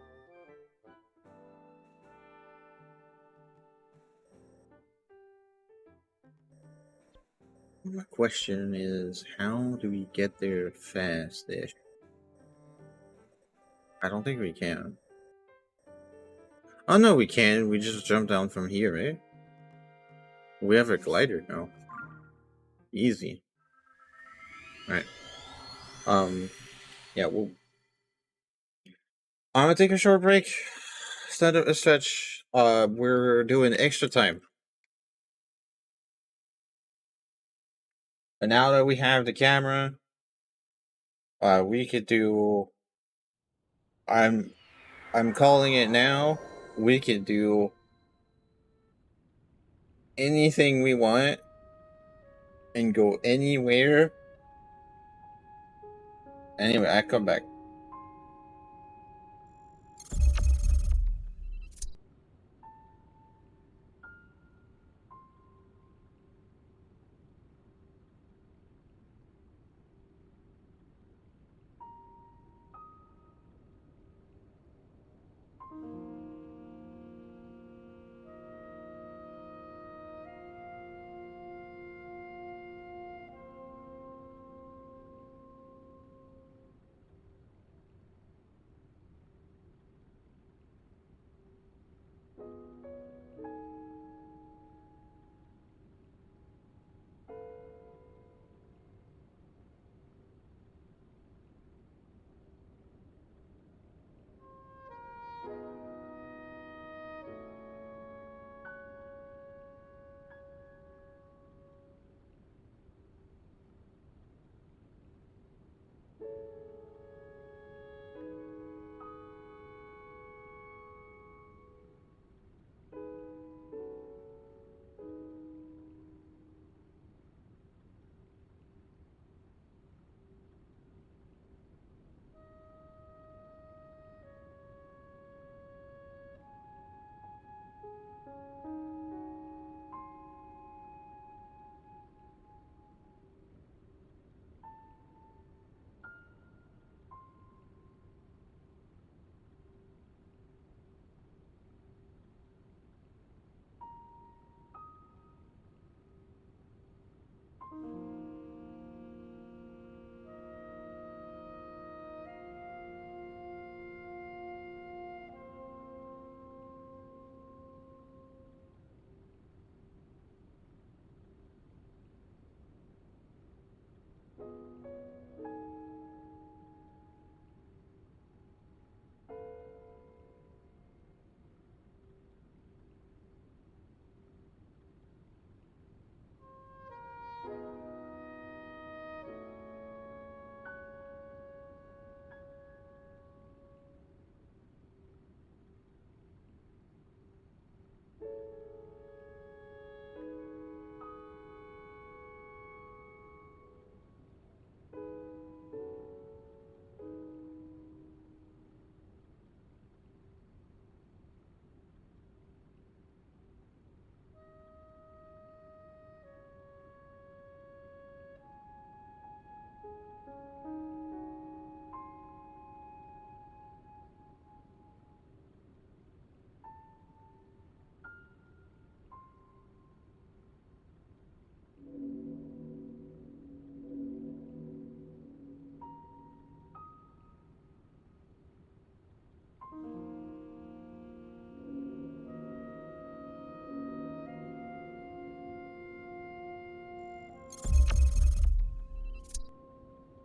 My question is, how do we get there fast-ish? I don't think we can. Oh no, we can. We just jump down from here, eh? We have a glider now. Easy. Alright. Yeah, I'm gonna take a short break. Stand up a stretch. We're doing extra time. And now that we have the camera, we could do... I'm calling it now. We could do anything we want and go anywhere. Anyway, I come back.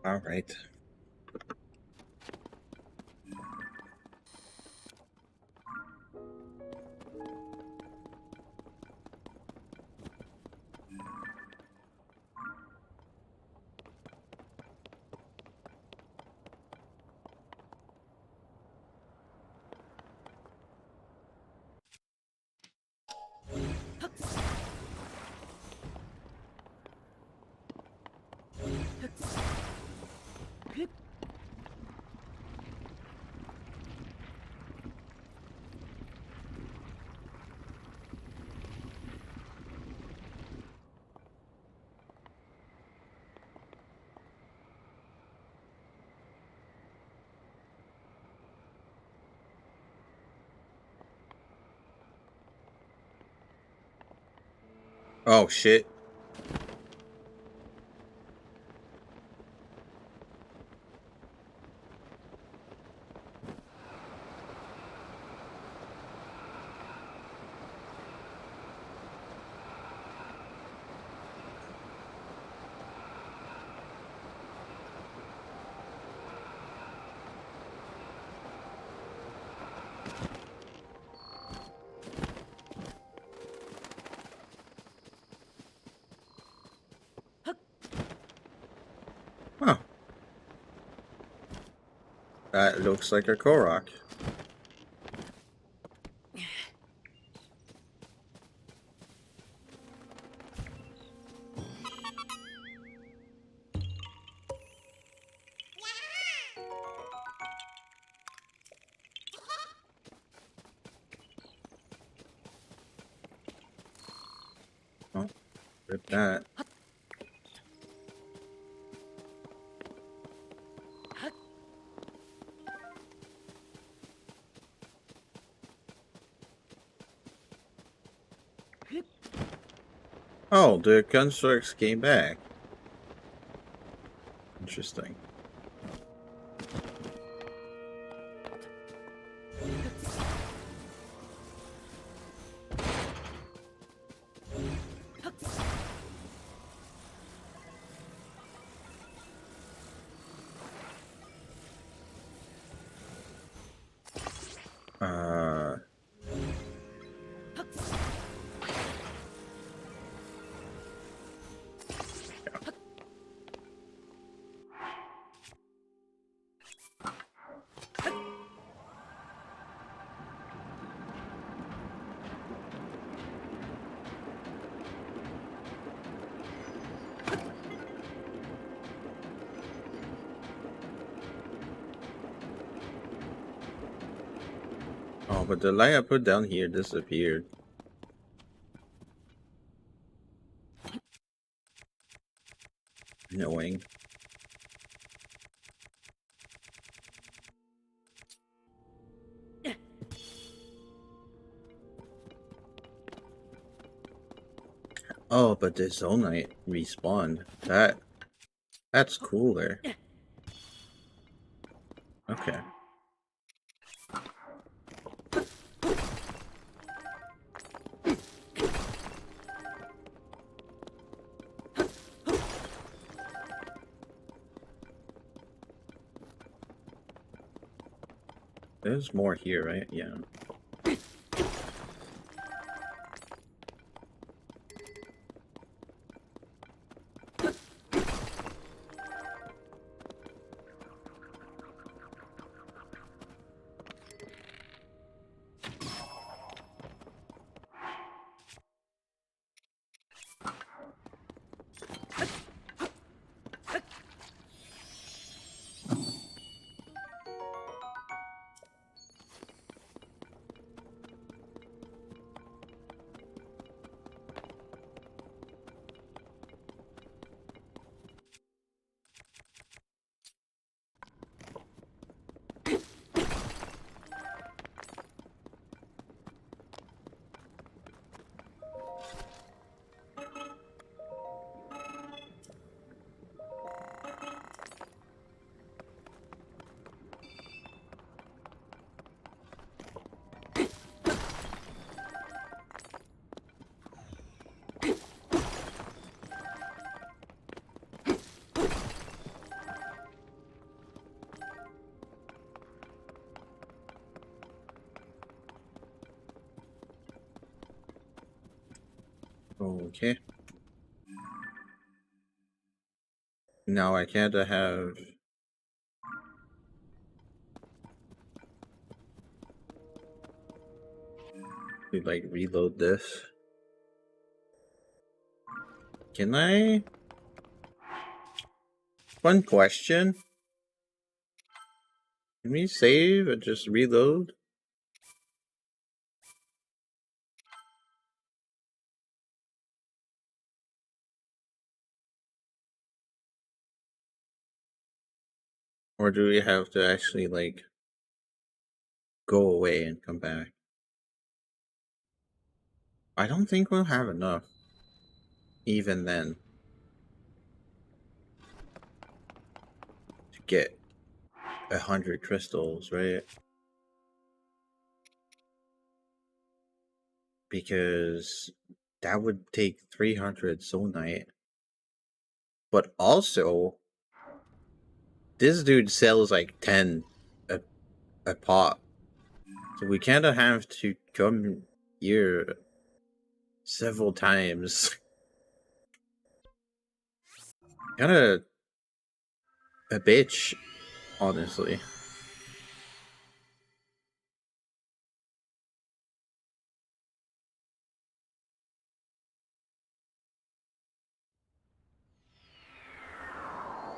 All right. Oh shit. Huh. That looks like a Korok. Oh, rip that. Oh, the constructs came back. Interesting. Uh, oh, but the light I put down here disappeared. Annoying. Oh, but the Zonite respawned. That's cooler. Okay. There's more here, right? Yeah. Okay. Now I can't have... We like reload this. Can I? One question. Can we save and just reload? Or do we have to actually like go away and come back? I don't think we'll have enough. Even then. To get 100 crystals, right? Because that would take 300 soul night. But also, this dude sells like 10 a pop. So we kind of have to come here several times. Kind of a bitch, honestly.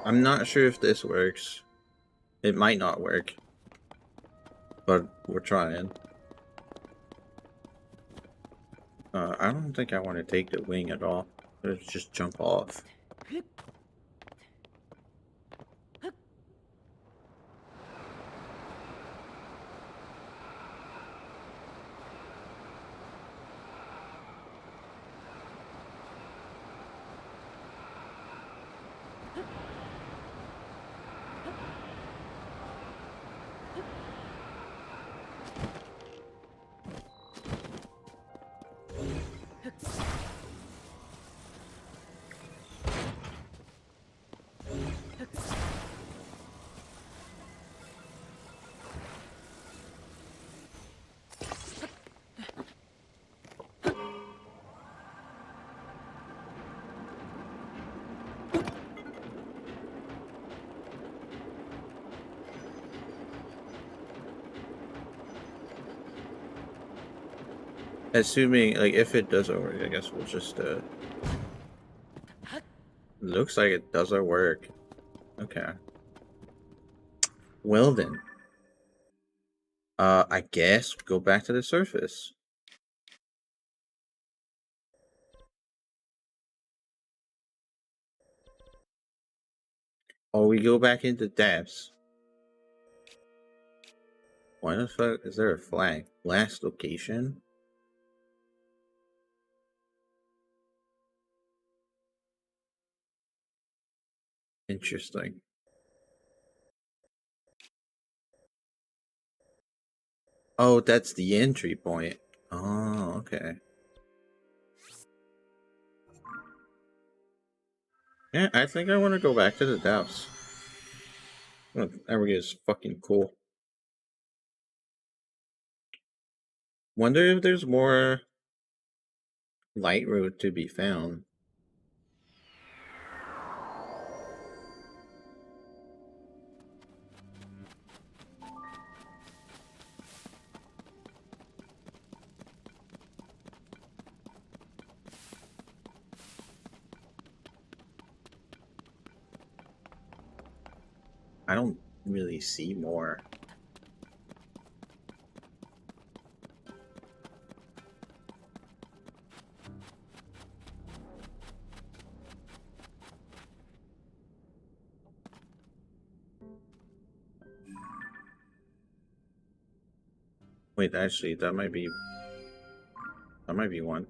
I'm not sure if this works. It might not work. But we're trying. I don't think I want to take the wing at all. Let's just jump off. Assuming, like, if it doesn't work, I guess we'll just, looks like it doesn't work. Okay. Well then. I guess go back to the surface. Or we go back into depths. Why the fuck is there a flag? Last location? Interesting. Oh, that's the entry point. Oh, okay. Yeah, I think I want to go back to the depths. Oh, area is fucking cool. Wonder if there's more light road to be found. I don't really see more. Wait, actually, that might be one.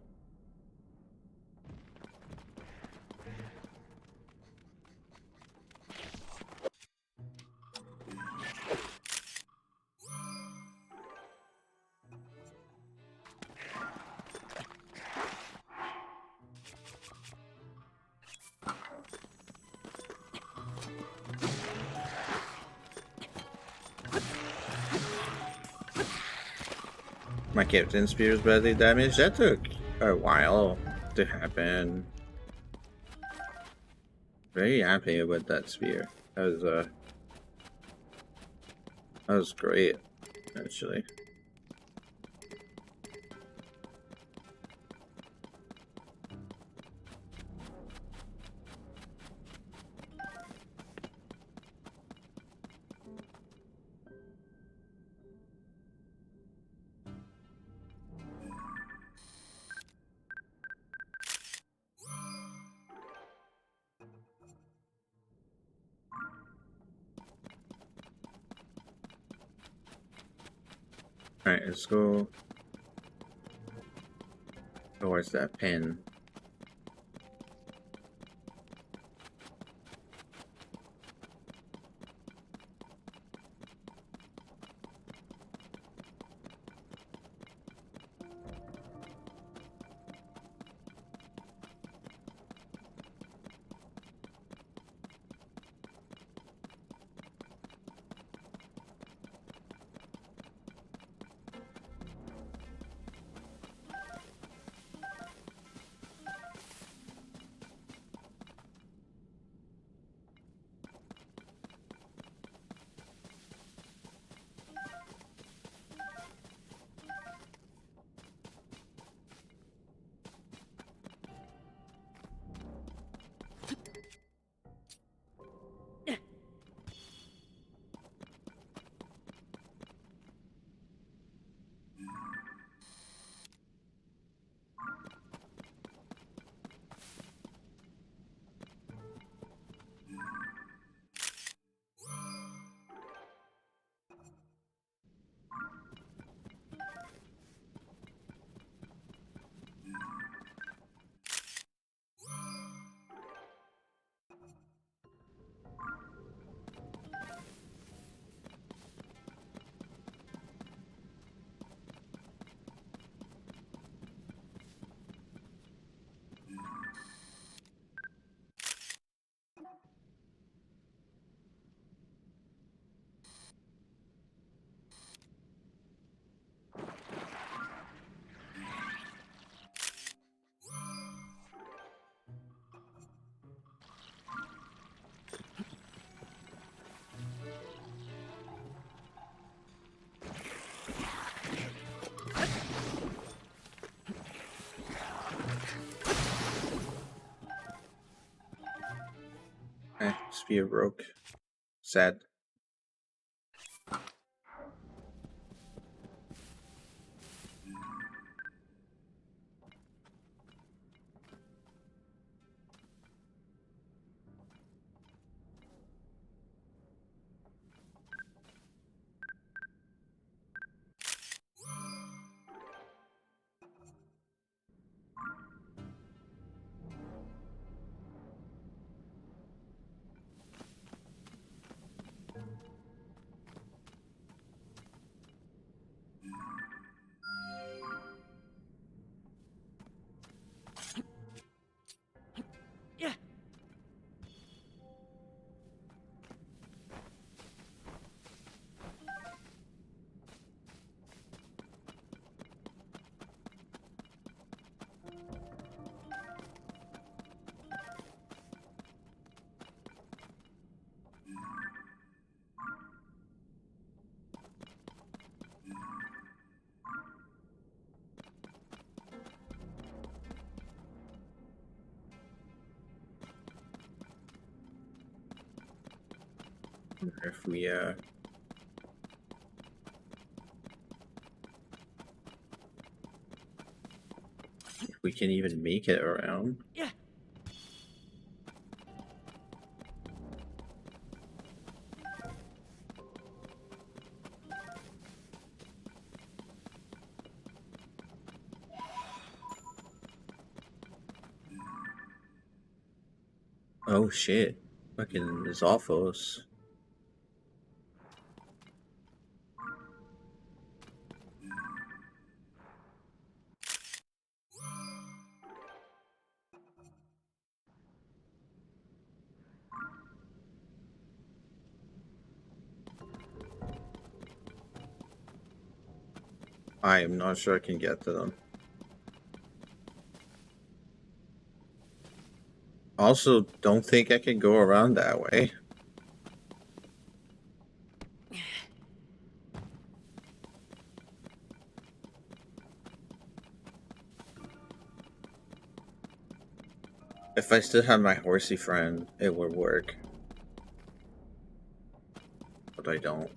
My captain spears badly damaged. That took a while to happen. Very happy with that spear. That was great, actually. Alright, let's go towards that pin. Spear broke. Sad. Yeah. Wonder if we can even make it around. Yeah. Oh shit. Fucking Zophos. I am not sure I can get to them. also don't think I can go around that way. If I still had my horsey friend, it would work. But I don't.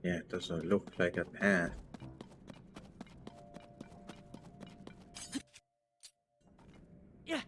Yeah, it doesn't look like a path. Yeah.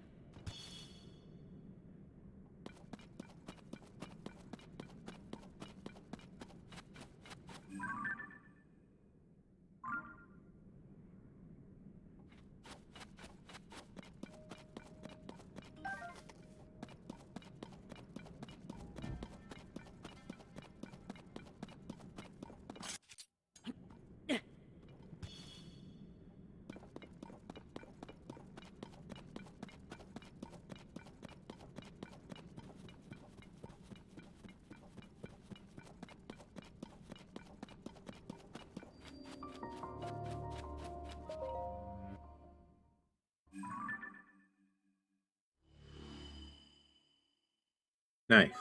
Nice.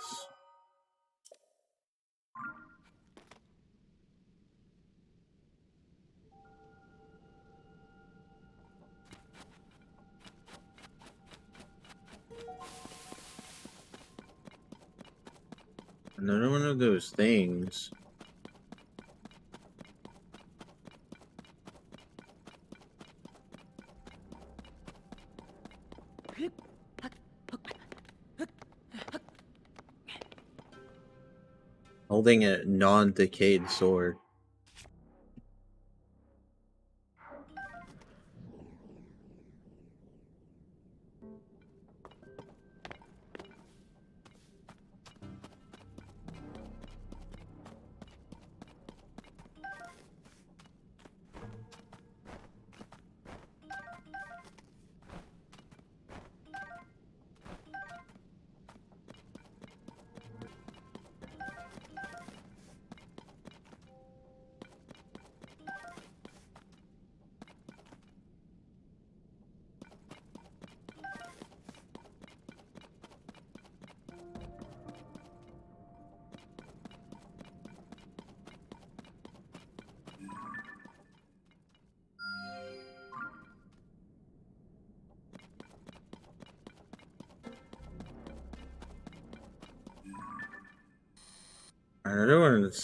Another one of those things. Holding a non-decayed sword.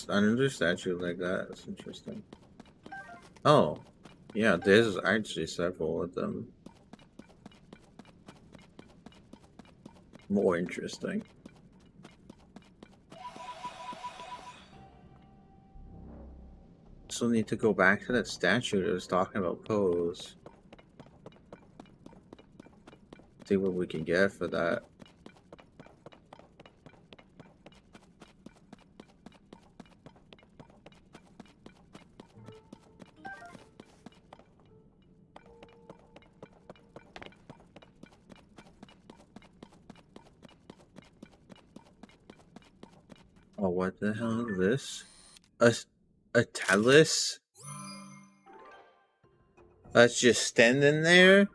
Another statue like that. That's interesting. Oh, yeah, there's actually several of them. More interesting. Still need to go back to that statue that was talking about pose. See what we can get for that. Oh, what the hell is this? A talus? That's just standing there?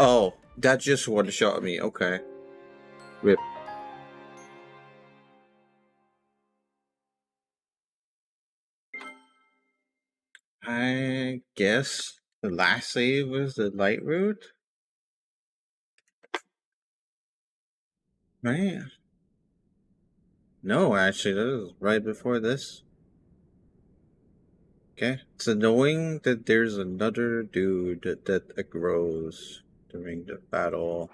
Oh, that just one shot me. Okay. Rip. I guess the last save was the light route. Right? No, actually, that was right before this. Okay. It's annoying that there's another dude that grows during the battle.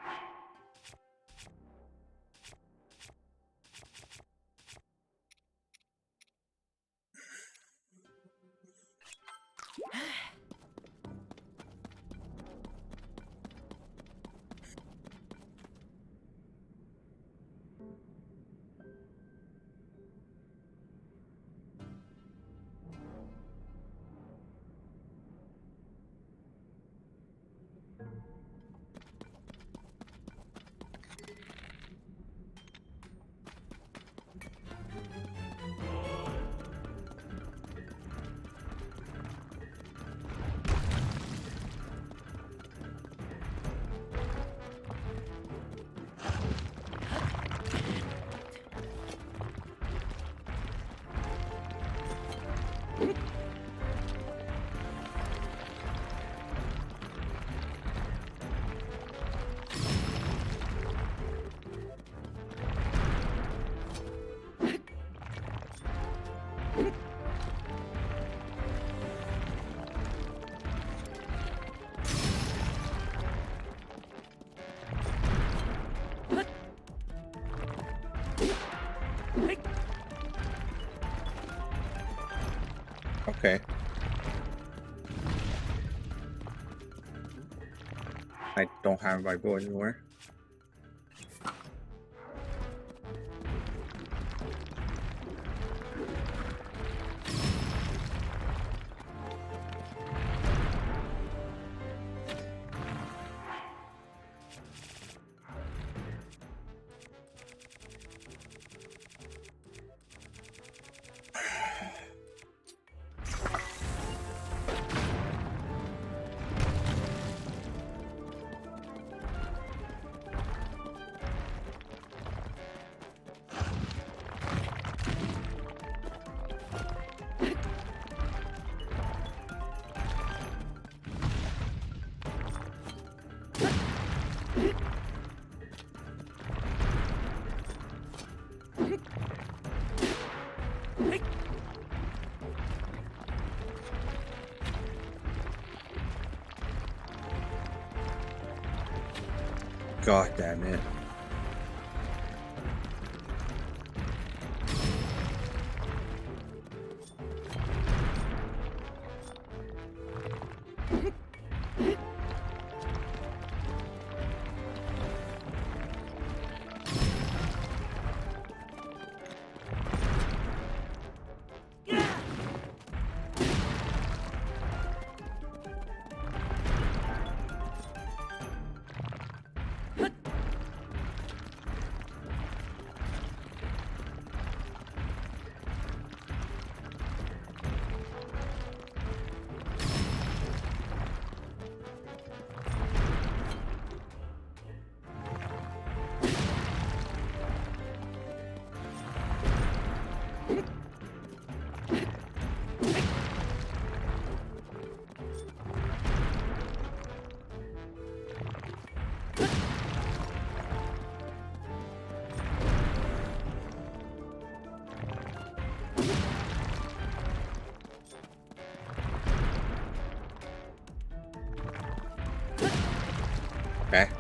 Okay. I don't have my bow anymore. God damn it. Okay.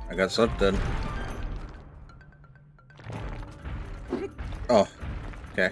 I got something. Oh, okay.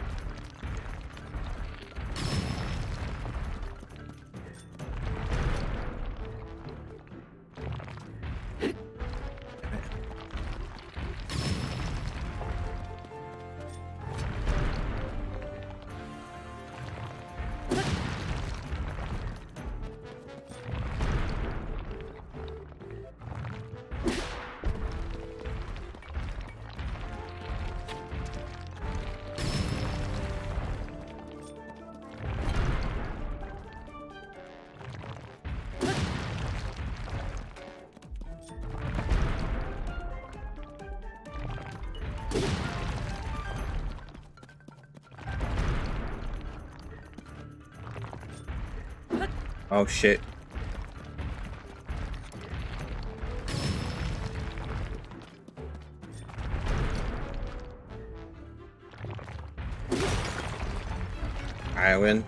Oh shit. I win.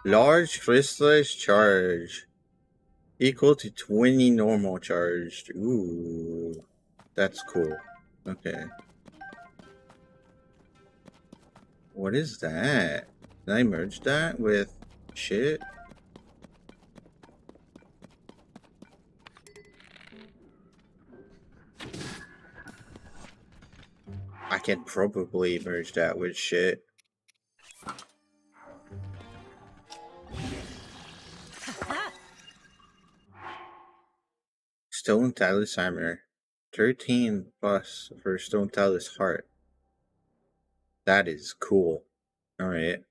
Large crystallized charge equal to 20 normal charged. Ooh, that's cool. Okay. What is that? Can I merge that with shit? I can probably merge that with shit. Stone Talus Hammer. 13 plus for Stone Talus Heart. That is cool. Alright.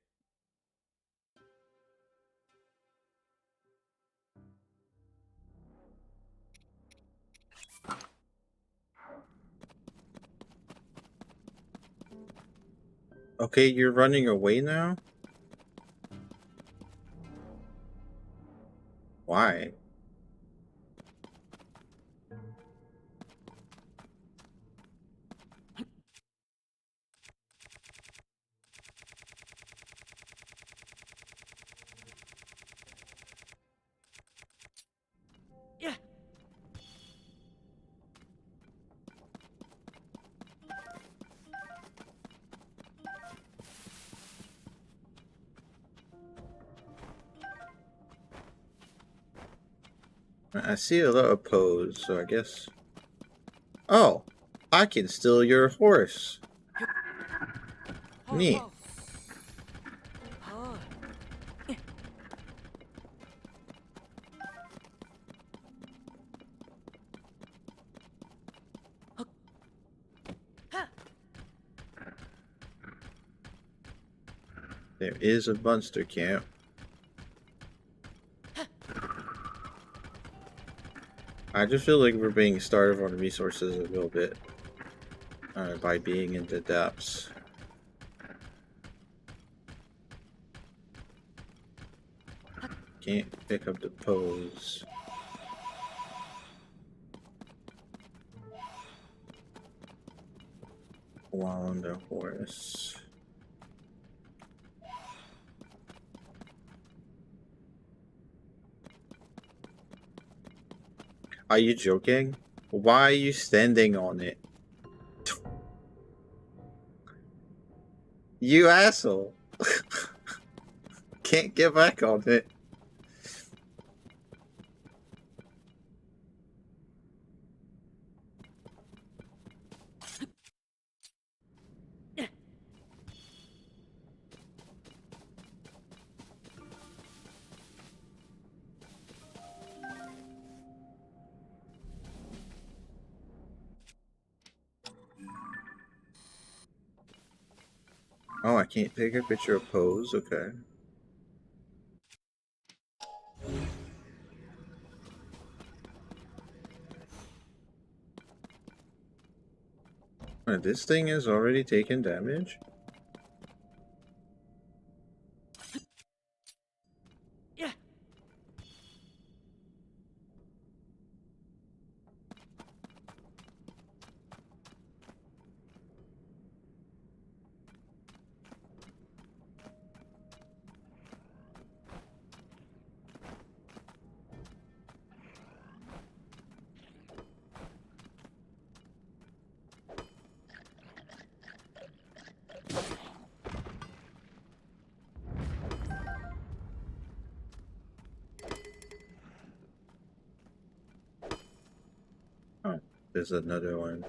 Okay, you're running away now? Why? Yeah. I see a lot of pose, so I guess... Oh! I can steal your horse! Neat. Oh. There is a monster camp. I just feel like we're being starved on resources a little bit. By being in the depths. Can't pick up the pose. While on the horse. Are you joking? Why are you standing on it? You asshole! Can't get back on it. Oh, I can't take a picture of pose? Okay. This thing has already taken damage? Yeah. Oh, there's another one.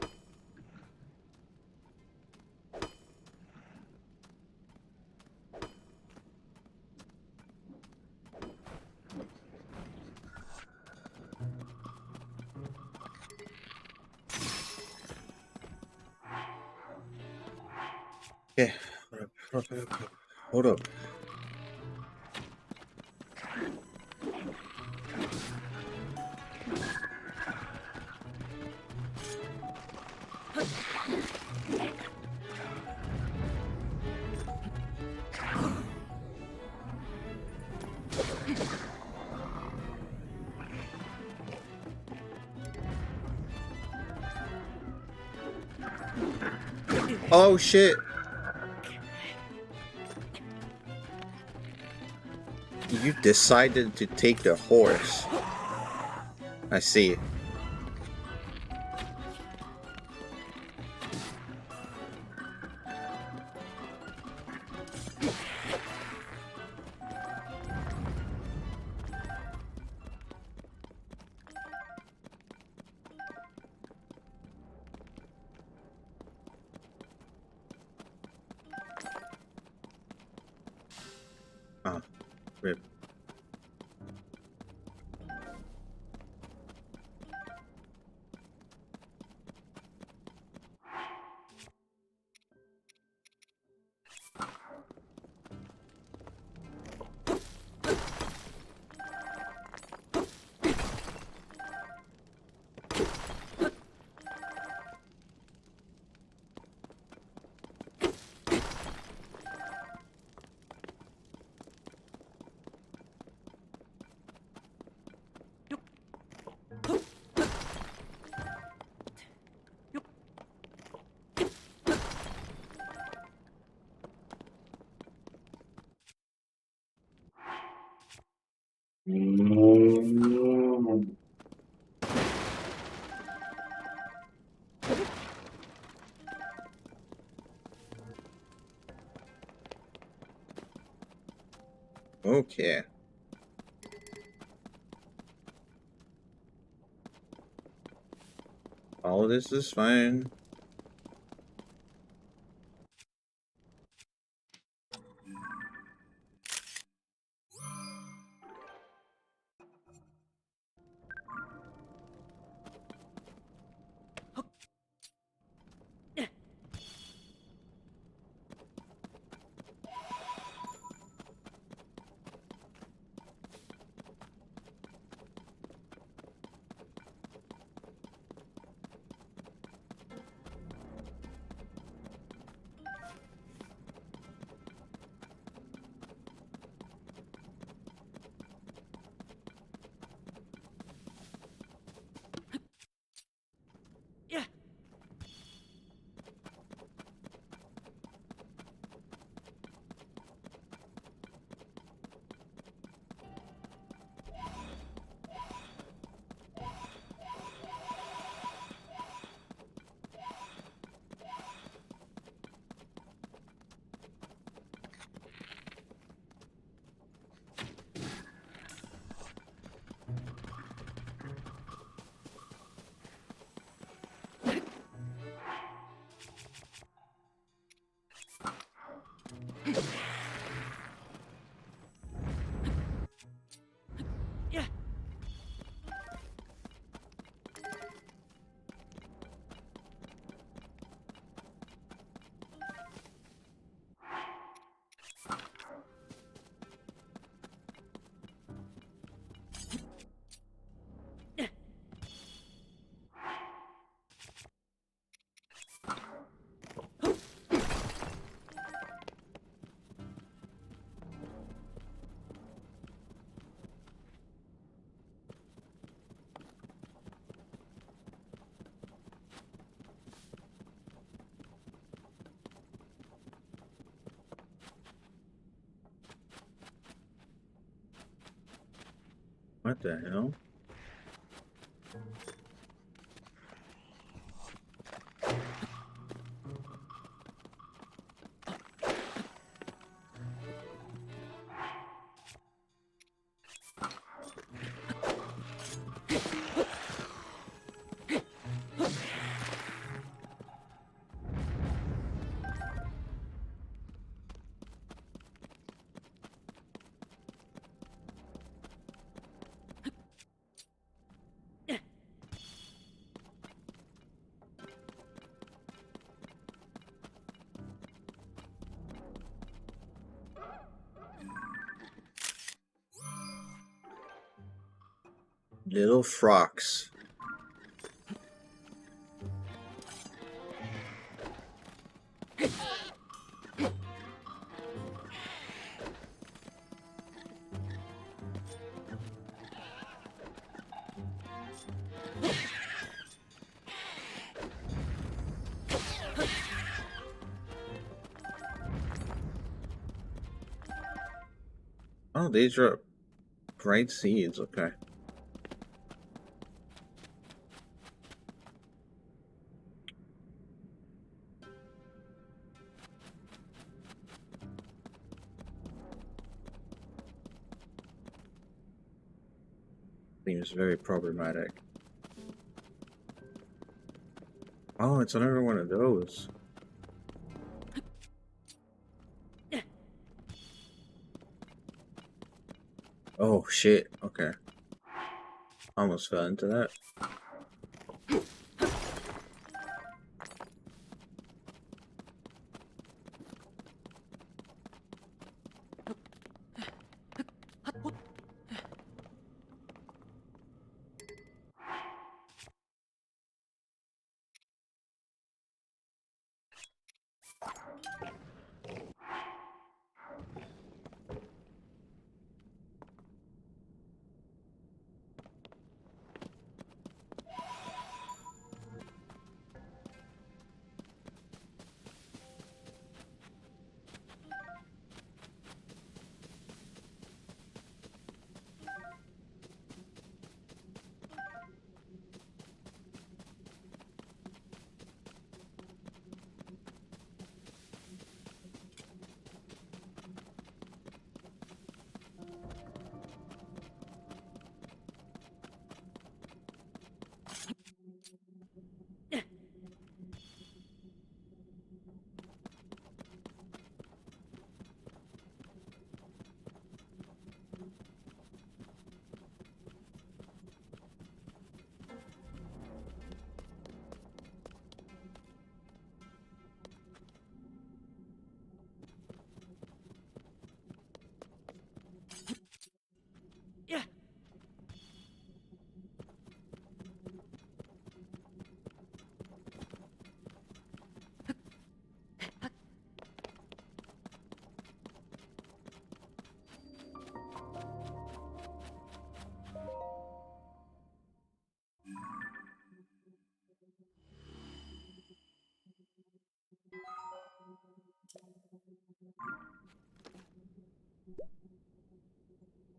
Yeah, hold up. Oh shit! You decided to take the horse. I see. Ah, rip. Okay. All this is fine. What the hell? Little frogs. Oh, these are bright seeds, okay. Seems very problematic. Oh, it's another one of those. Oh shit, okay. Almost fell into that.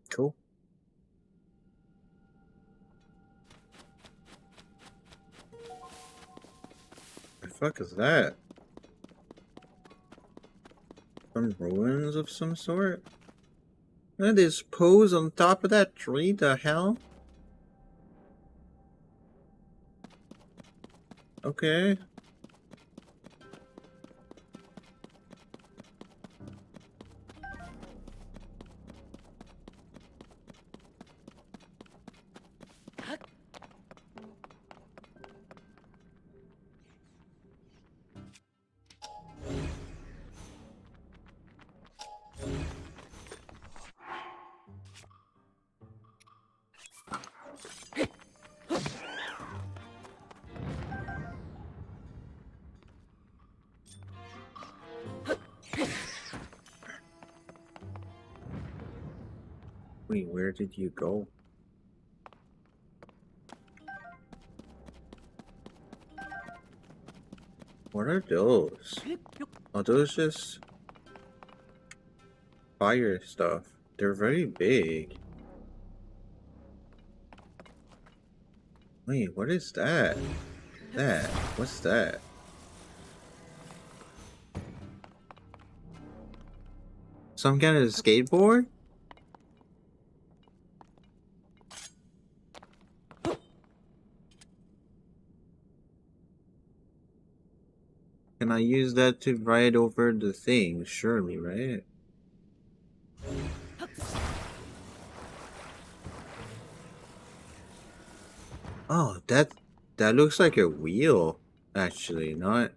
Cool. The fuck is that? Some ruins of some sort? Look at this pose on top of that tree, the hell? Okay. Wait, where did you go? What are those? Are those just fire stuff? They're very big. Wait, what is that? What's that? Some kind of skateboard? Can I use that to ride over the thing? Surely, right? Oh, that looks like a wheel. Actually, not.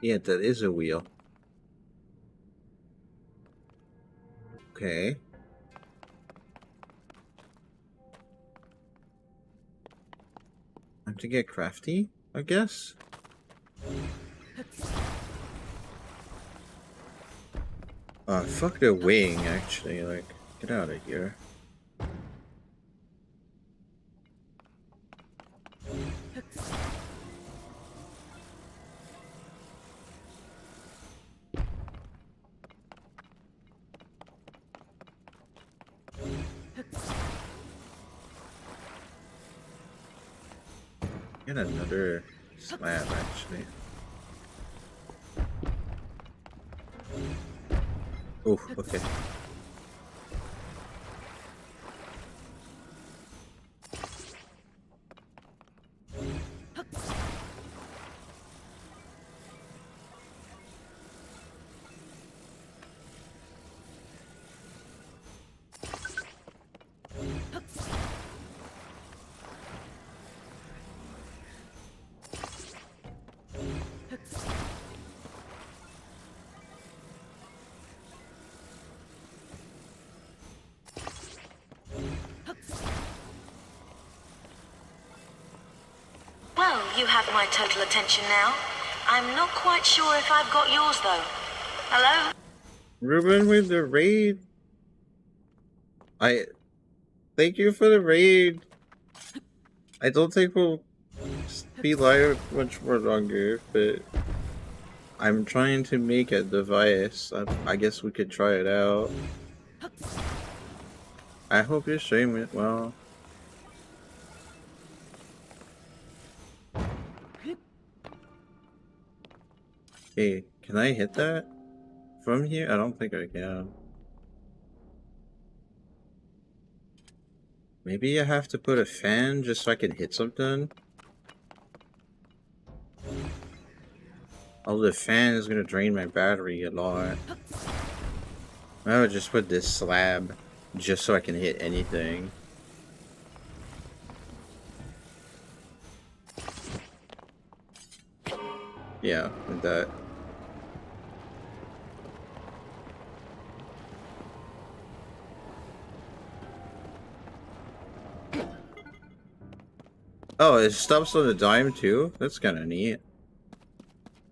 Yeah, that is a wheel. Okay. Time to get crafty, I guess. Fuck the wing, actually. Like, get out of here. Get another slab, actually. Oh, okay. Well, you have my total attention now. I'm not quite sure if I've got yours, though. Hello? Ruben with the raid. Thank you for the raid. I don't think we'll be live much more longer, but I'm trying to make a device. I guess we could try it out. I hope your stream went well. Hey, can I hit that from here? I don't think I can. Maybe I have to put a fan just so I can hit something. Oh, the fan is gonna drain my battery a lot. I would just put this slab just so I can hit anything. Yeah, like that. Oh, it stops on a dime too? That's kind of neat.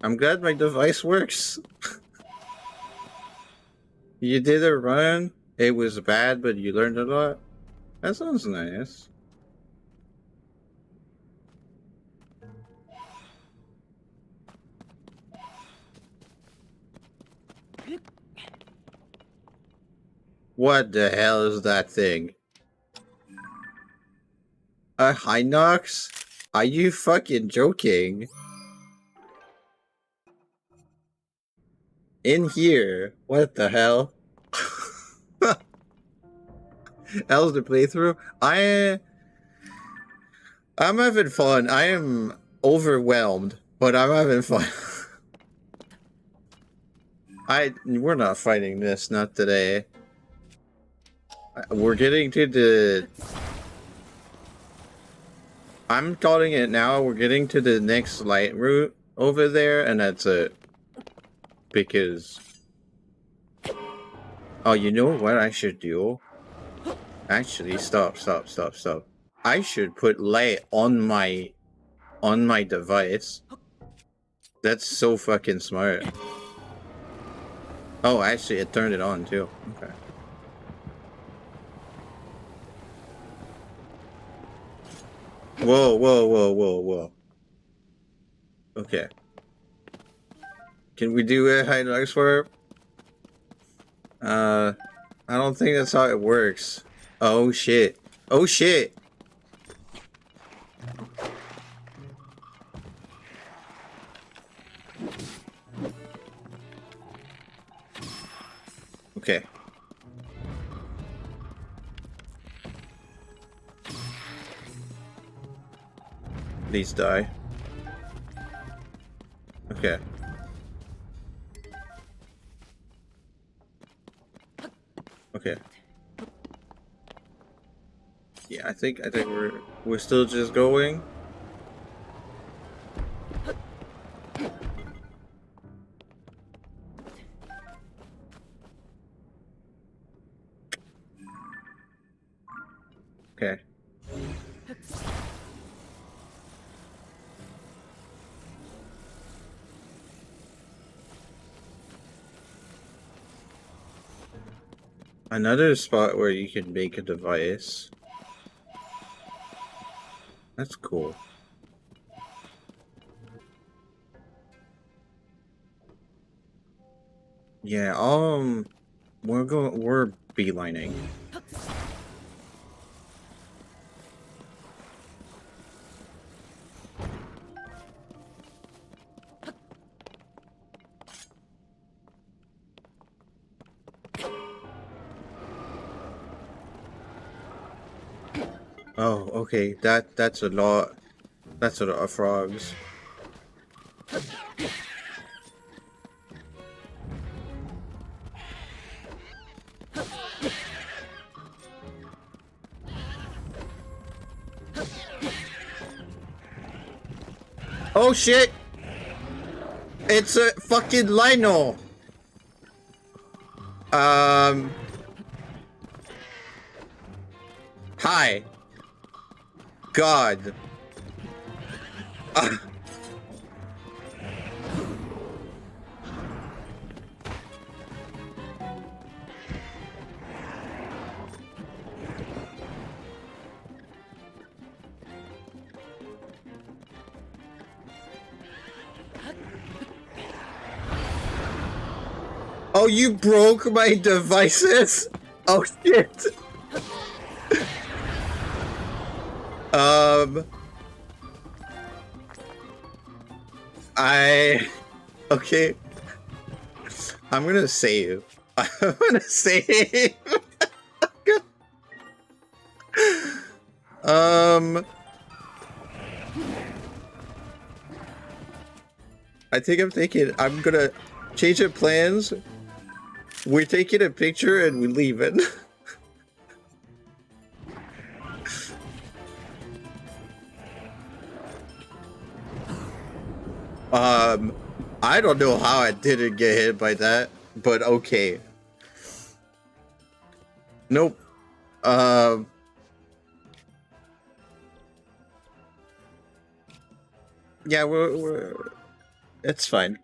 I'm glad my device works. You did a run. It was bad, but you learned a lot. That sounds nice. What the hell is that thing? A Hinox? Are you fucking joking? In here? What the hell? How's the playthrough? I'm having fun. I am overwhelmed, but I'm having fun. We're not fighting this, not today. We're getting to the... I'm calling it now. We're getting to the next light route over there, and that's it. Because... Oh, you know what I should do? Actually, stop. I should put light on my device. That's so fucking smart. Oh, actually, it turned it on too. Okay. Whoa. Okay. Can we do a high noise for it? I don't think that's how it works. Oh shit. Oh shit. Okay. Please die. Okay. Okay. Yeah, I think we're still just going. Okay. Another spot where you can make a device. That's cool. Yeah, we're beelining. Oh, okay. That's a lot. That's a lot of frogs. Oh shit! It's a fucking Lino! Hi. God. Oh, you broke my devices? Oh shit. Okay. I'm gonna save. I'm gonna save. I think I'm gonna change the plans. We're taking a picture and we're leaving. I don't know how I didn't get hit by that, but okay. Nope. Yeah, it's fine.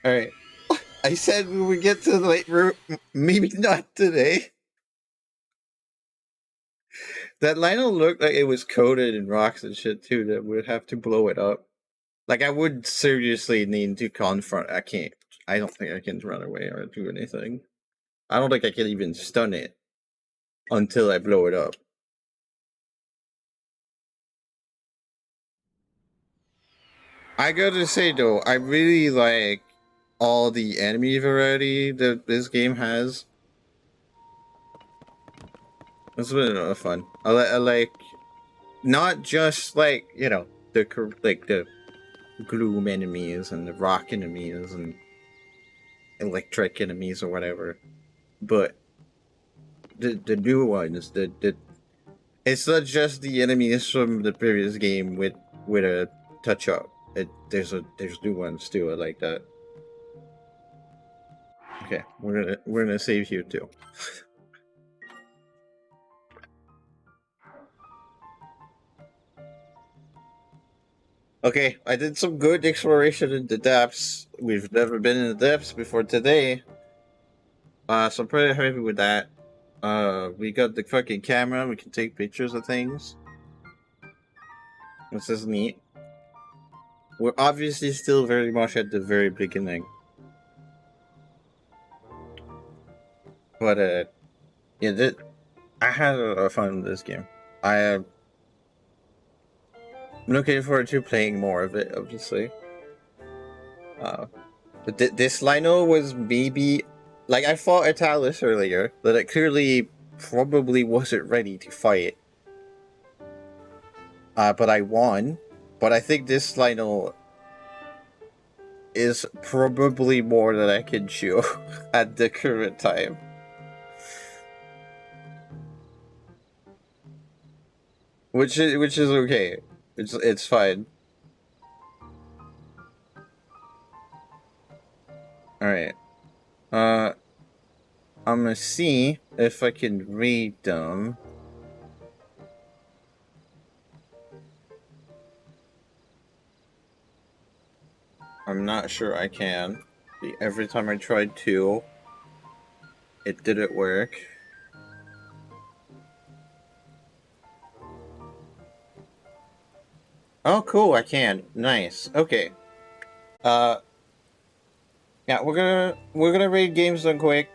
All right. I said we would get to the late route. Maybe not today. That Lionel looked like it was coated in rocks and shit too. That would have to blow it up. Like I would seriously need to confront. I can't. I don't think I can run away or do anything. I don't think I can even stun it until I blow it up. I gotta say though, I really like all the enemy variety that this game has. It's been a lot of fun. I like not just like the gloom enemies and the rock enemies and electric enemies or whatever, but the new ones. It's not just the enemies from the previous game with a touch up. There's new ones too. I like that. Okay, we're gonna save you too. Okay, I did some good exploration in the depths. We've never been in the depths before today. So I'm pretty happy with that. We got the fucking camera. We can take pictures of things. This is neat. We're obviously still very much at the very beginning. But, yeah, I had a lot of fun with this game. I'm looking forward to playing more of it, obviously. But this Lino was maybe... Like, I fought Italis earlier, but it clearly probably wasn't ready to fight. But I won. But I think this Lino is probably more than I can chew at the current time. Which is okay. It's fine. Alright. I'm gonna see if I can read them. I'm not sure I can. Every time I tried to, it didn't work. Oh, cool, I can. Nice. Okay. Yeah, we're gonna raid games done quick.